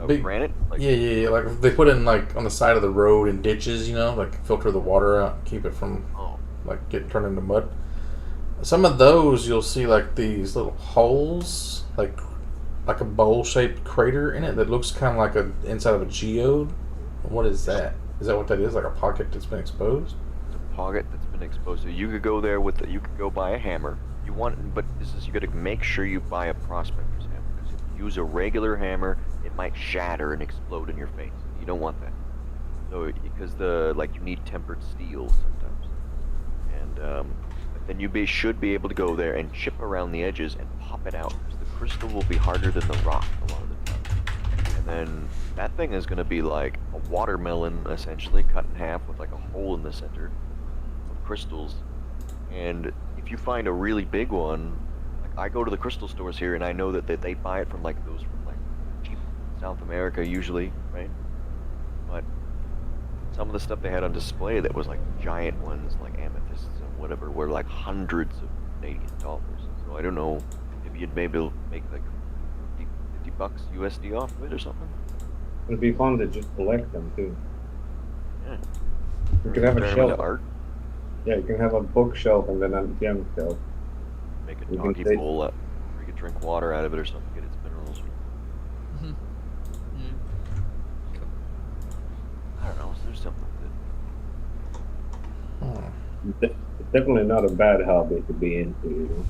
Big- granite? Like, Yeah. Like if they put in like on the side of the road in ditches, like filter the water out, keep it from like getting turned into mud. Some of those you'll see like these little holes, like a bowl-shaped crater in it that looks kind of like a inside of a geode. What is that? Is that what that is? Like a pocket that's been exposed? pocket that's been exposed. So you could go there with you could go buy a hammer. You want, but this is you got to make sure you buy a prospector's hammer because if you use a regular hammer, it might shatter and explode in your face. You don't want that. So because you need tempered steel sometimes, and but then you should be able to go there and chip around the edges and pop it out because the crystal will be harder than the rock a lot of the time. And then that thing is going to be like a watermelon essentially cut in half with like a hole in the center of crystals. And if you find a really big one, like I go to the crystal stores here and I know that they buy it from like those from like cheap South America usually, right? But some of the stuff they had on display that was like giant ones like amethysts and whatever were like hundreds of Canadian dollars. So I don't know, maybe you'd maybe make like $50 USD off of it or something. It'd be fun to just collect them too. Yeah. You could have Turn a them into shelf. art. Yeah, you can have a bookshelf and then a gem shelf. Make a You can doggy take- bowl up. Or you could drink water out of it or something, get its minerals. I don't know, there's something It's definitely not a bad hobby to be into, you know.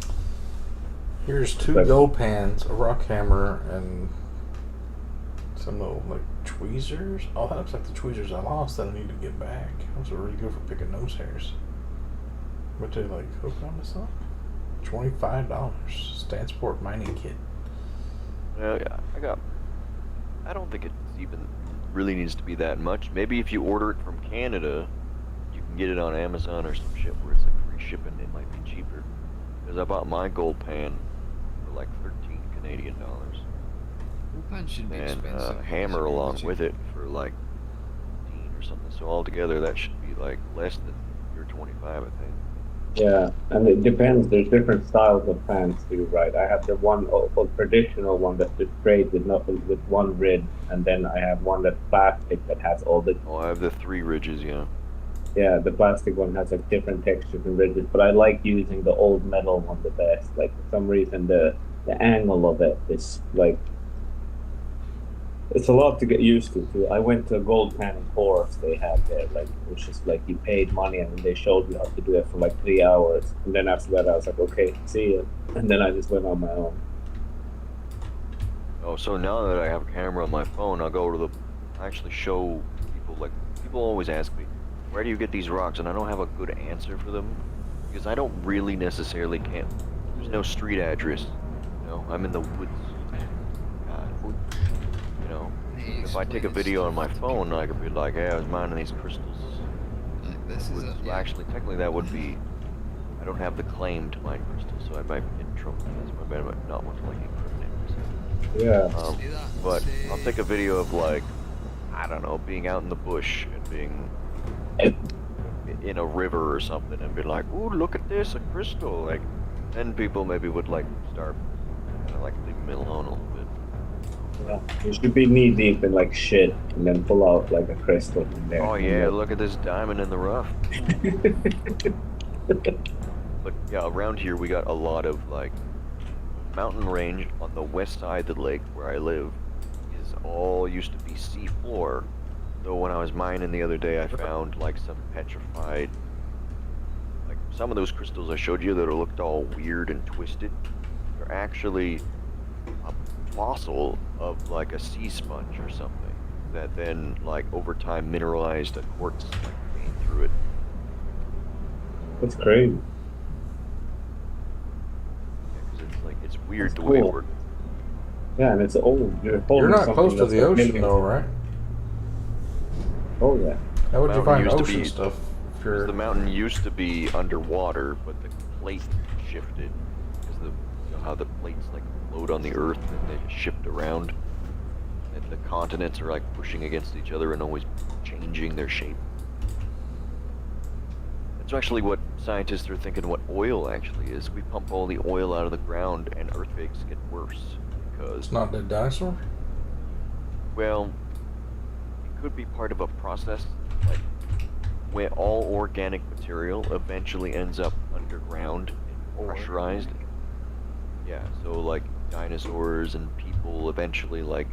Here's 2 But- gold pans, a rock hammer, and some little like tweezers. Oh, that looks like the tweezers I lost that I need to get back. Those are really good for picking nose hairs. But they like hook on to something. $25. Stansport mining kit. Well, yeah, I don't think it's even really needs to be that much. Maybe if you order it from Canada, you can get it on Amazon or some shit where it's like free shipping. It might be cheaper. Because I bought my gold pan for like 13 Canadian dollars. Gold pan should be And expensive. hammer It's along cheap. with it for like 15 or something. So altogether, that should be like less than your 25, I think. Yeah, and it depends. There's different styles of pans too, right? I have the one traditional one that's just straight with nothing with one ridge, and then I have one that's plastic that has all the. Oh, I have the 3 ridges, yeah. Yeah, the plastic one has like different textures and ridges, but I like using the old metal one the best. Like for some reason, the angle of it is like. It's a lot to get used to too. I went to a gold pan course they had there, like it was just like you paid money and then they showed you how to do it for like 3 hours. And then after that I was like, okay, see ya. And then I just went on my own. Oh, so now that I have a camera on my phone, I'll go to actually show people, like, people always ask me, where do you get these rocks? And I don't have a good answer for them, because I don't really necessarily there's no street address, you know, I'm in the woods. You know, if I take a video on my phone, I could be like, hey, I was mining these crystals. Like, this is Well, actually, technically that would be, I don't have the claim to mine crystals, so I might get in trouble. That's why I might not want to like incriminate myself. Yeah. But I'll take a video of like, I don't know, being out in the bush and being in a river or something and be like, ooh, look at this, a crystal. Like, then people maybe would like start kind of like leaving me alone a little bit. Yeah. You should be knee deep in like shit and then pull out like a crystal from there. Oh yeah, look at this diamond in the rough. But yeah, around here we got a lot of like mountain range on the west side of the lake where I live is all used to be sea floor, So when I was mining the other day, I found like some petrified, like some of those crystals I showed you that looked all weird and twisted. They're actually a fossil of like a sea sponge or something that then like over time mineralized a quartz like vein through it. That's crazy. Yeah, because it's like it's weird That's the way it cool. works. Yeah, and it's old. You're not close to the ocean though, right? Oh yeah. How would you Mountain find used to ocean be- stuff? If 'Cause you're the mountain used to be underwater, but the plate shifted. Because you know how the plates like float on the earth and they just shift around. And the continents are like pushing against each other and always changing their shape. That's actually what scientists are thinking what oil actually is. We pump all the oil out of the ground and earthquakes get worse because it's not the dinosaur. well, it could be part of a process, like where all organic material eventually ends up underground and pressurized. Yeah, so like dinosaurs and people eventually, like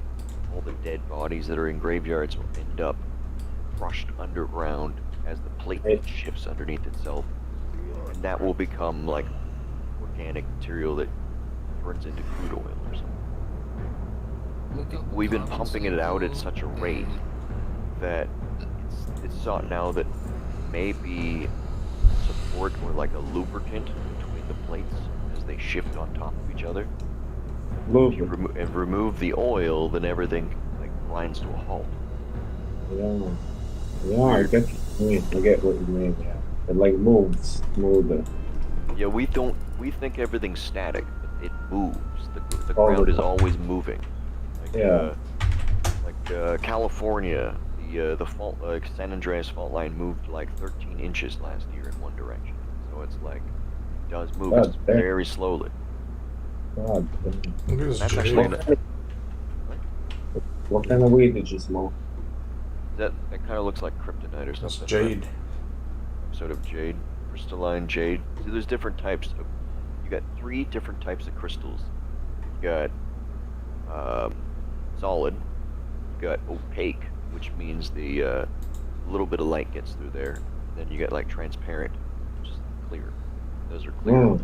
all the dead bodies that are in graveyards will end up crushed underground as the plate shifts underneath itself. And that will become like organic material that turns into crude oil or something. We've been pumping it out at such a rate that it's thought now that maybe support or like a lubricant between the plates as they shift on top of each other. If you remove the oil, then everything like grinds to a halt. Yeah. Yeah, I get what you mean. I get what you mean, yeah. It like moves smoother. Yeah, we think everything's static, but it moves. The ground is always moving. Like, Yeah. California, the fault, San Andreas fault line moved like 13 inches last year in one direction. So it's like, it does move. It's very slowly. God. That's actually What kind of weed did you smoke? that kind of looks like kryptonite or something. That's jade. Right? Sort of jade, crystalline jade. See, there's different types of. You got 3 different types of crystals. You got solid. You got opaque, which means the little bit of light gets through there. Then you got like transparent, which is clear. Those are clear.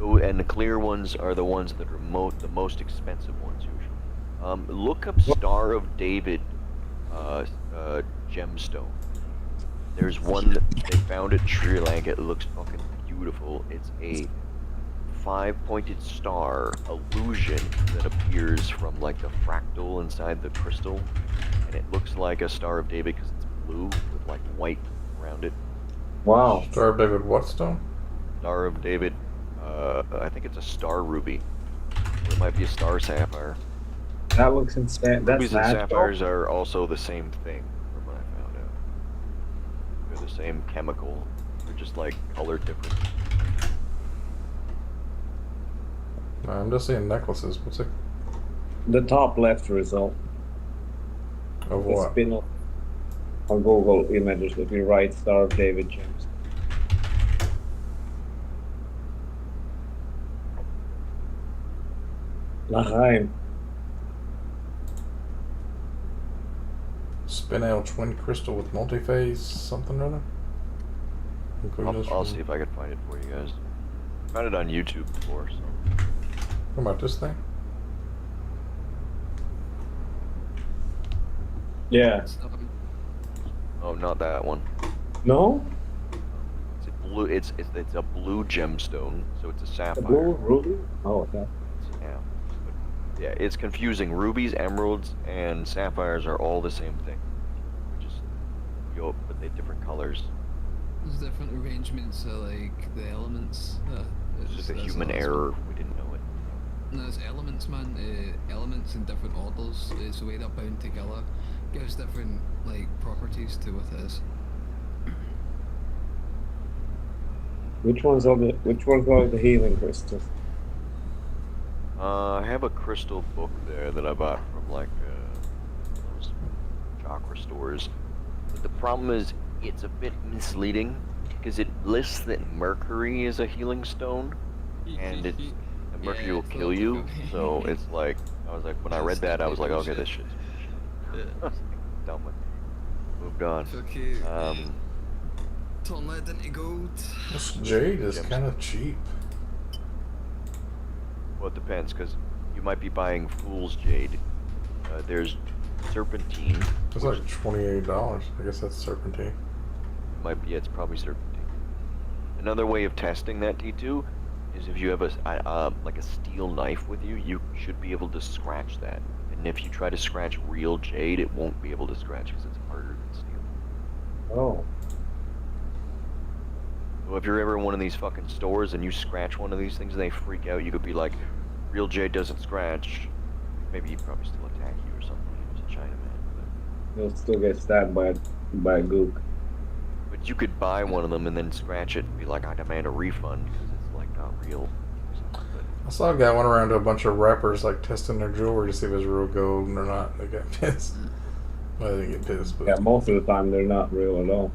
Oh, and the clear ones are the ones that are the most expensive ones usually. Look up Star of David gemstone. There's one that they found at Sri Lanka. It looks fucking beautiful. It's a 5-pointed star illusion that appears from like the fractal inside the crystal, and it looks like a Star of David because it's blue with like white around it. Wow. Star of David what stone? Star of David, I think it's a star ruby. Or it might be a star sapphire. That looks insane. That's Rubies and natural. sapphires are also the same thing, from what I found out. They're the same chemical. They're just like color different. No, I'm just seeing necklaces. What's it? The top left result. Of The what? spin on Google Images if you write Star of David James. Lachaim. Spinel twin crystal with multi-phase something or other? I'll see if I can find it for you guys. Found it on YouTube before, so. What about this thing? Yeah. Oh, not that one. No? It's a blue. It's a blue gemstone, so it's a The sapphire. blue ruby? Oh, okay. Yeah. But, yeah, it's confusing. Rubies, emeralds, and sapphires are all the same thing. Just but they're different colors. There's different arrangements of like the elements. It's just a human error. We didn't know it. No, it's elements, man. Elements in different orders. So the way they're bound together gives different like properties to what it is. Which ones are the healing crystals? I have a crystal book there that I bought from like those chakra stores. But the problem is it's a bit misleading because it lists that Mercury is a healing stone, and Mercury will kill you. So it's like I was like when I read that I was like, okay, this shit's dumb. moved on. Okay. Turn lead into gold. This jade is kind of cheap. Well, it depends, because you might be buying fool's jade. There's serpentine. It's like $28. I guess that's serpentine. Might be, yeah, it's probably serpentine. Another way of testing that T2 is if you have like a steel knife with you, you should be able to scratch that. And if you try to scratch real jade, it won't be able to scratch because it's harder than steel. Oh. So if you're ever in one of these fucking stores and you scratch one of these things and they freak out, you could be like, real jade doesn't scratch. Maybe he'd probably still attack you or something if he's a Chinaman. You'll still get stabbed by a gook. But you could buy one of them and then scratch it and be like, I demand a refund because it's like not real. I saw a guy went around to a bunch of rappers like testing their jewelry to see if it was real gold or not. They got pissed. Well, they didn't get pissed, but Yeah, most of the time they're not real at all.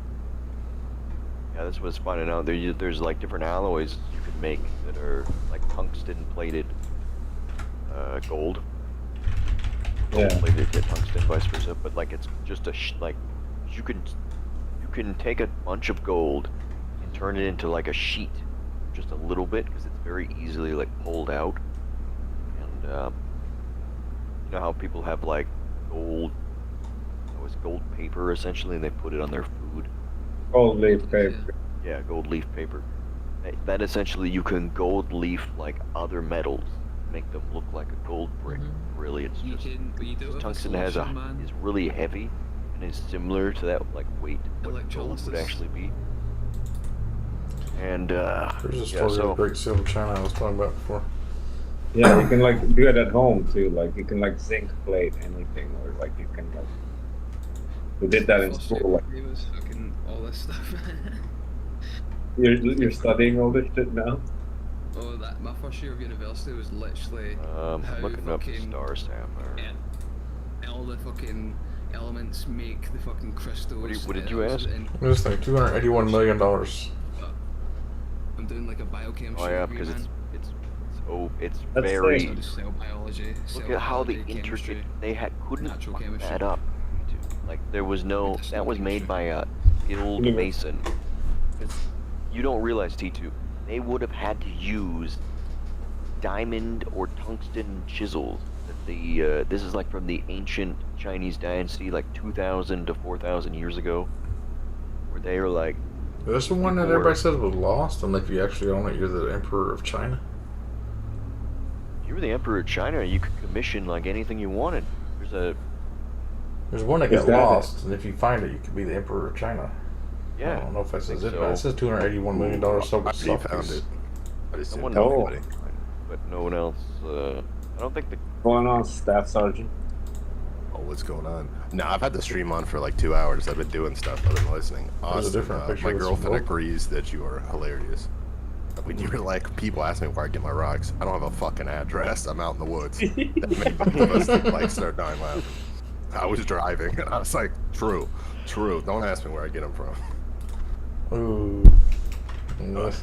Yeah, that's what's finding out. There's like different alloys you can make that are like tungsten plated gold. Yeah. Gold plated to tungsten, vice versa. But like it's just a like you can take a bunch of gold and turn it into like a sheet, just a little bit, because it's very easily like pulled out. And you know how people have like gold, gold paper essentially, and they put it on their food. Gold leaf paper. Yeah, gold leaf paper. That essentially you can gold leaf like other metals, make them look like a gold brick. Really, it's just tungsten is really heavy and is similar to that like weight what gold would actually be. And there's a story of Great Seal of China I was talking about before. Yeah, you can like do it at home too. Like you can like zinc plate anything, or like you can like. We did that in school. Like, He was fucking all this stuff. you're studying all this shit now. Oh, my first year of university was literally I'm how looking up fucking Star Sapphire. all the fucking elements make the fucking crystals. What did you ask? This thing, $281 million. I'm doing like a biochemistry. Oh yeah, degree, because man. it's That's very. So cell biology. Look cell at how the biology, intricate chemistry, they couldn't natural fuck chemistry. that up. Like there was no that was made by a skilled Yeah. mason. You don't realize T2. They would have had to use diamond or tungsten chisels. That this is like from the ancient Chinese dynasty, like 2,000 to 4,000 years ago, where they are like. This the one that everybody says was lost, and if you actually own it, you're the Emperor of China. If you were the Emperor of China, you could commission like anything you wanted. There's one that got lost, and if you find it, you could be the Emperor of China. Yeah. I don't know if that says it, so. but it says $281 million sold I found it. I just didn't Someone know knows, anybody. but no one else. I don't think the. Going on, Staff Sergeant. Oh, what's going on? No, I've had the stream on for like 2 hours. I've been doing stuff. I've been listening. There's a Austin, different picture my of this girlfriend book. agrees that you are hilarious. When you were like, people ask me where I get my rocks. I don't have a fucking address. I'm out in the woods. That made both of us like start dying laughing. I was driving and I was like, true. Don't ask me where I get them from. Ooh. Nice.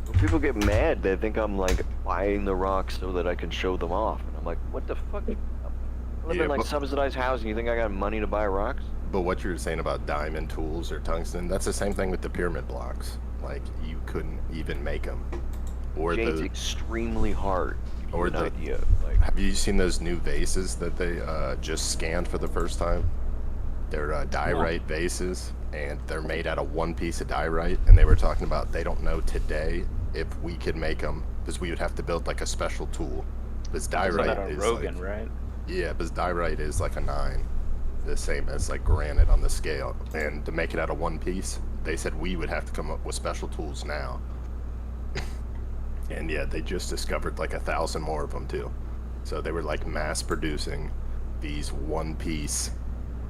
When people get mad, they think I'm like buying the rocks so that I can show them off, and I'm like, what the fuck? I live in like subsidized housing. You think I got money to buy rocks? But what you're saying about diamond tools or tungsten, that's the same thing with the pyramid blocks. Like, you couldn't even make them. Or Jade's extremely hard. Or an the idea. Like, have you seen those new vases that they just scanned for the first time? They're diorite vases, and they're made out of one piece of diorite. And they were talking about they don't know today if we could make them because we would have to build like a special tool. Because diorite is Rogan, like, right? yeah, because diorite is like a 9, the same as like granite on the scale. And to make it out of one piece, they said we would have to come up with special tools now. And yeah, they just discovered like 1,000 more of them too. So they were like mass producing these one-piece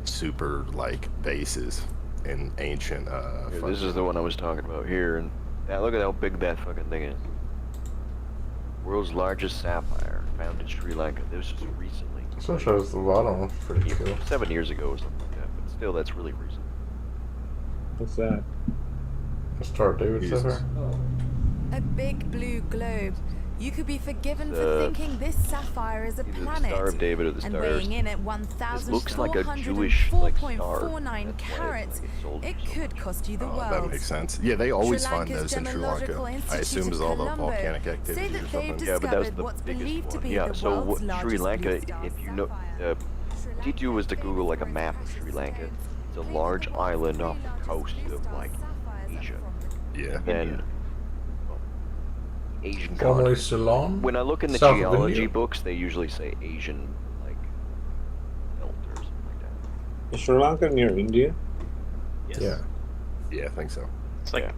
super like vases in ancient. here, this is the one I was talking about here, and look at how big that fucking thing is. World's largest sapphire, found in Sri Lanka. This was recently. So it shows the bottom. Pretty cool. 7 years ago or something like that, but still, that's really recent. What's that? Star David Sapphire. A big blue globe You could be forgiven for thinking this sapphire is a either planet. the Star of David or the and Star of weighing in at It looks like a Jewish like star. 1,404.49 carats, it could cost you the Oh, world. that makes sense. Yeah, they always Sri find Lanka's those in Sri Lanka. Gemological I Institute assume in it's all the Colombo volcanic say activity that or they've something. Yeah, but that was discovered the what's biggest believed one. to be Yeah, the so world's Sri largest Lanka, blue star if you know, sapphire. teach you was to Google like a map of Sri Lanka. It's a large island off the coast of like Asia. Yeah. And then Asian Formerly continent. Ceylon. When I look in the South of geology India. books, they usually say Asian like belt or something like that. Is Sri Lanka near India? Yes. Yeah. Yeah, I think so. It's like Yeah.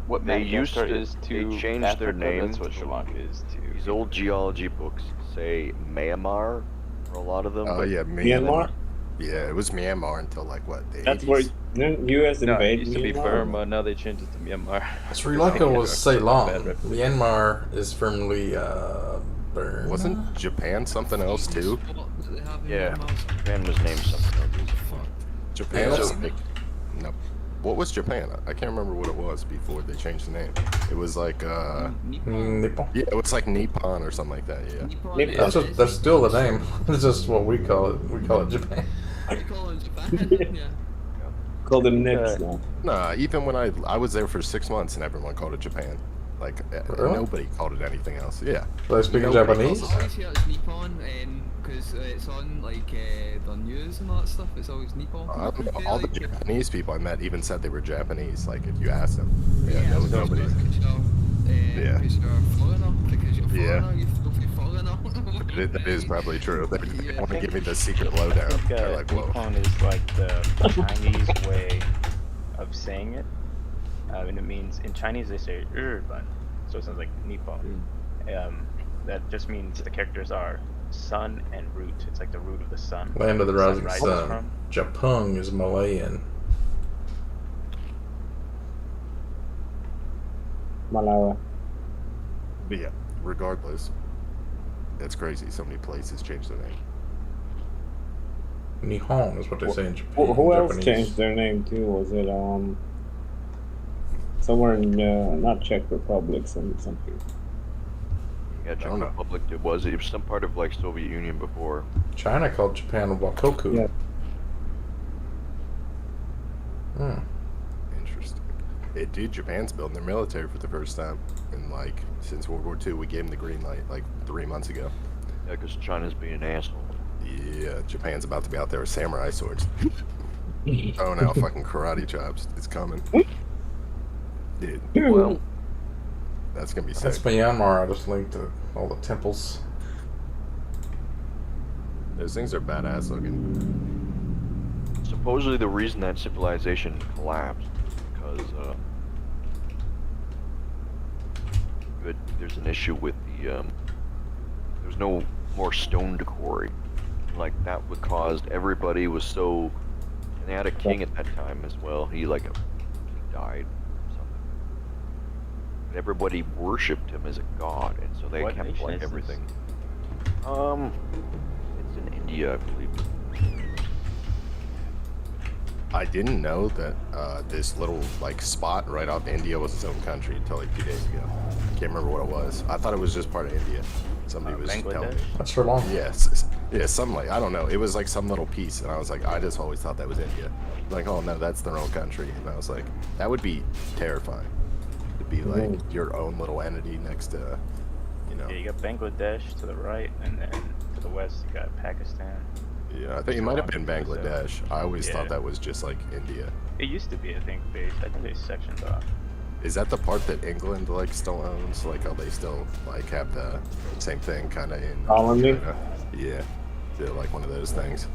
what They Madagascar used to- is they to changed Africa, their name That's what to- Sri Lanka is to. These old geology books say Myanmar for a lot of them. Oh but yeah, Myanmar? Yeah, it was Myanmar until like what? The That's 80s? where U.S. No, it invaded used to be Myanmar? Burma, now they changed it to Myanmar. Sri Lanka was Bad Ceylon. reputation. Myanmar is firmly Burma. Wasn't Japan something else too? Yeah, Japan was named something else. Japan Yeah, was that's- like, no. What was Japan? I can't remember what it was before they changed the name. It was like Nippon. yeah, it was like Nippon or something like that. Yeah. That's still the name. It's just what we call it. We call it Japan. Called them Nips now. Nah, even when I was there for 6 months and everyone called it Japan. Like Really? nobody called it anything else. Yeah. Do they speak Nobody Japanese? calls it always hear it's Nippon, because it's on like the news and all that stuff. It's always Nippon. All the Japanese people I met even said they were Japanese. Like if you asked them, yeah, no, nobody. Yeah. Because you're a foreigner. Because you're a Yeah. foreigner, you filthy foreigner. That is probably true. They Yeah. want to give me the secret lowdown. I think They're like, whoa. Nippon is like the Chinese way of saying it. And it means, in Chinese they say Urban, so it sounds like Nippon. That just means the characters are sun and root. It's like the root of the sun. Land of the Sun rising rises sun. from. Japung is Malayan. Malawi. But yeah, regardless, that's crazy. So many places changed their name. Nihon is what they say in Japan. Who else Japanese. changed their name too? Was it somewhere in not Czech Republic, something? Yeah, Czech don't know. Republic. It was some part of like Soviet Union before. China called Japan Wakoku. Yeah. Hmm. Interesting. Dude, Japan's building their military for the first time in like since World War II. We gave them the green light like 3 months ago. Yeah, because China's being an asshole. Yeah, Japan's about to be out there with samurai swords. Oh no, fucking karate chops. It's coming. Dude, Well, that's gonna be sick. That's Myanmar. I just linked to all the temples. Those things are badass looking. supposedly the reason that civilization collapsed because there's an issue with the there's no more stone to quarry. Like that would caused everybody was so, and they had a king at that time as well. He died. Or something. And everybody worshipped him as a god, and so they What kept nation like is this? everything. It's in India, I believe. I didn't know that this little like spot right off India was its own country until like 2 days ago. I can't remember what it was. I thought it was just part of India. Somebody was telling me. Bangladesh? That's for long. Yes, yeah, something like I don't know. It was like some little piece, and I was like, I just always thought that was India. Like, oh no, that's their own country, and I was like, that would be terrifying to be like your own little entity next to, you know. Yeah, you got Bangladesh to the right, and then to the west you got Pakistan. Yeah, I think it might have been Bangladesh. I always Yeah. thought that was just like India. It used to be, I think they sectioned off. Is that the part that England like still owns? Like, how they still like have the same thing kind of in Colony? China? Yeah, they're like one of those things.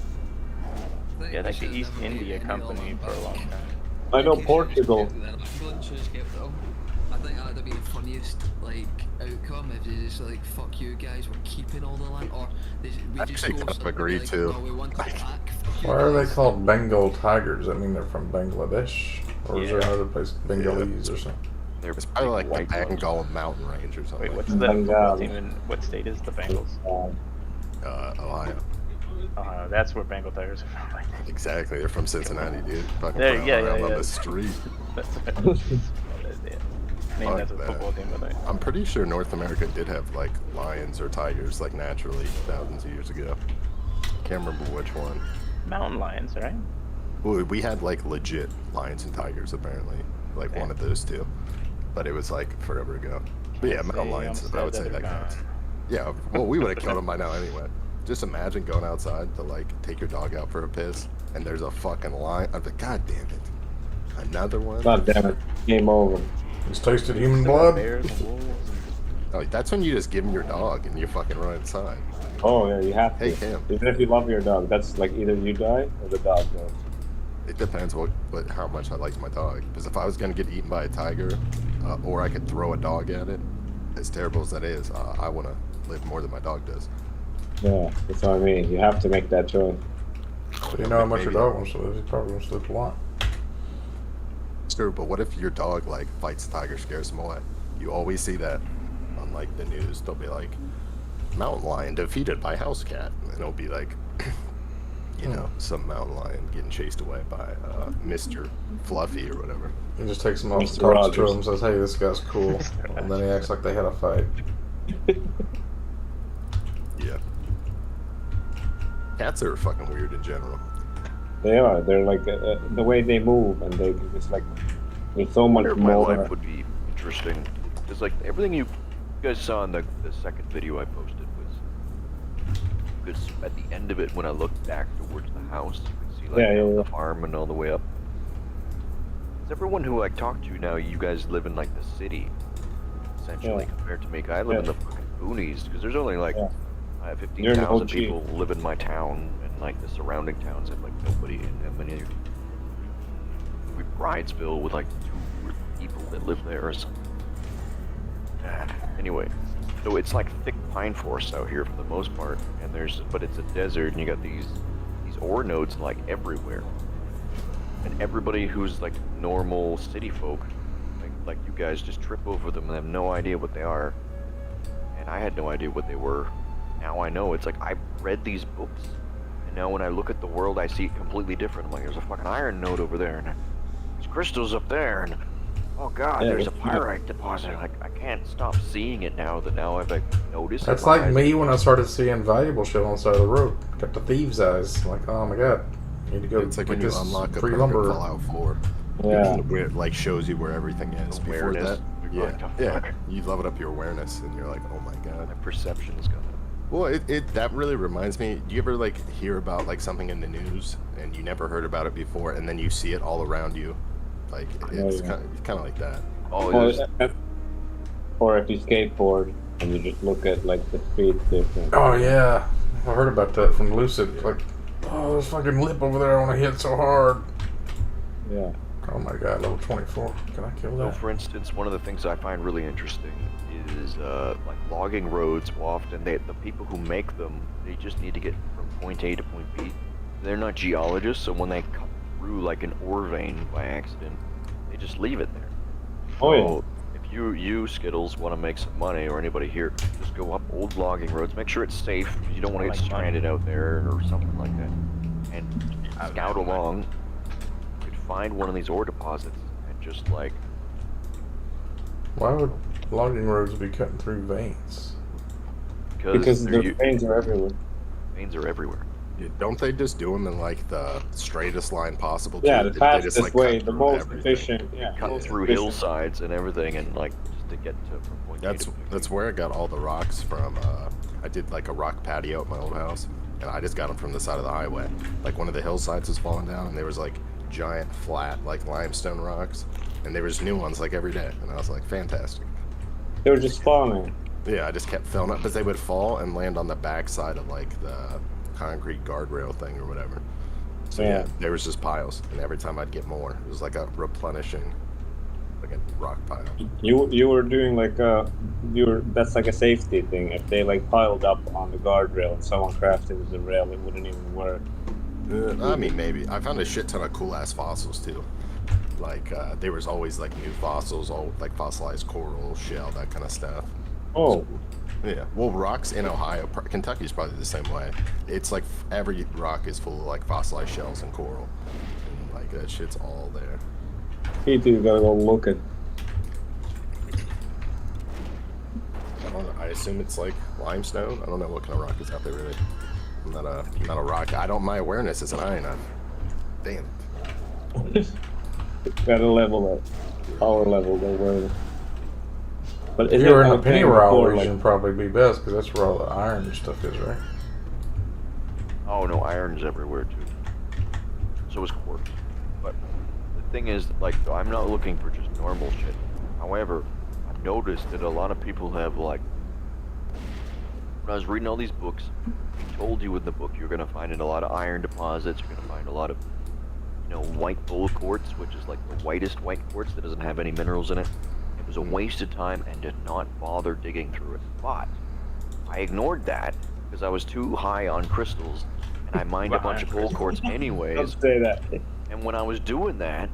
Yeah, like the East India Company for a long time. I know Portugal. I think that would be the funniest outcome if they just fuck you guys, we're keeping all the land, or we just actually go kind of something agree, like, too. no, we want it back. Fuck you Why are they guys. called Bengal tigers? I mean, they're from Bangladesh, or is there Yeah. another place, Bengalese or something? It's probably like the Bengal Mountain Range or something. Wait, what's Bengal. what state is the Bengals? Ohio. That's where Bengal tigers are from. Exactly, they're from Cincinnati, dude. Fucking There- running yeah, around yeah, on yeah. the street. That's what it is. Yeah. named Fuck after the that. football team, but I'm pretty sure North America did have like lions or tigers like naturally thousands of years ago. Can't remember which one. mountain lions, right? Well, we had like legit lions and tigers apparently, like one of those two, but it was like forever ago. But yeah, mountain lions. I would say that counts. Yeah, well, we would have killed them by now anyway. Just imagine going outside to like take your dog out for a piss, and there's a fucking lion. I'm like, God damn it, another one. God damn it, game over. Just tasted human blood. Oh, that's when you just give him your dog and you fucking run inside. Oh yeah, you have to. Hey, Cam. Even if you love your dog, that's like either you die or the dog goes. It depends how much I like my dog. Because if I was gonna get eaten by a tiger, or I could throw a dog at it, as terrible as that is, I want to live more than my dog does. Yeah, that's what I mean. You have to make that choice. So you know how much your dog wants to live. He probably wants to live a lot. It's true, but what if your dog like fights the tiger, scares him away? You always see that on like the news. They'll be like, mountain lion defeated by house cat, and it'll be like, you know, some mountain lion getting chased away by Mr. Fluffy or whatever. He just takes him off, talks to him, says, "Hey, this guy's cool," and then he acts like they had a fight. Yeah. Cats are fucking weird in general. They are. They're like the way they move, and they just like there's so much My more. life would be interesting. Because like everything you guys saw in the second video I posted was, because at the end of it, when I looked back towards the house, you could see like the farm and all the way up. Because everyone who I talk to now, you guys live in like the city, essentially, compared to me. I live in the fucking boonies, because there's only like 15,000 people live in my town, and like the surrounding towns have like nobody in them. And we Bridesville with like 2 people that live there or something. Anyway, so it's like thick pine forest out here for the most part, and but it's a desert, and you got these ore nodes like everywhere, and everybody who's like normal city folk, like you guys, just trip over them and have no idea what they are, and I had no idea what they were. Now I know. It's like I read these books, and now when I look at the world, I see it completely different. I'm like, there's a fucking iron node over there, and there's crystals up there, and oh god, there's a pyrite deposit. Like I can't stop seeing it now that I've like noticed. That's like me when I started seeing valuable shit on the side of the road. Got the thieves' eyes. Like, oh my god, I need to go. It's like get when you this unlock a free perk lumber. in Fallout 4. Yeah. Where it like shows you where everything is. Before Awareness. that, yeah, you level up your awareness, and you're like, oh my god. My perception is gone. Well, that really reminds me. Do you ever like hear about like something in the news and you never heard about it before, and then you see it all around you? Like it's kind of like that. Or if you skateboard and you just look at like the speed difference. Oh yeah, I heard about that from Lucid. Like, oh, there's fucking lip over there. I want to hit so hard. Yeah. Oh my god, level 24. Can I kill that? So, for instance, one of the things I find really interesting is like logging roads. Often, the people who make them, they just need to get from point A to point B. They're not geologists, so when they cut through like an ore vein by accident, they just leave it there. Oh yeah. So, if you Skittles want to make some money, or anybody here, just go up old logging roads. Make sure it's safe, because you don't want to get stranded out there or something like that. And scout along. You could find one of these ore deposits and just like. Why would logging roads be cutting through veins? Because the veins are everywhere. Veins are everywhere. Yeah, don't they just do them in like the straightest line possible? Yeah, too? the They just, fastest like, way, cut the through most everything. efficient. Yeah, Cut most through efficient. hillsides and everything, and like just to get to from point A to point That's where I got all the rocks from. I did like a rock patio at my old house, and I just got them from the side of the highway. Like one of the hillsides was falling down, and there was like giant flat like limestone rocks, and there was new ones like every day, and I was like, fantastic. They were just falling. Yeah, I just kept filling up because they would fall and land on the back side of like the concrete guardrail thing or whatever. So yeah, there was just piles, and every time I'd get more, it was like a replenishing, like a rock pile. You were doing like that's like a safety thing. If they like piled up on the guardrail and someone crafted the rail, it wouldn't even work. I mean, maybe. I found a shit ton of cool ass fossils too. Like there was always like new fossils, all like fossilized coral, shell, that kind of stuff. Oh. Yeah, well, rocks in Ohio, Kentucky's probably the same way. It's like every rock is full of like fossilized shells and coral, and like that shit's all there. You two gotta go look at. assume it's like limestone. I don't know what kind of rock is out there really. I'm not a rock. I don't. My awareness isn't high enough. Damn it. Gotta level up. Power level, don't worry. But If you were in the Pennyroyal region, probably be best because that's where all the iron and stuff is, right? Oh no, iron's everywhere too. So is quartz. But the thing is, like, I'm not looking for just normal shit. However, I've noticed that a lot of people have, like, when I was reading all these books, they told you in the book you're gonna find in a lot of iron deposits, you're gonna find a lot of, you know, white bull quartz, which is like the whitest white quartz that doesn't have any minerals in it. It was a waste of time and did not bother digging through it. But I ignored that because I was too high on crystals, and I mined a bunch of bull quartz anyways. Don't say that. And when I was doing that,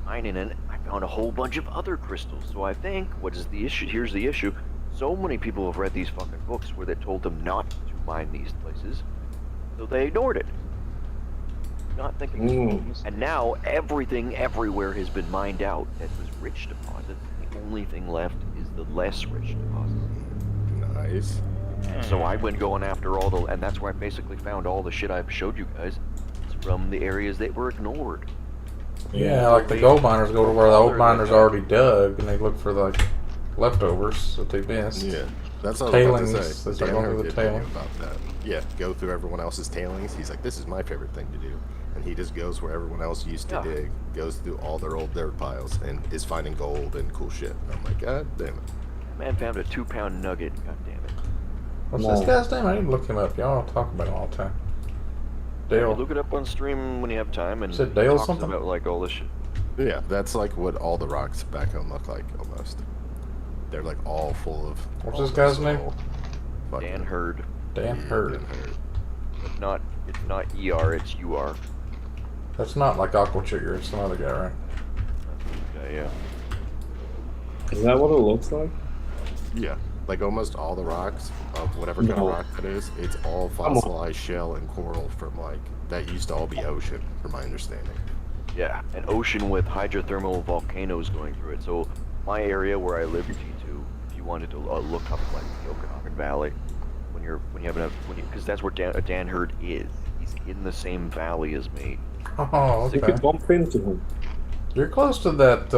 mining it, I found a whole bunch of other crystals. So I think, what is the issue? Here's the issue. So many people have read these fucking books where they told them not to mine these places, so they ignored it. Not thinking. And now everything everywhere has been mined out that was rich deposits. The only thing left is the less rich deposits. Nice. And so I went going after all the, and that's where I basically found all the shit I've showed you guys. It's from the areas that were ignored. Yeah, like the gold miners go to where the old miners already dug, and they look for like leftovers that they missed. Yeah, that's what I was about to say. They start going through the tailings. About that. Yeah, go through everyone else's tailings. He's like, this is my favorite thing to do. And he just goes where everyone else used to dig, goes through all their old dirt piles, and is finding gold and cool shit. And I'm like, God damn it. Man found a 2-pound nugget, god damn it. What's this guy's name? I need to look him up. Y'all talk about him all the time. Dale. Look it up on stream when you have time, and is it Dale talks something? about like all this shit. Yeah, that's like what all the rocks back home look like, almost. They're like all full of... What's this guy's name? Dan Hurd. Dan Hurd. It's not ER, it's UR. That's not like Aqua Trigger, it's some other guy, right? Yeah. Is that what it looks like? Yeah, like almost all the rocks of whatever kind of rock that is, it's all fossilized shell and coral from like, that used to all be ocean, from my understanding. Yeah, an ocean with hydrothermal volcanoes going through it. So my area where I live, T2, if you wanted to look up like the Okanagan Valley, because that's where Dan Hurd is. He's in the same valley as me. Oh, okay. You could bump into him. You're close to that,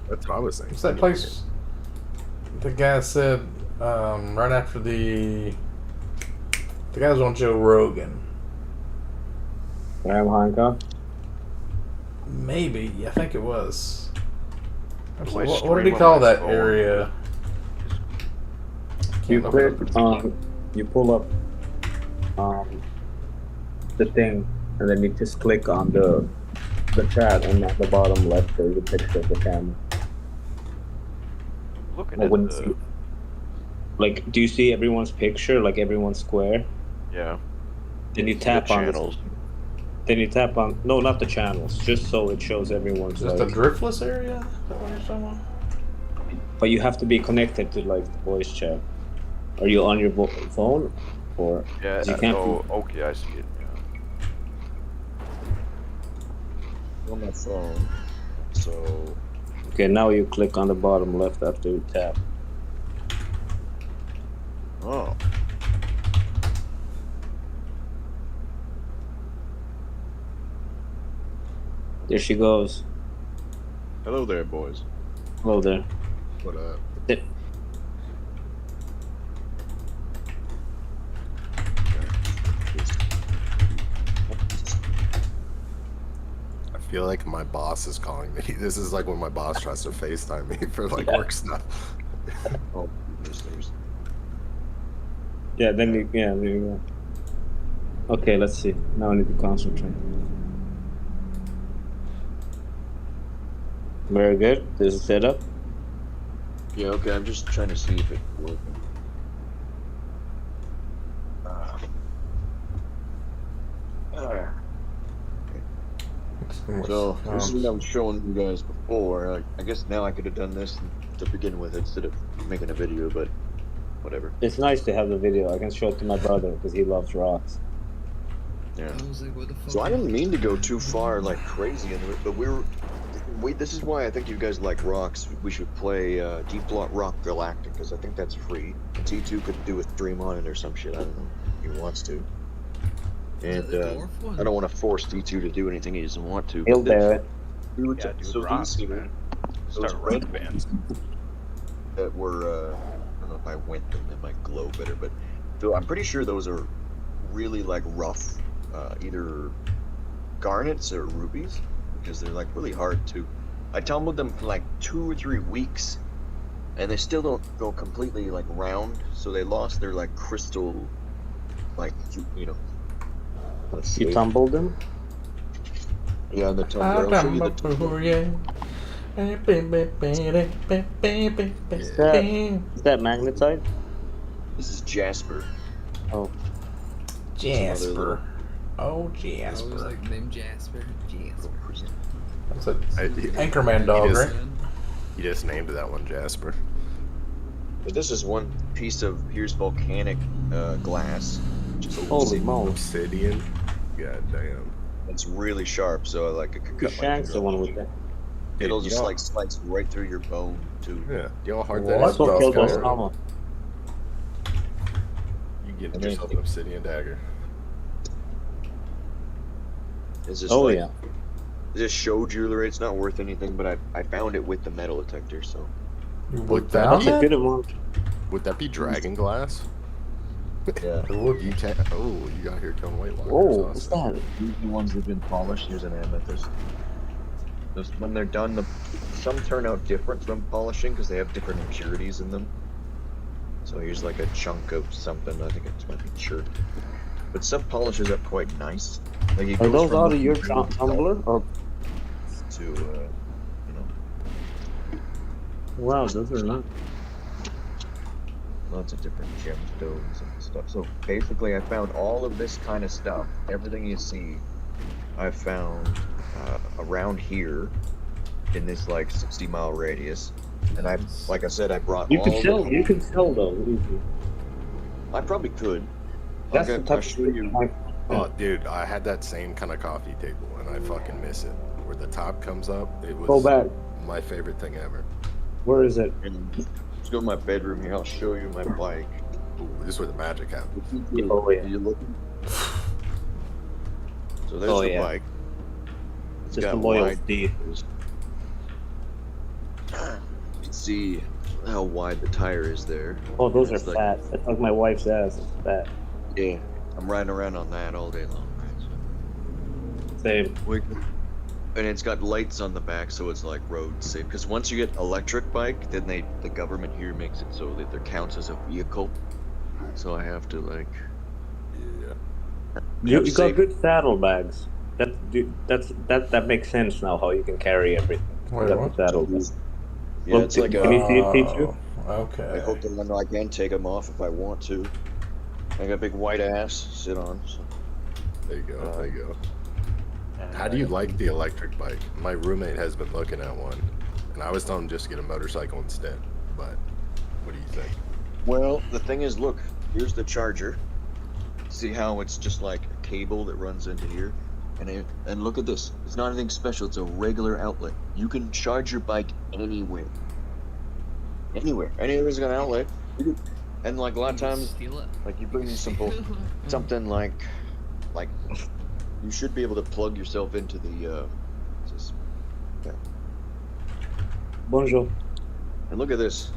that's what I was saying. What's that place? The guy said, right after the guy was on Joe Rogan. Graham Hancock? Maybe, I think it was. What did he call that area? You click, you pull up the thing, and then you just click on the chat, and at the bottom left there's a picture of the camera. Looking at the... Like, do you see everyone's picture, like everyone's square? Yeah. Then you tap on channels. Then you tap on, no, not the channels, just so it shows everyone's. Just the driftless area? Is that what you're talking about? But you have to be connected to like the voice chat. Are you on your phone, or yeah? You can't Okay, I see it. Yeah. On my phone, so. Okay, now you click on the bottom left after you tap. Oh. There she goes. Hello there, boys. Hello there. What up? I feel like my boss is calling me. This is like when my boss tries to FaceTime me for like work stuff. Oh, listeners. Yeah, then you, yeah, there you go. Okay, let's see. Now I need to concentrate. Very good. This is set up. Yeah, okay, I'm just trying to see if it's working. So, this is what I was showing you guys before. I guess now I could have done this to begin with instead of making a video, but whatever. It's nice to have the video. I can show it to my brother because he loves rocks. Yeah. So I didn't mean to go too far, like crazy into it, but Wait, this is why I think you guys like rocks. We should play Deep Rock Galactic, because I think that's free. T2 could do a stream on it or some shit. I don't know if he wants to. And I don't want to force T2 to do anything he doesn't want to. He'll do it. Yeah, dude, rocks, man. Start rock bands. That were, I don't know if I went them, they might glow better, but so I'm pretty sure those are really like rough, either garnets or rubies, because they're like really hard to. I tumbled them for like 2 or 3 weeks, and they still don't go completely like round, so they lost their like crystal, like, you know. You tumbled them? Yeah, the tumbler. I'll show you the tumbler. Is that magnetite? This is Jasper. Oh. Jasper. Oh, I Jasper. was like named Jasper. Jasper. That's an Anchorman dog, right? He just named that one Jasper. But this is one piece of, here's volcanic glass. Holy moly. Obsidian. God damn. It's really sharp, so like it could cut my Shank's the finger one off. with that. It'll just like slice right through your bone too. Yeah. You know how hard What that is? the What killed fuck? Osama? You get yourself an obsidian dagger. It's just Oh like, yeah. This show jewelry. It's not worth anything, but I found it with the metal detector, so. Would That's that a good amount. would that be dragon glass? Yeah. You can't. Oh, you got here Cone White Lockers. Whoa, what's awesome. that? These are the ones that've been polished. Here's an amethyst. Those, when they're done, some turn out different from polishing because they have different impurities in them. So here's like a chunk of something. I think it might be chert. But some polishes up quite nice. Like it Are goes those from out of your looking tumbler? Or to you know, wow, those are not. lots of different gemstones and stuff. So basically, I found all of this kind of stuff. Everything you see, I found around here in this like 60-mile radius. And I, like I said, I brought You all. could sell. You could sell those. I probably could. That's the I'll type show you. Oh, dude, I had that same kind of coffee table, and I fucking miss it. Where the top comes up, it was Go back. my favorite thing ever. Where is it? Let's go to my bedroom here. I'll show you my bike. Ooh, this is where the magic happens. Oh yeah. Are you looking? So there's Oh, the yeah. bike. It's Just a got loyal wide steed. tires. You can see how wide the tire is there. Oh, those are It's like- fat. That's like my wife's ass. It's fat. Yeah, I'm riding around on that all day long. Right? So. Same. And it's got lights on the back, so it's like road safe. Because once you get electric bike, then the government here makes it so that it counts as a vehicle. So I have to like. Yeah. You got safe- good saddlebags. That makes sense now. How you can carry everything. Wait, You got what? the saddlebags. Yeah, Look, it's like can you see it, Pichu? Okay. I hope that I can take them off if I want to. I got a big white ass to sit on. So. There you go. There you go. How do you like the electric bike? My roommate has been looking at one, and I was telling him just to get a motorcycle instead. But what do you think? Well, the thing is, look, here's the charger. See how it's just like a cable that runs into here? And look at this. It's not anything special. It's a regular outlet. You can charge your bike anywhere. Anywhere. Anywhere's got an outlet. And like a lot of times, Steal it. like you bring something like you should be able to plug yourself into the Bonjour. and look at this.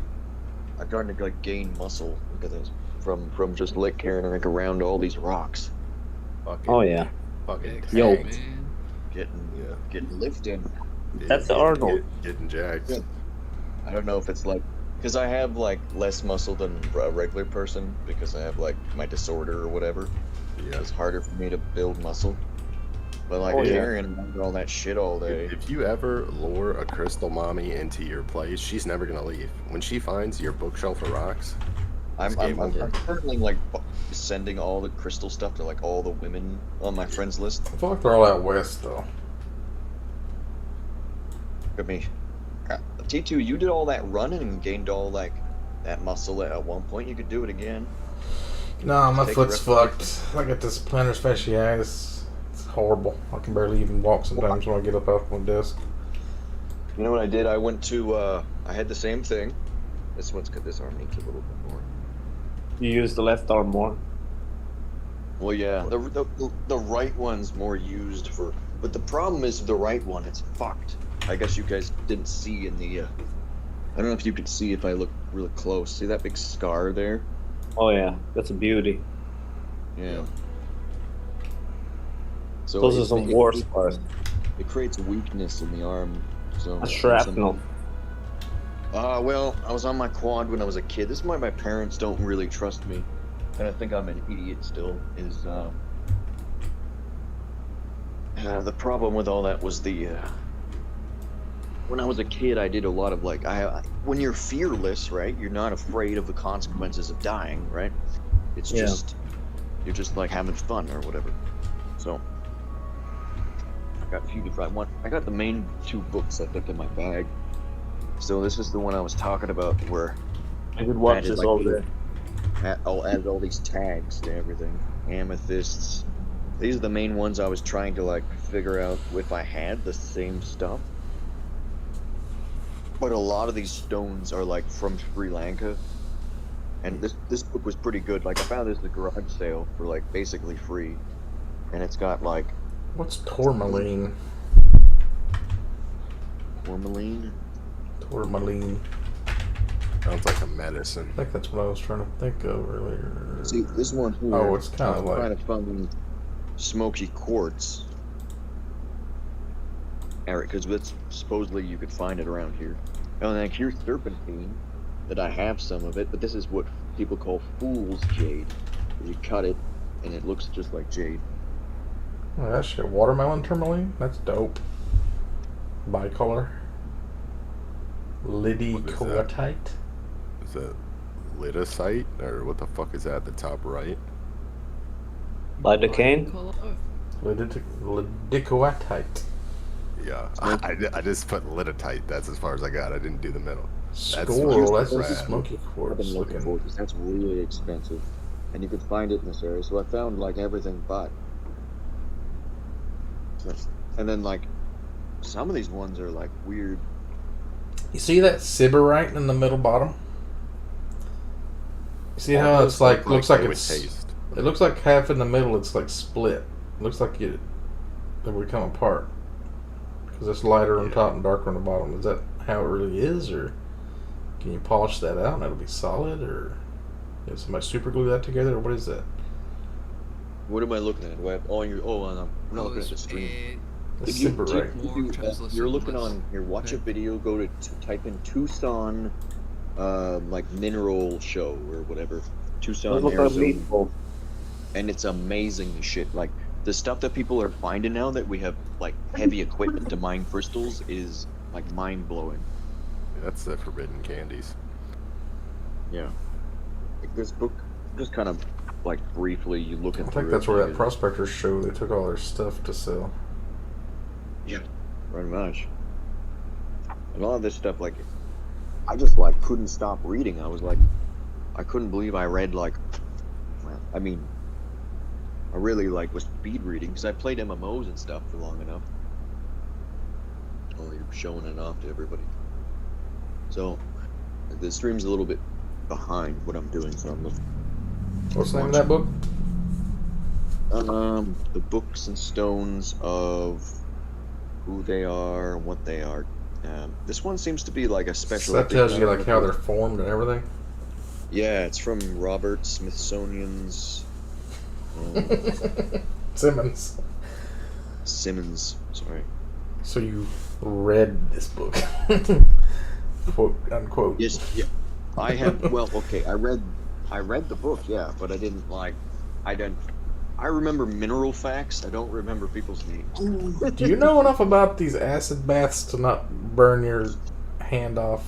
I'm starting to like gain muscle. Look at this. From just carrying like around all these rocks. Fucking, Oh yeah. Fucking Yo. jacked. Getting lifted. That's Arnold. Getting jacked. Yeah. I don't know if it's like because I have like less muscle than a regular person because I have like my disorder or whatever. Yeah. It's harder for me to build muscle. But like Oh, yeah. carrying all that shit all day. If you ever lure a crystal mommy into your place, she's never gonna leave. When she finds your bookshelf of rocks, I'm game over. currently like sending all the crystal stuff to like all the women on my friends list. I feel like they're all out west, though. Look at me. T2, you did all that running and gained all like that muscle at one point. You could do it again. No, my Take foot's the rest fucked. I got this plantar fasciitis. It's horrible. I can barely even walk sometimes when I get up off my desk. You know what I did? I went to, I had the same thing. This arm needs a little bit more. You use the left arm more. Well, yeah, the right one's more used for, but the problem is the right one, it's fucked. I guess you guys didn't see in the, I don't know if you could see if I look really close. See that big scar there? Oh yeah, that's a beauty. Yeah. So Those are some war scars. It creates weakness in the arm. So A shrapnel. Well, I was on my quad when I was a kid. This is why my parents don't really trust me, and I think I'm an idiot still. Is the problem with all that was the when I was a kid, I did a lot of like when you're fearless, right? You're not afraid of the consequences of dying, right? It's just you're just like having fun or whatever. So I got a few different one. I got the main 2 books I think in my bag. So this is the one I was talking about where I could watch this over there. I'll add all these tags to everything. Amethysts. These are the main ones I was trying to like figure out if I had the same stuff. But a lot of these stones are like from Sri Lanka. And this book was pretty good. Like I found this at the garage sale for like basically free. And it's got like what's tourmaline? Tourmaline? Tourmaline. Sounds like a medicine. I think that's what I was trying to think of earlier. See, this one here. Oh, it's kind of like kind of fun, smoky quartz. Eric, because that's supposedly you could find it around here. And then here's serpentine, that I have some of it, but this is what people call fool's jade. You cut it, and it looks just like jade. Oh, that shit. Watermelon tourmaline? That's dope. Bicolor. Lidicoatite. Is that lidocite? Or what the fuck is that at the top right? Lidocaine? Lidicoatite. Yeah, I just put lidotite. That's as far as I got. I didn't do the middle. Squirrel, that's just smoky quartz. I've been looking for this. That's really expensive. And you could find it in this area. So I found like everything but. And then like some of these ones are like weird. You see that Sybarite in the middle bottom? You see how it's like looks like it's it looks like half in the middle it's like split. It looks like it would come apart. Because it's lighter on top and darker on the bottom. Is that how it really is, or can you polish that out and it'll be solid, or somebody super glue that together, or what is that? What am I looking at? I'm not looking at the screen. It's super right. You're looking on here. Watch a video. Go to type in Tucson, like mineral show or whatever. Tucson, Arizona. And it's amazing shit. Like the stuff that people are finding now that we have like heavy equipment to mine crystals is like mind blowing. Yeah, that's the forbidden candies. Yeah. Like this book, just kind of like briefly you looking through. I think that's where that prospectors show they took all their stuff to sell. Yeah, pretty much. And all of this stuff, like, I just like couldn't stop reading. I was like, I couldn't believe I read like, I mean, I really like was speed reading because I played MMOs and stuff for long enough. Oh, you're showing it off to everybody. So the stream's a little bit behind what I'm doing, so I'm looking. What's the name of that book? The Books and Stones of who they are, what they are. This one seems to be like a special. So that tells you like how they're formed and everything. Yeah, it's from Robert Smithsonian's. Simmons. Sorry. So you read this book, quote unquote. Yes. Yeah. I have. Well, okay. I read the book. Yeah, but I didn't like. I remember mineral facts. I don't remember people's names. Do you know enough about these acid baths to not burn your hand off?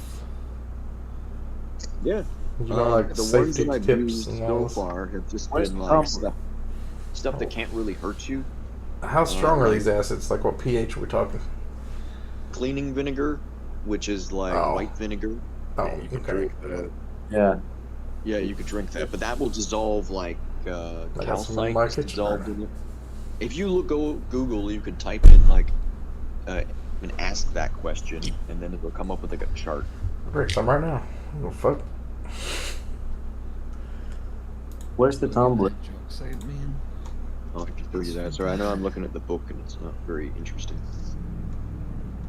Yeah. You know, like the ones that I've used so far have just been like stuff that can't really hurt you. How strong are these acids? Like what pH are we talking? Cleaning vinegar, which is like white vinegar. Oh, you can okay. drink that. Yeah. Yeah, you could drink that, but that will dissolve like calcite dissolved in it. If you Google, you could type in like and ask that question, and then it'll come up with like a chart. I'll break some right now. Oh fuck. Where's the Tumblr? I'll have to show you that. Sorry, I know I'm looking at the book and it's not very interesting.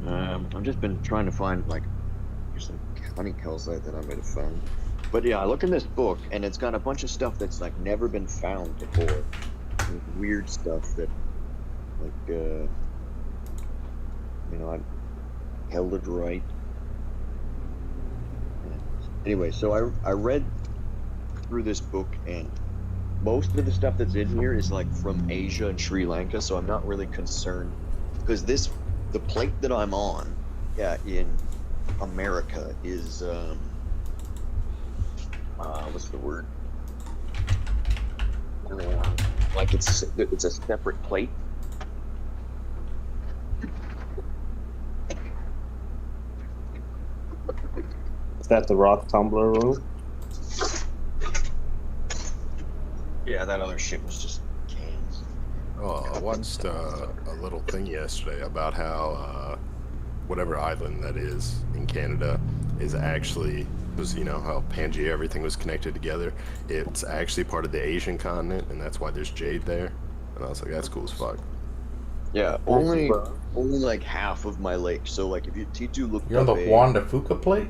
I've just been trying to find like here's some honey calcite that I might have found. But yeah, I look in this book and it's got a bunch of stuff that's like never been found before. Weird stuff that like you know, I held it right. Anyway, so I read through this book, and most of the stuff that's in here is like from Asia and Sri Lanka, so I'm not really concerned because the plate that I'm on, in America is what's the word? Like it's a separate plate. Is that the rock tumbler room? Yeah, that other shit was just cans. Oh, I watched a little thing yesterday about how whatever island that is in Canada is actually, was, you know, how Pangea, everything was connected together. It's actually part of the Asian continent, and that's why there's jade there. And I was like, that's cool as fuck. Yeah, only like half of my lake. So like if you T2 look You're on the Juan de Fuca plate?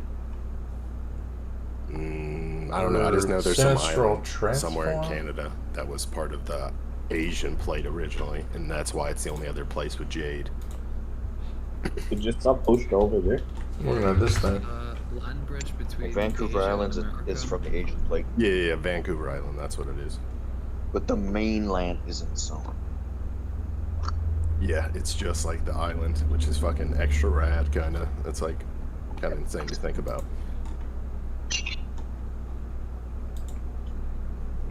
I don't know. I just know there's some island somewhere in Canada that was part of the Asian plate originally, and that's why it's the only other place with jade. It just got pushed over there. Looking at this thing. Land bridge between Vancouver Island is from the Asian plate. Yeah, Vancouver Island. That's what it is. But the mainland isn't so. Yeah, it's just like the island, which is fucking extra rad, kind of. It's like kind of insane to think about.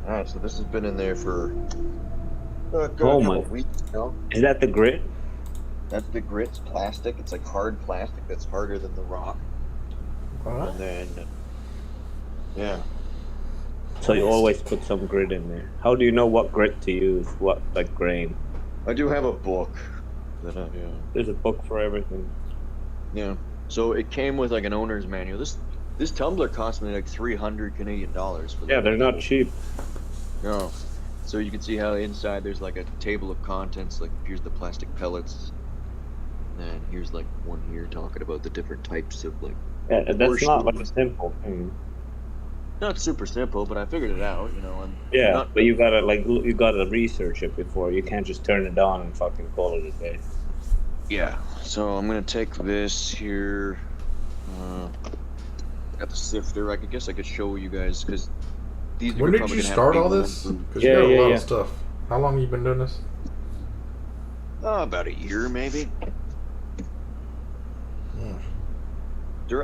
Alright, so this has been in there for a my weeks now. Is that the grit? That's the grit's plastic. It's like hard plastic that's harder than the rock. And then, yeah. So you always put some grit in there. How do you know what grit to use? What, like, grain? I do have a book. That There's a book for everything. Yeah. So it came with like an owner's manual. This tumbler cost me like 300 Canadian dollars. For yeah, they're not cheap. No. So you can see how inside there's like a table of contents. Like here's the plastic pellets, and here's like one here talking about the different types of like. Yeah, that's not like a simple thing. Not super simple, but I figured it out, you know. And yeah, but you gotta research it before. You can't just turn it on and fucking call it a day. Yeah. So I'm gonna take this here. Got the sifter. I guess I could show you guys because these. When did you start all this? Because you got a lot of stuff. How long have you been doing this? About a year, maybe. Yeah.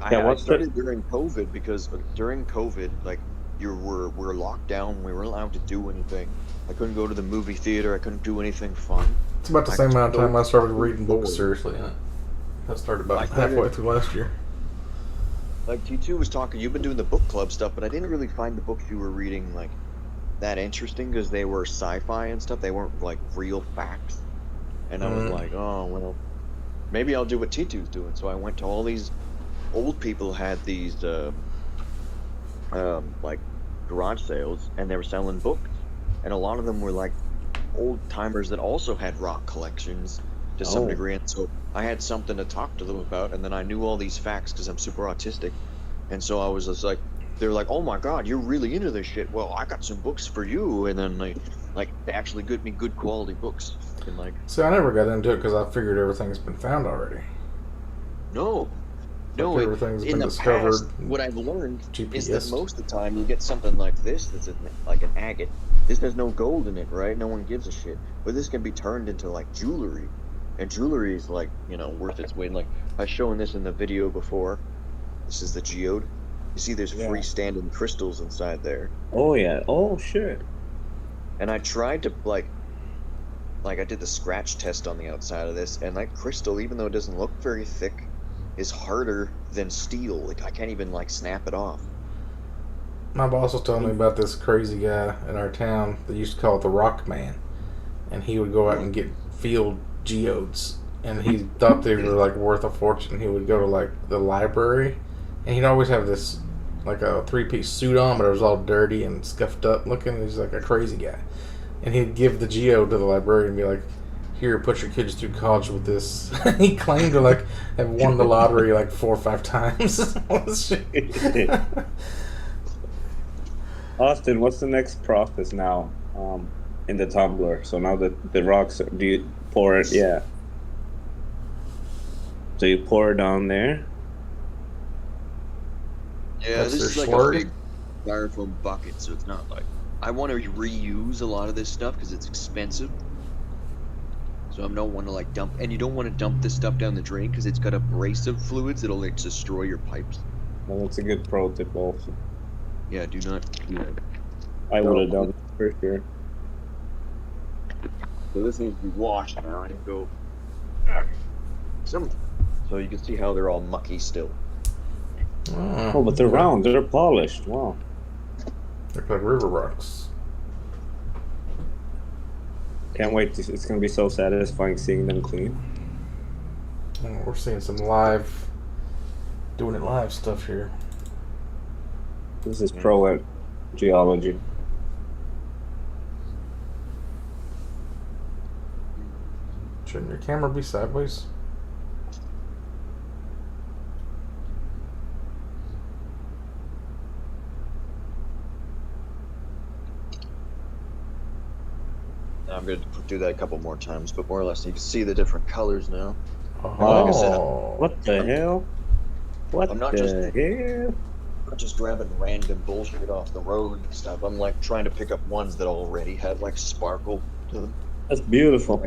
I started during COVID because during COVID, like we're locked down. We weren't allowed to do anything. I couldn't go to the movie theater. I couldn't do anything fun. It's about the same amount of time I started reading books seriously. I started about halfway through last year. Like T2 was talking, you've been doing the book club stuff, but I didn't really find the books you were reading like that interesting because they were sci-fi and stuff. They weren't like real facts. And I was like, oh well, maybe I'll do what T2's doing. So I went to all these old people had these like garage sales, and they were selling books, and a lot of them were like old timers that also had rock collections to some degree, and so I had something to talk to them about, and then I knew all these facts because I'm super autistic, and so I was just like, they're like, oh my god, you're really into this shit. Well, I got some books for you, and then they actually get me good quality books, and like. See, I never got into it because I figured everything's been found already. No, everything's in been the discovered. past, what I've learned is that GPS. most of the time you get something like this that's like an agate. This has no gold in it, right? No one gives a shit. But this can be turned into like jewelry, and jewelry is like, you know, worth its weight. And like I was showing this in the video before. This is the geode. You see, there's freestanding crystals inside there. Oh yeah. Oh shit. And I tried to like I did the scratch test on the outside of this, and like crystal, even though it doesn't look very thick, is harder than steel. Like I can't even like snap it off. My boss was telling me about this crazy guy in our town. They used to call it the Rock Man, and he would go out and get field geodes and he thought they were like worth a fortune. He would go to like the library, and he'd always have this like a 3-piece suit on, but it was all dirty and scuffed up looking. He's like a crazy guy, and he'd give the geo to the librarian and be like, "Here, put your kids through college with this." He claimed to like have won the lottery like 4 or 5 times. Austin, what's the next process now in the tumbler? So now that the rocks, do you pour it? Yeah. So you pour it down there? Yeah, That's this is their like slurry? a big styrofoam bucket, so it's not like... I want to reuse a lot of this stuff because it's expensive. So I don't want to like dump... And you don't want to dump this stuff down the drain because it's got abrasive fluids that'll like destroy your pipes. Well, that's a good pro tip also. Yeah, do not do that. I would have done it for sure. So this needs to be washed now and go... So you can see how they're all mucky still. Oh, but they're round. They're polished. Wow. They're like river rocks. Can't wait. It's going to be so satisfying seeing them clean. Oh, we're seeing some live, doing it live stuff here. This is pro at geology. Shouldn't your camera be sideways? I'm going to do that a couple more times, but more or less you can see the different colors now. Oh, Like I said, what the hell? What I'm not the hell? not just grabbing random bullshit off the road and stuff. I'm like trying to pick up ones that already had like sparkle to them. That's beautiful.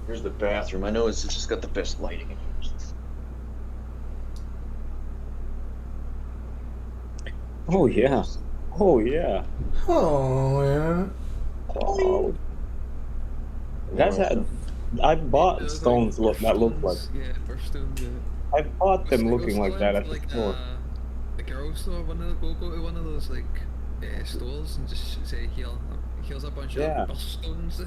Here's the bathroom. I know it's just got the best lighting in here. Oh yeah. Oh yeah. Oh yeah. Oh. That's how I bought stones that look like. Yeah, for stones, yeah. I bought them looking like that at the like, store. The girl store, go to one of those like stores and just say here's a bunch of bus stones.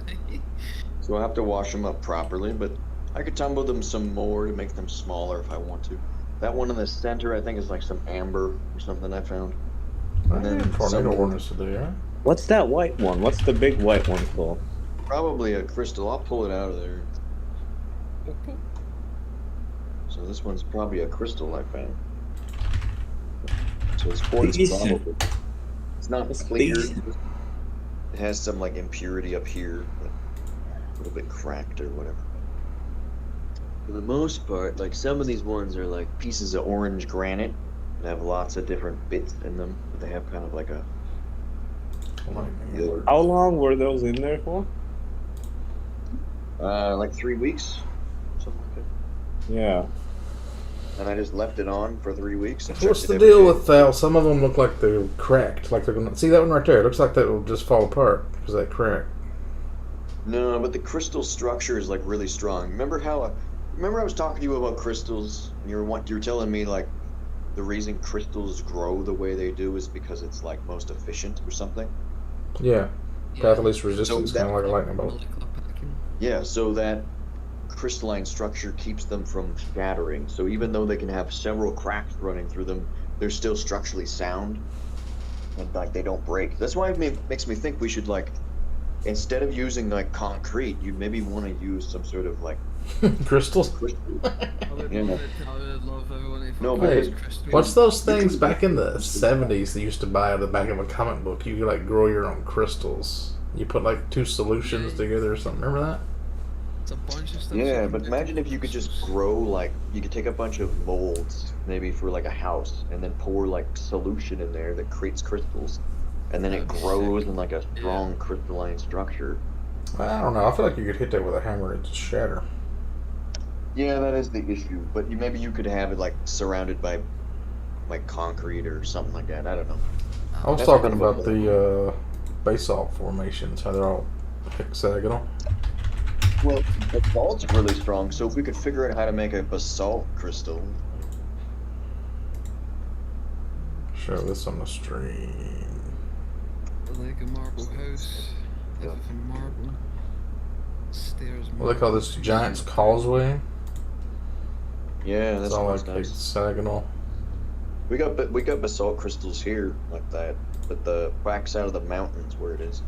So I'll have to wash them up properly, but I could tumble them some more to make them smaller if I want to. That one in the center, I think, is like some amber or something I found. And then tornado warnings today, huh? What's that white one? What's the big white one called? Probably a crystal. I'll pull it out of there. So this one's probably a crystal I found. So it's quartz probably. It's not clear. It has some like impurity up here, but a little bit cracked or whatever. For the most part, like some of these ones are like pieces of orange granite that have lots of different bits in them, but they have kind of like a... How long were those in there for? Like 3 weeks, something like that. Yeah. And I just left it on for 3 weeks. And What's checked the it every deal day. with that? Some of them look like they're cracked. Like they're gonna see that one right there. It looks like that will just fall apart because that crack. No, but the crystal structure is like really strong. Remember I was talking to you about crystals, and you were telling me like the reason crystals grow the way they do is because it's like most efficient or something. Yeah. Path of least resistance, kind of like a lightning bolt. Yeah, so that crystalline structure keeps them from shattering. So even though they can have several cracks running through them, they're still structurally sound, and like they don't break. That's why it makes me think we should like, instead of using like concrete, you maybe want to use some sort of like crystals. No, Hey, because what's those things back in the 70s they used to buy at the back of a comic book? You could like grow your own crystals. You put like 2 solutions together or something. Remember that? It's a bunch of stuff. Yeah, but imagine if you could just grow like, you could take a bunch of molds, maybe for like a house, and then pour like solution in there that creates crystals, and then it grows in like a strong crystalline structure. I don't know. I feel like you could hit that with a hammer and just shatter. Yeah, that is the issue, but maybe you could have it like surrounded by like concrete or something like that. I don't know. I was talking about the basalt formations, how they're all hexagonal. Well, basalt's really strong, so if we could figure out how to make a basalt crystal. Show this on the stream. Like a marble house. Everything marble. stairs. What they call this? Giant's Causeway? Yeah, It's that's all almost like nice. hexagonal. We got basalt crystals here like that, but the backside of the mountains where it is.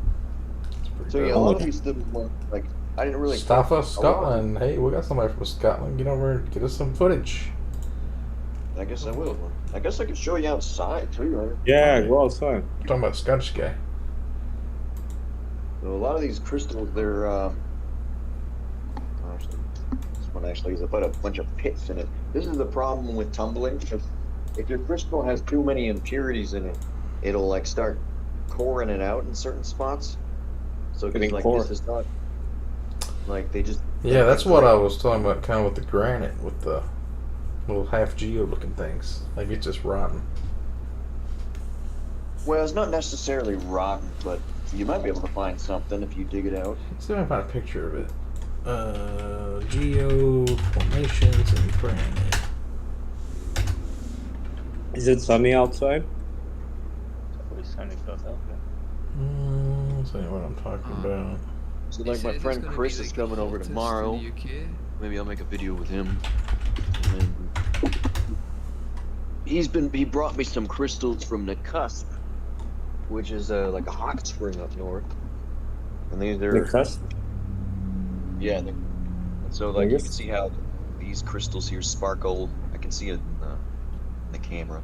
So yeah, a lot of these things like I didn't really. Staffa, Scotland. Hey, we got somebody from Scotland. Get over and get us some footage. I guess I will. I guess I can show you outside too, right? Yeah, go outside. I'm talking about a Scottish guy. So a lot of these crystals, they're actually, this one actually has about a bunch of pits in it. This is the problem with tumbling, because if your crystal has too many impurities in it, it'll like start coring it out in certain spots. So like this is not like they just. Yeah, that's what I was talking about, kind of with the granite, with the little half geo looking things. Like it's just rotten. Well, it's not necessarily rotten, but you might be able to find something if you dig it out. Let's see if I can find a picture of it. Geo formations and granite. Is it sunny outside? It's sunny Philadelphia. Let's see what I'm talking about. So like my friend Chris is coming over tomorrow. Maybe I'll make a video with him. And then he brought me some crystals from the Cusp, which is like a hot spring up north. And these are The Cusp? Yeah. And so like you can see how these crystals here sparkle. I can see it in the camera.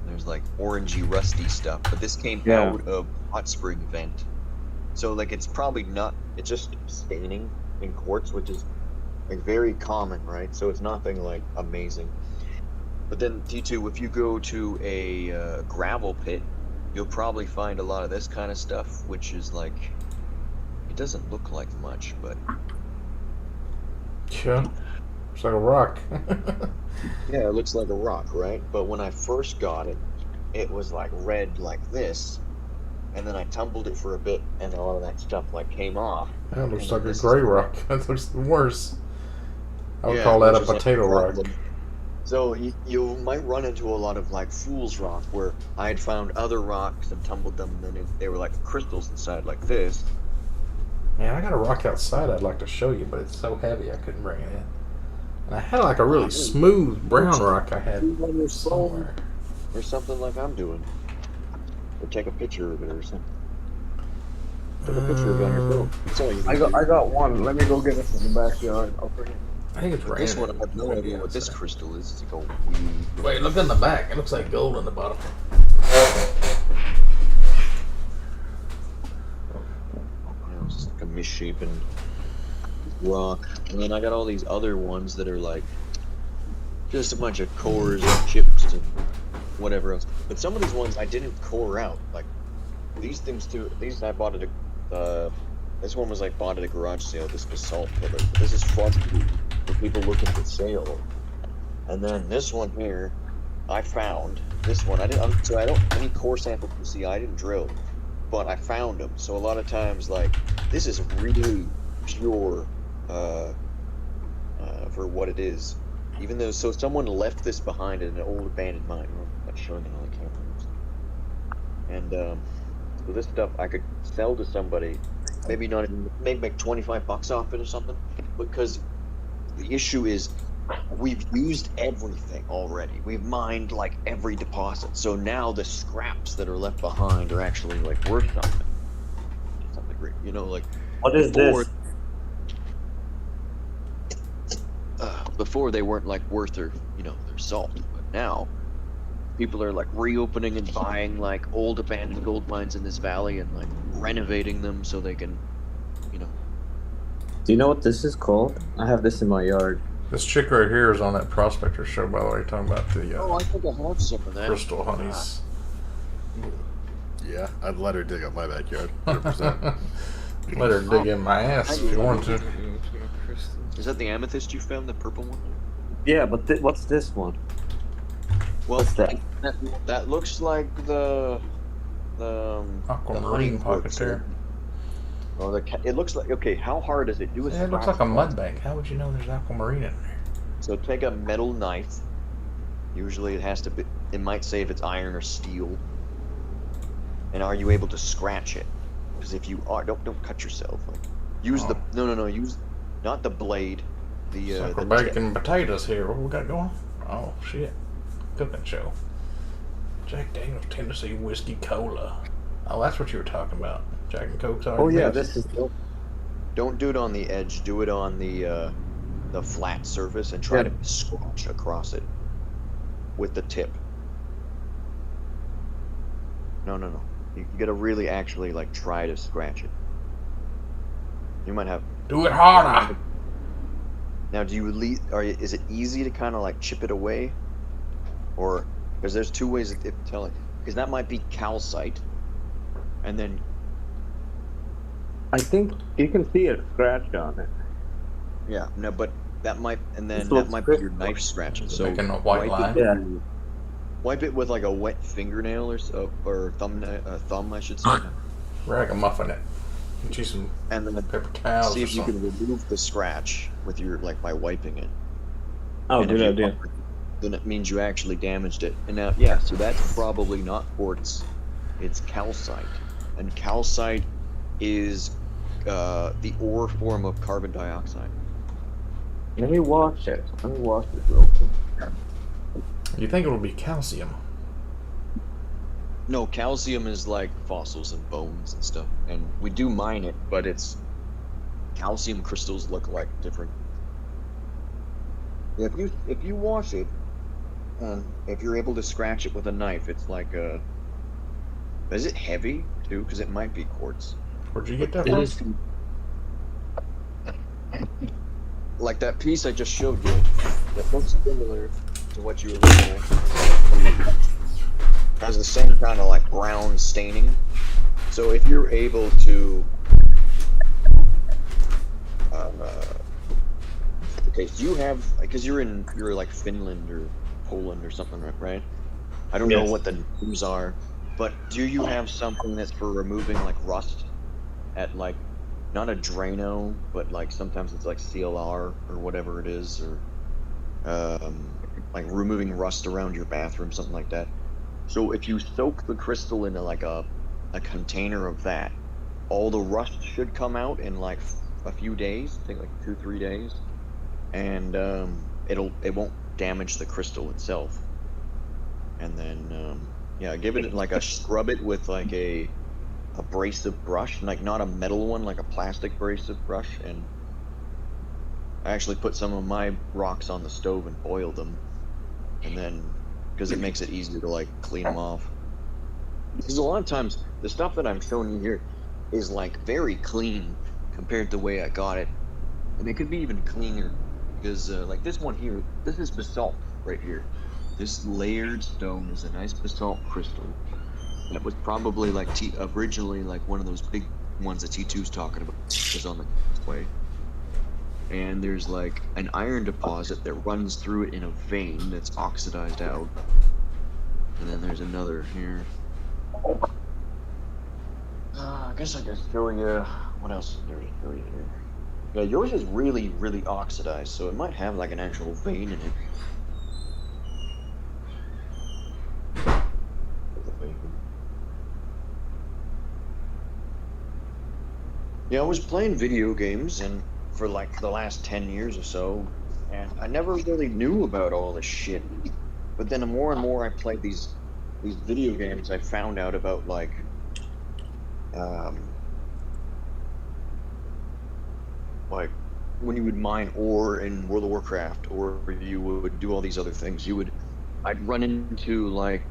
There's like orangey, rusty stuff, but this came out of hot spring vent. So like it's probably not. It's just staining in quartz, which is like very common, right? So it's nothing like amazing. But then T2, if you go to a gravel pit, you'll probably find a lot of this kind of stuff, which is like it doesn't look like much, but yeah, it's like a rock. yeah, it looks like a rock, right? But when I first got it, it was like red like this, and then I tumbled it for a bit, and a lot of that stuff like came off. That looks like a gray rock. That looks worse. I would call that a potato rock. So you might run into a lot of like fool's rock, where I had found other rocks and tumbled them, and then they were like crystals inside like this. Man, I got a rock outside I'd like to show you, but it's so heavy I couldn't bring it in. And I had like a really smooth brown rock I had somewhere. Or something like I'm doing. Or take a picture of it or something. Take a picture of it on your phone. That's all you need. I got one. Let me go get it from the backyard. I'll bring it. I think it's This one, I have no idea what this crystal is. It's like a weed. Wait, look in the back. It looks like gold on the bottom. It's just like a misshapen rock. And then I got all these other ones that are like just a bunch of cores and chips and whatever else. But some of these ones I didn't core out. Like these things too. These I bought at a. This one was like bought at a garage sale. This basalt pillar. This is fun for people looking for sale. And then this one here, I found this one. I don't any core samples you see. I didn't drill, but I found them. So a lot of times, like this is really pure for what it is. Even though, so someone left this behind in an old abandoned mine. I'm not showing it on the camera. And so this stuff I could sell to somebody. Maybe not even, maybe make $25 off it or something. Because the issue is we've used everything already. We've mined like every deposit. So now the scraps that are left behind are actually like worth something. Something great. You know, like what is this? Before they weren't like worth their, you know, their salt. But now people are like reopening and buying like old abandoned gold mines in this valley and like renovating them so they can, you know. Do you know what this is called? I have this in my yard. This chick right here is on that Prospector show, by the way, talking about the I think I have some of that. crystal honeys. Yeah, I'd let her dig up my backyard. 100%. Let her dig in my ass if you want to. Is that the amethyst you found, the purple one? Yeah, but what's this one? Well, what's that? That looks like the aquamarine pocket there. Oh, it looks like, okay, how hard does it do? It looks like a mud bank. How would you know there's aquamarine in there? So take a metal knife. Usually it has to be, it might say if it's iron or steel. And are you able to scratch it? Because if you are, don't cut yourself. Like, Use the no. Use not the blade. The So we're the baking potatoes here. What we got going? Oh shit! Cooking show. Jack Daniel's Tennessee Whiskey Cola. Oh, that's what you were talking about. Jack and Coke's already. Oh yeah, mixed. this is. Don't do it on the edge. Do it on the flat surface and try to scratch across it with the tip. No. You gotta really actually like try to scratch it. You might have. Do it harder. Now, do you is it easy to kind of like chip it away, or because there's two ways of telling? Because that might be calcite, and then I think you can see a scratch on it. yeah, no, but that might and then This that looks might be good. your knife scratching. So Making a white line. Yeah. wipe it with like a wet fingernail or thumb, I should say. Ragamuffin it. Get you some And then paper towels. see or if you something. can remove the scratch with your by wiping it. Oh, And if good you- idea. Then it means you actually damaged it. And now, yeah, so that's probably not quartz. It's calcite, and calcite is the ore form of carbon dioxide. Let me watch it. Let me watch it real quick. You think it would be calcium? No, calcium is like fossils and bones and stuff, and we do mine it, but it's calcium crystals look like different. Yeah, if you wash it, and if you're able to scratch it with a knife, it's like a. Is it heavy too? Because it might be quartz. Where'd you get that It from? is. Like that piece I just showed you, that looks similar to what you were looking at. Has the same kind of like brown staining. So if you're able to, okay, do you have, because you're like Finland or Poland or something, right? I don't know Yes. what the names are, but do you have something that's for removing like rust at like, not a Drano, but like sometimes it's like CLR or whatever it is, or like removing rust around your bathroom, something like that. So if you soak the crystal into like a container of that, all the rust should come out in like a few days, I think like 2-3 days, and it won't damage the crystal itself. And then yeah, give it like a scrub it with like a abrasive brush, like not a metal one, like a plastic abrasive brush. And I actually put some of my rocks on the stove and boiled them, and then because it makes it easier to like clean them off. Because a lot of times the stuff that I'm showing you here is like very clean compared to the way I got it, and it could be even cleaner because like this one here, this is basalt right here. This layered stone is a nice basalt crystal. That was probably like originally like one of those big ones that T2's talking about, is on the way. And there's like an iron deposit that runs through it in a vein that's oxidized out. And then there's another here. I guess I can show you what else is there to show you here. Yeah, yours is really, really oxidized, so it might have like an actual vein in it. Yeah, I was playing video games and for like the last 10 years or so, and I never really knew about all this shit. But then the more and more I played these video games, I found out about like when you would mine ore in World of Warcraft, or you would do all these other things, I'd run into like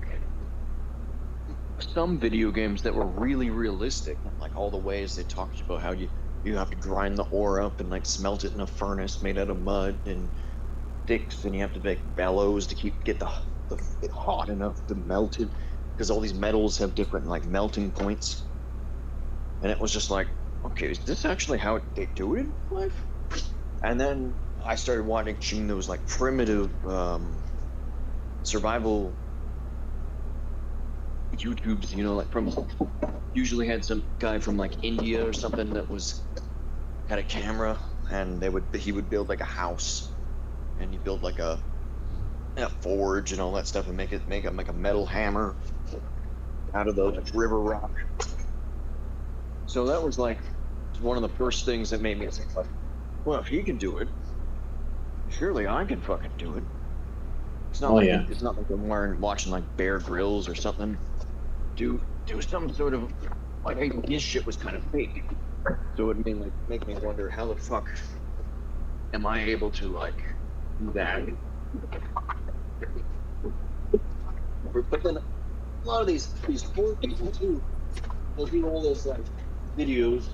some video games that were really realistic, like all the ways they talked about how you have to grind the ore up and like smelt it in a furnace made out of mud and sticks, and you have to make bellows to get it hot enough to melt it, because all these metals have different like melting points. And it was just like, okay, is this actually how they do it in life? And then I started watching those like primitive survival YouTubes, you know, like usually had some guy from like India or something that had a camera, and he would build like a house, and he'd build like a forge and all that stuff, and make a metal hammer out of the river rock. So that was like one of the first things that made me think, like, well, if he can do it, surely I can fucking do it. It's not it's not like I'm watching like Bear Grylls or something. Do some sort of like his shit was kind of fake. So it make me wonder how the fuck am I able to like do that? But then a lot of these poor people too, they'll do all those like videos.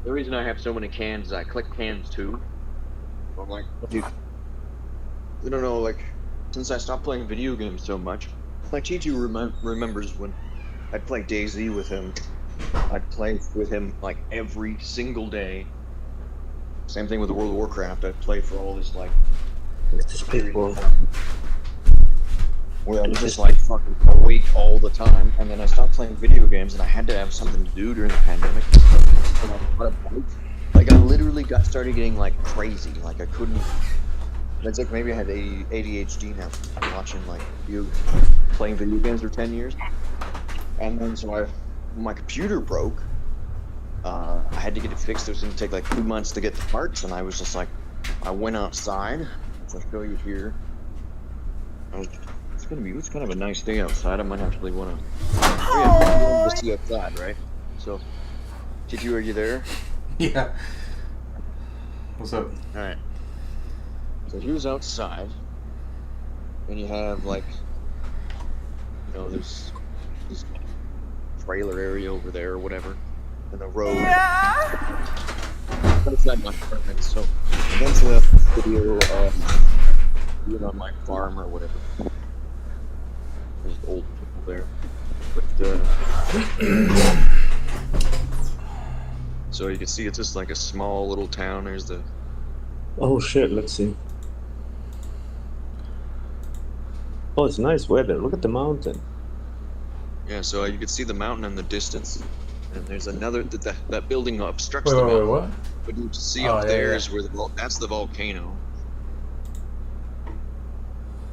The reason I have so many cans is I click cans too. I'm like, dude, I don't know, like, since I stopped playing video games so much, like T2 remembers when I'd play DayZ with him. I'd play with him like every single day. Same thing with World of Warcraft. I'd play for all this like people where I was just like fucking awake all the time, and then I stopped playing video games, and I had to have something to do during the pandemic. Like I literally started getting like crazy. Like I couldn't. It's like maybe I had ADHD now, watching like playing video games for 10 years, and then so when my computer broke. I had to get it fixed. It was going to take like 2 months to get the parts, and I was just like, I went outside. I'll show you here. It's kind of a nice day outside. I might actually want to see outside, right? So, T2, are you there? Yeah. What's up? All right. So here's outside, and you have like, you know, there's this trailer area over there or whatever. And the road. Outside my apartment, so eventually I'll do a video of being on my farm or whatever. There's old people there. But so you can see it's just like a small little town. There's the Oh shit, let's see. Oh, it's nice weather. Look at the mountain. Yeah, so you can see the mountain in the distance. And there's another that building obstructs Wait, the mountain. what? But you see up there is where that's the volcano.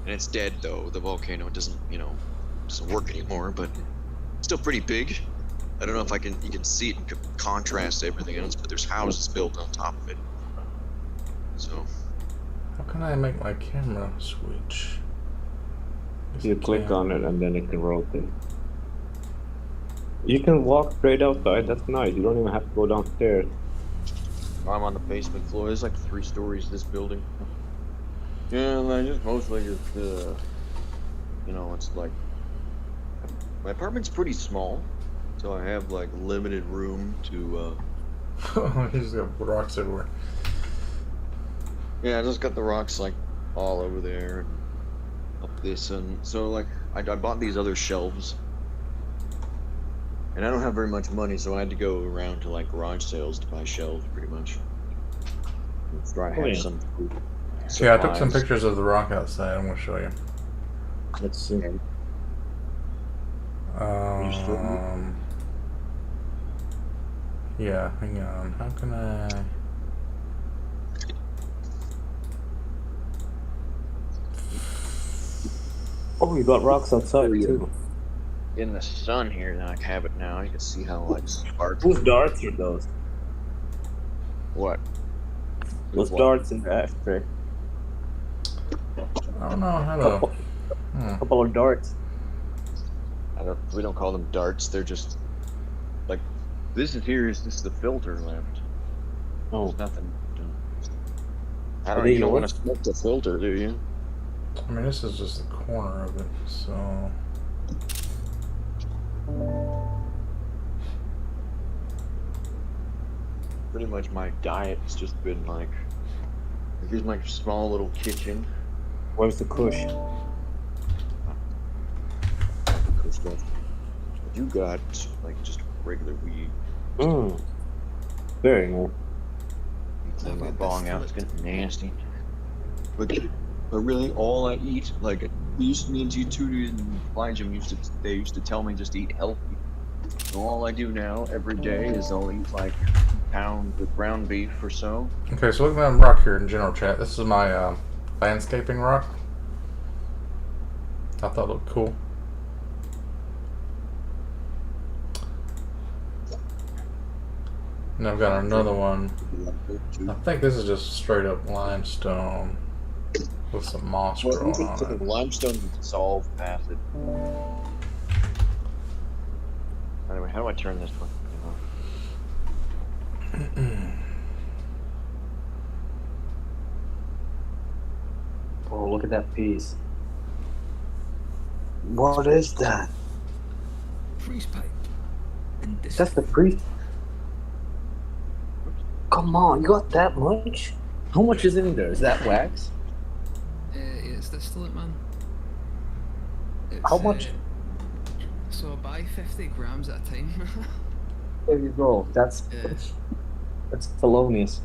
And it's dead though. The volcano doesn't work anymore, but it's still pretty big. I don't know if you can see it and contrast everything else, but there's houses built on top of it. So how can I make my camera switch? You click on it and then it can rotate. You can walk straight outside, that's nice. You don't even have to go downstairs. I'm on the basement floor. There's like 3 stories this building. Yeah, and I just mostly just, it's like, my apartment's pretty small, so I have like limited room to, You just got rocks everywhere. Yeah, I just got the rocks like all over there, and up this, and so like, I bought these other shelves. And I don't have very much money, so I had to go around to like garage sales to buy shelves, pretty much. Let's try to have some food. Yeah, I took some pictures of the rock outside. I'm gonna show you. Let's see. Yeah, hang on. How can I? Oh, you got rocks outside too. In the sun here, then I have it now. You can see how like sparkly. Whose darts are those? What? Those darts in the ashtray. I don't know how to. A couple of darts. We don't call them darts. They're just like this is the filter left. Oh, there's nothing. You don't want to smoke the filter, do you? I mean, this is just the corner of it, so. Pretty much my diet's just been like, here's my small little kitchen. Where's the kush? Kush stuff. You got like just regular weed. Very nice. Clean my bong out. It's getting nasty. But really, all I eat, like me and G2 and Elijah used to tell me just to eat healthy. So all I do now every day is I'll eat like pounds of ground beef or so. Okay, so look at that rock here in general chat. This is my landscaping rock. I thought it looked cool. And I've got another one. I think this is just straight up limestone with some moss growing on it. Limestone can dissolve acid. Anyway, how do I turn this one off? Oh, look at that piece. What is that? Freeze pipe. That's the priest. Come on, you got that much? How much is in there? Is that wax? It's distillate, man. It's, How much? So I buy 50 grams at a time. There you go. That's felonious.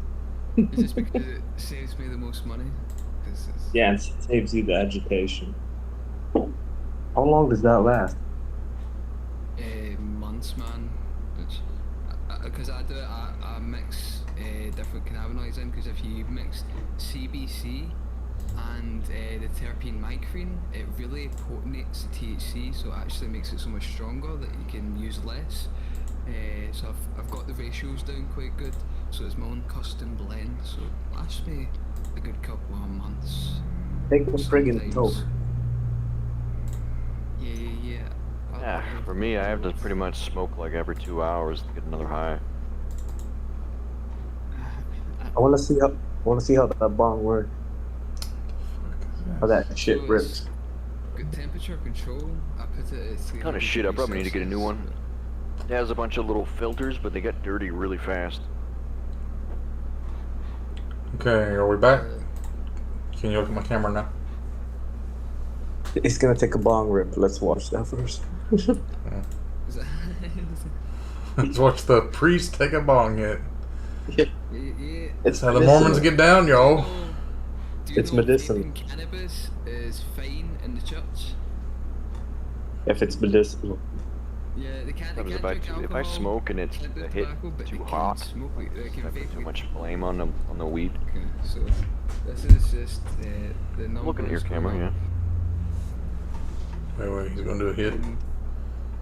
It's just because it saves me the most money. Yeah, and it saves you the agitation. How long does that last? Months, man. Because I do it, I mix different cannabinoids in, because if you mix CBC and the terpene micrine, it really potentates the THC, so it actually makes it so much stronger that you can use less. So I've got the ratios down quite good, so it's my own custom blend, so it lasts me a good couple of months. Take the friggin' toke. Yeah. Yeah, for me, I have to pretty much smoke like every 2 hours to get another high. I wanna see how that bong works. How that shit rips. Good temperature control. I put it at 300 Kind of shit, I probably need to get a new Celsius. one. It has a bunch of little filters, but they get dirty really fast. Okay, are we back? Can you look at my camera now? It's gonna take a bong rip. Let's watch that first. Let's watch the priest take a bong hit. Yeah. It's how the Mormons get down, y'all. It's medicinal. Cannabis is fine in the church. If it's medicinal. Yeah, they can't. Sometimes if I smoke and it's a hit too hot, I put too much flame on the weed. Okay, so this is just the numbers. Looking at your camera, yeah. Wait, he's gonna do a hit.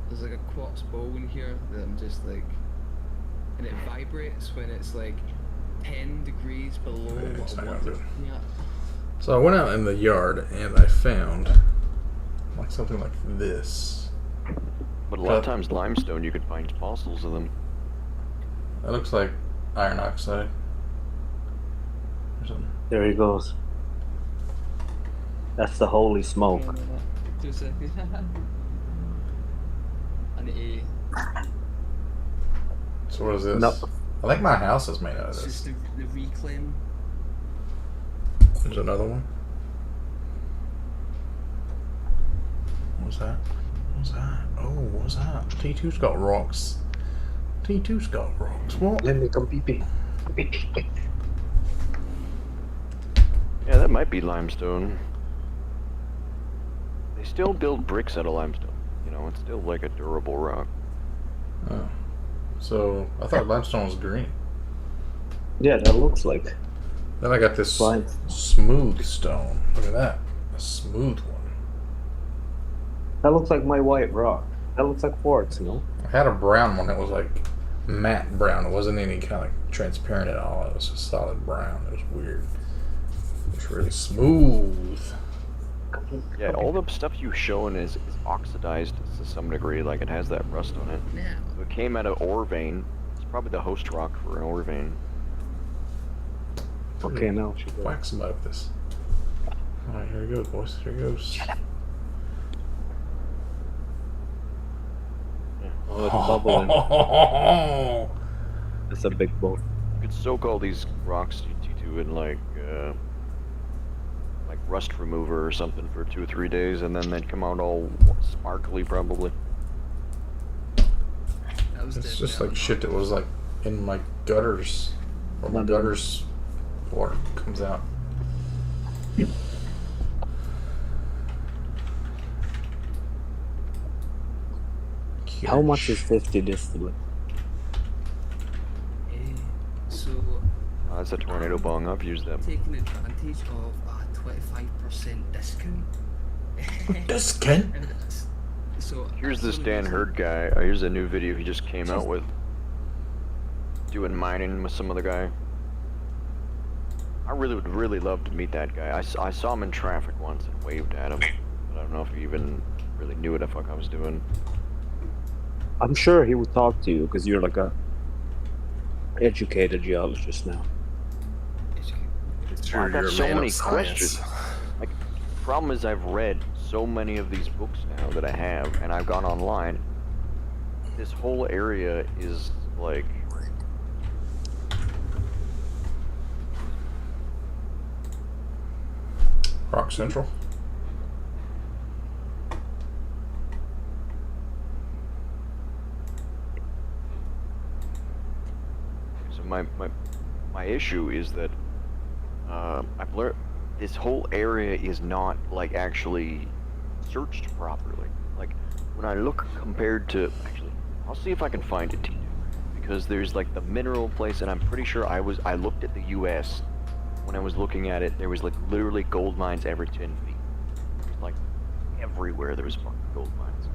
There's like a quartz bowl in here that I'm just like, and it vibrates when it's like 10 degrees below what I want it. Yeah. So I went out in the yard and I found like something like this. But a lot of times limestone, you can find fossils of them. That looks like iron oxide. Or something. There he goes. That's the holy smoke. 2 seconds. An A. So what is this? No. I think my house is made out of It's this. just the reclaim. There's another one. What's that? What's that? Oh, what's that? T2's got rocks. T2's got rocks. What? Let me come pee pee. Yeah, that might be limestone. They still build bricks out of limestone. You know, it's still like a durable rock. Oh. So, I thought limestone was green. Yeah, that looks like. Then I got this Fine. smooth stone. Look at that. A smooth one. That looks like my white rock. That looks like quartz, you know? I had a brown one that was like matte brown. It wasn't any kind of transparent at all. It was a solid brown. It was weird. It was really smooth. Yeah, all the stuff you've shown is oxidized to some degree, like it has that rust on it. Now. It came out of ore vein. It's probably the host rock for an ore vein. Okay, now. Whack somebody with this. Alright, here he goes, boys. Here he goes. Oh, it's bubbling. It's a big boat. You could soak all these rocks T2 in like rust remover or something for 2 or 3 days, and then they'd come out all sparkly probably. It's just like shit that was like in my gutters. Or my gutters water comes out. How much is 50 distillate? That's a tornado bong. I've used them. Taking advantage of a 25% discount. Discount? So Here's this Dan Hurd guy. Here's a new video he just came out with. Doing mining with some other guy. I really would really love to meet that guy. I saw him in traffic once and waved at him. But I don't know if he even really knew what the fuck I was doing. I'm sure he would talk to you because you're like a educated geologist now. I got so many questions. Like, the problem is I've read so many of these books now that I have, and I've gone online. This whole area is like... Rock Central. So my issue is that I've learned this whole area is not like actually searched properly. Like when I look compared to, actually, I'll see if I can find it to you, because there's like the mineral place, and I'm pretty sure I looked at the U.S. when I was looking at it. There was like literally gold mines every 10 feet. Like everywhere there was fucking gold mines.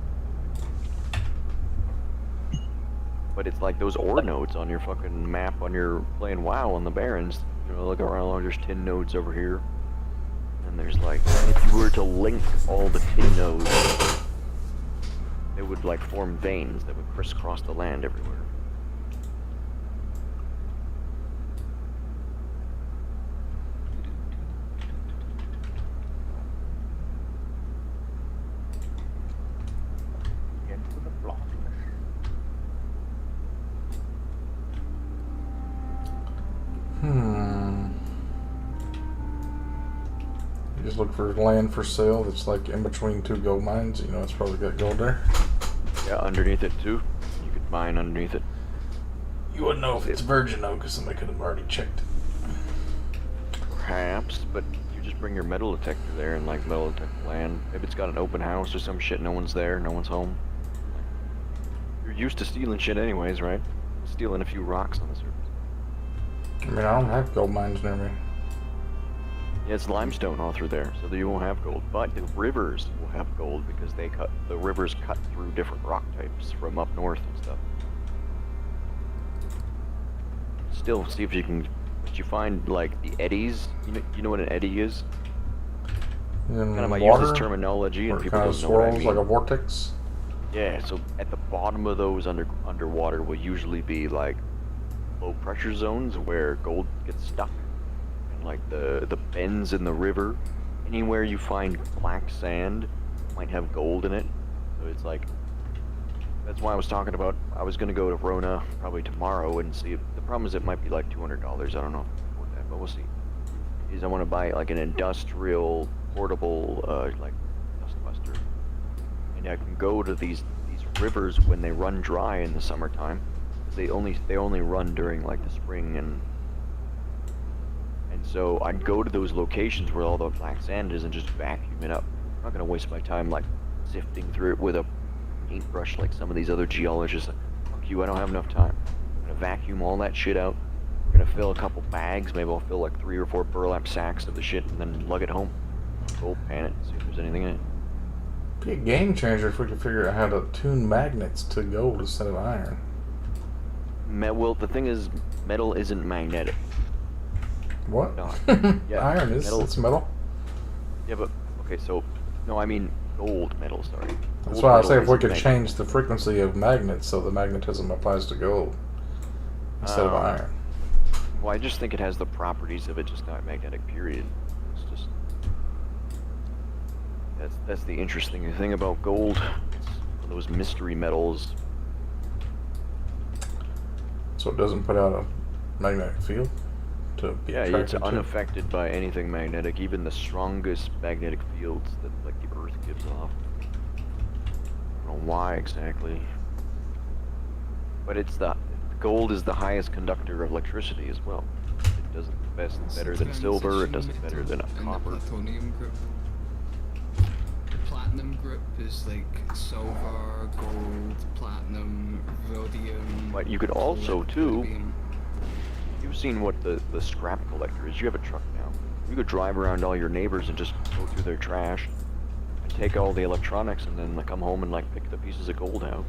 But it's like those ore nodes on your fucking map on your playing WoW on the Barrens. You know, look around, there's tin nodes over here. And there's like, if you were to link all the tin nodes, it would like form veins that would crisscross the land everywhere. You just look for land for sale that's like in between two gold mines. You know, it's probably got gold there. Yeah, underneath it too. You could mine underneath it. You wouldn't know if it's virgin though, because somebody could have already checked it. Perhaps, but you just bring your metal detector there and like metal detect land. Maybe it's got an open house or some shit, no one's there, no one's home. You're used to stealing shit anyways, right? Stealing a few rocks on the surface. I mean, I don't have gold mines near me. Yeah, it's limestone all through there, so that you won't have gold. But the rivers will have gold because the rivers cut through different rock types from up north and stuff. Still, see if you can. Did you find like the eddies? You know what an eddy is? In kind of, I water, use this terminology, and people kind of don't know what I swirls mean. like a vortex. Yeah, so at the bottom of those underwater will usually be like low pressure zones where gold gets stuck. And like the bends in the river, anywhere you find black sand might have gold in it. So it's like, that's why I was talking about, I was gonna go to Rona probably tomorrow and see if, the problem is it might be like $200, I don't know if I can afford that, but we'll see. Is I want to buy like an industrial portable like dust buster. And I can go to these rivers when they run dry in the summertime. They only run during like the spring, and so I'd go to those locations where all the black sand is and just vacuum it up. I'm not gonna waste my time like sifting through it with a paintbrush like some of these other geologists. Fuck you, I don't have enough time. I'm gonna vacuum all that shit out. I'm gonna fill a couple bags. Maybe I'll fill like 3 or 4 burlap sacks of the shit and then lug it home. Gold pan it, see if there's anything in it. Be a game changer if we could figure out how to tune magnets to gold instead of iron. Well, the thing is, metal isn't magnetic. What? No. Yeah, Iron is. It's metal. Yeah, but okay, so no, I mean gold metal. Sorry. That's why I say if we could change the frequency of magnets so the magnetism applies to gold instead of iron. Well, I just think it has the properties of it, just not magnetic. Period. It's just that's the interesting thing about gold. It's one of those mystery metals. So it doesn't put out a magnetic field to be Yeah, it's attracted to? unaffected by anything magnetic, even the strongest magnetic fields that like the Earth gives off. I don't know why exactly, but it's gold is the highest conductor of electricity as well. It does it better than silver. It does it better than copper. Plutonium group. The platinum group is like silver, gold, platinum, rhodium. But you could also too use seen what the scrap collector is. You have a truck now. You could drive around all your neighbors and just go through their trash and take all the electronics and then like, come home and like pick the pieces of gold out.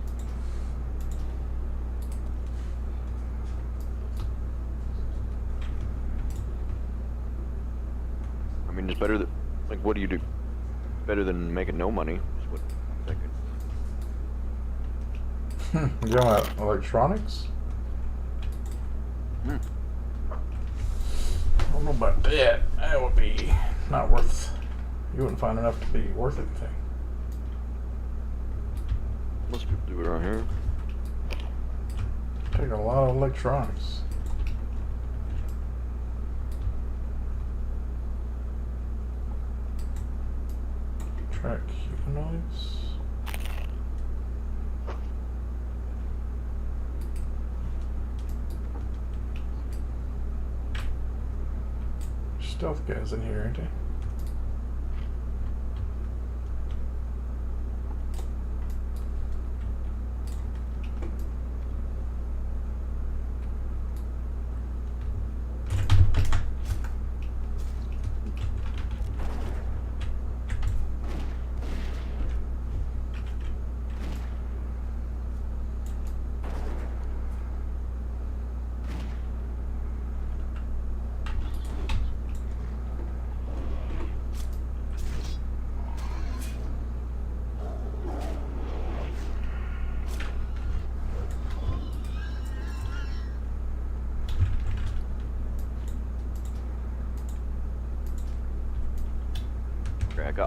I mean, it's better than, like, what do you do? Better than making no money, is what I'm thinking. You know electronics? Hmm. I don't know about that. That would be not worth. You wouldn't find enough to be worth anything. Most people do it around here. Take a lot of electronics. Track humanoids. Stealth guys in here, ain't they?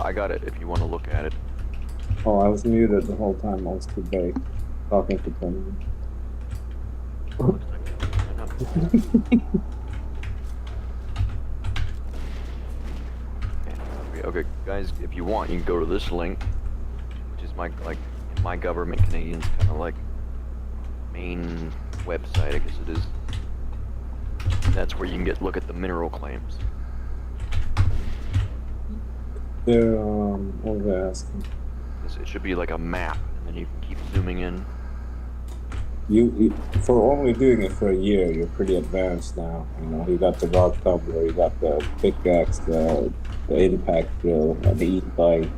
I got it if you want to look at it. Oh, I was muted the whole time. I was too big. Talking to Tony. Okay, guys, if you want, you can go to this link, which is my, like, my government Canadian's kind of like main website, I guess it is. That's where you can look at the mineral claims. They're, what was I asking? It should be like a map, and then you can keep zooming in. You for only doing it for a year, you're pretty advanced now. You know, you got the rod tumbler, you got the pickaxe, the impact drill, the e-bike.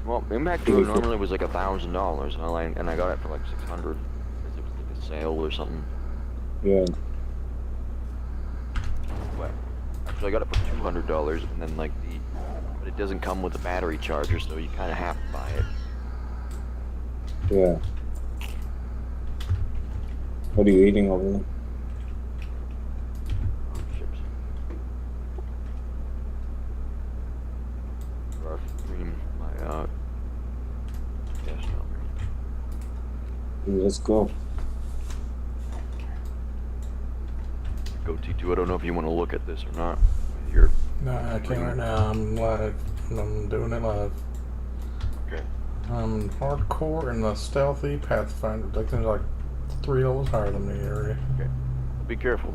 Well, impact drill normally was like $1,000, and I got it for like $600 because it was like a sale or something. Yeah. Well, actually, I got it for $200, and then like but it doesn't come with a battery charger, so you kind of have to buy it. Yeah. What are you eating over there? Chips. Rough cream, my gas Let's go. Go T2. I don't know if you want to look at this or not. You're No, I can't right now. I'm live. I'm doing it live. Okay. I'm hardcore in the stealthy Pathfinder. They can like 3 levels higher than me area. Okay. Well, be careful.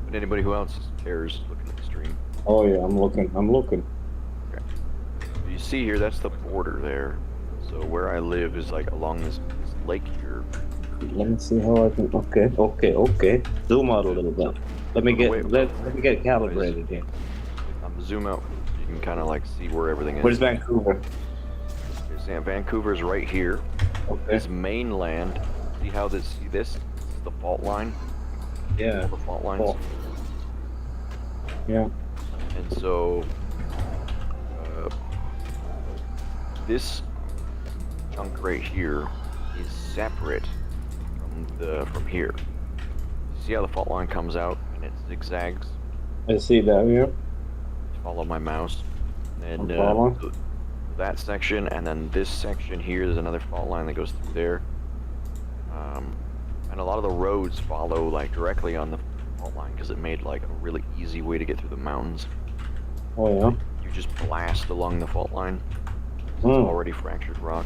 But anybody who else cares looking at the stream. Oh yeah, I'm looking. Okay. You see here, that's the border there. So where I live is like along this lake here. Let me see how I can. Okay. Zoom out a little bit. Let me get calibrated here. I'm zoom out. You can kind of like see where everything is. Where's Vancouver? Vancouver's right here. Okay. This mainland. See how this? See this? This is the fault line. Yeah. All the fault lines. Oh. Yeah. And so this chunk right here is separate from here. See how the fault line comes out and it zigzags? I see that here. Follow my mouse. And following. That section, and then this section here, there's another fault line that goes through there. And a lot of the roads follow like directly on the fault line because it made like a really easy way to get through the mountains. Oh yeah. You just blast along the fault line. It's already fractured rock.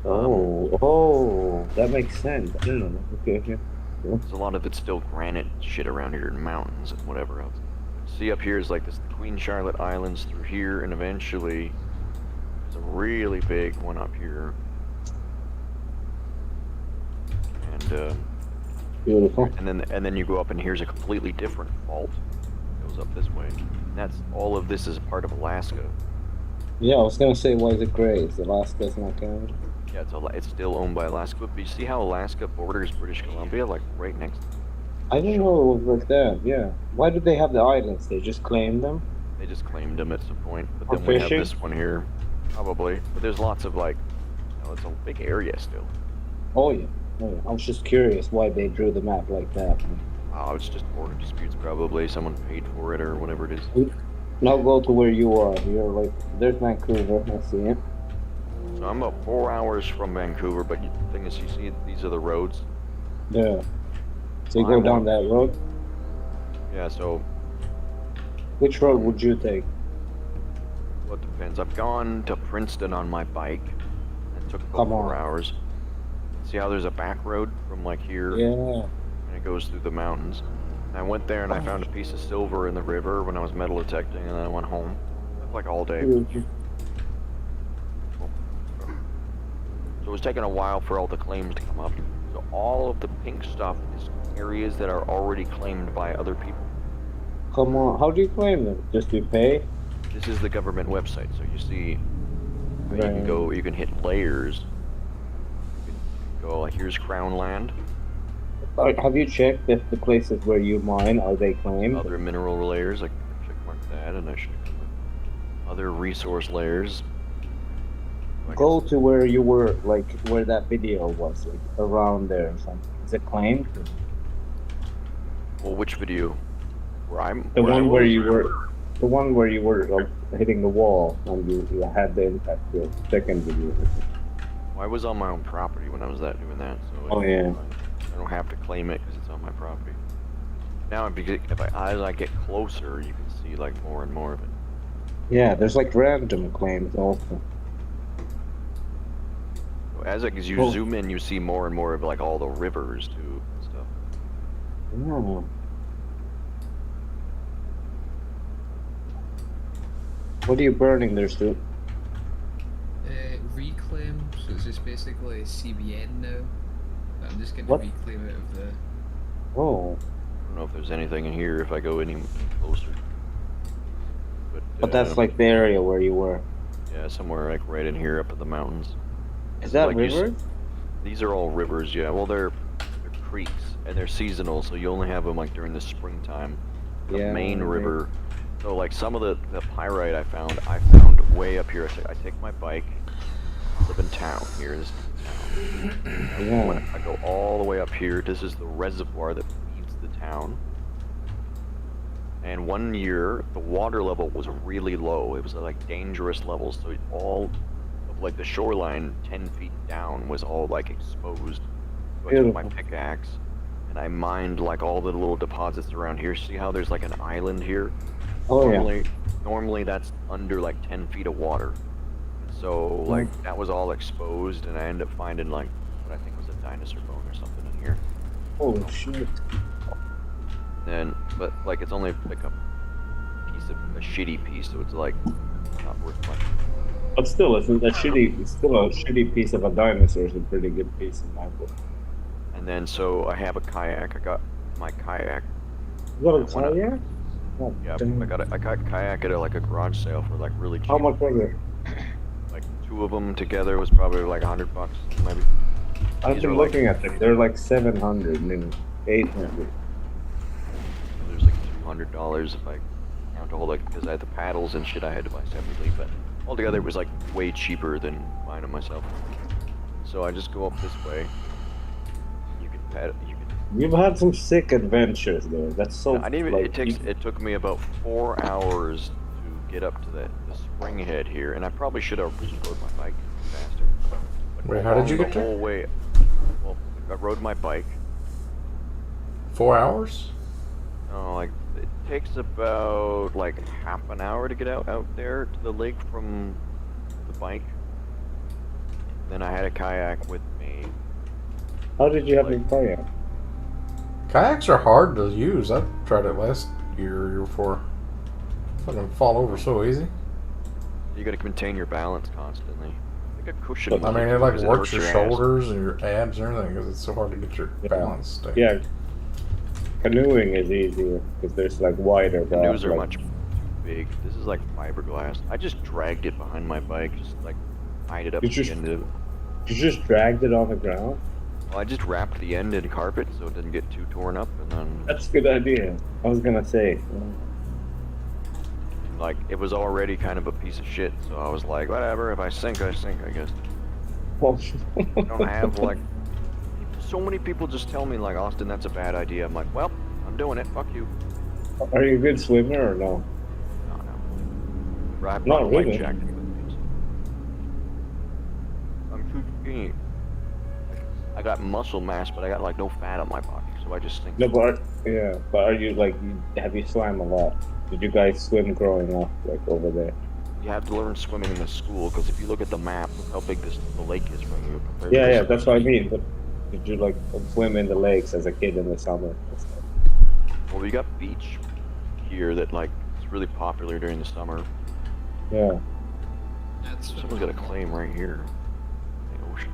Oh, that makes sense. Okay. There's a lot of it's still granite shit around here in mountains and whatever else. See up here is like this Queen Charlotte Islands through here, and eventually there's a really big one up here. And Beautiful. and then you go up and here's a completely different fault. It goes up this way. And that's all of this is a part of Alaska. Yeah, I was gonna say, why is it gray? Is Alaska's not counted? Yeah, it's still owned by Alaska. But you see how Alaska borders British Columbia, like right next to it? I didn't know it was like that. Yeah. Why did they have the islands? They just claimed them. They just claimed them at some point. But For then we have fishing? this one here, probably. But there's lots of like, it's a big area still. Oh yeah. Oh, yeah. I was just curious why they drew the map like that. Oh, it's just border disputes probably. Someone paid for it or whatever it is. Now go to where you are. You're like, there's Vancouver. I see it. So I'm about 4 hours from Vancouver, but the thing is, you see, these are the roads. Yeah. So you go down that road? Yeah, so... Which road would you take? Well, it depends. I've gone to Princeton on my bike. It took about 4 hours. See how there's a back road from like here? Yeah. And it goes through the mountains. And I went there and I found a piece of silver in the river when I was metal detecting, and then I went home. Like all day. So it was taking a while for all the claims to come up. So all of the pink stuff is areas that are already claimed by other people. Come on, how do you claim them? Just you pay? This is the government website, so you see, you can go, you can hit layers. You can go, like, here's Crown Land. Have you checked if the places where you mine, are they claimed? Other mineral layers, I can check mark that, and I should other resource layers. Go to where you were, like, where that video was, like, around there or something. Is it claimed? Well, which video? Where I'm... The one where you were... The one where you were hitting the wall and you had the impact, the second video. Well, I was on my own property when I was doing that, so... Oh, yeah. I don't have to claim it because it's on my property. Now, as I get closer, you can see, like, more and more of it. Yeah, there's, like, random claims also. As you zoom in, you see more and more of like all the rivers too and stuff. Oh. What are you burning there, Stu? Reclaim, so it's just basically CBN now. I'm just gonna reclaim it of the... Oh. I don't know if there's anything in here if I go any closer. But that's like the area where you were. Yeah, somewhere like right in here up in the mountains. Is that like rivers? These are all rivers, yeah. Well, they're creeks, and they're seasonal, so you only have them like during the springtime. The main river. So like some of the pyrite I found way up here. I take my bike, live in town. Here is town. I go all the way up here. This is the reservoir that feeds the town. And one year, the water level was really low. It was at like dangerous levels, so all like the shoreline 10 feet down was all like exposed. So I took my pickaxe and I mined like all the little deposits around here. See how there's like an island here? Oh, normally that's under like 10 feet of water. So like that was all exposed, and I ended up finding like what I think was a dinosaur bone or something in here. Holy shit. Then, but like it's only like a shitty piece, so it's like not worth much. But still, it's a shitty piece of a dinosaur. Is a pretty good piece in my book. And then, so I have a kayak. I got my kayak. You got a kayak? Oh, yeah, I got kayak at like a garage sale for like really cheap. How much was it? Like 2 of them together was probably like $100, maybe. I've been looking at them. They're like 700, maybe 800. There's like $200 if I count all like, because I had the paddles and shit I had to buy separately, but altogether it was like way cheaper than buying them myself. So I just go up this way. You can paddle. You've had some sick adventures there. That's so. I didn't even. It took me about 4 hours to get up to the spring head here, and I probably should have rode my bike faster. Wait, how did you get the there? whole way? Well, I rode my bike. 4 hours? Oh, like it takes about like half an hour to get out there to the lake from the bike. Then I had a kayak with me. How did you have your kayak? Kayaks are hard to use. I tried it last year or year before. Fucking fall over so easy. You gotta maintain your balance constantly. a cushion. I mean, it like works your shoulders and your abs and everything because it's so hard to get your balance stick. Yeah. Canoeing is easier because there's like wider. Canoes are much big. This is like fiberglass. I just dragged it behind my bike, just like tied it up to the end of it. You just dragged it on the ground? Well, I just wrapped the end in carpet so it didn't get too torn up, and then... That's a good idea. I was gonna say. Like, it was already kind of a piece of shit, so I was like, whatever, if I sink, I sink, I guess. I don't have, like... So many people just tell me, like, Austin, that's a bad idea. I'm like, well, I'm doing it, fuck you. Are you a good swimmer or no? No. I Not a really. life jacket. I'm too skinny. I got muscle mass, but I got like no fat on my body, so I just think. No, but are you like? Have you swam a lot? Did you guys swim growing up, like over there? You have to learn swimming in the school, because if you look at the map, look how big the lake is from you. Yeah, that's what I mean. But did you like swim in the lakes as a kid in the summer? Well, we got beach here that like is really popular during the summer. Yeah. Someone's got a claim right here. The ocean.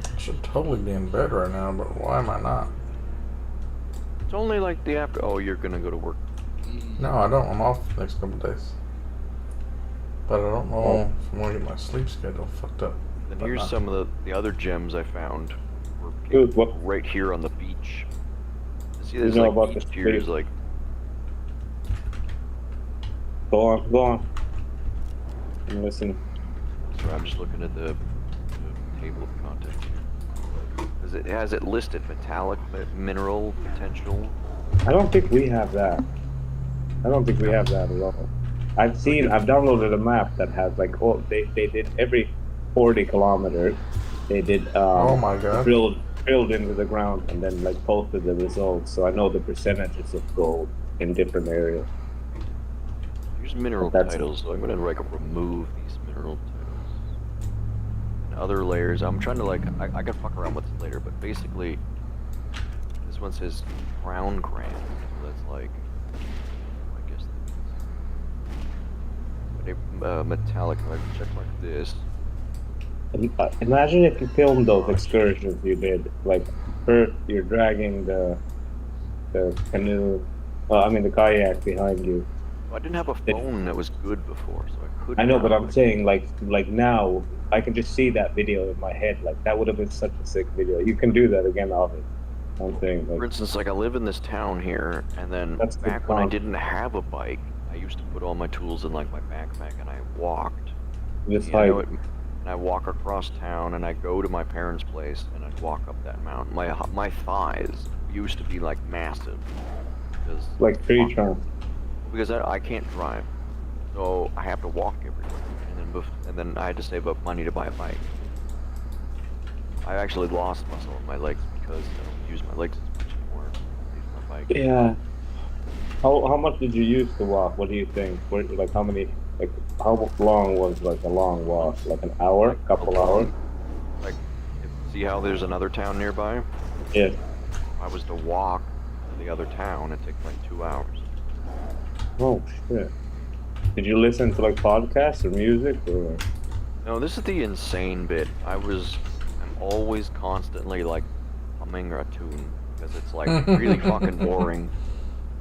I should totally be in bed right now, but why am I not? It's only like the after. Oh, you're gonna go to work. No, I don't. I'm off the next couple days. But I don't know if I'm gonna get my sleep schedule fucked up. Then here's some of the other gems I found. Dude, right here on the beach. See, You there's know like about beach the here. There's like. Go on. I'm listening. Sorry, I'm just looking at the table of contents here. Has it listed metallic mineral potential? I don't think we have that. I don't think we have that at all. I've downloaded a map that has like, they did every 40 kilometers. They did, oh my god. drilled into the ground and then like posted the results. So I know the percentages of gold in different areas. Here's mineral titles, so I'm gonna like remove these mineral titles. And other layers, I'm trying to like, I can fuck around with this later, but basically, this one says crown grand, so that's like, I guess that means metallic, I can check like this. Imagine if you filmed those excursions you did. Like, first you're dragging the canoe, the kayak behind you. Well, I didn't have a phone that was good before, so I couldn't. I know, but I'm saying like now I can just see that video in my head. Like that would have been such a sick video. You can do that again, of it. I'm saying. Like, for instance, like I live in this town here, and then back when I didn't have a bike, I used to put all my tools in like my backpack, and I walked. This hike. And I walk across town, and I go to my parents' place, and I'd walk up that mountain. My thighs used to be like massive. Like tree trunk. Because I can't drive, so I have to walk everywhere, and then I had to save up money to buy a bike. I actually lost muscle in my legs because I don't use my legs as much anymore. I use my bike. Yeah. How much did you use to walk? What do you think? Like how many? Like how long was like a long walk? Like an hour? A couple hours? Like, see how there's another town nearby? Yeah. If I was to walk to the other town, it'd take like 2 hours. Oh shit. Did you listen to like podcasts or music or? No, this is the insane bit. I'm always constantly like humming a tune because it's like really fucking boring.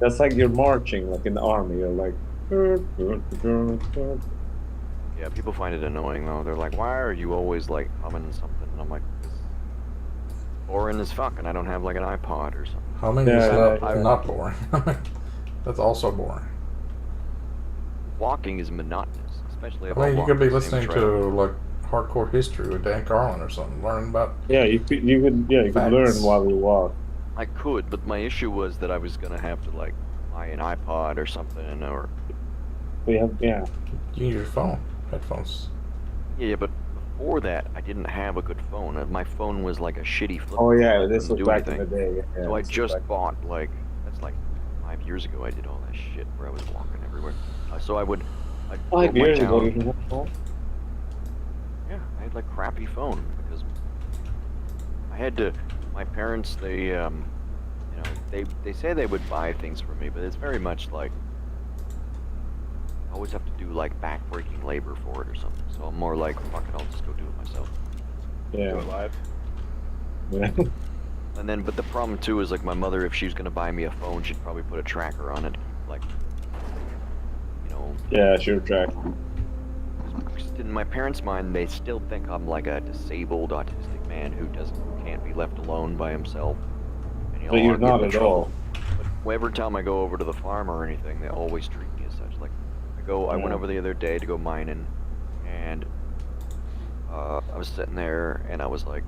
That's like you're marching like in the army. You're like. Yeah, people find it annoying though. They're like, "Why are you always like humming something?" And I'm like, "It's boring as fuck, and I don't have like an iPod or something." Humming is not boring. That's also boring. Walking is monotonous, especially if you could be listening to like hardcore history with Dan Carlin or something, learning about. Yeah, you could learn while you walk. I could, but my issue was that I was gonna have to like buy an iPod or something, or. You use your phone, headphones. Yeah, but before that, I didn't have a good phone. My phone was like a shitty flip. Oh yeah, this was back in the day. Yeah, so I just bought like, that's like 5 years ago. I did all that shit where I was walking everywhere. So I'd 5 years ago you didn't have a phone? Yeah, I had like crappy phone because I had to. My parents, they they say they would buy things for me, but it's very much like, always have to do like back-breaking labor for it or something. So I'm more like, fuck it, I'll just go do it myself. Yeah. Do it live. Yeah. And then, but the problem too is like my mother, if she's gonna buy me a phone, she'd probably put a tracker on it, like, you know. Yeah, sure, track. In my parents' mind, they still think I'm like a disabled autistic man who can't be left alone by himself. And, you know, But you're I'll get not in at trouble. all. But every time I go over to the farm or anything, they always treat me as such. Like, I went over the other day to go mining, and I was sitting there, and I was like,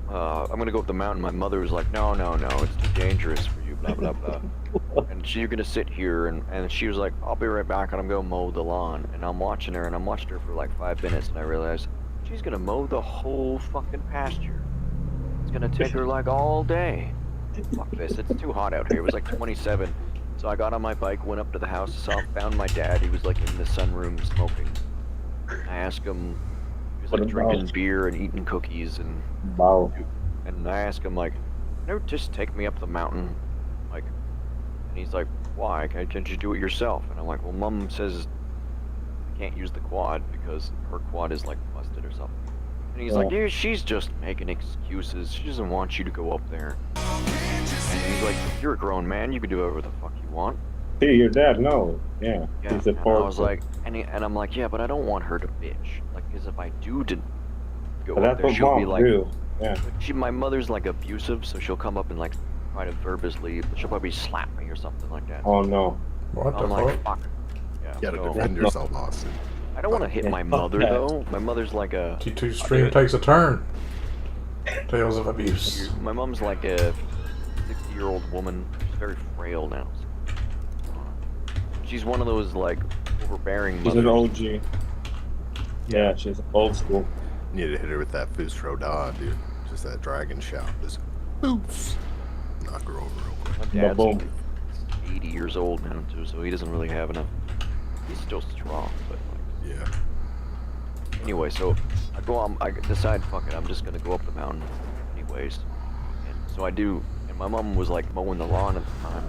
I'm gonna go up the mountain. My mother was like, no, it's too dangerous for you, blah, blah, blah. And you're gonna sit here, and she was like, I'll be right back, and I'm gonna mow the lawn. And I'm watching her, and I'm watching her for like 5 minutes, and I realized she's gonna mow the whole fucking pasture. It's gonna take her like all day. Fuck this, it's too hot out here. It was like 27. So I got on my bike, went up to the house, found my dad. He was like in the sunroom smoking. I asked him, he was like drinking beer and eating cookies, and and I asked him like, "No, just take me up the mountain," like, and he's like, "Why? Can't you do it yourself?" And I'm like, "Well, Mom says I can't use the quad because her quad is like busted or something." And he's like, "Dude, she's just making excuses. She doesn't want you to go up there." And he's like, "You're a grown man. You can do whatever the fuck you want." Hey, your dad knows. Yeah. He's a and I was like, and I'm like, yeah, but I don't want her to bitch. Like, because if I do go But up that's there, what she'll be moms like, do. Yeah. my mother's like abusive, so she'll come up and like try to verbally, she'll probably slap me or something like that. Oh no. What I'm the like, fuck? fuck. Yeah, You gotta so- defend yourself, Austin. I don't want to hit my mother though. My mother's like a. T2 stream takes a turn. Tales of abuse. My mom's like a 60-year-old woman. She's very frail now. She's one of those like overbearing She's mothers. an OG. Yeah, she's old school. You need to hit her with that Fus Rodan, dude. Just that dragon shout. Just boots. Knock her over real quick. My dad's 80 years old now too, so he doesn't really have enough. He's still strong, but like. Yeah. Anyway, so I decide, fuck it, I'm just gonna go up the mountain anyways. And so I do, and my mom was like mowing the lawn at the time.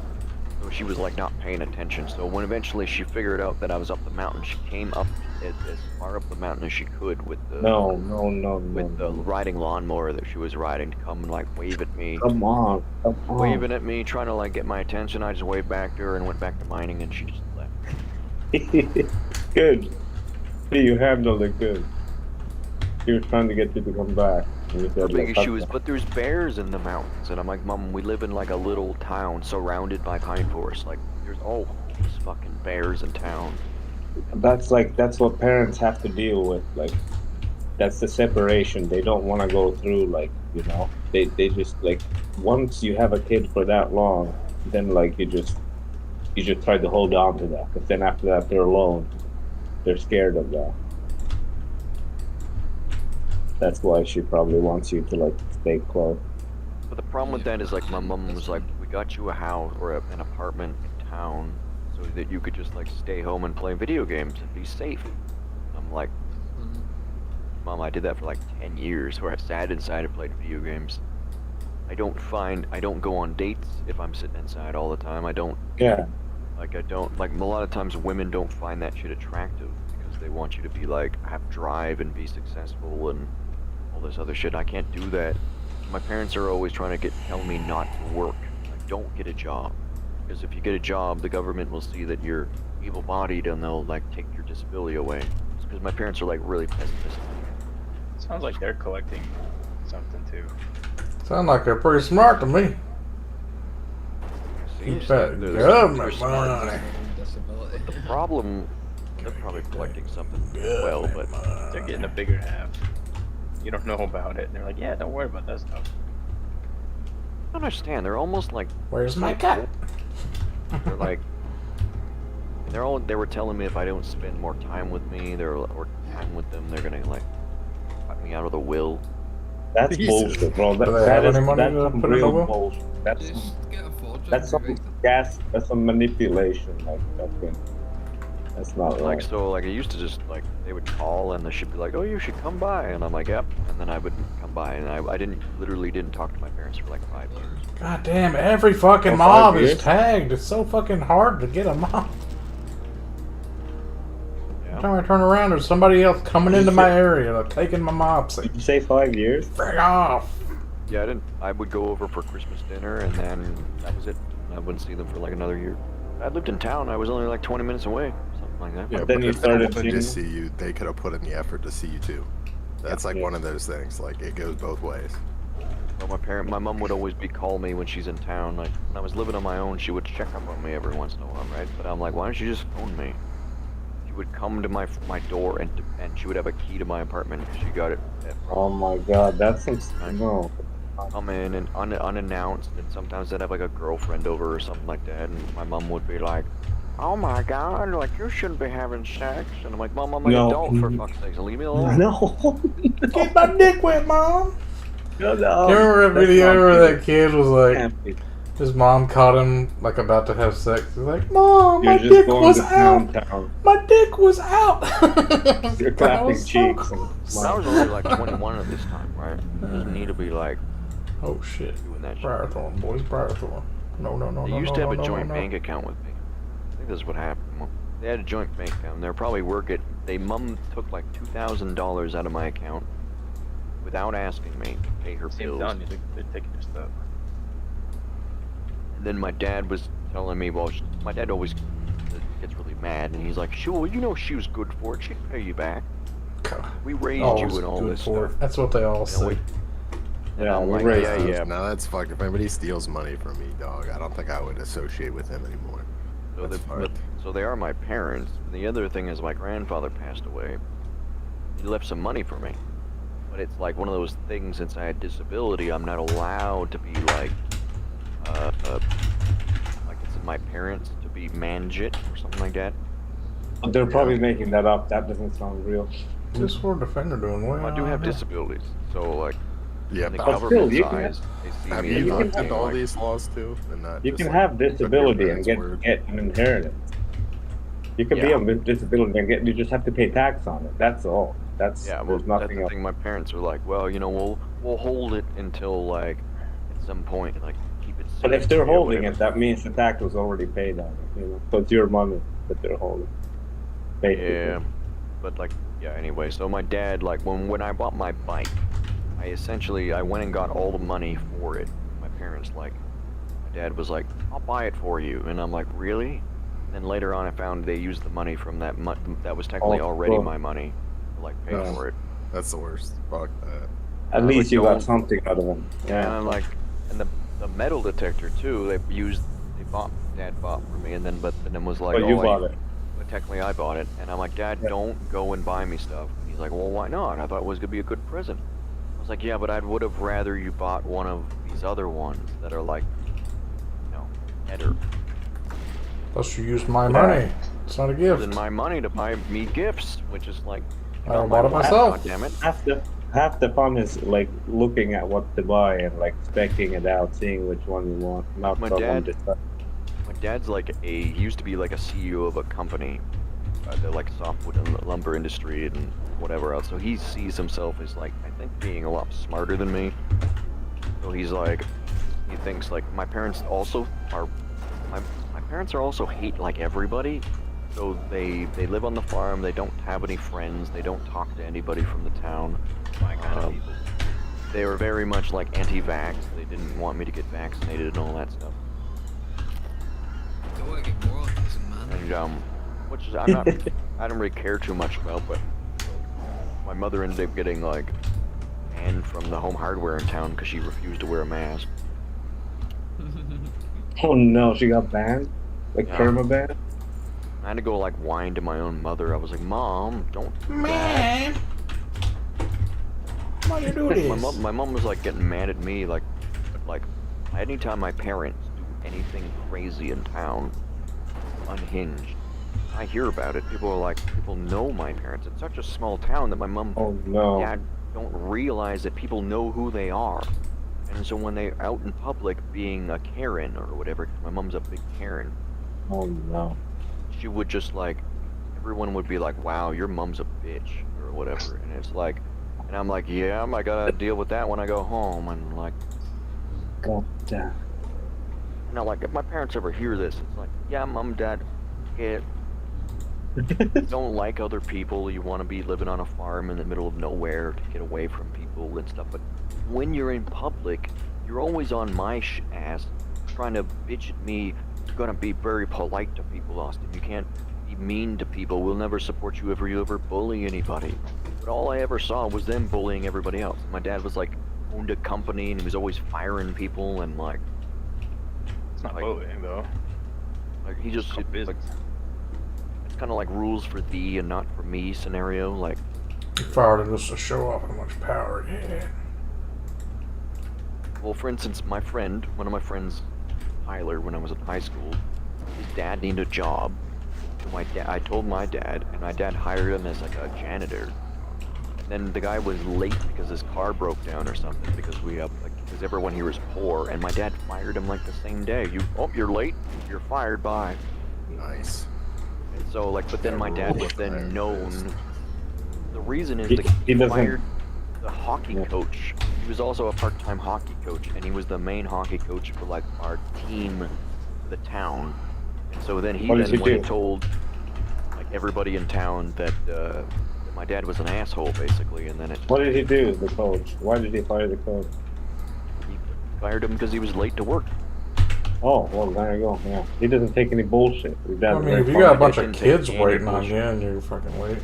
So she was like not paying attention. So when eventually she figured out that I was up the mountain, she came up as far up the mountain as she could with the the riding lawnmower that she was riding to come and like wave at me. Come on. Waving at me, trying to like get my attention. I just waved back to her and went back to mining, and she just left. Good. See, you handled it good. She was trying to get you to come back. The big issue is, but there's bears in the mountains, and I'm like, Mom, we live in like a little town surrounded by pine forest. Like, there's always fucking bears in town. That's what parents have to deal with. Like, that's the separation. They don't want to go through, like, you know, they just like, once you have a kid for that long, then like you just try to hold on to that. But then after that, they're alone. They're scared of that. That's why she probably wants you to like stay close. But the problem with that is like my mom was like, we got you a house or an apartment in town so that you could just like stay home and play video games and be safe. I'm like, Mom, I did that for like 10 years where I sat inside and played video games. I don't go on dates if I'm sitting inside all the time. I don't a lot of times women don't find that shit attractive because they want you to be like, have drive and be successful and all this other shit. I can't do that. My parents are always trying to tell me not to work. Like, don't get a job. Because if you get a job, the government will see that you're able-bodied and they'll like take your disability away. Because my parents are like really pessimistic. Sounds like they're collecting something too. Sound like they're pretty smart to me. Keep that government money. But the problem, they're probably collecting something well, but they're getting a bigger half. You don't know about it. And they're like, yeah, don't worry about that stuff. I don't understand. They're almost like, where's my cut? They're like, they were telling me if I don't spend more time with me, or time with them, they're gonna like cut me out of the will. That's bullshit, bro. That's some real bullshit. That's some manipulation. Like that's not right. Like so, like I used to just like they would call and they should be like, oh, you should come by, and I'm like, yep, and then I would come by, and I literally didn't talk to my parents for like 5 years. God damn, every fucking mob is tagged. It's so fucking hard to get a mob. Every time I turn around, there's somebody else coming into my area, like, taking my mopsy. Did you say 5 years? Frick off! Yeah, I didn't. I would go over for Christmas dinner, and then that was it. I wouldn't see them for like another year. I lived in town. I was only like 20 minutes away, something like that. Yeah, then but you if they started wanted to seeing- see you, they could have put in the effort to see you too. That's like one of those things. Like it goes both ways. Well, my mom would always call me when she's in town. Like when I was living on my own, she would check up on me every once in a while, right? But I'm like, why don't you just phone me? She would come to my door and she would have a key to my apartment. She got it. Oh my god, that's no. Come in and unannounced, and sometimes they'd have like a girlfriend over or something like that, and my mom would be like, "Oh my god, like you shouldn't be having sex," and I'm like, "Mom, I'm an adult for fuck's sake, so leave me alone." No. Get my dick wet, Mom! No. You remember that video where that kid was like, his mom caught him like about to have sex. He's like, "Mom, my dick was out. My dick was out." You're clapping cheeks. I was only like 21 at this time, right? I just need to be like, oh shit, doing that shit. Briar Thorn, boys, Briar Thorn. No. They used to have a joint bank account with me. I think this is what happened. They had a joint bank account. They're probably working. Mom took like $2,000 out of my account without asking me to pay her bills. They're taking your stuff. And then my dad was telling me, well, my dad always gets really mad, and he's like, "Sure, you know she was good for it. She'd pay you back. We raised you and all this stuff." That's what they all say. Yeah, I'm like, raised. yeah. No, that's fucked. If anybody steals money from me, dog, I don't think I would associate with him anymore. So they are my parents. The other thing is my grandfather passed away. He left some money for me. But it's like one of those things, since I had disability, I'm not allowed to be like it's in my parents to be managed or something like that. They're probably making that up. That doesn't sound real. Just for defender doing well. I do have disabilities, so like, yeah, the but government still, size, they see have me you as looked like, into all these laws too? And not You just, can like, have disability and get an inheritance. You can be on disability and you just have to pay tax on it. That's all. There's that's nothing the else. thing. My parents were like, well, you know, we'll hold it until like at some point, like keep it. But if safe they're or holding whatever. it, that means the tax was already paid on it. So it's your money that they're holding. Basically. Yeah, but like, yeah. Anyway, so my dad, like, when I bought my bike, I went and got all the money for it. My parents, like, my dad was like, "I'll buy it for you," and I'm like, "Really?" And then later on, I found they used the money from that that was technically already my money to like pay for it. That's the worst. Fuck that. At And least like, you got something out of them. And Yeah. I'm like, and the metal detector too. Dad bought for me, and then was like, But you bought it. But technically, I bought it, and I'm like, "Dad, don't go and buy me stuff." And he's like, "Well, why not? I thought it was gonna be a good present." I was like, "Yeah, but I would have rather you bought one of these other ones that are like, better." Plus, you used my money. It's not a gift. Using my money to buy me gifts, which is like, I bought it myself. Goddammit. Half the fun is like looking at what to buy and like specking it out, seeing which one you want. Not My someone dad- decide. My dad's like he used to be like a CEO of a company. They're like softwood and the lumber industry and whatever else. So he sees himself as like, I think, being a lot smarter than me. So he's like, he thinks like my parents also hate like everybody. So they live on the farm. They don't have any friends. They don't talk to anybody from the town. My kind of people. They were very much like anti-vax. They didn't want me to get vaccinated and all that stuff. Don't want to get more autism, man. And which is I don't really care too much about, but my mother ended up getting like banned from the Home Hardware in town because she refused to wear a mask. Oh no, she got banned? Like perma-banned? I had to go like whine to my own mother. I was like, "Mom, don't do Man, why you do that." this? My mom was like getting mad at me, like anytime my parents do anything crazy in town, unhinged, I hear about it. People know my parents. It's such a small town that my mom dad don't realize that people know who they are. And so when they're out in public being a Karen or whatever, 'cause my mom's a big Karen. Oh no. She would just like, everyone would be like, "Wow, your mom's a bitch," or whatever. And it's like, and I'm like, "Yeah, I gotta deal with that when I go home." And like, God damn. you know, like if my parents ever hear this, it's like, "Yeah, Mom, Dad, yeah." you don't like other people. You want to be living on a farm in the middle of nowhere to get away from people and stuff. But when you're in public, you're always on my ass, trying to bitch at me. You're gonna be very polite to people, Austin. You can't be mean to people. We'll never support you if you ever bully anybody. But all I ever saw was them bullying everybody else. My dad was like owned a company and he was always firing people and like. It's not bullying though. Like he just like, it's kind of like rules for thee and not for me scenario. Like He fired him just to show off how much power he had. Well, for instance, one of my friends, Tyler, when I was in high school, his dad needed a job. So I told my dad, and my dad hired him as like a janitor. And then the guy was late because his car broke down or something because because everyone here is poor, and my dad fired him like the same day. You're late, you're fired, bye. Nice. And so but then my dad was then known. The reason is He doesn't- fired the hockey coach. He was also a part-time hockey coach, and he was the main hockey coach for like our team, the town. And so then he went and told like everybody in town that my dad was an asshole, basically. And then What did he do, the coach? Why did he fire the coach? He fired him because he was late to work. Oh, well, there you go. Yeah, he doesn't take any bullshit. I mean, if you got a bunch of kids waiting on you and you're fucking late.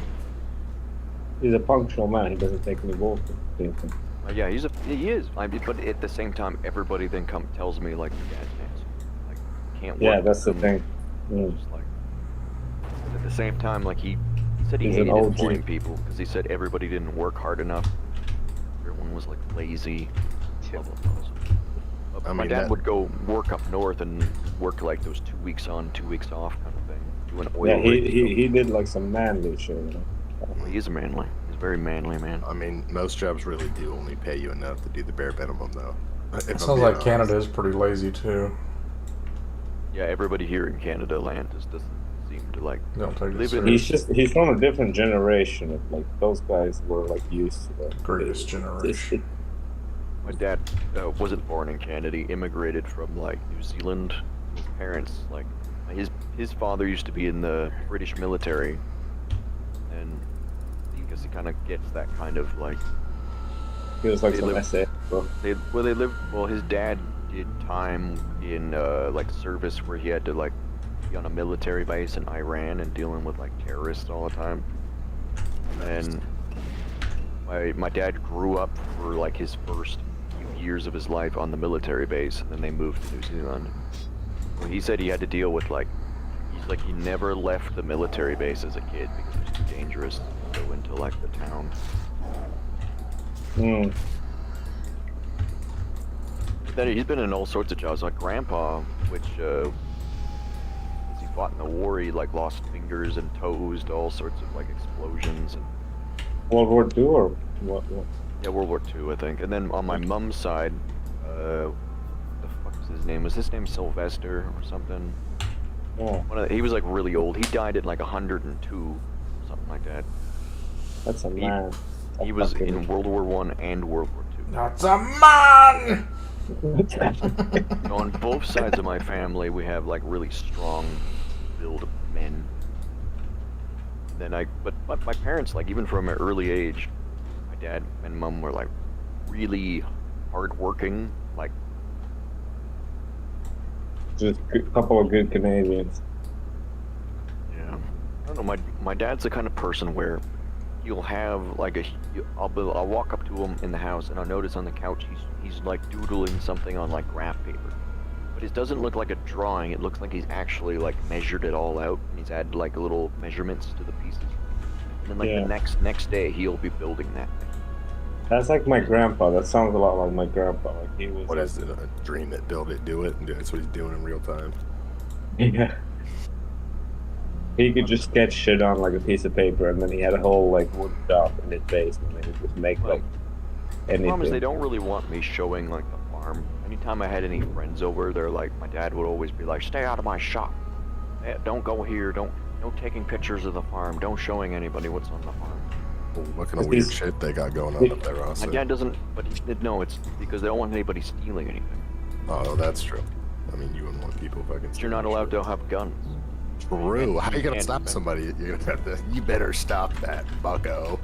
He's a punctual man. He doesn't take any bullshit. Yeah, he is. I mean, but at the same time, everybody then tells me like your dad's an asshole. Like, can't work. Yeah, that's the thing. Just, like, at the same time, like he said he He's an hated OG. employing people because he said everybody didn't work hard enough. Everyone was like lazy. Blah, blah, blah. My dad would go work up north and work like those 2 weeks on, 2 weeks off kind of thing. Do an oil Yeah, rig. he did like some manly shit. You know? Well, he's manly. He's very manly, man. I mean, most jobs really do only pay you enough to do the bare minimum, though. It sounds like Canada is pretty lazy too. Yeah, everybody here in Canada land just doesn't seem to like Don't take it live in. He's from a different generation. Like those guys were like used to that. Greatest generation. My dad wasn't born in Canada. He immigrated from like New Zealand. His parents, like his father, used to be in the British military, and because he kind of gets that kind of like. He was like some SA, bro. Well, his dad did time in like service where he had to like be on a military base in Iran and dealing with like terrorists all the time. And my dad grew up for like his first few years of his life on the military base, and then they moved to New Zealand. Well, he said he had to deal with he never left the military base as a kid because it was too dangerous to go into like the town. Then he's been in all sorts of jobs. Like Grandpa, which as he fought in the war, he like lost fingers and toes to all sorts of like explosions. And World War II or what? yeah, World War II, I think. And then on my mom's side, what the fuck was his name? Was his name Sylvester or something? Oh. He was like really old. He died at like 102, something like that. That's a man. He was in World War I and World War II. That's a man! On both sides of my family, we have like really strong-willed men. But my parents, like even from an early age, my dad and mom were like really hardworking, like. Just a couple of good Canadians. Yeah, I don't know. My dad's the kind of person where you'll have like I'll walk up to him in the house and I'll notice on the couch he's like doodling something on like graph paper, but it doesn't look like a drawing. It looks like he's actually like measured it all out and he's added like little measurements to the pieces. And then like the next day he'll be building that thing. That's like my grandpa. That sounds a lot like my grandpa. Like he was. What is it? A dream it, build it, do it, and that's what he's doing in real time. Yeah. He could just sketch shit on like a piece of paper, and then he had a whole like wood shop in his basement, and he would just make like anything. The problem is they don't really want me showing like the farm. Anytime I had any friends over, they're like, my dad would always be like, "Stay out of my shop. Don't go here. Don't taking pictures of the farm. Don't showing anybody what's on the farm." What kind of weird shit they got going on up there, Ross? My dad doesn't, but no, it's because they don't want anybody stealing anything. Oh, that's true. I mean, you wouldn't want people fucking. You're not allowed to have guns. True. How are you gonna can't stop even. somebody? You're gonna have to. You better stop that, bucko.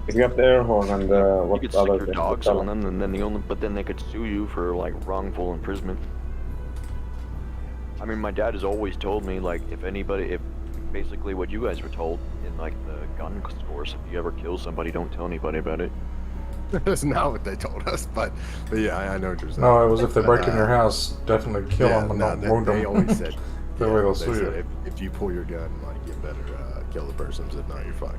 He's got the air horn and You what could stick other your thing? dogs on them, and then but then they could sue you for like wrongful imprisonment. I mean, my dad has always told me like if basically what you guys were told in like the gun course, if you ever kill somebody, don't tell anybody about it. That's not what they told us, but yeah, I know what you're saying. No, it was if they break in your house, definitely kill them and no, don't wound them. They always said, That way they'll they sue said you. if you pull your gun, like you better kill the person. If not, you're fucked.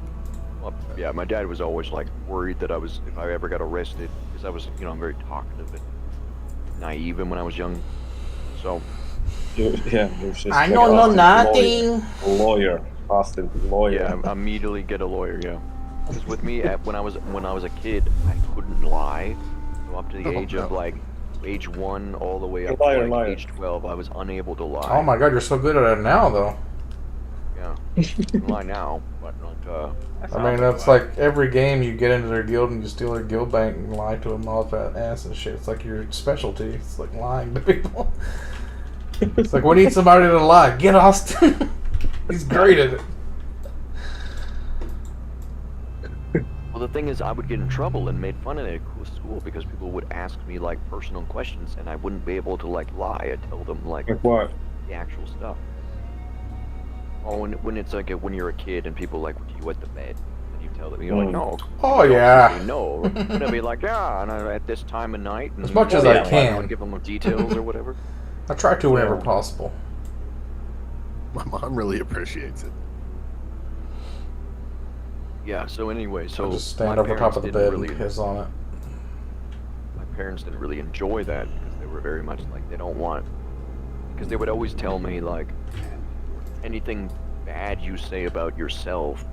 Well, yeah, my dad was always like worried that if I ever got arrested, because I was, I'm very talkative and naive when I was young. So. Yeah, just I like don't know Austin nothing. Lawyer, Austin lawyer. Yeah, immediately get a lawyer. Yeah. Because with me, when I was a kid, I couldn't lie. So up to the age of like age 1 all the way up to like age 12, I was unable to lie. Oh my god, you're so good at it now, though. Yeah, I can lie now, but not. I mean, that's like every game you get into their guild and you steal their guild bank and lie to them all that ass and shit. It's like your specialty. It's like lying to people. It's like, we need somebody to lie. Get Austin. He's great at it. Well, the thing is, I would get in trouble and made fun of it at school because people would ask me like personal questions and I wouldn't be able to like lie and tell them like what? The actual stuff. Oh, when it's like when you're a kid and people like, do you wet the bed? And you tell them, you're like, no. Oh yeah. No. And I'd be like, yeah, and at this time of night. And As much as I can. I would give them details or whatever. I try to whenever possible. My mom really appreciates it. Yeah, so anyway, so I just stand over top of the bed and piss on it. My parents didn't really enjoy that because they were very much like, they don't want, because they would always tell me like, anything bad you say about yourself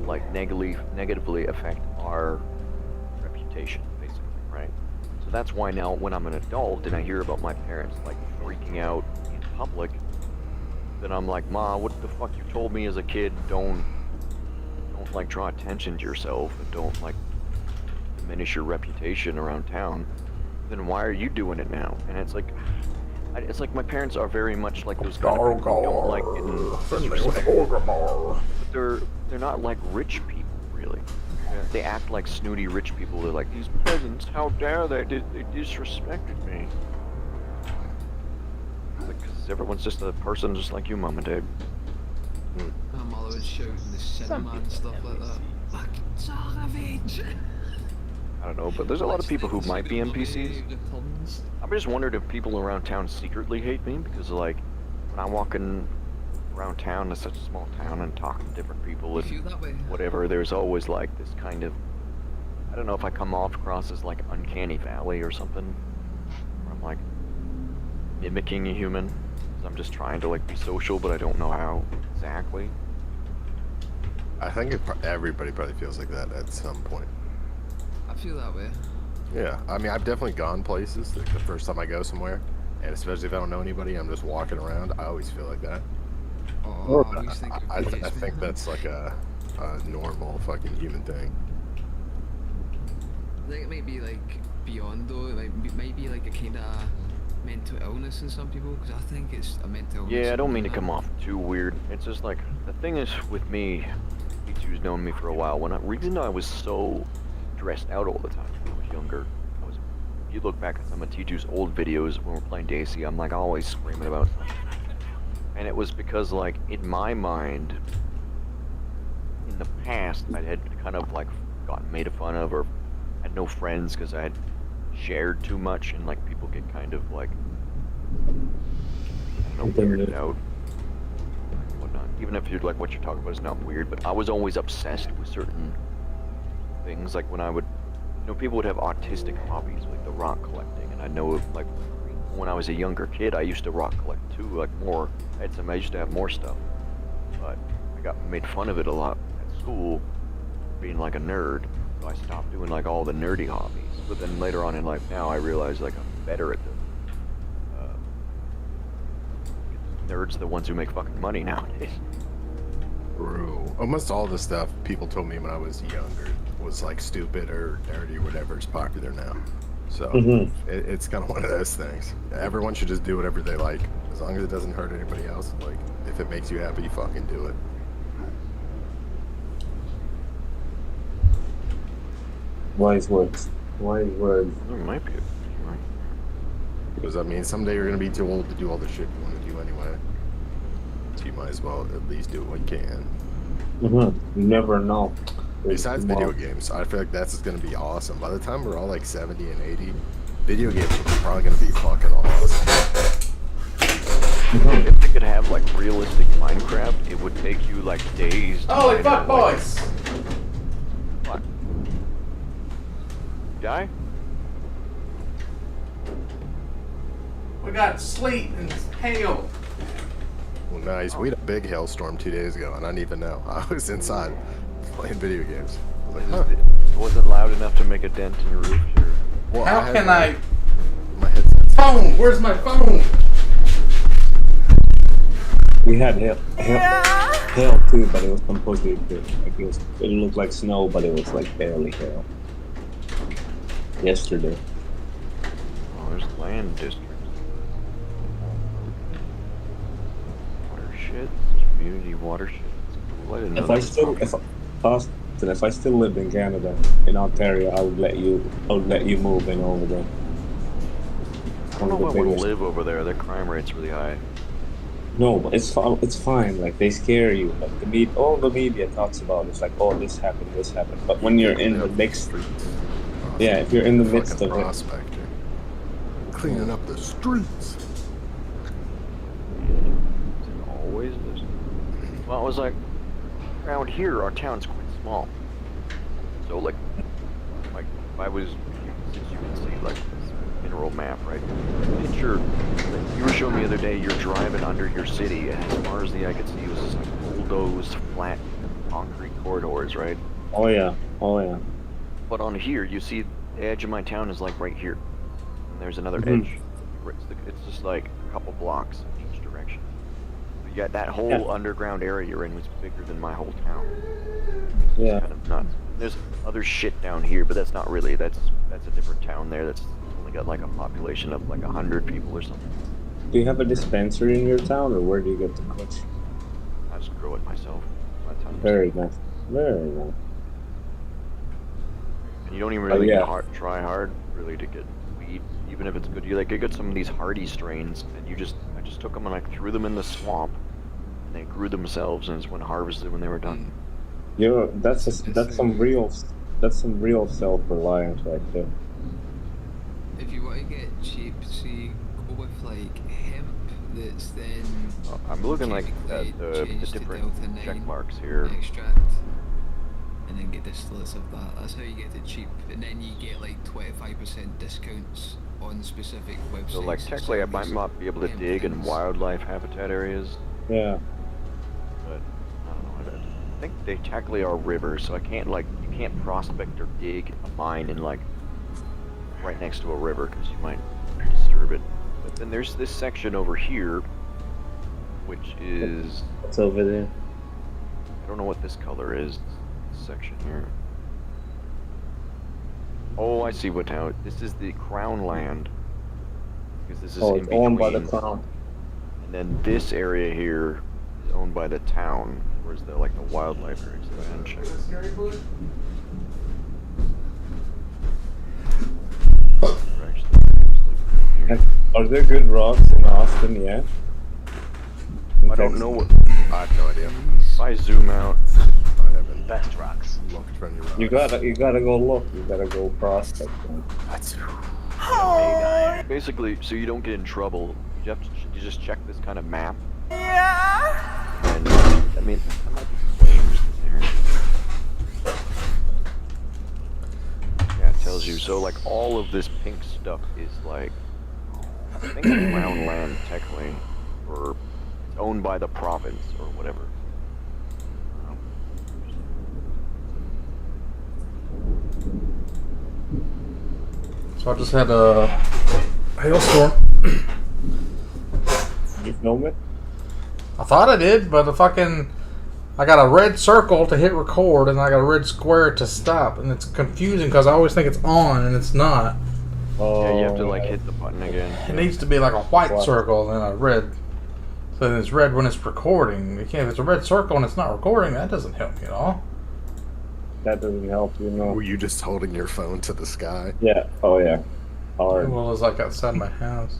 like negatively affect our reputation, basically, right? So that's why now when I'm an adult and I hear about my parents like freaking out in public, then I'm like, Ma, what the fuck you told me as a kid? Don't like draw attention to yourself and don't like diminish your reputation around town. Then why are you doing it now? And it's like my parents are very much like those kind of people who don't like getting disrespected. But they're not like rich people really. They act like snooty rich people. They're like, these peasants, how dare they? They disrespected me. Because everyone's just a person just like you, Mom and Dad. My mother would shout in the cinema and stuff like that. Fucking savage! I don't know, but there's a lot of people who might be NPCs. I've just wondered if people around town secretly hate me, because like, when I'm walking around town, it's such a small town, and talking to different people and whatever, there's always like this kind of, I don't know if I come off across as like uncanny valley or something, where I'm like mimicking a human, because I'm just trying to like be social, but I don't know how exactly. I think everybody probably feels like that at some point. I feel that way. Yeah, I mean, I've definitely gone places, like the first time I go somewhere, and especially if I don't know anybody, I'm just walking around, I always feel like that. Oh, I think that's like a normal fucking human thing. I think it might be like beyond though, it might be like a kind of mental illness in some people, because I think it's a mental illness. Yeah, I don't mean to come off too weird. It's just like, the thing is with me, P2's known me for a while, reason I was so dressed out all the time when I was younger, if you look back at some of T2's old videos when we're playing Daisy, I'm like always screaming about something. And it was because like, in my mind, in the past, I had kind of like gotten made fun of or had no friends because I had shared too much, and like people get kind of like, I don't know, weirded out. Whatnot. Even if you're like, what you're talking about is not weird, but I was always obsessed with certain things. Like when I would, people would have autistic hobbies, like the rock collecting, and I know like when I was a younger kid, I used to rock collect too, like more. I used to have more stuff, but I got made fun of it a lot at school, being like a nerd. So I stopped doing like all the nerdy hobbies. But then later on in life, now I realize like I'm better at them. Nerds are the ones who make fucking money nowadays. Bro, almost all the stuff people told me when I was younger was like stupid or nerdy or whatever is popular now. So it's kind of one of those things. Everyone should just do whatever they like As long as it doesn't hurt anybody else, like, if it makes you happy, fucking do it. Wise words. Wise words. There might be. Because that means someday you're gonna be too old to do all the shit you want to do anyway. So you might as well at least do what you can. You never know. Besides video games, I feel like that's gonna be awesome. By the time we're all like 70 and 80, video games are probably gonna be fucking awesome. If they could have like realistic Minecraft, it would take you like days. Holy fuck, boys! What? Guy? We got sleet and hail. Well, nice. We had a big hailstorm 2 days ago, and I didn't even know. I was inside playing video games. I was like, huh. It wasn't loud enough to make a dent in your roof. Or... Well, How can I? My headset's phone. Where's my phone? We had hail too, but it was completely good. Like it looked like snow, but it was like barely hail. Yesterday. Oh, there's land districts. Watershed, community watershed. Cool. I didn't know If I still lived in Canada, in Ontario, I would let you move in over there. I don't know if I want to live over there. Their crime rate's really high. No, but it's fine. Like they scare you. Like all the media talks about it's like, oh, this happened. But when you're in the mix, yeah, if you're in the midst of prospector. Cleaning up the streets. Always this. Well, it was like around here. Our town's quite small. So like if I was, since you can see like this mineral map, right? Picture. You were showing me the other day, you're driving under your city, and as far as the eye could see, it was just like bulldozed, flat, concrete corridors, right? Oh yeah. But on here, you see the edge of my town is like right here. And there's another edge. It's just like a couple blocks in each direction. But yeah, that whole underground area you're in was bigger than my whole town. It's kind of nuts. There's other shit down here, but that's not really, that's a different town there. That's only got like a population of like 100 people or something. Do you have a dispensary in your town, or where do you get the kush? I just grow it myself. Very nice. Very nice. And you don't even really try hard really to get weed, even if it's good. You like get some of these hardy strains, and I just took them and I threw them in the swamp, and they grew themselves, and just went harvested when they were done. That's some real self-reliance right there. If you want to get cheap, see, go with like hemp that's then. I'm looking like at the different check marks here. Extract, and then get distillates of that. That's how you get it cheap, and then you get like 25% discounts on specific websites. So like technically, I might not be able to dig in wildlife habitat areas. Yeah. But I don't know. I think they technically are rivers, so I can't you can't prospect or dig a mine in like right next to a river because you might disturb it. But then there's this section over here, which is... What's over there? I don't know what this color is. This section here. Oh, I see what now. This is the crown land. Because this is in between. Owned by the crown. And then this area here is owned by the town. Where's the the wildlife area? So I check. Are there good rocks in Austin yet? I don't know what. I have no idea. If I zoom out, I haven't. Best rocks. Looked for any rocks. You gotta go look. You gotta go prospect. That's basically, so you don't get in trouble, you just check this kind of map. Yeah. And I mean, I might be claims in there. Yeah, it tells you. So like all of this pink stuff is like, I think crown land technically, or it's owned by the province or whatever. So I just had a hailstorm. You film it? I thought I did, but I got a red circle to hit record, and I got a red square to stop, and it's confusing because I always think it's on, and it's not. Yeah, you have to hit the button again. It needs to be like a white circle and then a red So then it's red when it's recording. If it's a red circle and it's not recording, that doesn't help you at all. That doesn't help, you know. Were you just holding your phone to the sky? Yeah. Oh yeah. Hard. Well, it's like outside my house.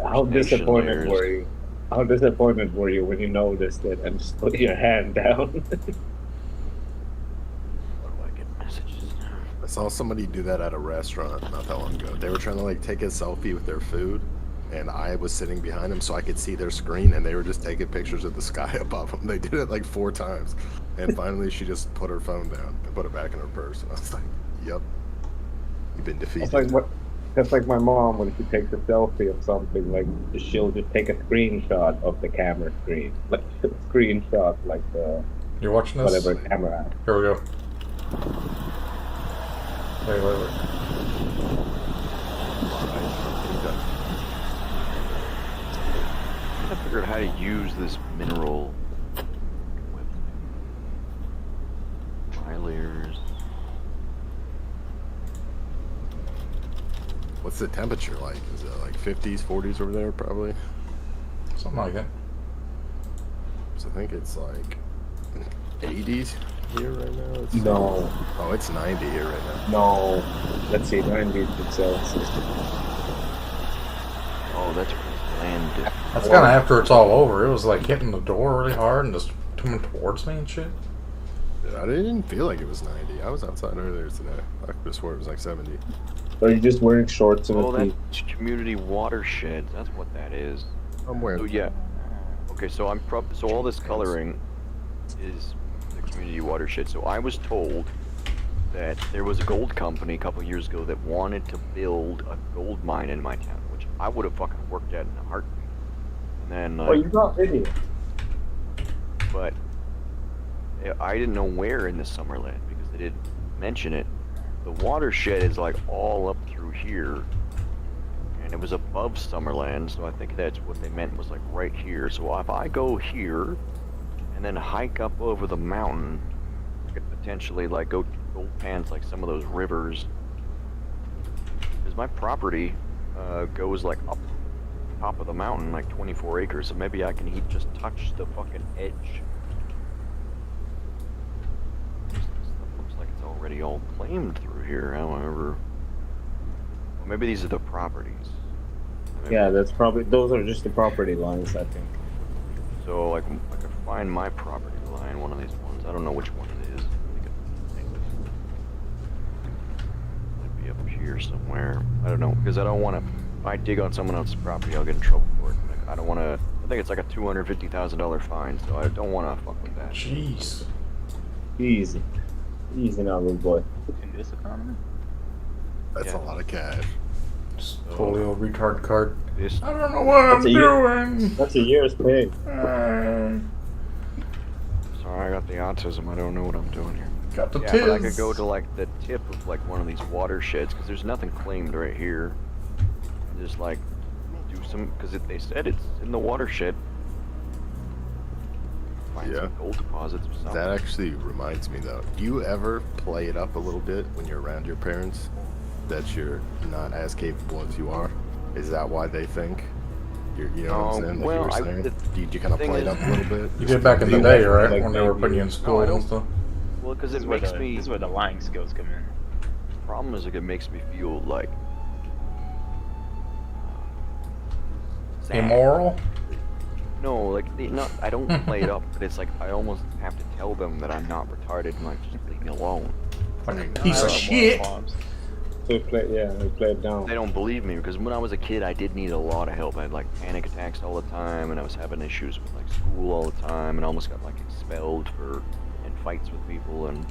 How disappointed were you? How disappointed were you when you noticed it and just put your hand down? I saw somebody do that at a restaurant not that long ago. They were trying to like take a selfie with their food, and I was sitting behind them so I could see their screen, and they were just taking pictures of the sky above them. They did it like 4 times, and finally she just put her phone down and put it back in her purse. And I was like, "Yep, you've been defeated." That's like my mom when she takes a selfie of something. Like she'll just take a screenshot of the camera screen, like a screenshot, like the. You're watching this? Whatever camera app. Here we go. Wait. I figured out how to use this mineral. Tri-layers. What's the temperature like? Is it like 50s, 40s over there, probably? Something like that. So I think it's like 80s here right now. It's No. Oh, it's 90 here right now. No. Let's see, 90 Celsius. Oh, that's where his land is. That's kind of after it's all over. It was like hitting the door really hard and just coming towards me and shit. I didn't feel like it was 90. I was outside earlier today. I could have swore it was like 70. Are you just wearing shorts and Oh, a that's community watersheds. That's what that is. I'm wearing. So yeah. Okay, so so all this coloring is the community watershed. So I was told that there was a gold company a couple years ago that wanted to build a gold mine in my town, which I would have fucking worked at in a heartbeat. And then. Oh, you got video. But I didn't know where in the Summerland because they didn't mention it. The watershed is like all up through here, and it was above Summerland, so I think that's what they meant was like right here. So if I go here and then hike up over the mountain, I could potentially like go gold pans like some of those rivers, because my property goes like up top of the mountain, like 24 acres, so maybe I can just touch the fucking edge. Looks like it's already all claimed through here, however. Well, maybe these are the properties. Maybe. Yeah, that's probably, those are just the property lines, I think. So like I could find my property line, one of these ones. I don't know which one it is. Might be up here somewhere. I don't know, because I don't want to. If I dig on someone else's property, I'll get in trouble for it. Like, I don't want to. I think it's like a $250,000 fine, so I don't want to fuck with that. Jeez. Easy. Easy now, little boy. In this economy? That's a lot of cash. Just pull the old retard card. This. I don't know what I'm doing. That's a year's pay. Sorry, I got the autism. I don't know what I'm doing here. Got the yeah, tiz. but I could go to like the tip of like one of these watersheds because there's nothing claimed right here. And just like do some because they said it's in the watershed. Find some gold deposits or something. That actually reminds me though. Do you ever play it up a little bit when you're around your parents that you're not as capable as you are? Is that why they think? You know what I'm saying? Like well, you were saying? Did you kind of play it up a little bit? You did back in the day, right? When they were putting you in school and stuff. Well, because it makes me. This is where the lying skills come in. The problem is, like, it makes me feel like sad. Immoral? No, like not. I don't play it up, but it's like I almost have to tell them that I'm not retarded and like just leave me alone. Like a piece of shit. So they play it down. They don't believe me because when I was a kid, I did need a lot of help. I had like panic attacks all the time, and I was having issues with like school all the time, and I almost got like expelled for in fights with people, and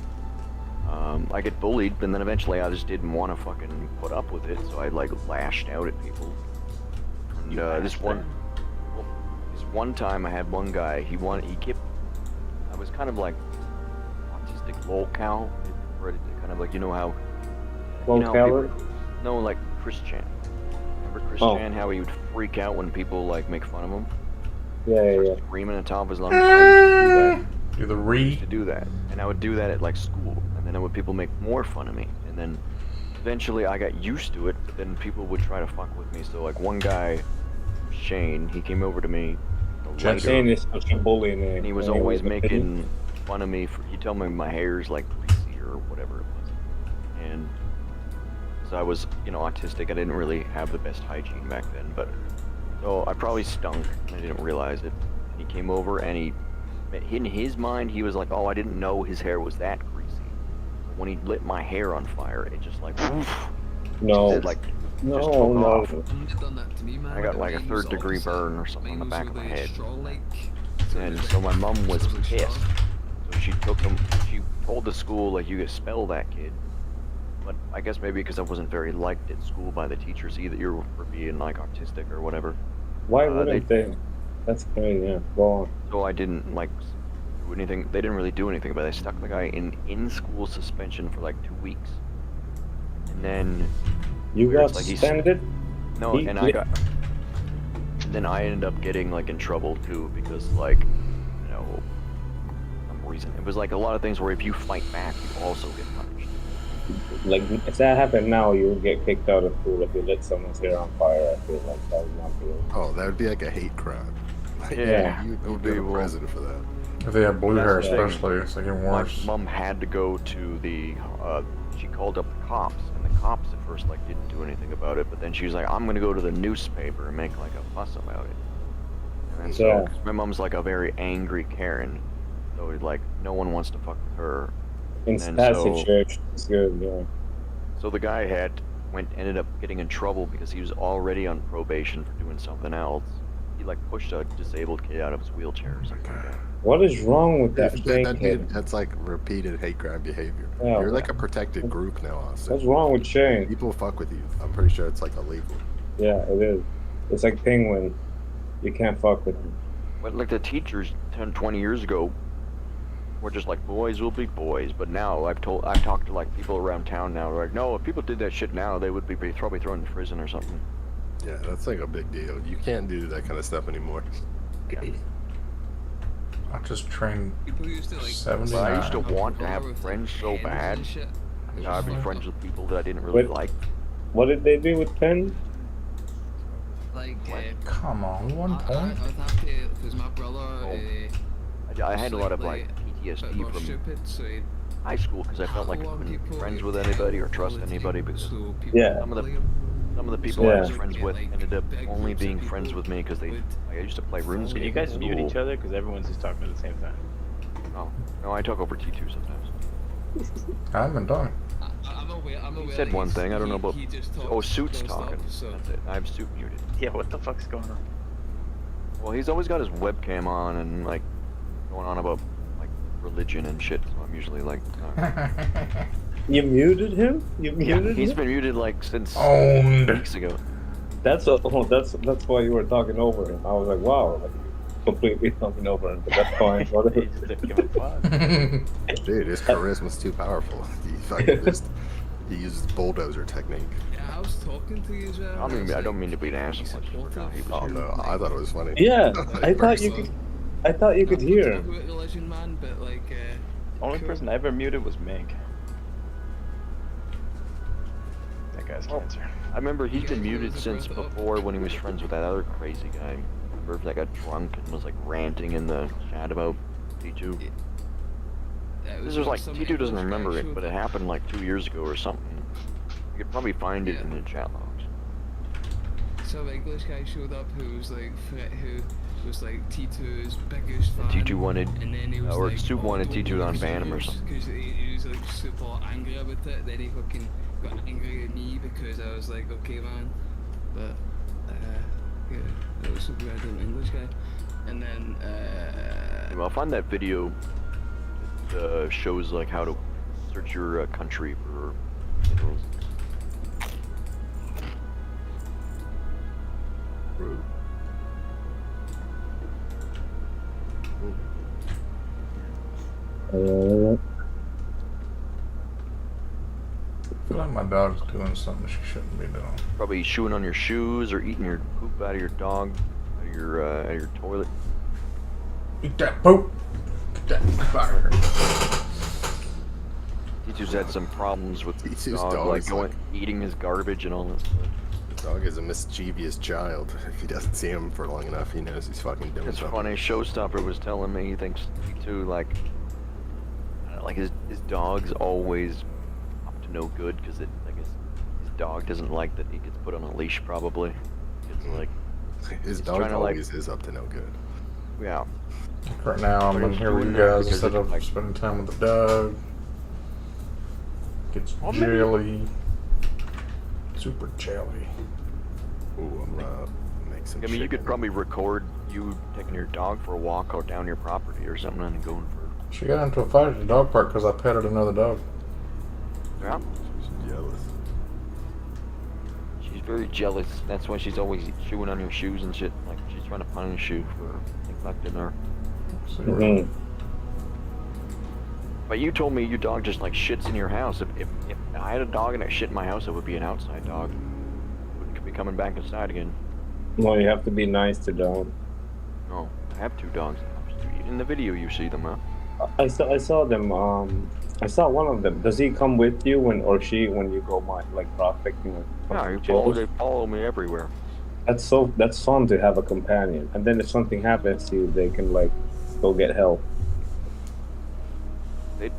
I get bullied, and then eventually I just didn't want to fucking put up with it, so I like lashed out at people. And this one time I had one guy. He kept. I was kind of like autistic lol cow, kind of like you know how. No, like Chris Chan. Remember Chris Chan? How he would freak out when people like make fun of him. Yeah. Screaming at the top of his lungs. I used to do that. Do the re? To do that, and I would do that at like school, and then people make more fun of me, and then eventually I got used to it. But then people would try to fuck with me. So like one guy Shane. He came over to me. Shane is such a bully name. And he was always making fun of me. He told me my hair's like greasy or whatever it was. And so I was, autistic. I didn't really have the best hygiene back then, but so I probably stunk. And I didn't realize it. And he came over and in his mind, he was like, "Oh, I didn't know his hair was that greasy." So when he lit my hair on fire, it just like, no, it, like, no, just took no. off. I got like a 3rd-degree burn or something on the back of my head. And so my mom was pissed. So she told the school, like, "You expel that kid." But I guess maybe because I wasn't very liked at school by the teachers either for being like autistic or whatever. Why wouldn't they? That's crazy, yeah. Go on. So I didn't like do anything. They didn't really do anything, but they stuck the guy in school suspension for like 2 weeks. And then you got like, suspended? No, and I got. And then I ended up getting like in trouble too because like, some reason it was like a lot of things where if you fight back, you also get punished. Like if that happened now, you would get kicked out of school if you lit someone's hair on fire. I feel like that would not be. Oh, that would be like a hate crime. Like, Yeah, you would be a president for that. If they have blue hair, especially, it's like even worse. My mom had to go to the. She called up the cops, and the cops at first like didn't do anything about it, but then she was like, "I'm gonna go to the newspaper and make like a fuss about it." And so my mom's like a very angry Karen, so like no one wants to fuck with her. In Passage Church, it's good, yeah. So the guy ended up getting in trouble because he was already on probation for doing something else. He like pushed a disabled kid out of his wheelchair or something like that. What is wrong with that kid? That's like repeated hate crime behavior. Yeah, You're like a protected group now, Austin. What's wrong with Shane? People fuck with you. I'm pretty sure it's like illegal. Yeah, it is. It's like Penguin. You can't fuck with him. But like the teachers 10, 20 years ago were just like, boys will be boys. But now I've talked to like people around town now. They're like, no, if people did that shit now, they would be probably thrown in prison or something. Yeah, that's like a big deal. You can't do that kind of stuff anymore. Yeah. I just trained 79. But I used to want to have friends so bad. I'd be friends with people that I didn't really like. What did they do with Penn? Come on, 1 point. Because my brother. I had a lot of like PTSD from high school because I felt like I couldn't be friends with anybody or trust anybody because some of the people I was friends with ended up only being friends with me because I used to play RuneScape. Can you guys mute each other? Because everyone's just talking at the same time. Oh, no, I talk over T2 sometimes. I haven't done. He said one thing, I don't know about. Oh, Suit's talking. That's it. I have Suit muted. Yeah, what the fuck's going on? Well, he's always got his webcam on and like going on about like religion and shit. So I'm usually like. You muted him? You muted him? He's been muted like since weeks ago. That's why you were talking over him. I was like, wow, like completely talking over him, but that's fine. Dude, his charisma's too powerful. He uses bulldozer technique. Yeah, I was talking to you as well. I don't mean to be an asshole. Oh no, I thought it was funny. Yeah, I thought you could hear. Religion man, but like. Only person I ever muted was Meg. That guy's cancer. I remember he's been muted since before when he was friends with that other crazy guy. Remember that got drunk and was like ranting in the chat about T2. This was like T2 doesn't remember it, but it happened like 2 years ago or something. You could probably find it in the chat logs. Some English guy showed up who was like T2's biggest fan. T2 wanted, and then he was or like, Soup wanted T2 to unban him or something. Because he was like super angry about it. Then he fucking got angry at me because I was like, okay, man. But yeah, that was super random English guy. And then Well, I'll find that video that shows like how to search your country for minerals. I feel like my dog's doing something she shouldn't be doing. Probably chewing on your shoes or eating your poop out of your dog, out of your toilet. Eat that poop. Get that poop out of here. T2's had some problems with his T2's dog, dog like is like- eating his garbage and all that stuff. Dog is a mischievous child. If he doesn't see him for long enough, he knows he's fucking doing It's something. funny. Showstopper was telling me he thinks too like his dog's always up to no good because his dog doesn't like that he gets put on a leash. Probably. It's like his he's dog trying to, always is up to no good. Yeah. Right now, I'm in here with you guys instead of spending time with the dog. Gets jelly. Super jelly. Ooh, I'm gonna make some I mean, you could probably record you taking your dog for a walk out down your property or something and going for. She got into a fight at the dog park because I petted another dog. Yeah. She's jealous. She's very jealous. That's why she's always chewing on your shoes and shit. Like she's trying to punish you for neglecting her. Mm-hmm. But you told me your dog just like shits in your house. If I had a dog and it shit in my house, it would be an outside dog. It wouldn't be coming back inside again. Well, you have to be nice to them. No, I have 2 dogs. In the video, you see them, huh? I saw them. I saw one of them. Does he come with you when you go prospecting? Yeah, they follow me everywhere. That's fun to have a companion. And then if something happens to you, they can like go get help.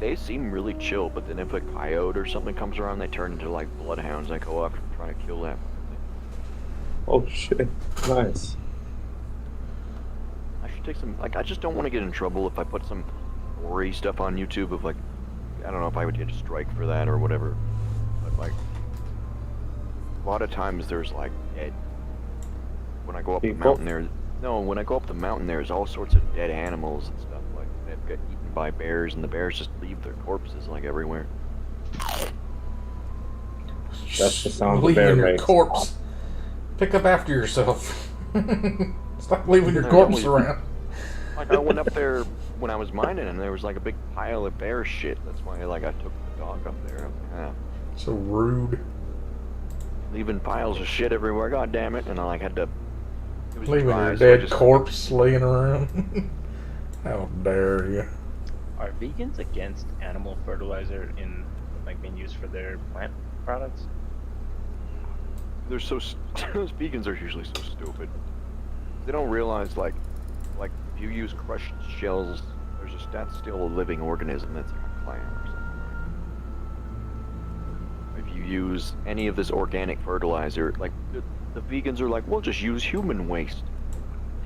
They seem really chill, but then if a coyote or something comes around, they turn into like bloodhounds. I go after and try to kill that. Oh shit! Nice. I should take some. Like, I just don't want to get in trouble if I put some gory stuff on YouTube. Of like, I don't know if I would get a strike for that or whatever. But like, a lot of times there's like dead. When I go up the mountain there, when I go up the mountain, there's all sorts of dead animals and stuff. Like they've got eaten by bears, and the bears just leave their corpses like everywhere. That's the sound the leaving bear your makes. Corpse. Pick up after yourself. Stop leaving your corpse around. Like I went up there when I was mining, and there was like a big pile of bear shit. That's why I took the dog up there. Yeah. So rude. Leaving piles of shit everywhere. God damn it! And I had to. It was Leaving dry, your so I dead corpse laying around. How dare you? Are vegans against animal fertilizer being used for their plant products? They're those vegans are usually so stupid. They don't realize like if you use crushed shells, that's still a living organism. That's like a plant or something. If you use any of this organic fertilizer, like the vegans are like, we'll just use human waste.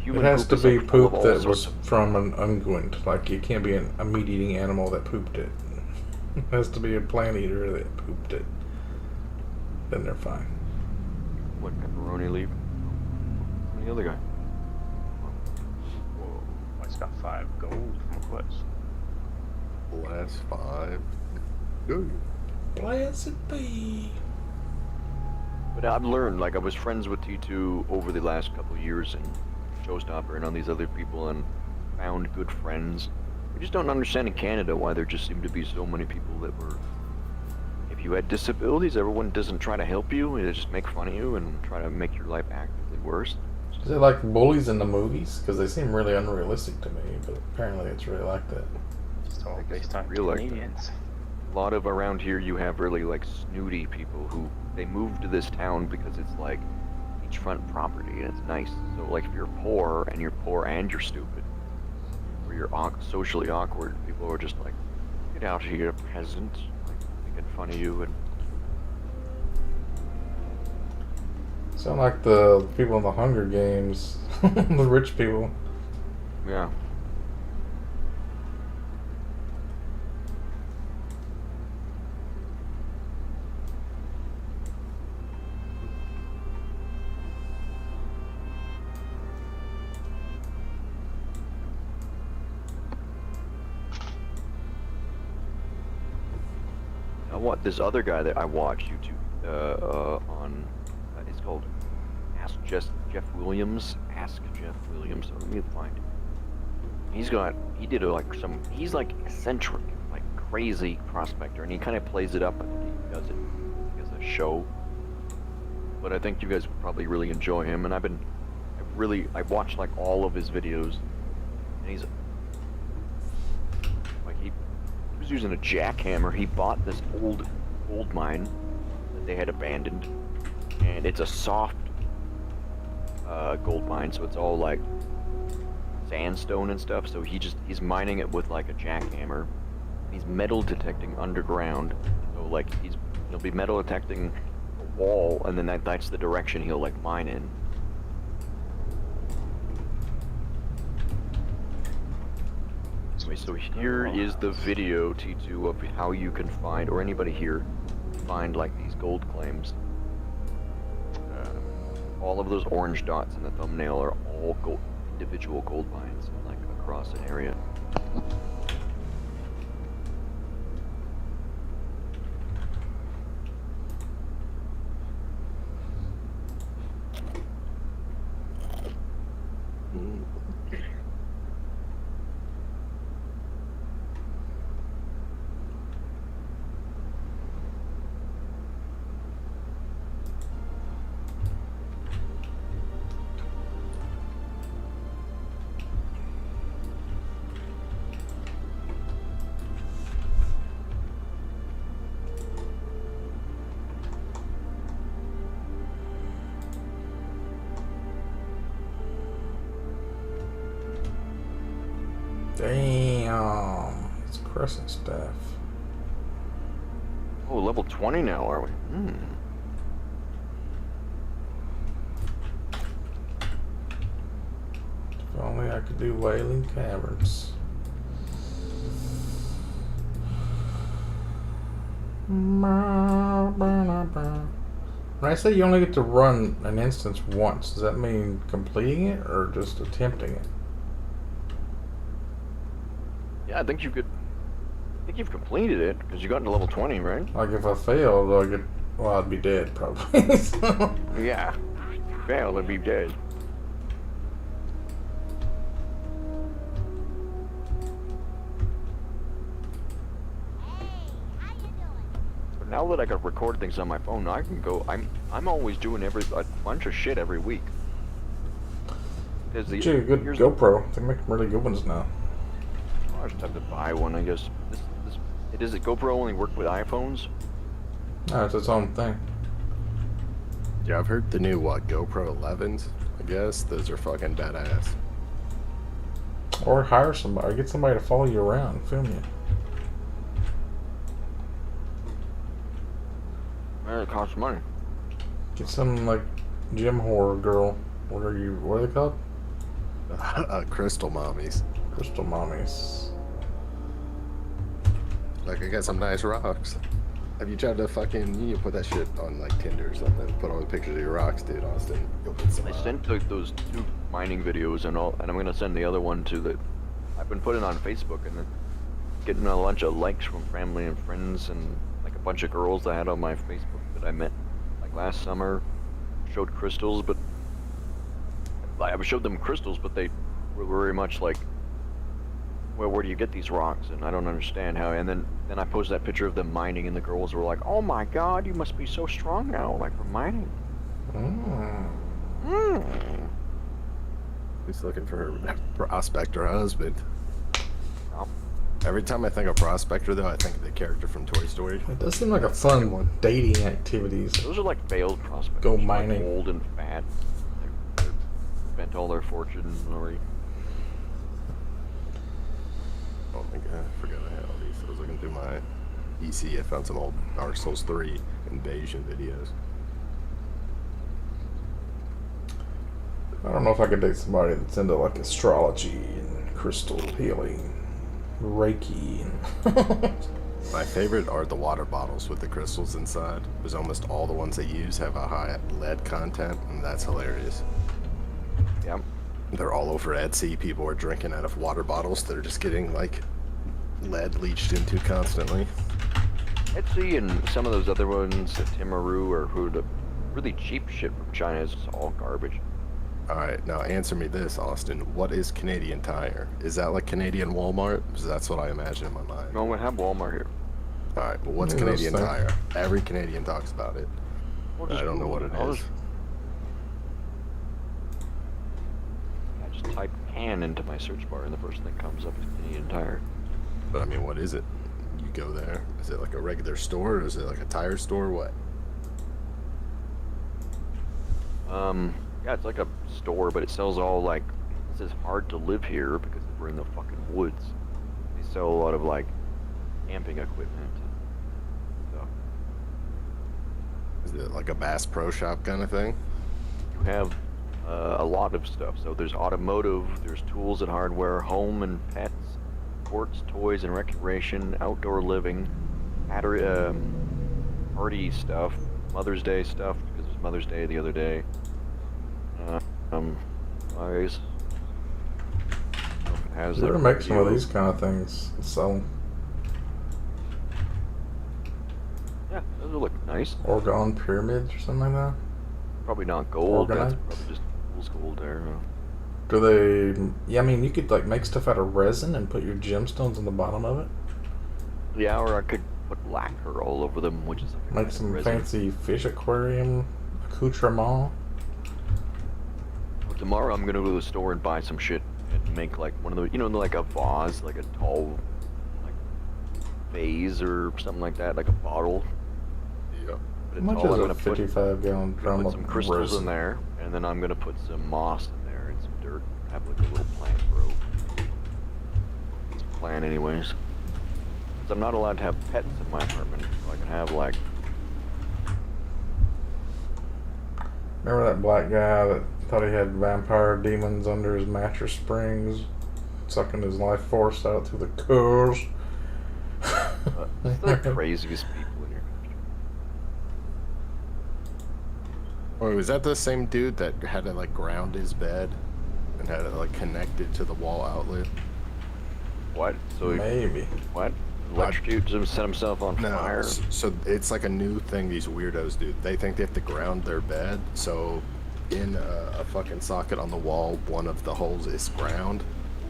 It has to be poop that was from an unguent. Like, it can't be a meat-eating animal that pooped it. It has to be a plant eater that pooped it. Then they're fine. What, pepperoni leaf? And the other guy. Whoa, I just got 5 gold from a quest. Last 5. Ooh. Blessed be. But I've learned, like, I was friends with T2 over the last couple of years and Showstopper and all these other people and found good friends. We just don't understand in Canada why there just seem to be so many people that were... If you had disabilities, everyone doesn't try to help you, they just make fun of you and try to make your life actively worse. Is it like bullies in the movies? Because they seem really unrealistic to me, but apparently it's really like that. Just all based on Real like Canadians. A lot of around here you have really like snooty people who they move to this town because it's like beachfront property and it's nice. So like if you're poor and you're stupid, or you're socially awkward, people are just like, get out here, peasant, like making fun of you. And Sound like the people in the Hunger Games, the rich people. yeah. This other guy that I watch YouTube on, it's called Ask Jeff Williams. Ask Jeff Williams. So let me find it. He's like eccentric, like crazy prospector, and he kind of plays it up. I think he does it as a show. But I think you guys would probably really enjoy him, and I watched like all of his videos, and he's like he was using a jackhammer. He bought this old gold mine that they had abandoned, and it's a soft gold mine, so it's all like sandstone and stuff. So he's mining it with like a jackhammer. He's metal detecting underground, so like he'll be metal detecting a wall, and then that's the direction he'll like mine in. Anyway, so here is the video, T2, of how you can find, or anybody here, find like these gold claims. All of those orange dots in the thumbnail are all individual gold mines, like across an area. Damn, it's crescent staff. Oh, level 20 now, are we? If only I could do Wailing Caverns. When I say you only get to run an instance once, does that mean completing it or just attempting it? Yeah, I think you've completed it because you got to level 20, right? Like if I failed, I'd be dead probably. So. Yeah, if you failed, I'd be dead. But now that I got record things on my phone, I can go. I'm always doing a bunch of shit every week. Get you a good GoPro. They make really good ones now. I just have to buy one, I guess. Does GoPro only work with iPhones? No, it's its own thing. Yeah, I've heard the new GoPro 11s. I guess those are fucking badass. Or hire somebody, get somebody to follow you around, and film you. Man, it costs money. Get some like gym horror girl. What are they called? Crystal mommies. Crystal mommies. Like, I got some nice rocks. Have you tried to you put that shit on like Tinder or something? Put all the pictures of your rocks, dude, Austin. You'll get some. I sent those 2 mining videos and I'm gonna send the other one to I've been putting on Facebook and then getting a bunch of likes from family and friends and like a bunch of girls I had on my Facebook that I met like last summer. Showed crystals, but I showed them crystals, but they were very much like, well, where do you get these rocks? And I don't understand how. And then I posted that picture of them mining, and the girls were like, "Oh my God, you must be so strong now, like from mining." Who's looking for her prospector husband? Every time I think of Prospector, though, I think of the character from Toy Story. It does seem like a fun dating activities. Those are like failed prospectors. Go mining. Like old and fat. They spent all their fortune already. Oh my God, I forgot I had all these. I was looking through my PC. I found some old Dark Souls 3 invasion videos. I don't know if I could date somebody that's into like astrology and crystal healing, Reiki. My favorite are the water bottles with the crystals inside, because almost all the ones they use have a high lead content, and that's hilarious. Yeah. They're all over Etsy. People are drinking out of water bottles. They're just getting like lead leached into constantly. Etsy and some of those other ones, Timaru or who, the really cheap shit from China is all garbage. Alright, now answer me this, Austin. What is Canadian Tire? Is that like Canadian Walmart? Because that's what I imagine in my mind. No, we have Walmart here. Alright, well, what's Canadian Tire? Every Canadian talks about it. I don't know what it is. I just type can into my search bar and the first thing that comes up is Canadian Tire. But I mean, what is it? You go there. Is it like a regular store or is it like a tire store? What? Yeah, it's like a store, but it sells all like, it says hard to live here because we're in the fucking woods. They sell a lot of like camping equipment and stuff. Is it like a Bass Pro Shop kind of thing? You have a lot of stuff. So there's automotive, there's tools and hardware, home and pets, sports, toys and recreation, outdoor living, party stuff, Mother's Day stuff because it was Mother's Day the other day. Guys. Has You ever make some of these kind of things? So. Yeah, those would look nice. Orgone pyramids or something like that? Probably not gold. Orgonite? That's probably just fool's gold there. Do they... Yeah, I mean, you could like make stuff out of resin and put your gemstones on the bottom of it. Yeah, or I could put lacquer all over them, which is like Make some fancy fish aquarium accoutrement. Well, tomorrow I'm gonna go to the store and buy some shit and make like one of the, you know, like a vase, like a tall, like vase or something like that, like a bottle. Yeah. But How much is a 55-gallon drum put of some crystals resin? in there, and then I'm gonna put some moss in there and some dirt. Have like a little plant grow. It's a plant, anyways. 'Cause I'm not allowed to have pets in my apartment, so I can have like. Remember that black guy that thought he had vampire demons under his mattress springs, sucking his life force out through the cores? It's the craziest people in here. Or was that the same dude that had to like ground his bed and had it like connected to the wall outlet? What? So maybe. What? Electrocute him, set himself on fire. So it's like a new thing these weirdos do. They think they have to ground their bed, so in a fucking socket on the wall, one of the holes is ground,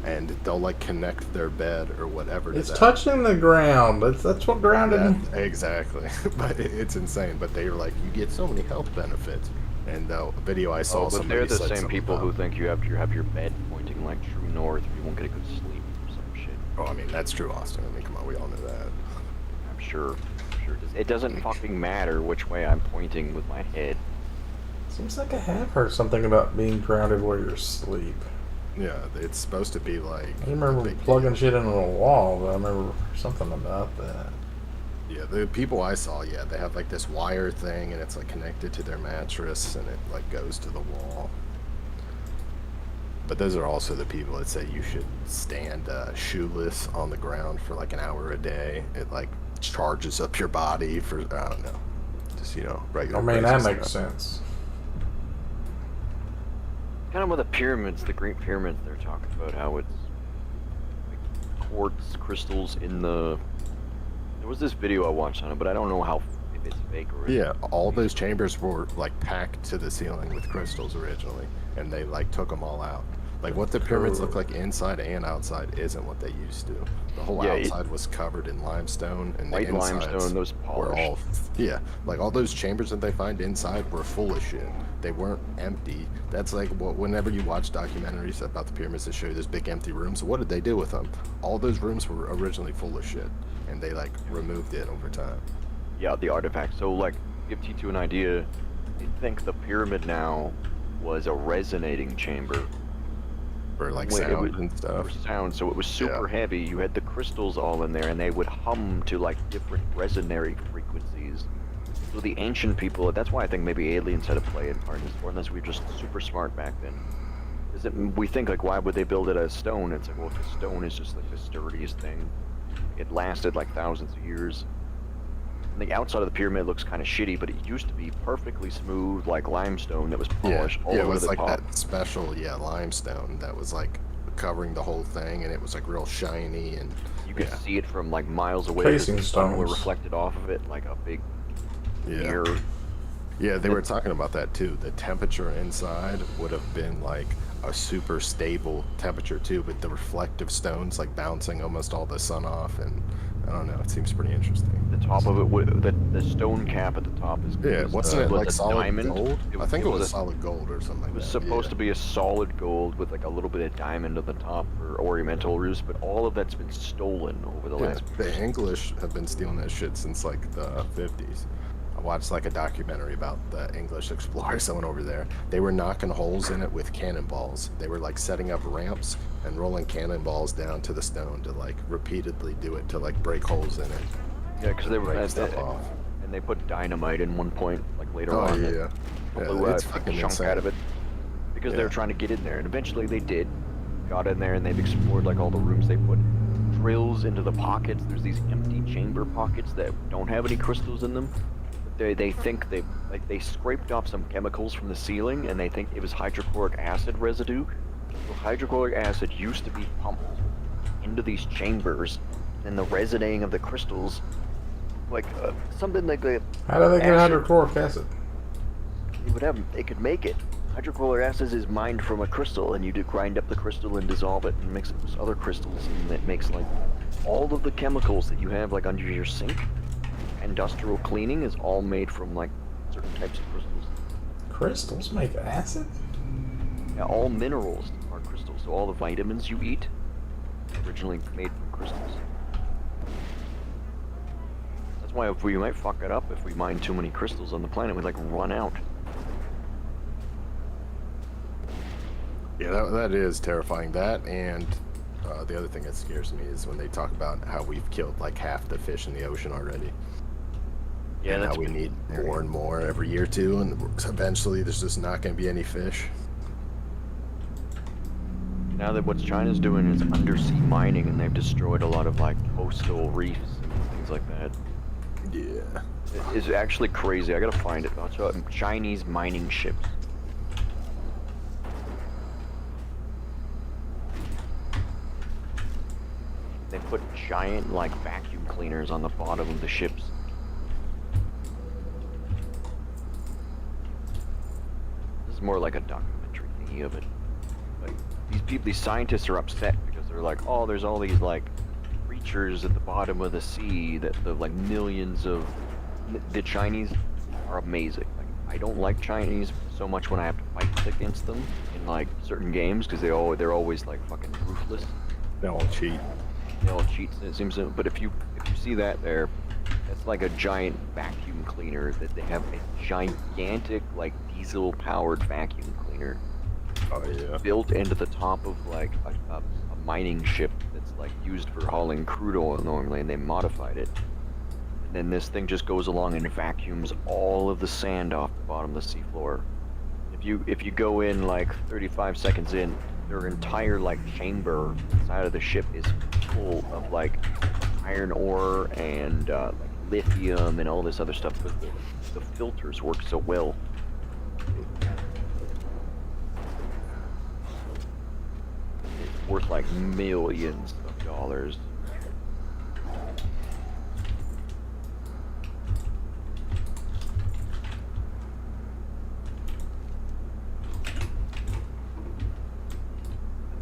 and they'll like connect their bed or whatever to It's that. touching the ground. That's what grounded. Exactly. But it's insane. But they're like, you get so many health benefits. And the video I saw, But they're the said same something people about- who think you have to have your bed pointing like true north, or you won't get a good sleep or some shit. Oh, I mean, that's true, Austin. I mean, come on, we all know that. I'm sure. It doesn't fucking matter which way I'm pointing with my head. Seems like I have heard something about being grounded where you're asleep. Yeah, it's supposed to be like. I remember plugging shit into a wall, but I remember something about that. Yeah, the people I saw, yeah, they have like this wire thing, and it's like connected to their mattress, and it like goes to the wall. But those are also the people that say you should stand shoeless on the ground for like an hour a day. It like charges up your body for, I don't know, just, you know, regular. I mean, that crazy makes stuff. sense. Kind of with the pyramids, the Great Pyramids, they're talking about how it's like quartz crystals in the. There was this video I watched on it, but I don't know how if it's fake or. Yeah, all those chambers were like packed to the ceiling with crystals originally, and they like took them all out. Like what the pyramids look like inside and outside isn't what they used to. The whole outside was covered in limestone, and the White insides limestone, those were all polished. like all those chambers that they find inside were full of shit. They weren't empty. That's like whenever you watch documentaries about the pyramids, they show you those big empty rooms. So what did they do with them? All those rooms were originally full of shit, and they like removed it over time. Yeah, the artifact. So like, give T2 an idea. You think the pyramid now was a resonating chamber. For like When it sound was- and stuff. For sound, so it was super heavy. You had the crystals all in there, and they would hum to like different resonary frequencies. So the ancient people, that's why I think maybe aliens had a play in part, or unless we were just super smart back then. Is it, we think like, why would they build it as stone? It's like, well, the stone is just like the sturdiest thing. It lasted like thousands of years. And the outside of the pyramid looks kind of shitty, but it used to be perfectly smooth, like limestone that was polished all it over was the like top. that special, limestone that was like covering the whole thing, and it was like real shiny, and You could see it from like miles away. Casing The sun were stones. reflected off of it like a big mirror. Yeah, they were talking about that too. The temperature inside would have been like a super stable temperature too, but the reflective stones like bouncing almost all the sun off, and I don't know, it seems pretty interesting. The top of it, the stone cap at the top is. Yeah, wasn't it was like a solid diamond. gold? I think it was a- solid gold or something like It was that. supposed to be a solid gold with like a little bit of diamond at the top for ornamental roofs, but all of that's been stolen over the Yeah, last. the English have been stealing that shit since like the 50s. I watched like a documentary about the English explorers that went over there. They were knocking holes in it with cannonballs. They were like setting up ramps and rolling cannonballs down to the stone to like repeatedly do it to like break holes in it. Yeah, because they were break stuff off. And they put dynamite in one point, like later Oh on. yeah, Blew it's a fucking chunk insane. out of it because they were trying to get in there, and eventually they did. Got in there, and they've explored like all the rooms. They put drills into the pockets. There's these empty chamber pockets that don't have any crystals in them. They think they scraped off some chemicals from the ceiling, and they think it was hydrochloric acid residue. So hydrochloric acid used to be pumped into these chambers, and the resonating of the crystals, like something like the. How do they get hydrochloric acid? They could make it. Hydrochloric acid is mined from a crystal, and you do grind up the crystal and dissolve it and mix it with other crystals, and it makes like all of the chemicals that you have like under your sink. Industrial cleaning is all made from like certain types of crystals. Crystals make acid? Yeah, all minerals are crystals. So all the vitamins you eat are originally made from crystals. That's why we might fuck it up if we mine too many crystals on the planet. We like run out. Yeah, that is terrifying. That and the other thing that scares me is when they talk about how we've killed like half the fish in the ocean already. Yeah, and that's how we need more and more every year too, and eventually there's just not going to be any fish. Now that what China's doing is undersea mining, and they've destroyed a lot of like coastal reefs and things like that. Yeah. It's actually crazy. I gotta find it. I'll show it. Chinese mining ships. They put giant like vacuum cleaners on the bottom of the ships. This is more like a documentary thingy of it. But these scientists are upset because they're like, oh, there's all these like creatures at the bottom of the sea that the like millions of the Chinese are amazing. Like, I don't like Chinese so much when I have to fight against them in like certain games because they're always like fucking ruthless. They all cheat. They all cheat. It seems to, but if you see that there, that's like a giant vacuum cleaner that they have a gigantic like diesel powered vacuum cleaner. Oh yeah. Built into the top of like a mining ship that's like used for hauling crude oil normally, and they modified it. And then this thing just goes along and vacuums all of the sand off the bottom of the seafloor. If you go in like 35 seconds in, their entire like chamber inside of the ship is full of like iron ore and like lithium and all this other stuff because the filters work so well. It's worth like millions of dollars.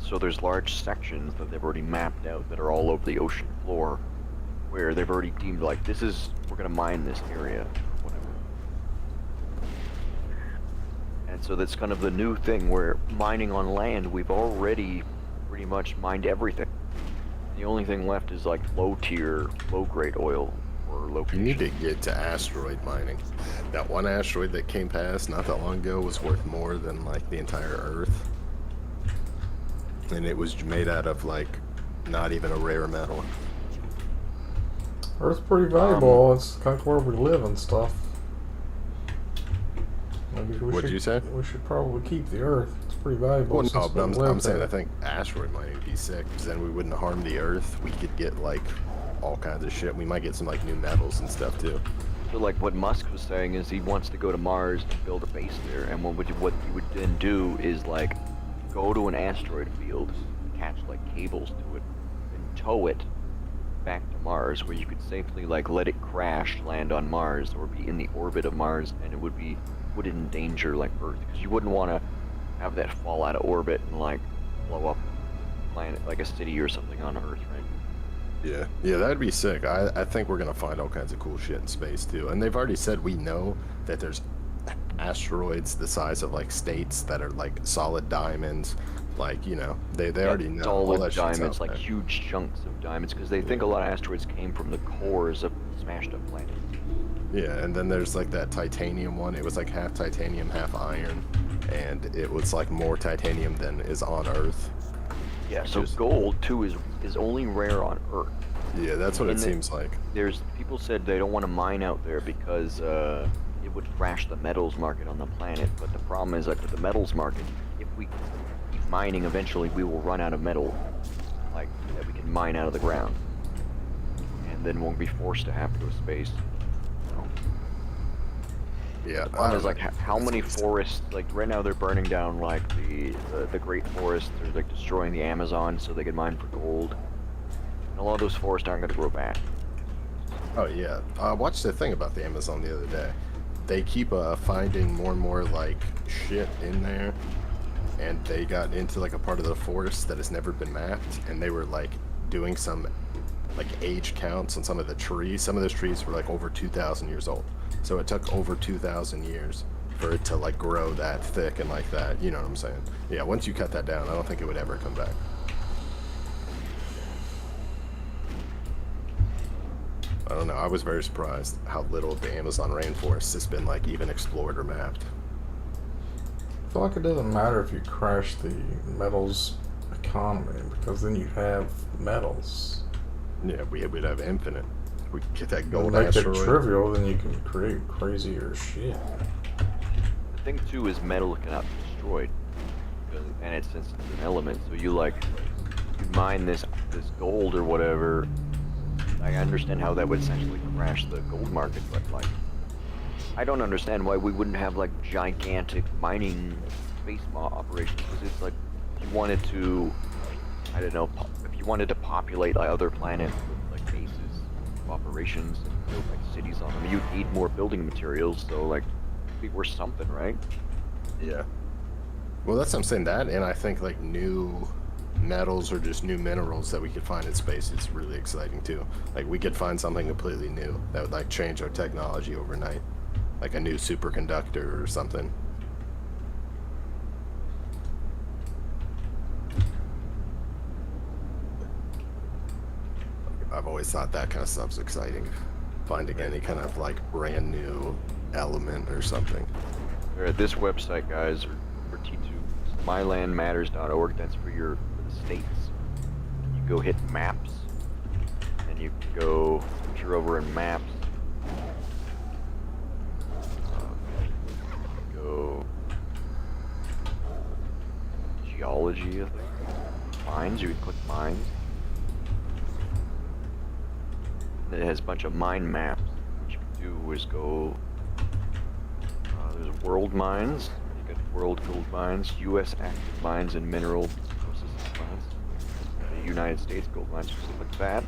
So there's large sections that they've already mapped out that are all over the ocean floor where they've already deemed like we're gonna mine this area, whatever. And so that's kind of the new thing where mining on land, we've already pretty much mined everything. The only thing left is like low grade oil or location. You need to get to asteroid mining. That one asteroid that came past not that long ago was worth more than like the entire Earth. And it was made out of like not even a rare metal. Earth's pretty valuable. It's kind of where we live and stuff. What'd you say? We should probably keep the Earth. It's pretty valuable. Well, no, since but we I'm live saying there. I think asteroid mining would be sick because then we wouldn't harm the Earth. We could get like all kinds of shit. We might get some like new metals and stuff too. So like what Musk was saying is he wants to go to Mars and build a base there, and what you would then do is like go to an asteroid field, attach like cables to it, and tow it back to Mars, where you could safely like let it crash, land on Mars, or be in the orbit of Mars, and it would endanger like Earth, because you wouldn't want to have that fall out of orbit and like blow up a planet like a city or something on Earth, right? Yeah, that'd be sick. I think we're gonna find all kinds of cool shit in space too. And they've already said we know that there's asteroids the size of like states that are like solid diamonds. Like, you know, they already know solid all that shit's diamonds, out like there. huge chunks of diamonds, because they think a lot of asteroids came from the cores of smashed up planets. Yeah, and then there's like that titanium one. It was like half titanium, half iron, and it was like more titanium than is on Earth. Yeah, so gold too is only rare on Earth. Yeah, that's what it seems like. There's people said they don't want to mine out there because it would crash the metals market on the planet. But the problem is, like with the metals market, if we keep mining, eventually we will run out of metal, like that we can mine out of the ground, and then we'll be forced to have to go to space. Yeah. The problem is like how many forests, like right now they're burning down like the great forest. They're like destroying the Amazon so they can mine for gold. And a lot of those forests aren't going to grow back. Oh yeah. I watched the thing about the Amazon the other day. They keep finding more and more like shit in there, and they got into like a part of the forest that has never been mapped, and they were like doing some like age counts on some of the trees. Some of those trees were like over 2,000 years old. So it took over 2,000 years for it to like grow that thick and like that. You know what I'm saying? Yeah, once you cut that down, I don't think it would ever come back. I don't know. I was very surprised how little of the Amazon rainforest has been like even explored or mapped. I feel like it doesn't matter if you crash the metals economy, because then you have metals. Yeah, we would have infinite. We could get that gold make asteroid. it trivial, then you can create crazier shit. The thing too is metal cannot be destroyed, and it's since it's an element. So you mine this gold or whatever. I understand how that would essentially crash the gold market, but like, I don't understand why we wouldn't have like gigantic mining space operations. Because it's like, if you wanted to, I don't know, if you wanted to populate like other planets with like bases of operations and build like cities on them, you'd need more building materials. So like, it'd be worth something, right? Yeah. Well, that's what I'm saying. That, and I think like new metals or just new minerals that we could find in space is really exciting too. Like we could find something completely new that would like change our technology overnight, like a new superconductor or something. I've always thought that kind of stuff's exciting, finding any kind of like brand new element or something. They're at this website, guys, for T2, mylandmatters.org. That's for the states. You go hit maps, and you can go, if you're over in maps, go geology, I think. Mines, you can click mines. And it has a bunch of mine maps. What you can do is go, there's world mines. You got world gold mines, U.S. active mines and mineral processing mines. The United States gold mines, just like that.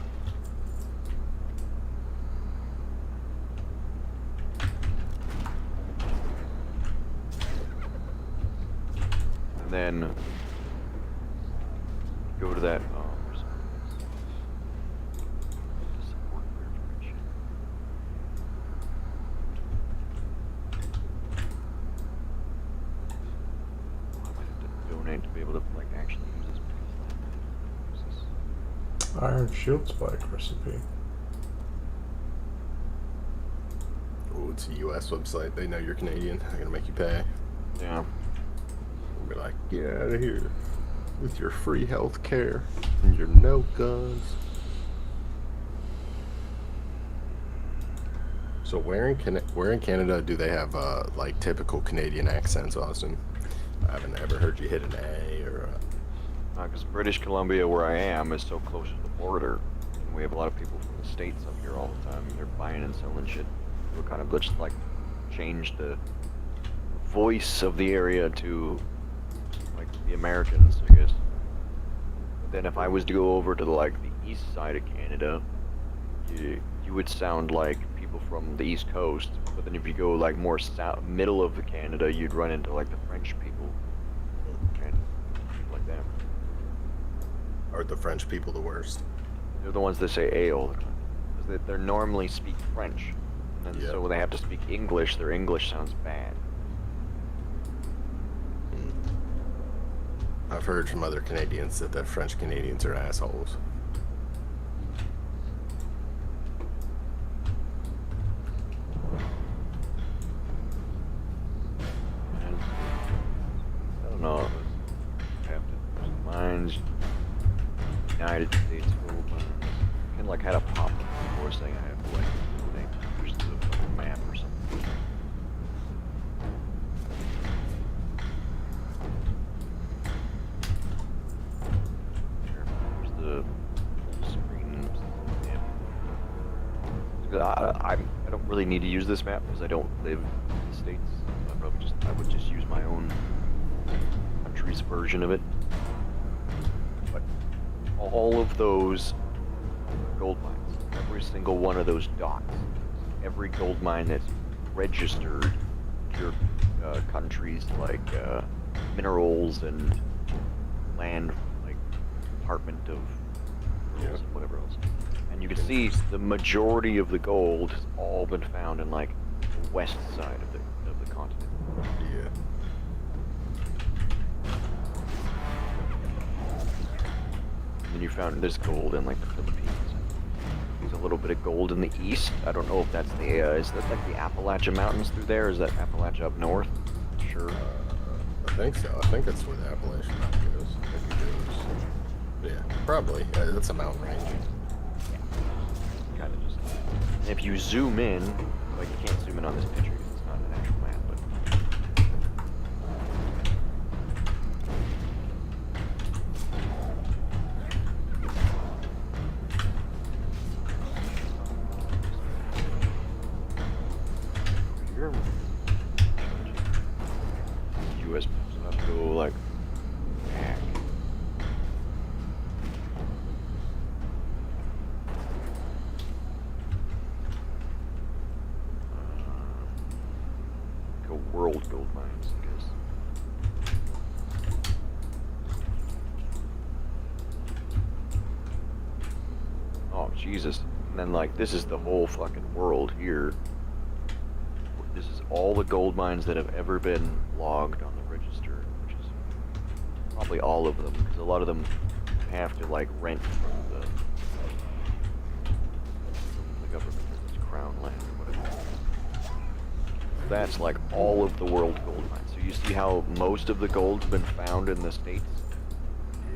And then go to that. To be able to like actually use this. Iron shield spike recipe. Oh, it's a U.S. website. They know you're Canadian. They're gonna make you pay. Yeah. We'll be like, get out of here with your free health care and your no guns. So where in Canada do they have like typical Canadian accents, Austin? I haven't ever heard you hit an A or a... Because British Columbia, where I am, is so close to the border. And we have a lot of people from the States up here all the time. They're buying and selling shit. We're kind of just like change the voice of the area to like the Americans, I guess. But then if I was to go over to the east side of Canada, you would sound like people from the East Coast. But then if you go like more south, middle of Canada, you'd run into like the French people. And people like that. Are the French people the worst? They're the ones that say "a" all the time. Because they normally speak French. And then so when they have to speak English, their English sounds bad. I've heard from other Canadians that the French Canadians are assholes. I don't know. Mines, United States gold mines. I can like had a pop up before saying I have like there's the fucking map or something. There's the full screen. I don't really need to use this map because I don't live in the States. I would just use my own country's version of it. But all of those gold mines, every single one of those dots, every gold mine that's registered to your country's like minerals and land, like Department of Minerals and whatever else. And you can see the majority of the gold has all been found in like the west side of the continent. Yeah. And then you found this gold in like the Philippines. There's a little bit of gold in the east. I don't know if that's the is that like the Appalachian Mountains through there? Is that Appalachia up north? Sure. I think so. I think that's where the Appalachian Mountain goes. I think it goes. Yeah, probably. That's a mountain range. Kind of just. And if you zoom in, like you can't zoom in on this picture because it's not an actual map, but. US maps have to go like back. Go world gold mines, I guess. Oh Jesus. And then like this is the whole fucking world here. This is all the gold mines that have ever been logged on the register, which is probably all of them, because a lot of them have to like rent from the government, it's crown land or whatever. So that's like all of the world gold mines. So you see how most of the gold's been found in the States?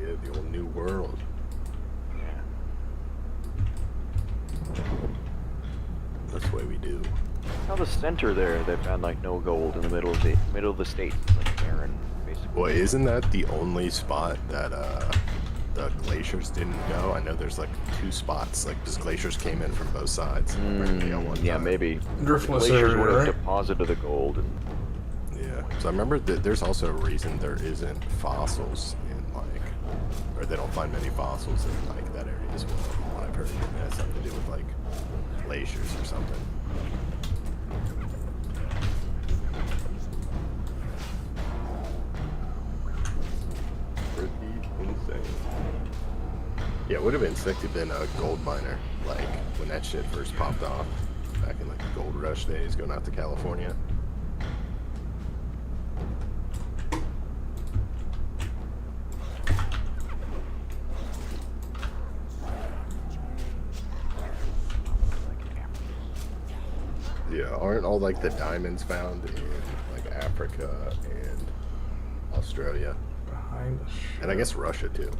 Yeah, the old New World. Yeah. That's the way we do. Now the center there, they found like no gold in the middle of the States. It's like barren, basically. Well, isn't that the only spot that the glaciers didn't go? I know there's like 2 spots, like because glaciers came in from both sides. Yeah, maybe. Driftless Glaciers area, would have right? deposited the gold. And... Yeah. So I remember that there's also a reason there isn't fossils in like, or they don't find many fossils in like that area as well. What I've heard, it has something to do with like glaciers or something. Insane. Yeah, it would have been sick to have been a gold miner, like when that shit first popped off back in like the gold rush days, going out to California. Yeah, aren't all like the diamonds found in like Africa and Australia? And I guess Russia too.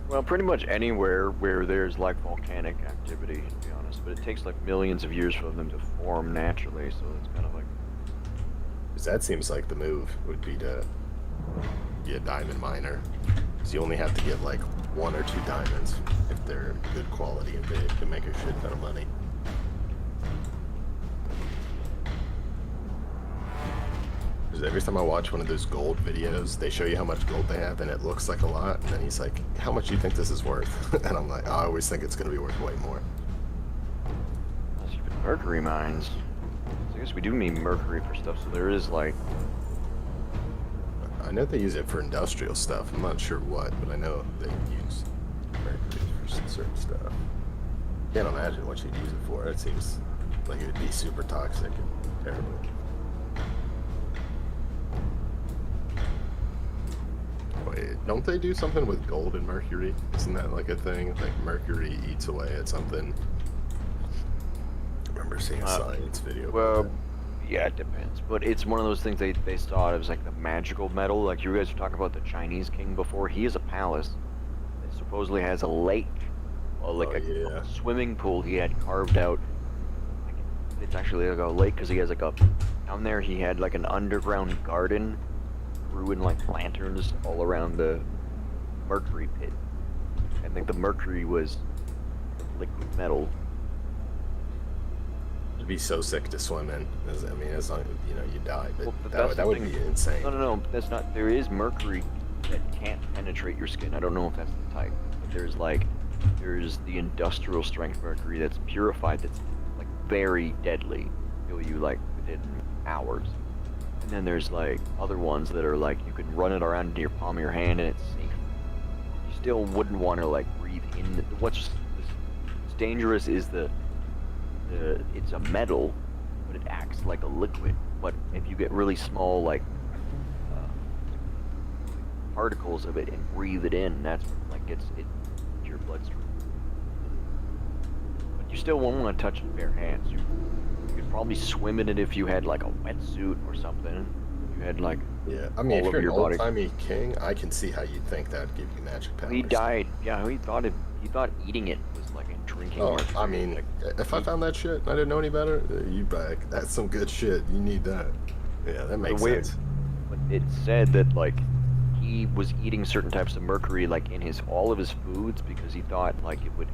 Well, pretty much anywhere where there's like volcanic activity, to be honest. But it takes like millions of years for them to form naturally, so it's kind of like. Because that seems like the move would be to be a diamond miner. Because you only have to get like 1 or 2 diamonds if they're good quality and big to make a shit ton of money. Every time I watch one of those gold videos, they show you how much gold they have, and it looks like a lot. And then he's like, "How much do you think this is worth?" And I'm like, "I always think it's going to be worth way more." Unless you've been mercury mines. So I guess we do need mercury for stuff. So there is like. I know they use it for industrial stuff. I'm not sure what, but I know they use mercury for certain stuff. Can't imagine what you'd use it for. It seems like it would be super toxic and terrible. don't they do something with gold and mercury? Isn't that like a thing? Like mercury eats away at something. I remember seeing a science video. Well, yeah, it depends. But it's one of those things they thought it was like the magical metal. Like you guys were talking about the Chinese king before. He has a palace that supposedly has a lake, a swimming pool he had carved out. Like, it's actually like a lake because he has like a down there. He had like an underground garden, grew in like lanterns all around the mercury pit, and like the mercury was liquid metal. It'd be so sick to swim in. I mean, as long as you die, but Well, that would be insane. No, that's not. There is mercury that can't penetrate your skin. I don't know if that's the type. But there's the industrial strength mercury that's purified. That's like very deadly. Kill you like within hours. And then there's like other ones that are like you can run it around into your palm of your hand and it's safe. You still wouldn't want to like breathe in. What's dangerous is it's a metal, but it acts like a liquid. But if you get really small, like particles of it and breathe it in, that's like gets it into your bloodstream. But you still won't want to touch it with bare hands. You could probably swim in it if you had like a wetsuit or something. You had like I mean, all if you're over your an body. old-timey king, I can see how you'd think that'd give you magic powers. He died. Yeah, he thought eating it was like drinking. Oh, mercury. I mean, if I found that shit and I didn't know any better, you back. That's some good shit. You need that. Yeah, that makes sense. But it said that like he was eating certain types of mercury like in all of his foods because he thought like it would.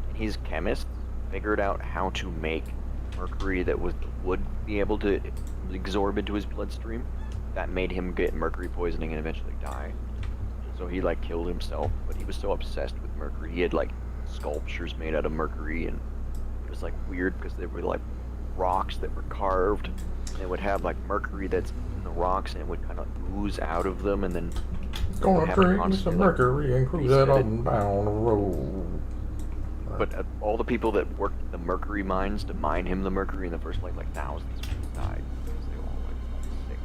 And his chemist figured out how to make mercury that would be able to absorb into his bloodstream. That made him get mercury poisoning and eventually die. So he like killed himself, but he was so obsessed with mercury. He had like sculptures made out of mercury, and it was like weird because they were like rocks that were carved, and it would have like mercury that's in the rocks, and it would kind of ooze out of them, and then Gonna drink me some mercury and cruise that on down the road. But all the people that worked at the mercury mines to mine him the mercury in the first place, like thousands of people died because they were all like sick.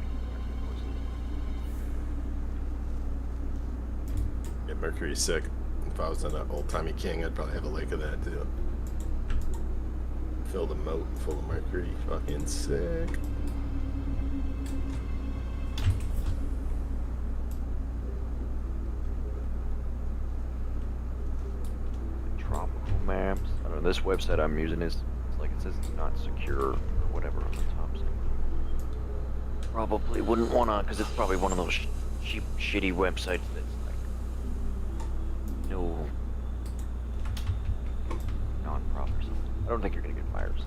Yeah, mercury's sick. If I was an old-timey king, I'd probably have a lake of that too. Fill the moat full of mercury. Fucking sick. Tropical maps. I don't know. This website I'm using is like it says it's not secure or whatever on the top. So probably wouldn't wanna, because it's probably one of those cheap, shitty websites that's like no non-prop or something. I don't think you're gonna get viruses.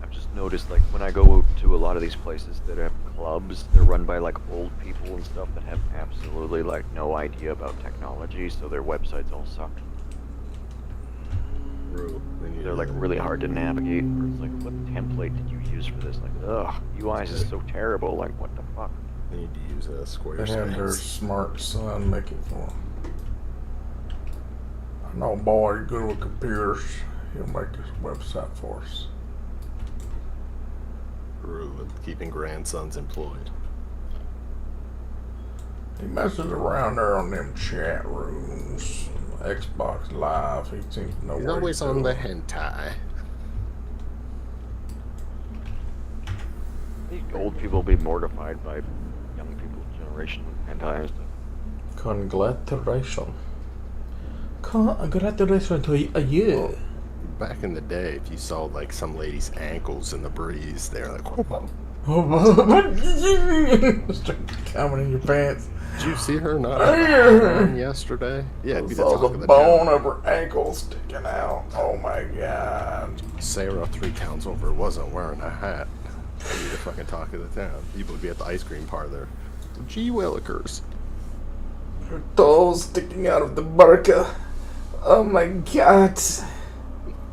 I've just noticed like when I go to a lot of these places that have clubs, they're run by like old people and stuff that have absolutely like no idea about technology, so their websites all suck. Bro, They're like really hard to navigate. Or it's like, what template did you use for this? Like, ugh, UIs is so terrible. Like, what the fuck? They need to use a Squarespace. They have their smart son make it for them. I know, boy, you're good with computers. He'll make this website for us. With keeping grandsons employed. He messes around there on them chat rooms, Xbox Live. He seems to know He's what always he's on doing. the hentai. These old people be mortified by young people's generation with hentai and stuff. Congratulations. Congratulations to you. Well, back in the day, if you saw like some lady's ankles in the breeze, they're like, coming in your pants. Did you see her not on yesterday? Yeah, it'd be the Saw talk the of the bone town. of her ankle sticking out. Oh my god. Sarah 3 towns over wasn't wearing a hat. That'd be the fucking talk of the town. People would be at the ice cream parlor. Gee willikers. Her toes sticking out of the burqa. Oh my god.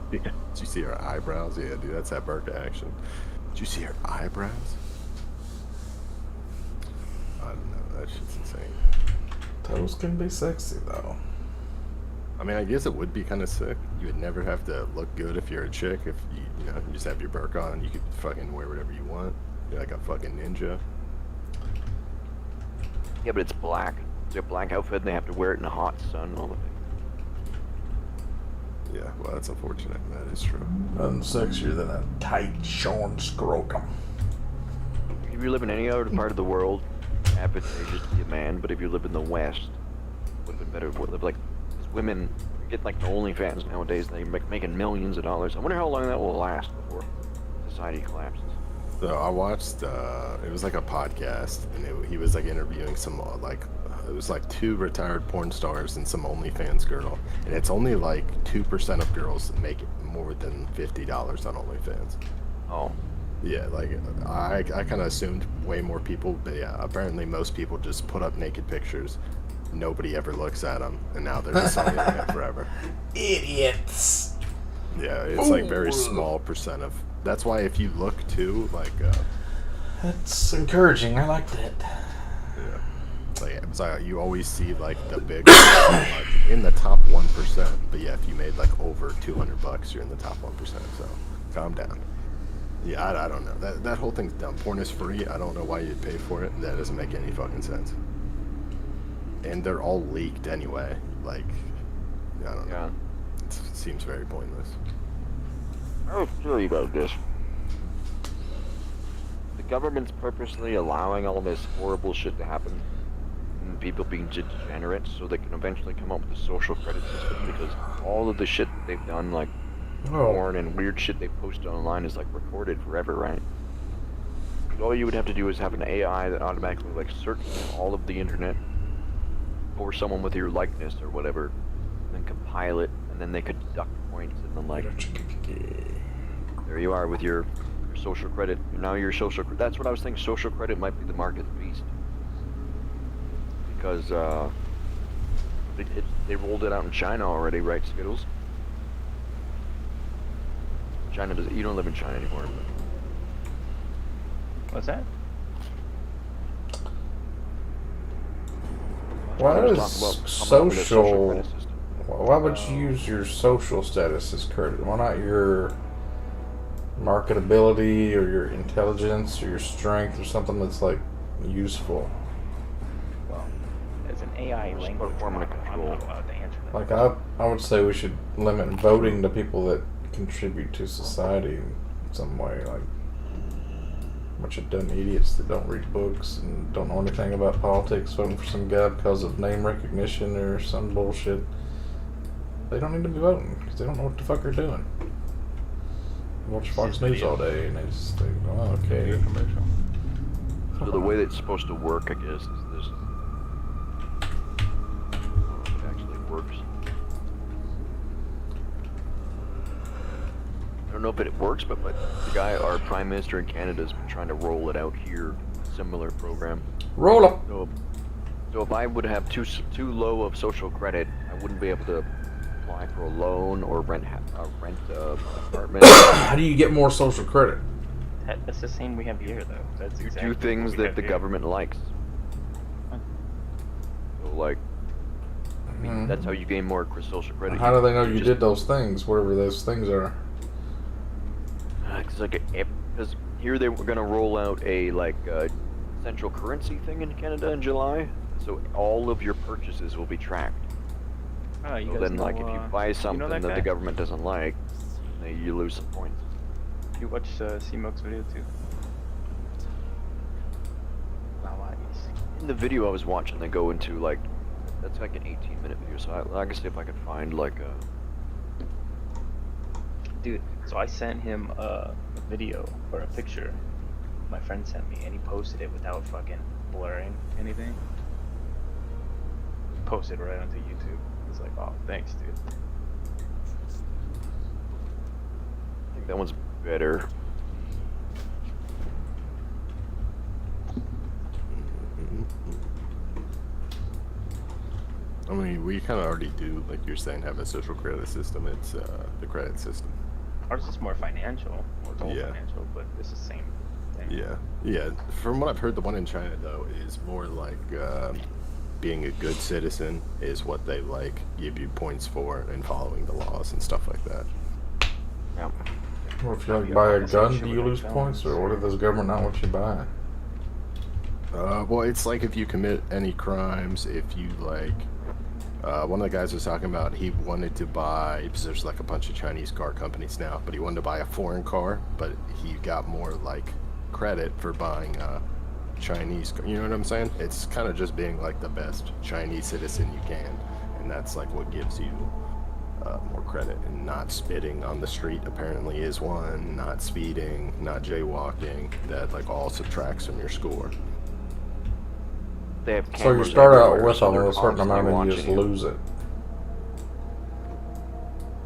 Yeah. Did you see her eyebrows? Yeah, dude, that's that burqa action. Did you see her eyebrows? I don't know, that shit's insane. Toes can be sexy though. I mean, I guess it would be kind of sick. You would never have to look good if you're a chick. If you know, you just have your burqa on, you could fucking wear whatever you want. You're like a fucking ninja. Yeah, but it's black. It's a black outfit, and they have to wear it in the hot sun and all the things. Yeah, well, that's unfortunate. That is true. Nothing sexier than a tight, shorn scrotum. If you live in any other part of the world, advantageous to be a man. But if you live in the West, would have been better if we live like women get like the OnlyFans nowadays. They're making millions of dollars. I wonder how long that will last before society collapses. So I watched, it was like a podcast, and he was like interviewing some it was like 2 retired porn stars and some OnlyFans girl, and it's only like 2% of girls that make more than $50 on OnlyFans. Oh. Yeah, like I kind of assumed way more people, but yeah, apparently most people just put up naked pictures. Nobody ever looks at them, and now they're just on the internet forever. Idiots. Yeah, it's like very small percent of. That's why if you look too, like. That's encouraging. I like that. Yeah. Like, so you always see like the big, like, in the top 1%. But yeah, if you made like over $200, you're in the top 1%. So calm down. Yeah, I don't know. That whole thing's dumb. Porn is free. I don't know why you'd pay for it. That doesn't make any fucking sense. And they're all leaked anyway. Like, I don't know. It seems very pointless. I was curious about this. The government's purposely allowing all this horrible shit to happen, and people being degenerates, so they can eventually come up with a social credit system, because all of the shit that they've done, like porn and weird shit they post online, is like recorded forever, right? All you would have to do is have an AI that automatically like searches all of the internet for someone with your likeness or whatever, and then compile it, and then they could deduct points, and then like there you are with your social credit. Now your social credit. That's what I was thinking. Social credit might be the mark of the beast, because they rolled it out in China already, right, Skittles? China does. You don't live in China anymore. But... What's that? Why is social? Why would you use your social status as credit? Why not your marketability or your intelligence or your strength or something that's like useful? Well, as an AI language, I'm not allowed to answer that. Like I would say we should limit voting to people that contribute to society in some way, like a bunch of dumb idiots that don't read books and don't know anything about politics voting for some guy because of name recognition or some bullshit. They don't need to be voting because they don't know what the fuck they're doing. Watch Fox News all day and they just think, oh, okay. So the way that it's supposed to work, I guess, is this. I don't know if it actually works. I don't know if it works, but the guy, our Prime Minister in Canada, has been trying to roll it out here, similar program. Roll up! So if I would have too low of social credit, I wouldn't be able to apply for a loan or rent an apartment. How do you get more social credit? That's the same we have here, though. That's You exactly do things what we that have the here. government likes. So like, I mean, that's how you gain more social credit. How do they know you did those things, whatever those things are? Because here they were going to roll out a central currency thing in Canada in July, so all of your purchases will be tracked. Oh, you So guys then, know, like, if you buy something that that guy? the government doesn't like, then you lose some points. You watch C-Moke's video too? In the video I was watching, they go into like, that's like an 18-minute video, so I can see if I could find like a... Dude, so I sent him a video or a picture my friend sent me, and he posted it without fucking blurring anything. Posted right onto YouTube. It's like, oh, thanks, dude. I think that one's better. I mean, we kind of already do, like you're saying, have a social credit system. It's the credit system. Ours is more financial, more total Yeah. financial, but it's the same thing. Yeah. From what I've heard, the one in China though is more like being a good citizen is what they like give you points for, and following the laws and stuff like that. Yeah. Well, if you like buy a gun, do you lose points, or what if the government not what you buy? Well, it's like if you commit any crimes, if you like, one of the guys was talking about he wanted to buy, because there's like a bunch of Chinese car companies now, but he wanted to buy a foreign car, but he got more like credit for buying a Chinese car. You know what I'm saying? It's kind of just being like the best Chinese citizen you can, and that's like what gives you more credit. And not spitting on the street apparently is one, not speeding, not jaywalking, that like all subtracts from your score. They have So you cameras start out everywhere, with so they're a certain constantly amount and you watching just you. lose it.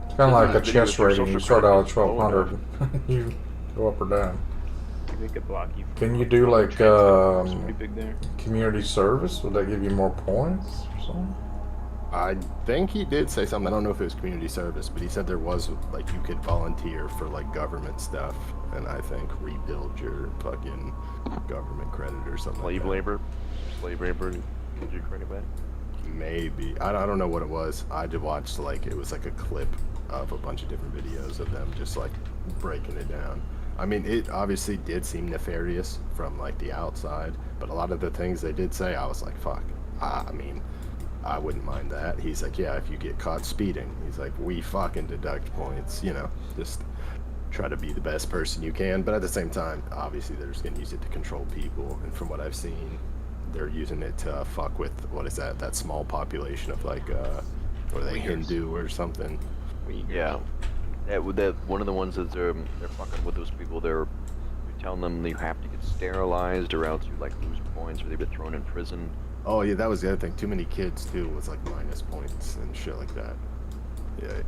It's kind of like a Video chess with your rating. You social start out at credit. 1200. You go up or down. They could block you. Can you do like It's pretty big there. community service? Would that give you more points or something? I think he did say something. I don't know if it was community service, but he said there was like you could volunteer for like government stuff, and I think rebuild your fucking government credit or something. Slave labor, gives you credit back. Maybe I don't know what it was. I did watch like it was like a clip of a bunch of different videos of them just like breaking it down. I mean, it obviously did seem nefarious from like the outside, but a lot of the things they did say, I was like, fuck. I mean, I wouldn't mind that. He's like, yeah, if you get caught speeding, he's like, we fucking deduct points, you know, just try to be the best person you can. But at the same time, obviously they're just going to use it to control people. And from what I've seen, they're using it to fuck with, what is that small population of like, what are they, Hindu or something? Yeah. That one of the ones that they're fucking with those people. They're telling them you have to get sterilized or else you like lose points or they get thrown in prison. Oh yeah, that was the other thing. Too many kids too was like minus points and shit like that. Yeah.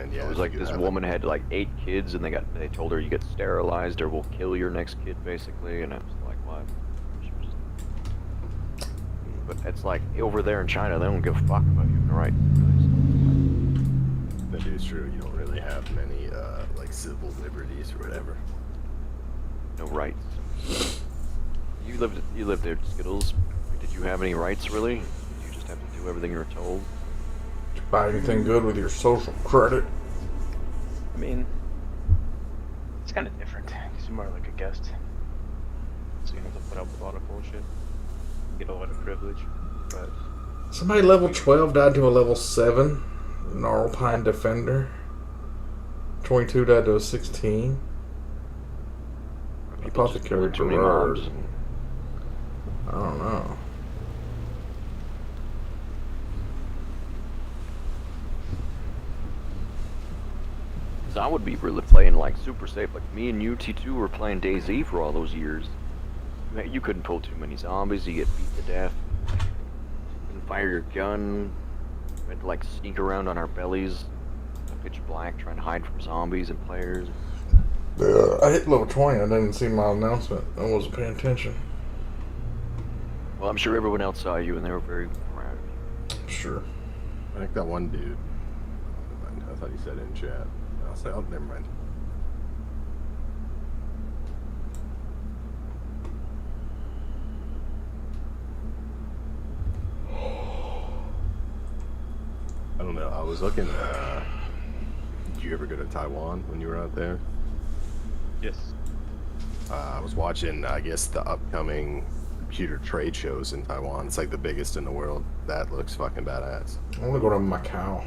And yeah, It was like this woman had like 8 kids and they told her you get sterilized or we'll kill your next kid basically, and I was like, what? She was just... But it's like over there in China they don't give a fuck about you, right? That is true. You don't really have many like civil liberties or whatever. No rights. You lived there, Skittles. Did you have any rights really? Did you just have to do everything you were told? Did you buy anything good with your social credit? I mean, it's kind of different because you're more like a guest, so you don't have to put up with a lot of bullshit. You get a lot of privilege, but Somebody level 12 died to a level 7. Gnarlpine Defender. 22 died to a 16. Apothecary too many Gerard. mobs. I don't know. Cause I would be really playing like super safe. Like me and you, T2, were playing DayZ for all those years. You couldn't pull too many zombies. You get beat to death. You couldn't fire your gun. We had to like sneak around on our bellies, pitch black, trying to hide from zombies and players. I hit level 20. I didn't see my announcement. I wasn't paying attention. Well, I'm sure everyone else saw you and they were very proud of you. Sure. I think that one dude. I thought he said it in chat. I'll say, oh, never mind. I don't know. I was looking. Did you ever go to Taiwan when you were out there? yes. I was watching, I guess, the upcoming computer trade shows in Taiwan. It's like the biggest in the world. That looks fucking badass. I want to go to Macau.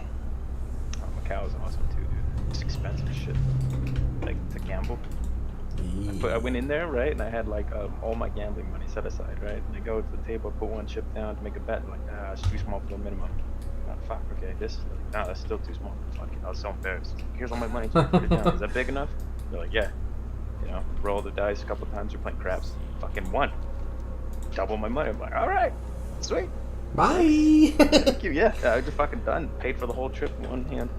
Oh, Macau is awesome too, dude. It's expensive as shit. Like to gamble. But I went in there, right, and I had like all my gambling money set aside, right? And I go to the table, put one chip down to make a bet. Like, it's too small for the minimum. Oh, fuck, okay, this, nah, that's still too small. Fuck it, I was so embarrassed. Here's all my money, just put it down. Is that big enough? They're like, yeah. You know, roll the dice a couple times, you're playing craps. Fucking won. Double my money. I'm like, alright, sweet. Bye! Thank you, yeah. I just fucking done. Paid for the whole trip in one hand.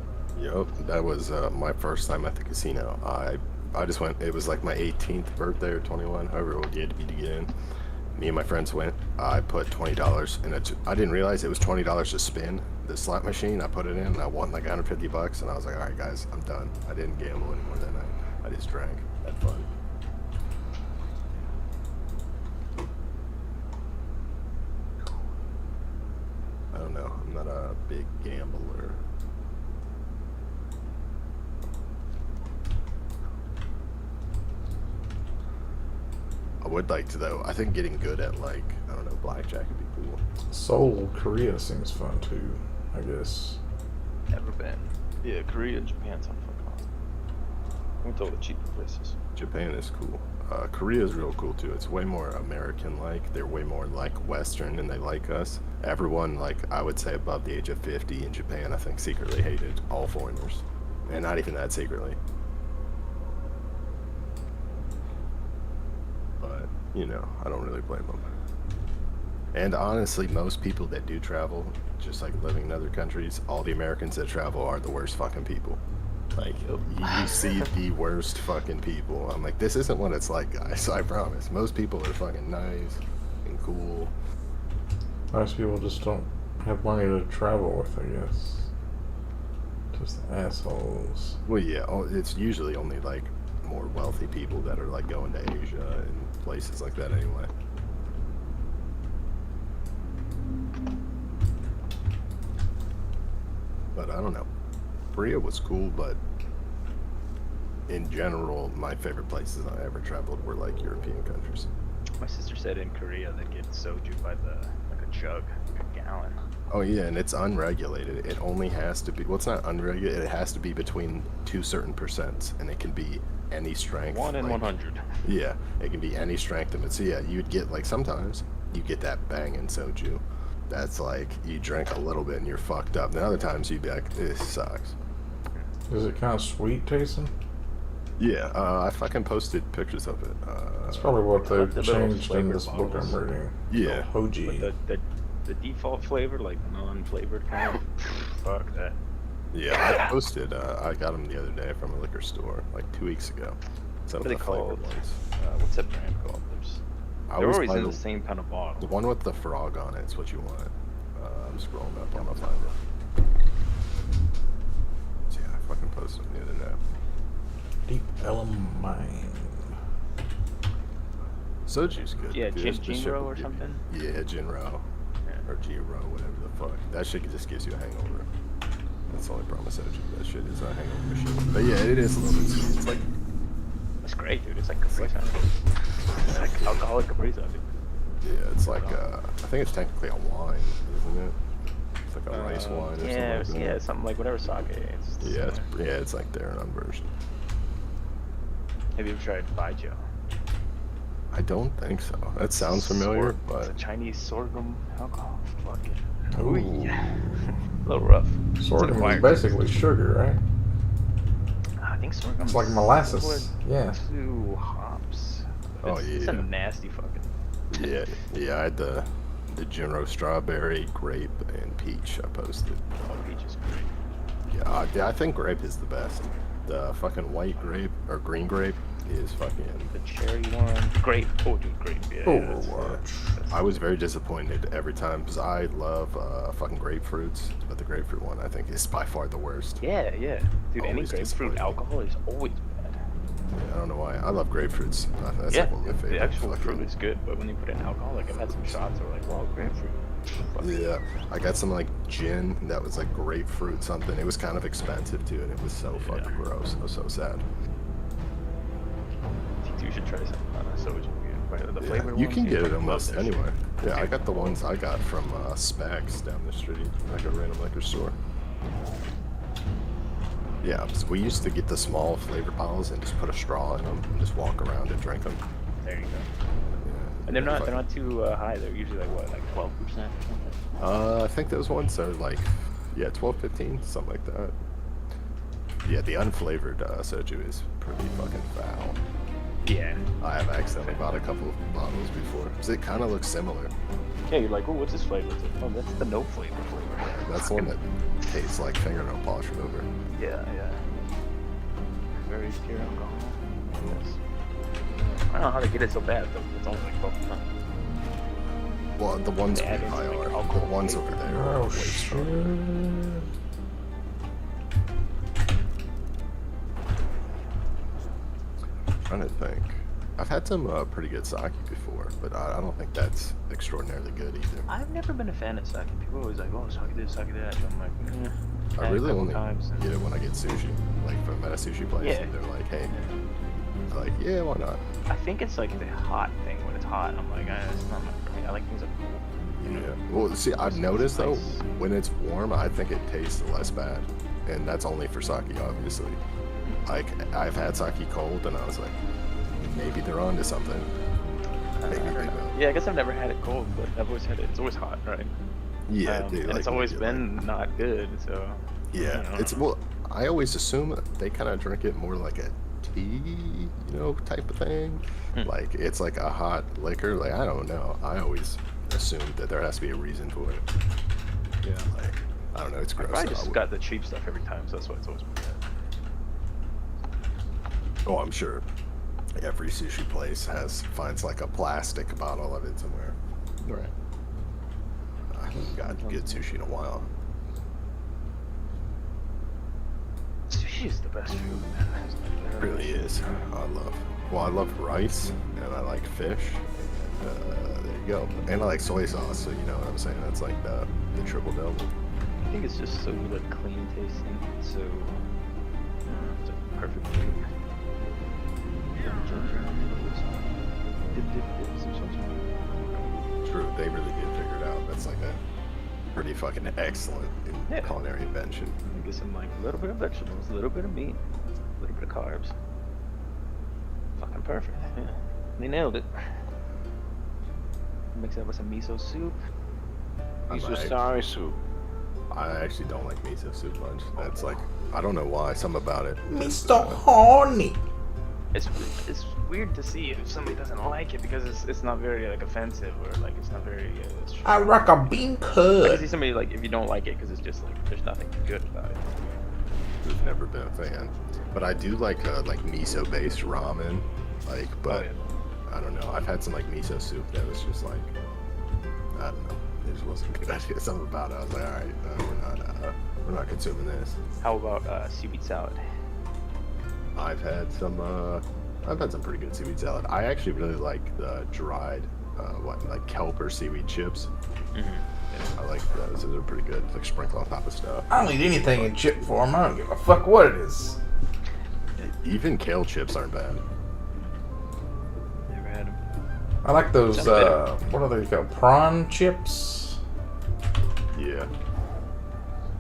Yep, that was my first time at the casino. I just went, it was like my 18th birthday or 21, however old you had to be to get in. Me and my friends went. I put $20 in it. I didn't realize it was $20 to spin the slot machine. I put it in and I won like $150 and I was like, alright guys, I'm done. I didn't gamble anymore that night. I just drank. Had fun. I don't know. I'm not a big gambler. I would like to though. I think getting good at like, I don't know, blackjack would be cool. Seoul, Korea seems fun too, I guess. Never been. Yeah, Korea and Japan sound fucking awesome. Went to all the cheaper places. Japan is cool. Korea is real cool too. It's way more American-like. They're way more like Western, and they like us. Everyone, like I would say, above the age of 50 in Japan, I think secretly hated all foreigners, and not even that secretly. But you know, I don't really blame them. And honestly, most people that do travel, just like living in other countries, all the Americans that travel are the worst fucking people. Like, you see the worst fucking people. I'm like, this isn't what it's like, guys. I promise. Most people are fucking nice and cool. Most people just don't have money to travel with, I guess. Just assholes. Well, yeah, it's usually only like more wealthy people that are like going to Asia and places like that anyway. But I don't know. Korea was cool, but in general, my favorite places I ever traveled were like European countries. My sister said in Korea they get soju by the like a jug, like a gallon. Oh yeah, and it's unregulated. It only has to be, well, it's not unregulated, it has to be between 2 certain percents, and it can be any strength. 1 in 100. Yeah, it can be any strength of it. So yeah, you'd get like, sometimes you get that banging soju. That's like, you drink a little bit and you're fucked up. And other times you'd be like, this sucks. Is it kind of sweet tasting? Yeah, I fucking posted pictures of it. That's probably what they've the little changed in flavored this book I'm bottles. reading. Yeah. Hoji. But the default flavor, like non-flavored kind of, fuck that. Yeah, I posted, I got them the other day from a liquor store, like 2 weeks ago. So What are they the flavored called? ones. What's that brand called? They're was always by in the same kind of bottle. The one with the frog on it is what you want. I'm scrolling up, I'm gonna find it. So yeah, I fucking posted them the other day. Deep Elm Mine. Soju's good. Yeah, dude. The shit Jinro will or give you- something? Yeah, Jinro. Yeah. Or Giro, whatever the fuck. That shit just gives you a hangover. That's the only problem with soju. That shit is a hangover machine. But yeah, it is a little bit sweet. It's like, It's great, dude. It's like Capri Sun. It's like alcoholic Capri Sun, dude. yeah, it's like, I think it's technically a wine, isn't it? It's like a rice wine or something like that. Yeah, something like whatever sake. It's It's like their own version. Have you ever tried baijiu? I don't think so. That sounds familiar, It's but a Chinese sorghum alcohol. Fuck it. Ooh. Yeah. A little rough. Sorghum is basically sugar, right? I think sorghum. It's like molasses. Yeah. To hops. Oh, It's a yeah. nasty fucking. yeah, I had the Jinro strawberry, grape, and peach I posted. Oh, peach is great. Yeah, I think grape is the best. The fucking white grape or green grape is fucking. The cherry one. Grape. Oh, dude, grape. Yeah. Overwatch. I was very disappointed every time because I love fucking grapefruits, but the grapefruit one I think is by far the worst. Yeah. Dude, any Always grapefruit disappointing. alcohol is always bad. Yeah, I don't know why. I love grapefruits. That's Yeah, like one of my favorite. the actual fucking- fruit is good, but when you put in alcohol, like I've had some shots that were like, wow, grapefruit. Fuck. Yeah, I got some like gin that was like grapefruit something. It was kind of expensive too, and it was so fucking gross. I was so sad. You should try some soju. The Yeah, flavored you ones, can get dude, it I love almost that anywhere. shit. Yeah, I got the ones I got from Specs down the street, like a random liquor store. Yeah, so we used to get the small flavor bottles and just put a straw in them and just walk around and drink them. There you go. Yeah, And they're not too high. They're usually like what, like 12% or something. I think those ones are like, 12, 15, something like that. Yeah, the unflavored soju is pretty fucking foul. Yeah. I have accidentally bought a couple of bottles before, because it kind of looks similar. Yeah, you're like, oh, what's this flavor? It's like, oh, that's the no flavor. That's the one that tastes like fingernail polish remover. Yeah. Very pure alcohol. Yes. I don't know how they get it so bad though. It's only like 12%. Well, the ones They we add in buy some, like, are. The alcohol ones flavor. over there are Oh way shit. stronger. Trying to think. I've had some pretty good sake before, but I don't think that's extraordinarily good either. I've never been a fan of sake. People are always like, oh, sake this, sake that. I'm like, I had it a really couple only times and- get it when I get sushi. Like if I'm at a sushi place Yeah. and they're like, hey, Like, yeah, why not? I think it's like the hot thing when it's hot. I'm like, it's not my for me. I like things that are cool. Yeah. Well, see, I've noticed though, when it's warm, I think it tastes less bad, and that's only for sake, obviously. Like, I've had sake cold, and I was like, maybe they're onto something. Maybe they don't. Yeah, I guess I've never had it cold, but I've always had it. It's always hot, right? Yeah, and like, it's always been not good. So yeah, it's well. I always assume they kind of drink it more like a tea, type of thing. Like it's like a hot liquor. Like I don't know. I always assumed that there has to be a reason for it. Yeah, like I don't know. It's gross. I just got the cheap stuff every time, so that's why it's always been good. Oh, I'm sure every sushi place finds like a plastic bottle of it somewhere. Right. I haven't got good sushi in a while. Sushi is the best food, man. It really is. I love rice, and I like fish. And, there you go. And I like soy sauce, so you know what I'm saying. That's like the triple double. I think it's just so like clean tasting, so it's a perfect food. True, they really did figure it out. That's like a pretty fucking excellent culinary invention. Get some like a little bit of vegetables, a little bit of meat, a little bit of carbs. Fucking perfect. Yeah, they nailed it. Mix that with some miso soup. Miso sour soup. I actually don't like miso soup much. That's like, I don't know why, something about it. Mr. Horny. It's weird to see if somebody doesn't like it because it's not very like offensive or like it's not very. I rock a bean I curd. can see somebody like if you don't like it because it's just like there's nothing good about it. I've never been a fan, but I do like miso based ramen. Like, but I don't know. I've had some like miso soup that was just like, I don't know. It just wasn't good. Something about it. I was like, all right, we're not consuming this. How about seaweed salad? I've had some pretty good seaweed salad. I actually really like the dried, like kelp or seaweed chips. Mm-hmm. I like those. Those are pretty good. Like sprinkle on top of stuff. I don't eat anything in chip form. I don't give a fuck what it is. Even kale chips aren't bad. Never had them. I like those, what are they called? Prawn chips? Yeah.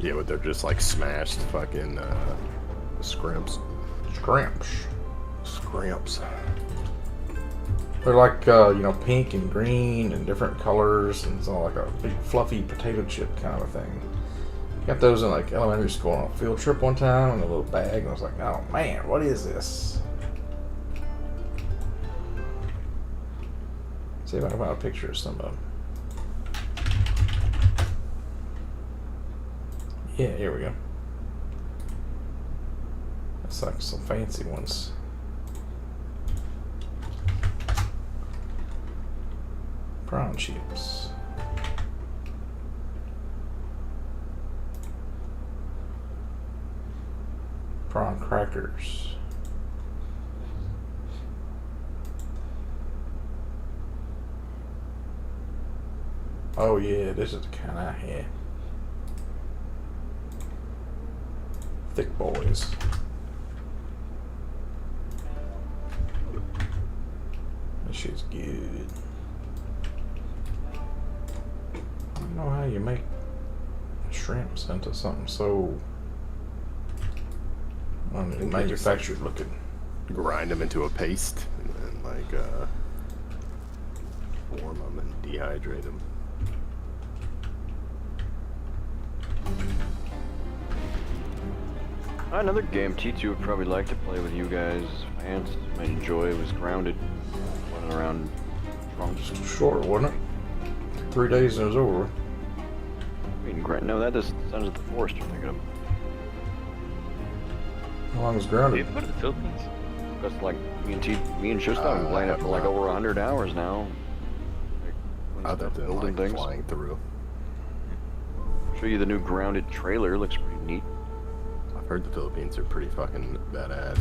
Yeah, but they're just like smashed fucking scrimps. Scrimps. They're like, pink and green and different colors, and it's all like a big fluffy potato chip kind of a thing. Got those in like elementary school on a field trip one time in a little bag, and I was like, oh man, what is this? See if I can find a picture of some of them. Yeah, here we go. That's like some fancy ones. Prawn chips. Prawn crackers. Oh yeah, this is the kind I had. Thick boys. This shit's good. I don't know how you make shrimps into something so manufactured looking. Grind them into a paste and then like form them and dehydrate them. Another game T2 would probably like to play with you guys. Fans might enjoy was Grounded. Running around drunk. Short, wasn't it? 3 days and it was over. I mean, no, that is Sons of the Forest you're thinking of. How long was Grounded? You ever go to the Philippines? That's like me and Shustar have been playing it for like over 100 hours now. Other than building like things. flying through. Show you the new Grounded trailer. Looks pretty neat. I've heard the Philippines are pretty fucking badass.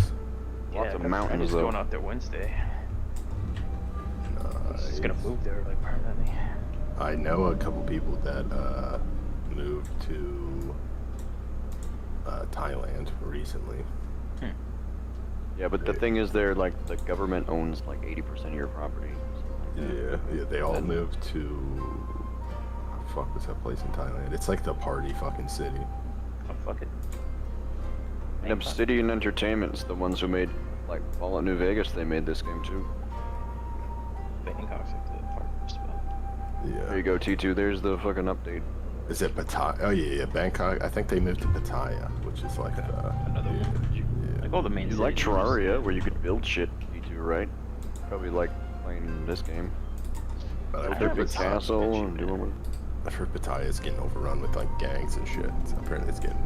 Lots of I'm mountains just though. going out there Wednesday. He's gonna move there like permanently. I know a couple people that moved to Thailand recently. Yeah, but the thing is, they're like the government owns like 80% of your property. Yeah, they all moved to. Fuck, what's that place in Thailand? It's like the party fucking city. Oh, fuck it. And Obsidian Entertainment's the ones who made like Fallout New Vegas. They made this game too. Bangkok's like the party spot. Yeah. There you go, T2. There's the fucking update. Is it Pattaya? Oh yeah, Bangkok. I think they moved to Pattaya, which is like another one. Yeah. Like all the main. You like cities. Terraria, where you could build shit, T2, right? Probably like playing this game. But Build I've their heard big Pattaya- castle and do one. I've heard Pattaya is getting overrun with like gangs and shit. So apparently it's getting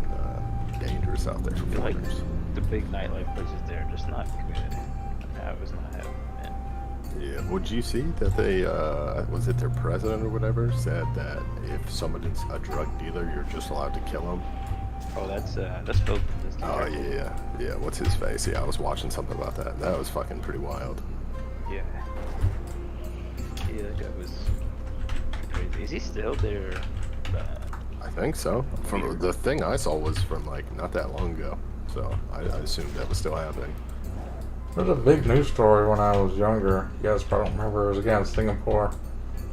dangerous out there for I feel like foreigners. the big nightlife places there are just not community. I was not having it. Yeah, would you see that they, was it their president or whatever, said that if someone's a drug dealer, you're just allowed to kill him? Oh, that's Phil. Oh, yeah, what's his face? Yeah, I was watching something about that. That was fucking pretty wild. Yeah. Yeah, that guy was crazy. Is he still there? I think so. From the thing I saw was from like not that long ago, so I assumed that was still happening. There's a big news story when I was younger. You guys probably don't remember. It was a guy in Singapore.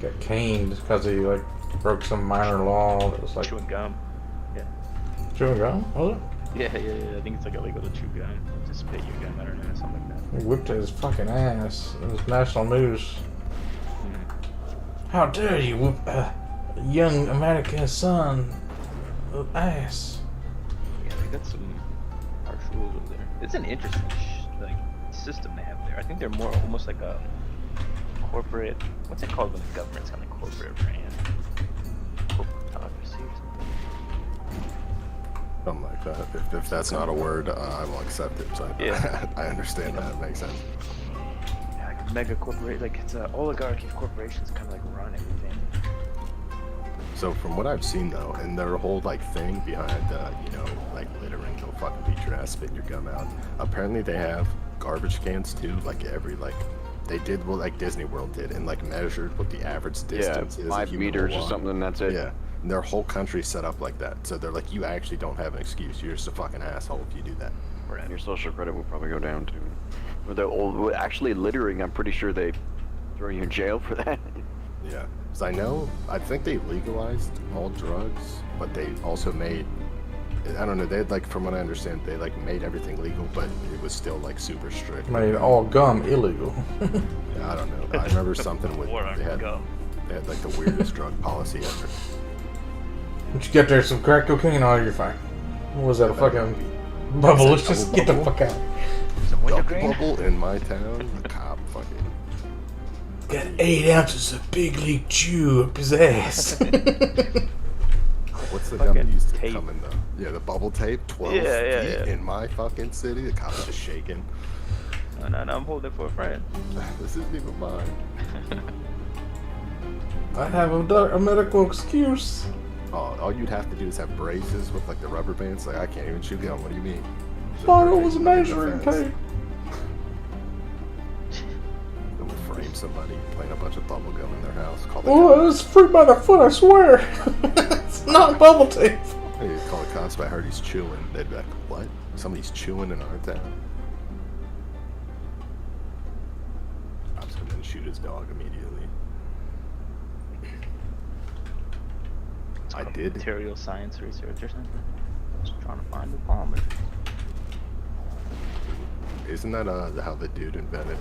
Got caned because he like broke some minor law. That was like chewing gum. Yeah. chewing gum. Was it? Yeah. I think it's like illegal to chew gum. To spit your gum. I don't know, something like that. He whipped his fucking ass. It was national news. How dare you whip a young American son of ass? Yeah, they got some harsh rules over there. It's an interesting system they have there. I think they're more almost like a corporate. What's it called when the government's kind of corporate brand? Corporatocracy or something. Something like that. If that's not a word, I will accept it. So Yeah. I understand that. It makes sense. Yeah, like a mega corporate, like it's an oligarchy of corporations kind of like run everything. So from what I've seen though, and their whole like thing behind, like littering, don't fucking beat your ass, spit your gum out. Apparently they have garbage cans too, like they did what like Disney World did and like measured what the average distance is. 5 meters or something, and that's it. Yeah, and their whole country's set up like that. So they're like, you actually don't have an excuse. You're just a fucking asshole if you do that. Right. Your social credit will probably go down too. With the old, actually littering, I'm pretty sure they throw you in jail for that. Yeah, because I think they legalized all drugs, but they also made, I don't know, they had like, from what I understand, they like made everything legal, but it was still like super strict. Made all gum illegal. Yeah, I don't know. I remember something with, they had like the weirdest drug policy ever. Once you get there, some crack cocaine, oh, you're fine. What was that, a fucking bubble? Let's just get the fuck out. Bubble in my town, the cop fucking. Got 8 ounces of big league chew up his ass. What's the gum that used to come in though? Yeah, the bubble tape, 12 feet in my fucking city. The cop's just shaking. No, I'm holding it for a friend. This isn't even mine. I have a medical excuse. Oh, all you'd have to do is have braces with like the rubber bands. Like, I can't even chew gum. What do you mean? Thought it was measuring tape. It will frame somebody playing a bunch of bubble gum in their house. Call the Oh, it's free by the foot, I swear. It's not bubble tape. Hey, call the cops, but I heard he's chewing. They'd be like, what? Somebody's chewing in our town. Cops come in and shoot his dog immediately. I did. Material science research or something. Just trying to find the bomber. Isn't that how the dude invented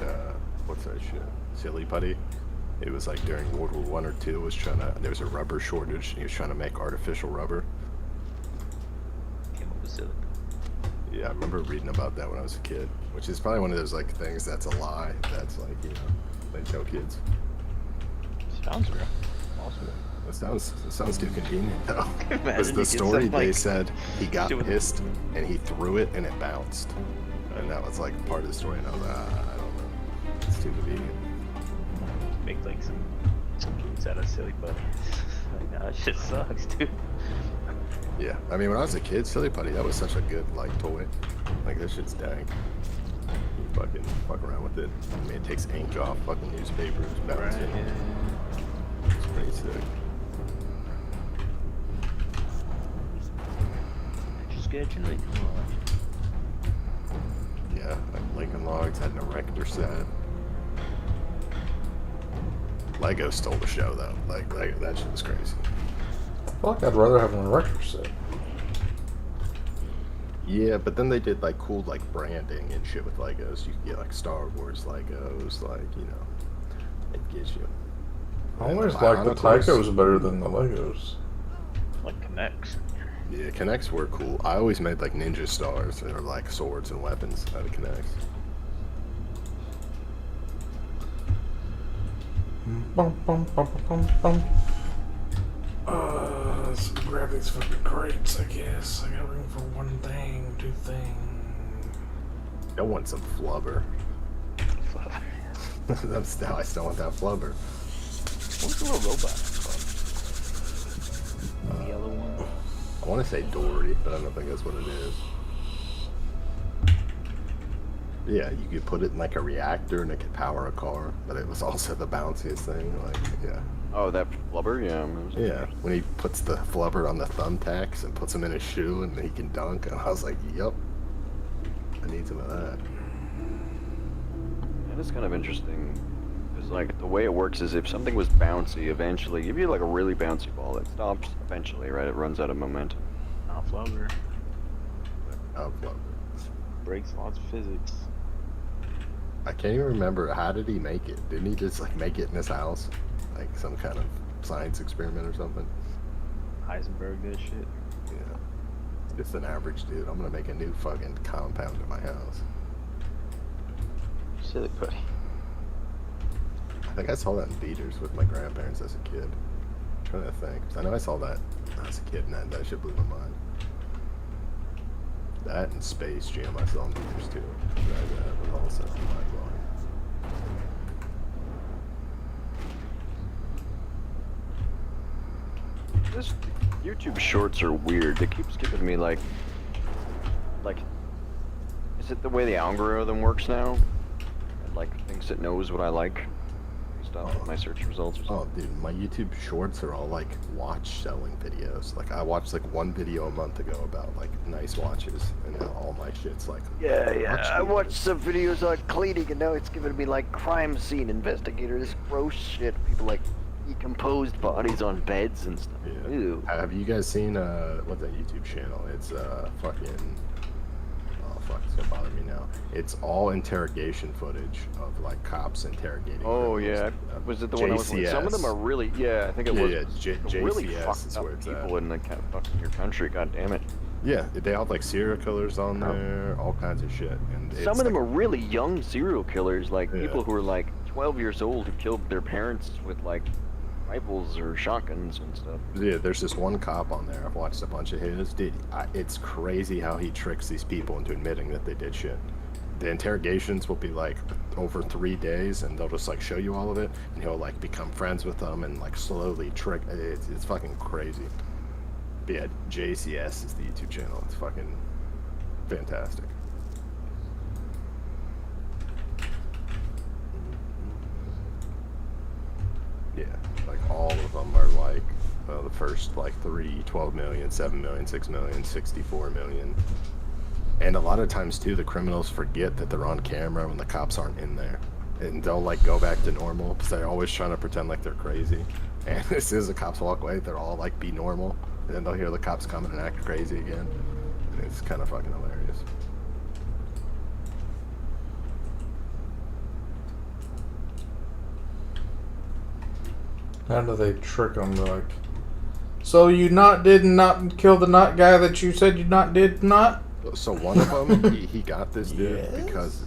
what's that shit? Silly putty. It was like during World War I or II. There was a rubber shortage. And he was trying to make artificial rubber. Came up with silly. Yeah, I remember reading about that when I was a kid. Which is probably one of those like things that's a lie. That's like they tell kids. Sounds real. Awesome. It sounds too convenient though. Imagine The you story get some, they said he got pissed and he threw it and it bounced, and that was like part of the story. And I was like, I don't know, it's too convenient. Make like some kids out of silly putty. Like, nah, that shit sucks, dude. Yeah, I mean when I was a kid, silly putty that was such a good like toy. Like that shit's dank. You fucking fuck around with it. I mean it takes ink off fucking newspapers, bounce it. It's pretty sick. Just get your like. Yeah, like Alex had an erector set. Lego stole the show though. Like that shit was crazy. I feel like I'd rather have an erector set. Yeah, but then they did like cool like branding and shit with Legos. You could get like Star Wars Legos, like, you know, it gives you. I always like the Tychos better than the Legos. Like Connects. Yeah, Connects were cool. I always made like ninja stars or like swords and weapons out of Connects. Bum, bum, bum, bum, bum. Let's grab these fucking crates, I guess. I got room for one thing, two things. I want some flubber. I still want that flubber. What's the little robot called? The yellow one? I want to say Dory, but I don't think that's what it is. Yeah, you could put it in like a reactor and it could power a car, but it was also the bounciest thing. Like, yeah. Oh, that flubber? Yeah. Yeah, when he puts the flubber on the thumbtacks and puts them in his shoe and he can dunk, and I was like, yup, I need some of that. That is kind of interesting. Because, like, the way it works is if something was bouncy, eventually, if you like a really bouncy ball, it stops eventually, right? It runs out of momentum. Not flubber. Oh, flubber. Breaks lots of physics. I can't even remember, how did he make it? Didn't he just, like, make it in his house? Like some kind of science experiment or something? Heisenberg that shit. Yeah. Just an average dude. I'm gonna make a new fucking compound in my house. Silly buddy. I think I saw that in theaters with my grandparents as a kid. I'm trying to think. 'Cause I know I saw that as a kid and that shit blew my mind. That and Space Jam I saw in theaters too. That was also mind-blowing. This YouTube shorts are weird. They keep skipping me like, is it the way the algorithm works now? It, like, thinks it knows what I like based off my search results or something? Oh, dude, my YouTube shorts are all like watch selling videos. Like I watched like one video a month ago about like nice watches, and now all my shit's like I watched some videos on cleaning, and now it's giving me like crime scene investigator. This gross shit. People like decomposed bodies on beds and stuff. Yeah. Ew. Have you guys seen what's that YouTube channel? It's fucking, oh fuck, it's gonna bother me now. It's all interrogation footage of like cops interrogating. Oh yeah, was it the one I was? Some of them are really, yeah, I think it was. Yeah, really JCS fucked is up where it's people in the fucking your country. God damn it. Yeah, they have like serial killers on there, all kinds of shit. And Some of them are really young serial killers, like people who are like 12 years old who killed their parents with like rifles or shotguns and stuff. Yeah, there's this one cop on there. I've watched a bunch of his. Dude, it's crazy how he tricks these people into admitting that they did shit. The interrogations will be like over 3 days, and they'll just like show you all of it, and he'll like become friends with them and like slowly trick. It's fucking crazy. But yeah, JCS is the YouTube channel. It's fucking fantastic. Yeah, like all of them are like the first like 3, 12 million, 7 million, 6 million, 64 million. And a lot of times too, the criminals forget that they're on camera when the cops aren't in there. And they'll like go back to normal because they're always trying to pretend like they're crazy. And as soon as the cops walk away, they're all like be normal. And then they'll hear the cops coming and act crazy again. And it's kind of fucking hilarious. How do they trick them? Like, so you did not kill the guy that you said you did not? So one of them, he got this dude because,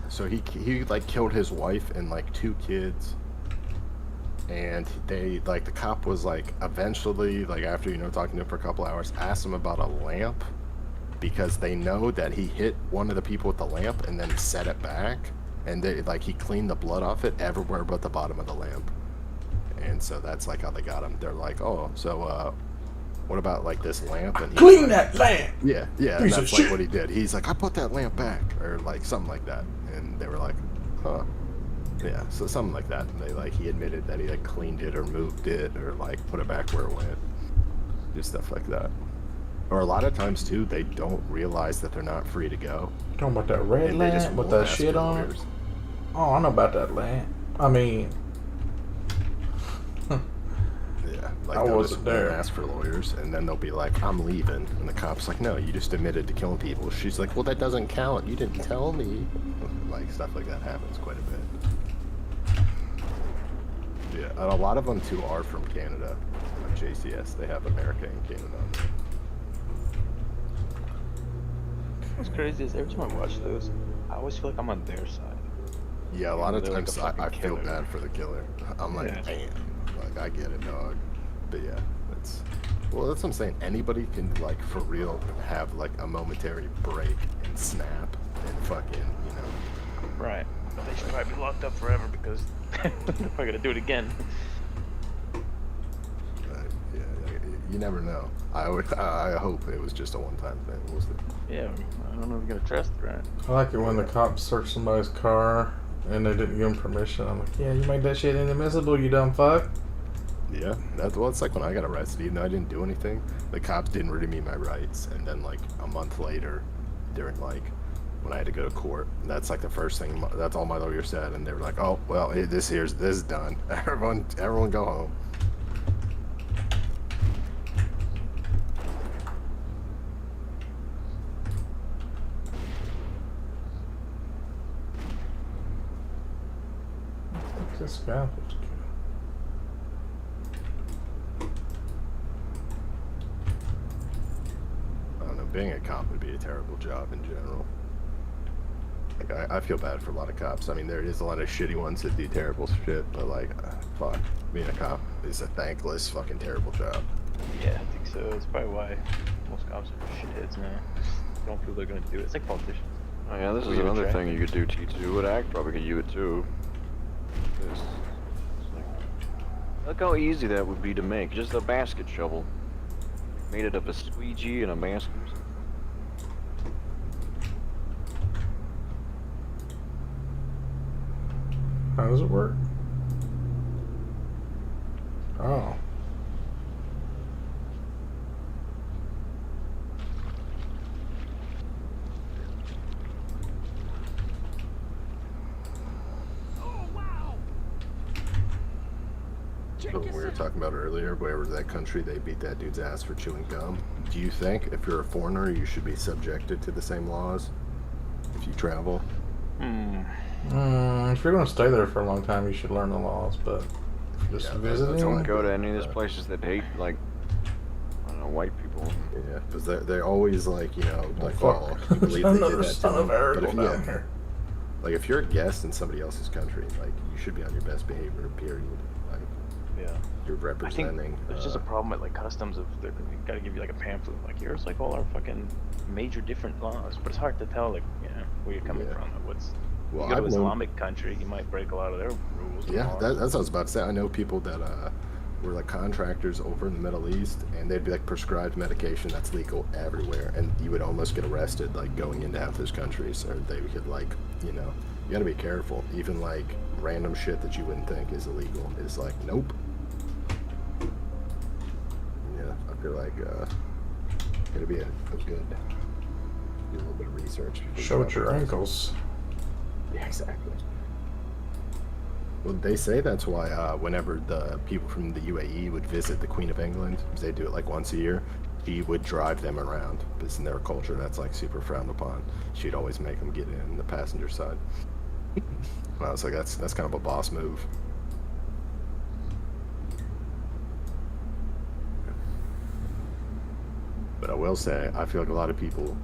so he like killed his wife and like 2 kids. And they, like, the cop was like, eventually, like after, talking to him for a couple hours, asked him about a lamp because they know that he hit one of the people with the lamp and then set it back. And they, like, he cleaned the blood off it everywhere but the bottom of the lamp. And so that's like how they got him. They're like, oh, so what about like this lamp? And clean that lamp. Yeah, and that's like what he did. He's like, I put that lamp back, or like something like that. And they were like, huh, yeah, so something like that. And they like he admitted that he like cleaned it or moved it or like put it back where it went, just stuff like that. Or a lot of times too, they don't realize that they're not free to go. Talking about that red And they just lamp with won't that ask shit for on it? lawyers. Oh, I know about that lamp. I mean, Yeah, like I they'll wasn't just there. ask for lawyers, and then they'll be like, "I'm leaving," and the cop's like, "No, you just admitted to killing people." She's like, "Well, that doesn't count. You didn't tell me." Like stuff like that happens quite a bit. Yeah, and a lot of them too are from Canada. Like JCS, they have America and Canada on there. What's crazy is every time I watch those, I always feel like I'm on their side. Yeah, a lot of They're like times a fucking I feel killer. bad for the killer. I'm like, Yeah. damn, like I get it, dog. But yeah, that's what I'm saying. Anybody can like for real have like a momentary break and snap and fucking, you know. Right. But they should probably be locked up forever because they're probably gonna do it again. Yeah, you never know. I hope it was just a one-time thing. We'll see. Yeah, I don't know if you're gonna trust it, right? I like it when the cops search somebody's car and they didn't give them permission. I'm like, yeah, you made that shit inadmissible, you dumb fuck. Yeah, that's well. It's like when I got arrested. Even though I didn't do anything, the cops didn't really meet my rights. And then like a month later, during like when I had to go to court, that's like the first thing. That's all my lawyer said, and they were like, "Oh, well, this is done. Everyone go home." This guy was good. I don't know. Being a cop would be a terrible job in general. Like I feel bad for a lot of cops. I mean, there is a lot of shitty ones that do terrible shit, but like, fuck, being a cop is a thankless, fucking terrible job. Yeah, I think so. That's probably why most cops are shitheads now. They don't feel they're gonna do it. It's like politicians. Oh yeah, this is Weird another traffic. thing you could do, T2. Would act probably could use it too. This. It's like, look how easy that would be to make. Just a basket shovel. Made it of a squeegee and a basket. How does it work? Oh. So we were talking about earlier, where that country they beat that dude's ass for chewing gum. Do you think if you're a foreigner, you should be subjected to the same laws if you travel? If you're going to stay there for a long time, you should learn the laws, but if you're just visiting, Don't go to any of these places that hate, like, I don't know, white people. Yeah, because they're always like, you know, like, fuck. oh, you believe they did Another that to son of them. But Aragon if, down here. like if you're a guest in somebody else's country, like you should be on your best behavior. Period. Like, Yeah. you're I representing. think there's just a problem at like customs of they gotta give you like a pamphlet like here's like all our fucking major different laws, but it's hard to tell like where you're coming from. Like, what's Well, you go to I've an known- Islamic country, you might break a lot of their rules. and Yeah, laws. that's what I was about to say. I know people that were like contractors over in the Middle East, and they'd be like prescribed medication that's legal everywhere, and you would almost get arrested like going into half those countries, or they could like, you know, you gotta be careful. Even like random shit that you wouldn't think is illegal is like, nope. Yeah, I feel like it'd be a good do a little bit of research. before you Show it travel. your ankles. Yeah, exactly. Well, they say that's why whenever the people from the UAE would visit the Queen of England, 'cause they do it like once a year, she would drive them around. Because in their culture, that's like super frowned upon. She'd always make them get in the passenger side. And I was like, that's kind of a boss move. But I will say, I feel like a lot of people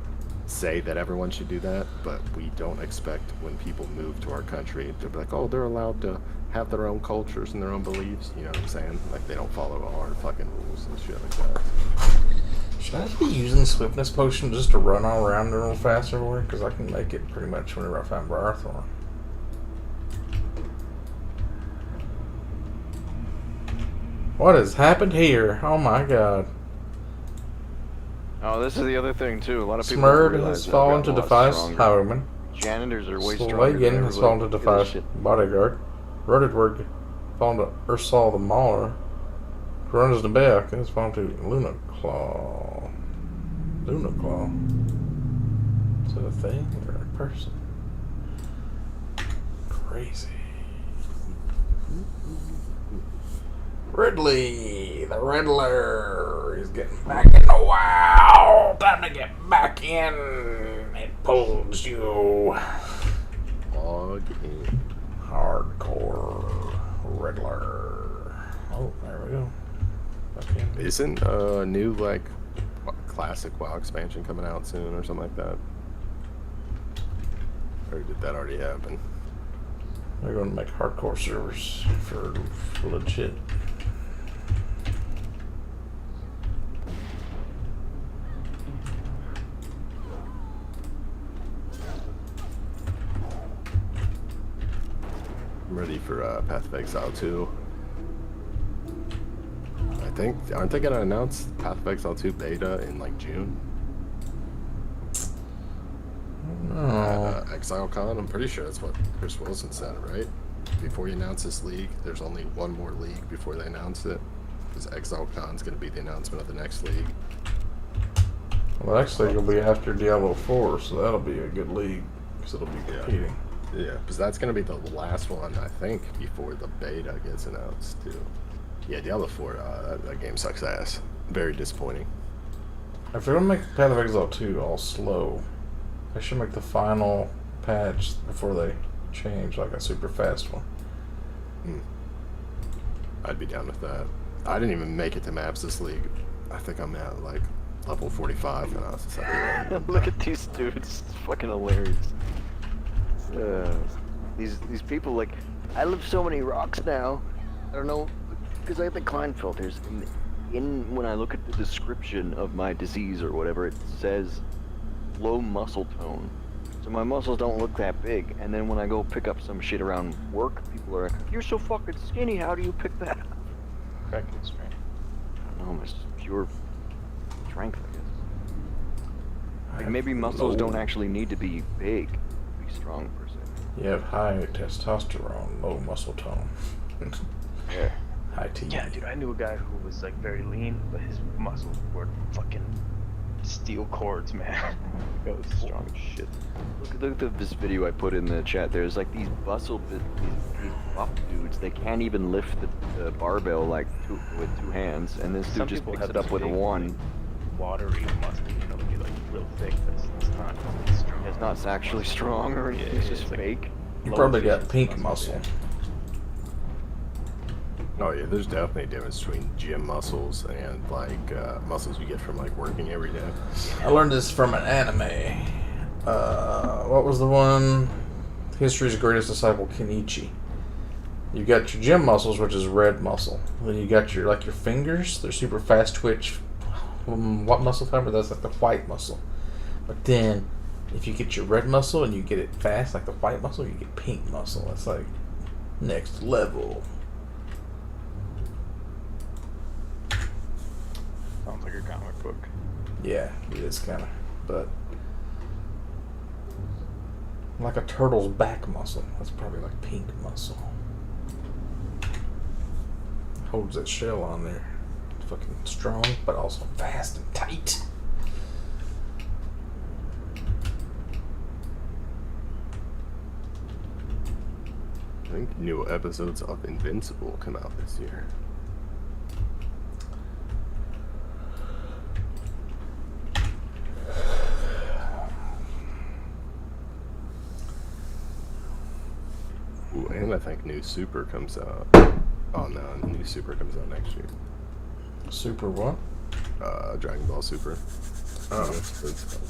say that everyone should do that, but we don't expect when people move to our country to be like, oh, they're allowed to have their own cultures and their own beliefs. You know what I'm saying? Like, they don't follow our fucking rules and shit like that. Should I be using Swiftness Potion just to run all around a little faster for it? Because I can make it pretty much whenever I find Barthor. What has happened here? Oh my god. Oh, this is the other thing too. A lot of people Smurd don't realize has that fallen I've to gotten a defy lot stronger. Highwayman. Janitors are way stronger than Slagan has fallen to everybody. Look at this defy shit. Bodyguard. Rutedward fallen to Ursal the Mauler. Coronas the Beck has fallen to Luna Claw. Luna Claw. Is that a thing or a person? Crazy. Ridley, the Riddler, is getting back in the WoW. Time to get back in. It pulls you. Log in. Hardcore Riddler. Oh, there we go. Back in. Isn't a new like classic WoW expansion coming out soon or something like that? Or did that already happen? They're going to make hardcore servers for legit. I'm ready for Path of Exile 2. I think, aren't they gonna announce Path of Exile 2 beta in like June? ExileCon, I'm pretty sure that's what Chris Wilson said, right? Before he announced this league, there's only one more league before they announce it. Because ExileCon's gonna be the announcement of the next league. Well, next league will be after Diablo 4, so that'll be a good league, because it'll be competing. Yeah, because that's gonna be the last one, I think, before the beta gets announced, too. Yeah, Diablo 4, that game sucks ass. Very disappointing. If they're going to make Path of Exile 2 all slow, they should make the final patch before they change, like a super fast one. I'd be down with that. I didn't even make it to maps this league. I think I'm at, like, level 45 now. So Look at these dudes. It's fucking hilarious. These people, like, I live so many rocks now. I don't know, because I have the climb filters. In when I look at the description of my disease or whatever, it says low muscle tone. So my muscles don't look that big. And then when I go pick up some shit around work, people are like, "You're so fucking skinny. How do you pick that up?" Correctly strength. I don't know, it's pure strength, I guess. Like maybe muscles don't actually need to be big to be strong per se. You have high testosterone, low muscle tone. Yeah. High T. Yeah, dude, I knew a guy who was like very lean, but his muscles were fucking steel cords, man. It was strong as shit. Look at this video I put in the chat. There's like these buff dudes. They can't even lift the barbell like with two hands, and this dude just picks it up with one. Watery muscle, you know, be like real thick, but it's not strong. It's not actually strong or anything. It's just fake. You probably got pink muscle. Oh yeah, there's definitely a difference between gym muscles and like muscles you get from like working every day. I learned this from an anime. What was the one? History's Greatest Disciple, Kenichi. You got your gym muscles, which is red muscle. Then you got your your fingers. They're super fast twitch. What muscle fiber? That's like the white muscle. But then, if you get your red muscle and you get it fast, like the white muscle, you get pink muscle. That's like next level. Sounds like a comic book. Yeah, it is kind of, but like a turtle's back muscle. That's probably like pink muscle. Holds that shell on there. Fucking strong, but also fast and tight. I think new episodes of Invincible come out this year. Ooh, and I think new Super comes out. Oh no, new Super comes out next year. Super what? Dragon Ball Super. Oh.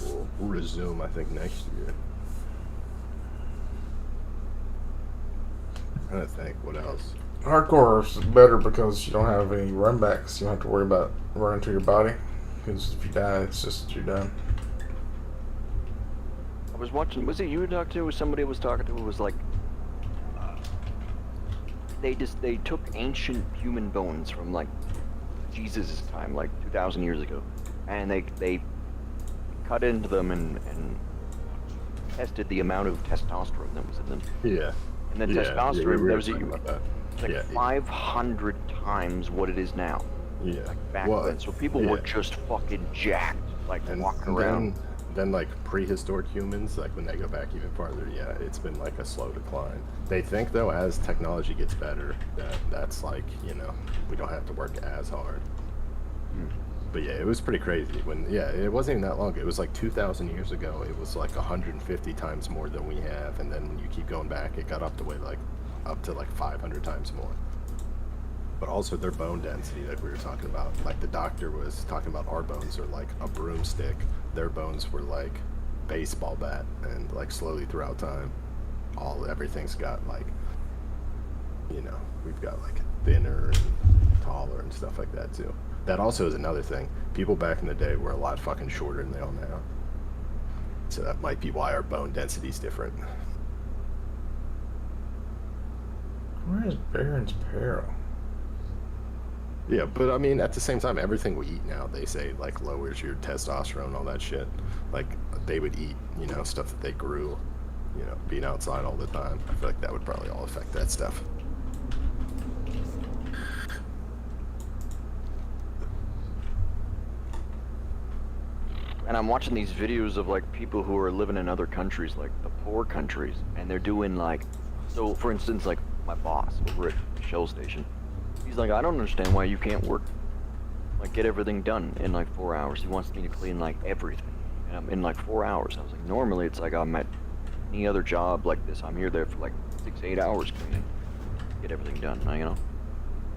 Will resume, I think, next year. I'm trying to think, what else? Hardcore is better because you don't have any runbacks. You don't have to worry about running to your body. Because if you die, it's just you're done. I was watching. Was it you who talked to? Or somebody was talking to? Who was like, they took ancient human bones from like Jesus' time, like 2,000 years ago, and they cut into them and tested the amount of testosterone that was in them. Yeah. And then testosterone, there was like 500 times what it is now. Yeah. Like back then. So people were just fucking jacked. like And walking around. then like prehistoric humans, like when they go back even farther, yeah, it's been like a slow decline. They think though, as technology gets better, that's like, you know, we don't have to work as hard. But yeah, it was pretty crazy when, yeah, it wasn't even that long. It was like 2,000 years ago. It was like 150 times more than we have, and then when you keep going back, it got up to 500 times more. But also their bone density that we were talking about, like the doctor was talking about, our bones are like a broomstick. Their bones were like baseball bat, and like slowly throughout time, everything's got like, you know, we've got like thinner and taller and stuff like that too. That also is another thing. People back in the day were a lot fucking shorter than they are now. So that might be why our bone density is different. Where is Baron's Peril? Yeah, but I mean, at the same time, everything we eat now, they say, like, lowers your testosterone, all that shit. Like, they would eat, you know, stuff that they grew, you know, being outside all the time. I feel like that would probably all affect that stuff. And I'm watching these videos of like people who are living in other countries, like the poor countries, and they're doing like, so for instance, like my boss over at Shell Station, he's like, I don't understand why you can't work, like get everything done in like 4 hours. He wants me to clean like everything, and I'm in like 4 hours. I was like, normally it's like I'm at any other job like this, I'm here there for like 6-8 hours cleaning, get everything done, you know?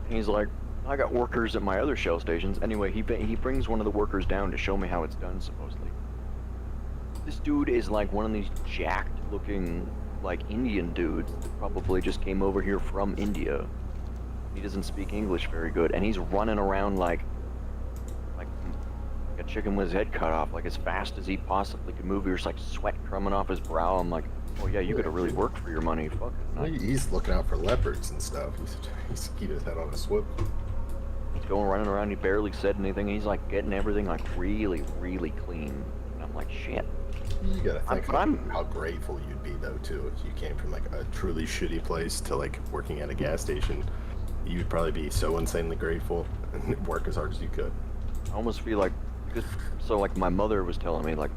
And he's like, I got workers at my other Shell stations. Anyway, he brings one of the workers down to show me how it's done, supposedly. This dude is like one of these jacked looking, like Indian dudes that probably just came over here from India. He doesn't speak English very good, and he's running around like a chicken with his head cut off, like as fast as he possibly could move. There's like sweat coming off his brow. I'm like, oh yeah, you gotta really work for your money. Fuck it. Well, he's looking out for leopards and stuff. He's keeping his head on a swivel. He's going running around, he barely said anything. He's like getting everything like really, really clean. And I'm like, shit. You gotta think how grateful you'd be though too if you came from like a truly shitty place to like working at a gas station. You'd probably be so insanely grateful and work as hard as you could. I almost feel like, so like my mother was telling me like,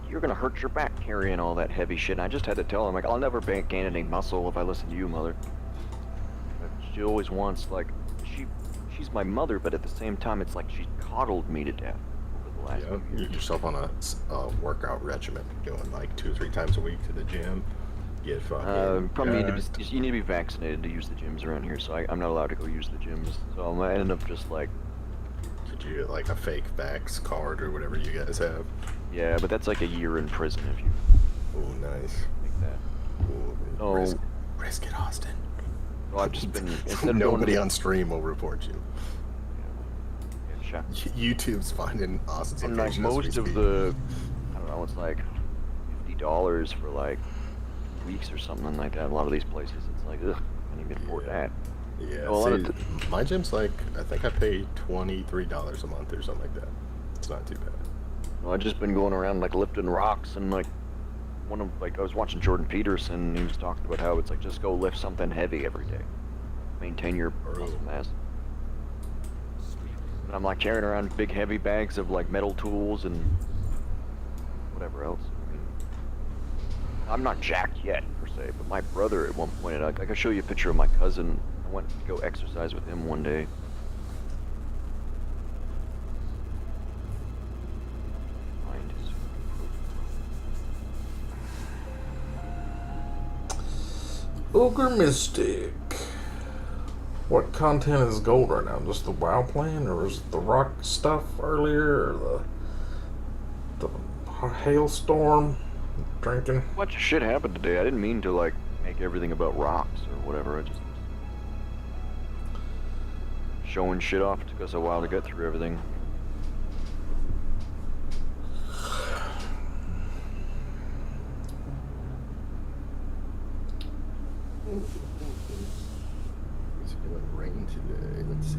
you're gonna hurt your back carrying all that heavy shit. And I just had to tell her, like, I'll never gain any muscle if I listen to you, mother. But she always wants like, she's my mother, but at the same time, it's like she's coddled me to death over the last few years. Get yourself on a workout regimen, going like 2 or 3 times a week to the gym. Get fucking. Probably you need to be vaccinated to use the gyms around here, so I'm not allowed to go use the gyms. So I'm gonna end up just like. Could you get like a fake vax card or whatever you guys have? Yeah, but that's like a year in prison if you. Oh, nice. Like that. Oh, risk it, Austin. Well, I've just been. Nobody on stream will report you. Yeah, YouTube's finding Austin's and location. like most of the, I don't know, it's like $50 for like weeks or something like that. A lot of these places, it's like, ugh, I can't even afford that. Yeah, well, my gym's like, I think I pay $23 a month or something like that. It's not too bad. Well, I've just been going around like lifting rocks and like I was watching Jordan Peterson and he was talking about how it's like just go lift something heavy every day. Maintain your muscle mass. And I'm like carrying around big heavy bags of like metal tools and whatever else. I mean, I'm not jacked yet per se, but my brother at one point, I can show you a picture of my cousin. I went to go exercise with him one day. Ogre Mystic. What content is gold right now? Just the WoW plan, or is it the rock stuff earlier, or the hailstorm drinking? A bunch of shit happened today. I didn't mean to like make everything about rocks or whatever. I just showing shit off. It took us a while to get through everything. It's feeling rain today. Let's see.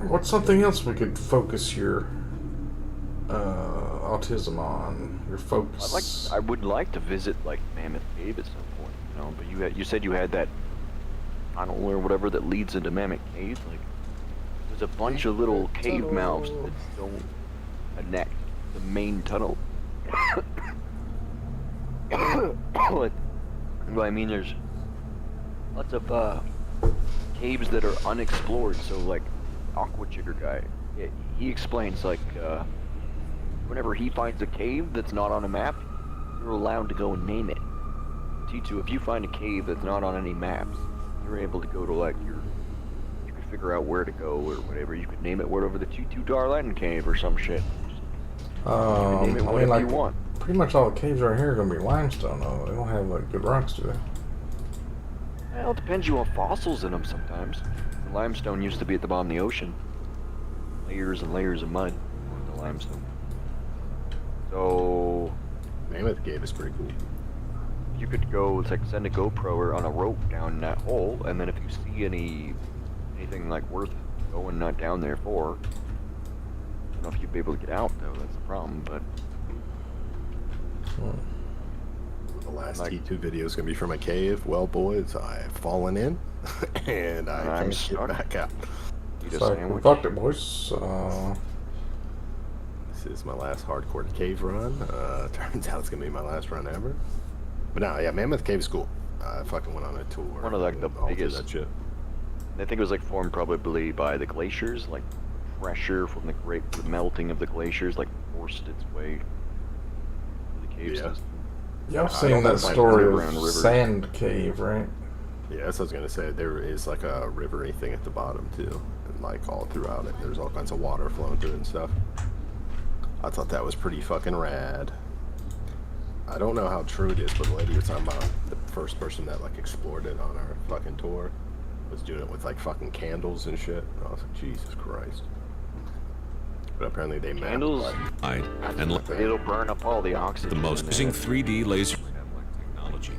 What's something else we could focus your autism on? Your focus. I would like to visit like Mammoth Cave at some point, you know. But you said you had that tunnel or whatever that leads into Mammoth Cave. Like, there's a bunch of little cave mouths that don't connect the main tunnel. Well, I mean, there's lots of caves that are unexplored. So, like, Aqua Jigger guy, he explains, like, whenever he finds a cave that's not on a map, you're allowed to go and name it. T2, if you find a cave that's not on any maps, you're able to go to, like, you could figure out where to go or whatever. You could name it whatever the T2 Darlatin Cave or some shit. Name it I whatever mean, like, you want. pretty much all the caves right here are going to be limestone, though. They don't have, like, good rocks, do they? Well, it depends. You have fossils in them sometimes. The limestone used to be at the bottom of the ocean. Layers and layers of mud on the limestone. So... Mammoth Cave is pretty cool. You could go, it's like send a GoPro on a rope down that hole, and then if you see anything like worth going not down there for, I don't know if you'd be able to get out though. That's the problem. But the last T2 video is gonna be from a cave. Well, boys, I've fallen in, and I'm stuck. Get back out. Eat a So, we sandwich. fucked it, boys. This is my last hardcore cave run. Turns out it's gonna be my last run ever. But no, yeah, Mammoth Cave's cool. I fucking went on a tour. One of like the all through biggest. that shit. I think it was like formed probably by the glaciers, like pressure from the melting of the glaciers, like forced its way to the cave system. Yeah, I've I seen don't know that if I story live of around rivers. Sand Cave, right? Yeah, that's what I was gonna say. There is like a rivery thing at the bottom too, and like all throughout it, there's all kinds of water flowing through it and stuff. I thought that was pretty fucking rad. I don't know how true it is, but the lady was talking about the first person that like explored it on our fucking tour was doing it with like fucking candles and shit. I was like, Jesus Christ. But apparently they mapped Candles? like, And it'll burn up all the oxygen. The most using 3D laser technology.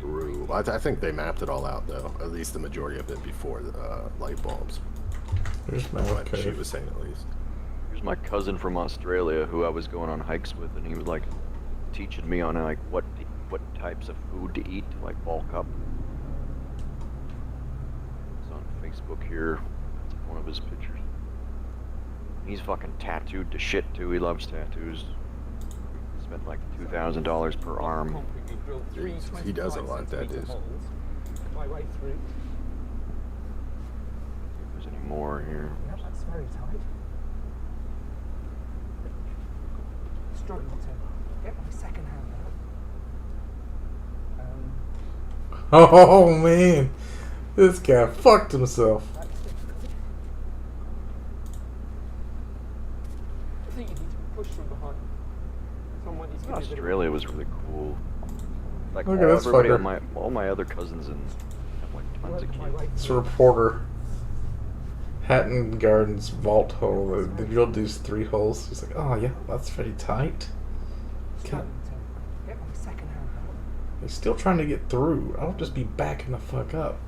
True. I think they mapped it all out though, at least the majority of it before the light bulbs. There's no What she cave. was saying at least. Here's my cousin from Australia who I was going on hikes with, and he was like teaching me on like what types of food to eat to like bulk up. It's on Facebook here. It's one of his pictures. He's fucking tattooed to shit too. He loves tattoos. Spent like $2,000 per arm. Jeez, he does a lot, that is. My way through. If there's any more here. Yeah, that's very tight. Struggling to get my second hand out. Oh, man. This guy fucked himself. I think you need to push from behind. Someone needs to give you a bit of Australia was really cool. Like Look at this everybody, fucker. all my other cousins and have like tons of kids. It's a reporter. Hatton Gardens vault hole. They drilled these 3 holes. He's like, oh yeah, that's very tight. God, Get my second hand out. he's still trying to get through. I'll just be backing the fuck up.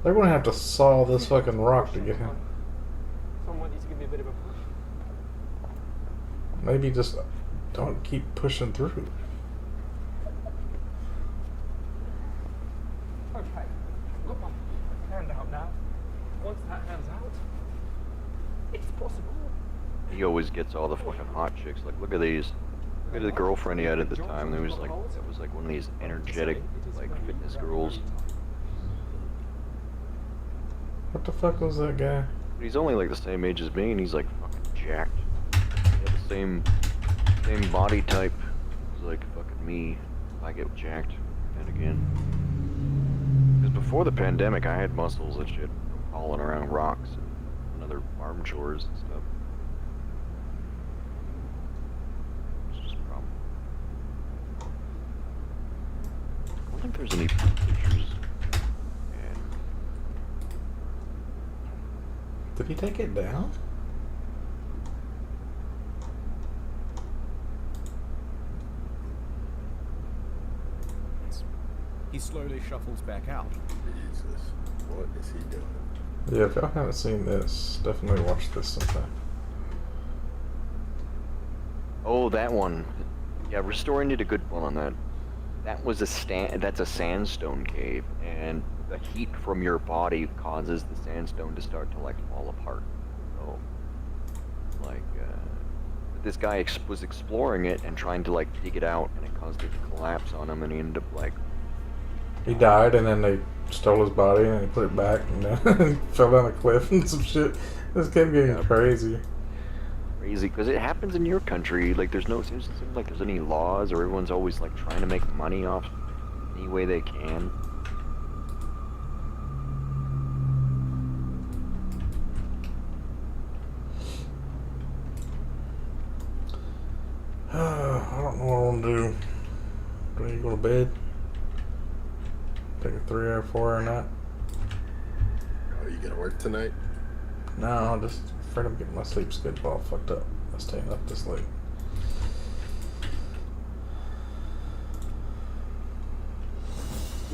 They're gonna have to saw this fucking rock to get him. Someone needs to give me a bit of a push. Maybe just don't keep pushing through. Okay, got my hand out now. Once that hand's out, it's possible. He always gets all the fucking hot chicks. Like, look at these. Look at the girlfriend he had at the time. There was like, that was like one of these energetic, like fitness girls. What the fuck was that guy? But he's only like the same age as me, and he's like fucking jacked. He had the same body type as like fucking me. I get jacked and again. Because before the pandemic, I had muscles and shit from hauling around rocks and other farm chores and stuff. It's just a problem. I don't think there's any pictures. Did he take it down? He slowly shuffles back out. Jesus, what is he doing? Yeah, if y'all haven't seen this, definitely watch this sometime. Oh, that one. Yeah, Restoring did a good one on that. that was that's a sandstone cave, and the heat from your body causes the sandstone to start to like fall apart. So, like, this guy was exploring it and trying to like dig it out, and it caused it to collapse on him, and he ended up like. He died, and then they stole his body, and he put it back, and then he fell down a cliff and some shit. This kept getting crazy. Crazy, because it happens in your country. Like, there's no, it doesn't seem like there's any laws, or everyone's always like trying to make money off any way they can. I don't know what I want to do. Do I need to go to bed? Take a 3-hour, 4-hour nap? Oh, you gotta work tonight? No, I'm just afraid I'm getting my sleep schedule all fucked up. I'm staying up this late.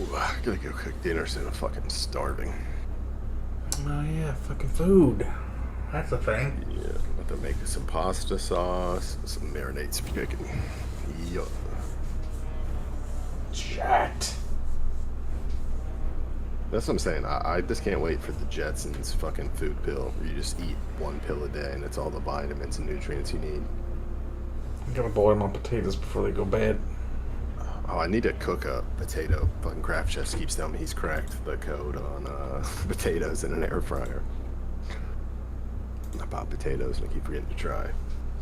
Ooh, I gotta go cook dinner soon. I'm fucking starving. Oh yeah, fucking food. That's a thing. Yeah, I'm about to make some pasta sauce, some marinade chicken. Yup. Chat. That's what I'm saying. I just can't wait for the Jetsons fucking food pill, where you just eat one pill a day and it's all the vitamins and nutrients you need. I'm gonna boil my potatoes before they go bad. Oh, I need to cook a potato. Fucking Craft Chef keeps telling me he's cracked the code on potatoes in an air fryer. I bought potatoes and I keep forgetting to try.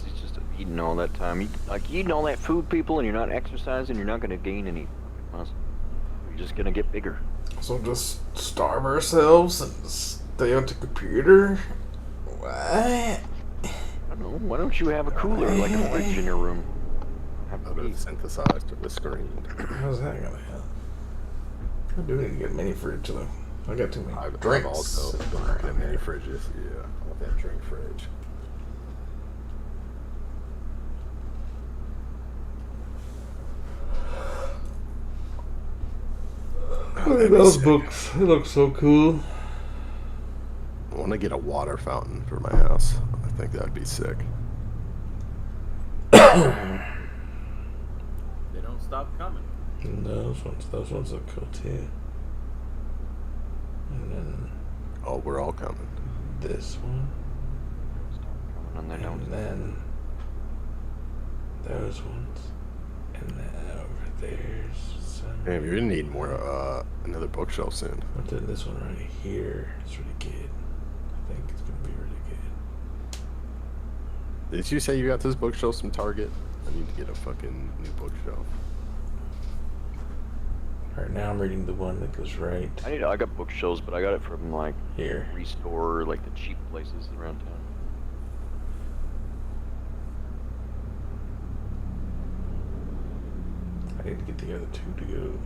He's just eating all that time. Like, eating all that food, people, and you're not exercising, you're not going to gain any muscle. You're just going to get bigger. So just starve ourselves and stay on the computer? What? I don't know. Why don't you have a cooler, like a fridge in your room? Out of synthesized or the screen. How's that gonna help? I do need to get a mini fridge though. I got too many drinks. I've also been looking at mini fridges. Yeah, I want that drink fridge. Look at those books. They look so cool. I want to get a water fountain for my house. I think that'd be sick. They don't stop coming. Those ones look cool too. And then we're all coming. This one. And then those ones. And then over there's some. Damn, you're gonna need more another bookshelf soon. But then this one right here is really good. I think it's gonna be really good. Did you say you got this bookshelf from Target? I need to get a fucking new bookshelf. Right now I'm reading the one that goes right. I got bookshelves, but I got it from like here. Restore, like the cheap places around town. I need to get the other two to go.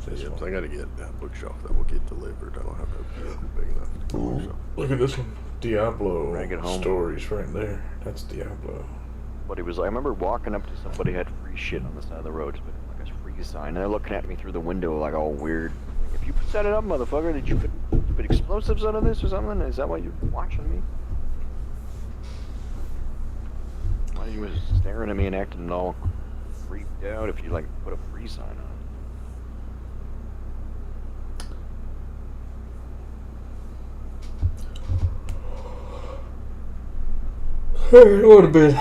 This one. I gotta get that bookshelf that will get delivered. I don't have a vehicle big enough to get a bookshelf. Look at this one. Diablo Bring it home. stories right there. That's Diablo. But it was, I remember walking up to somebody who had free shit on the side of the road, like a free sign, and they're looking at me through the window like all weird. Like, if you set it up, motherfucker, did you put explosives out of this or something? Is that why you're watching me? Why you was staring at me and acting all freaked out if you like put a free sign on it? Hey, what a bit.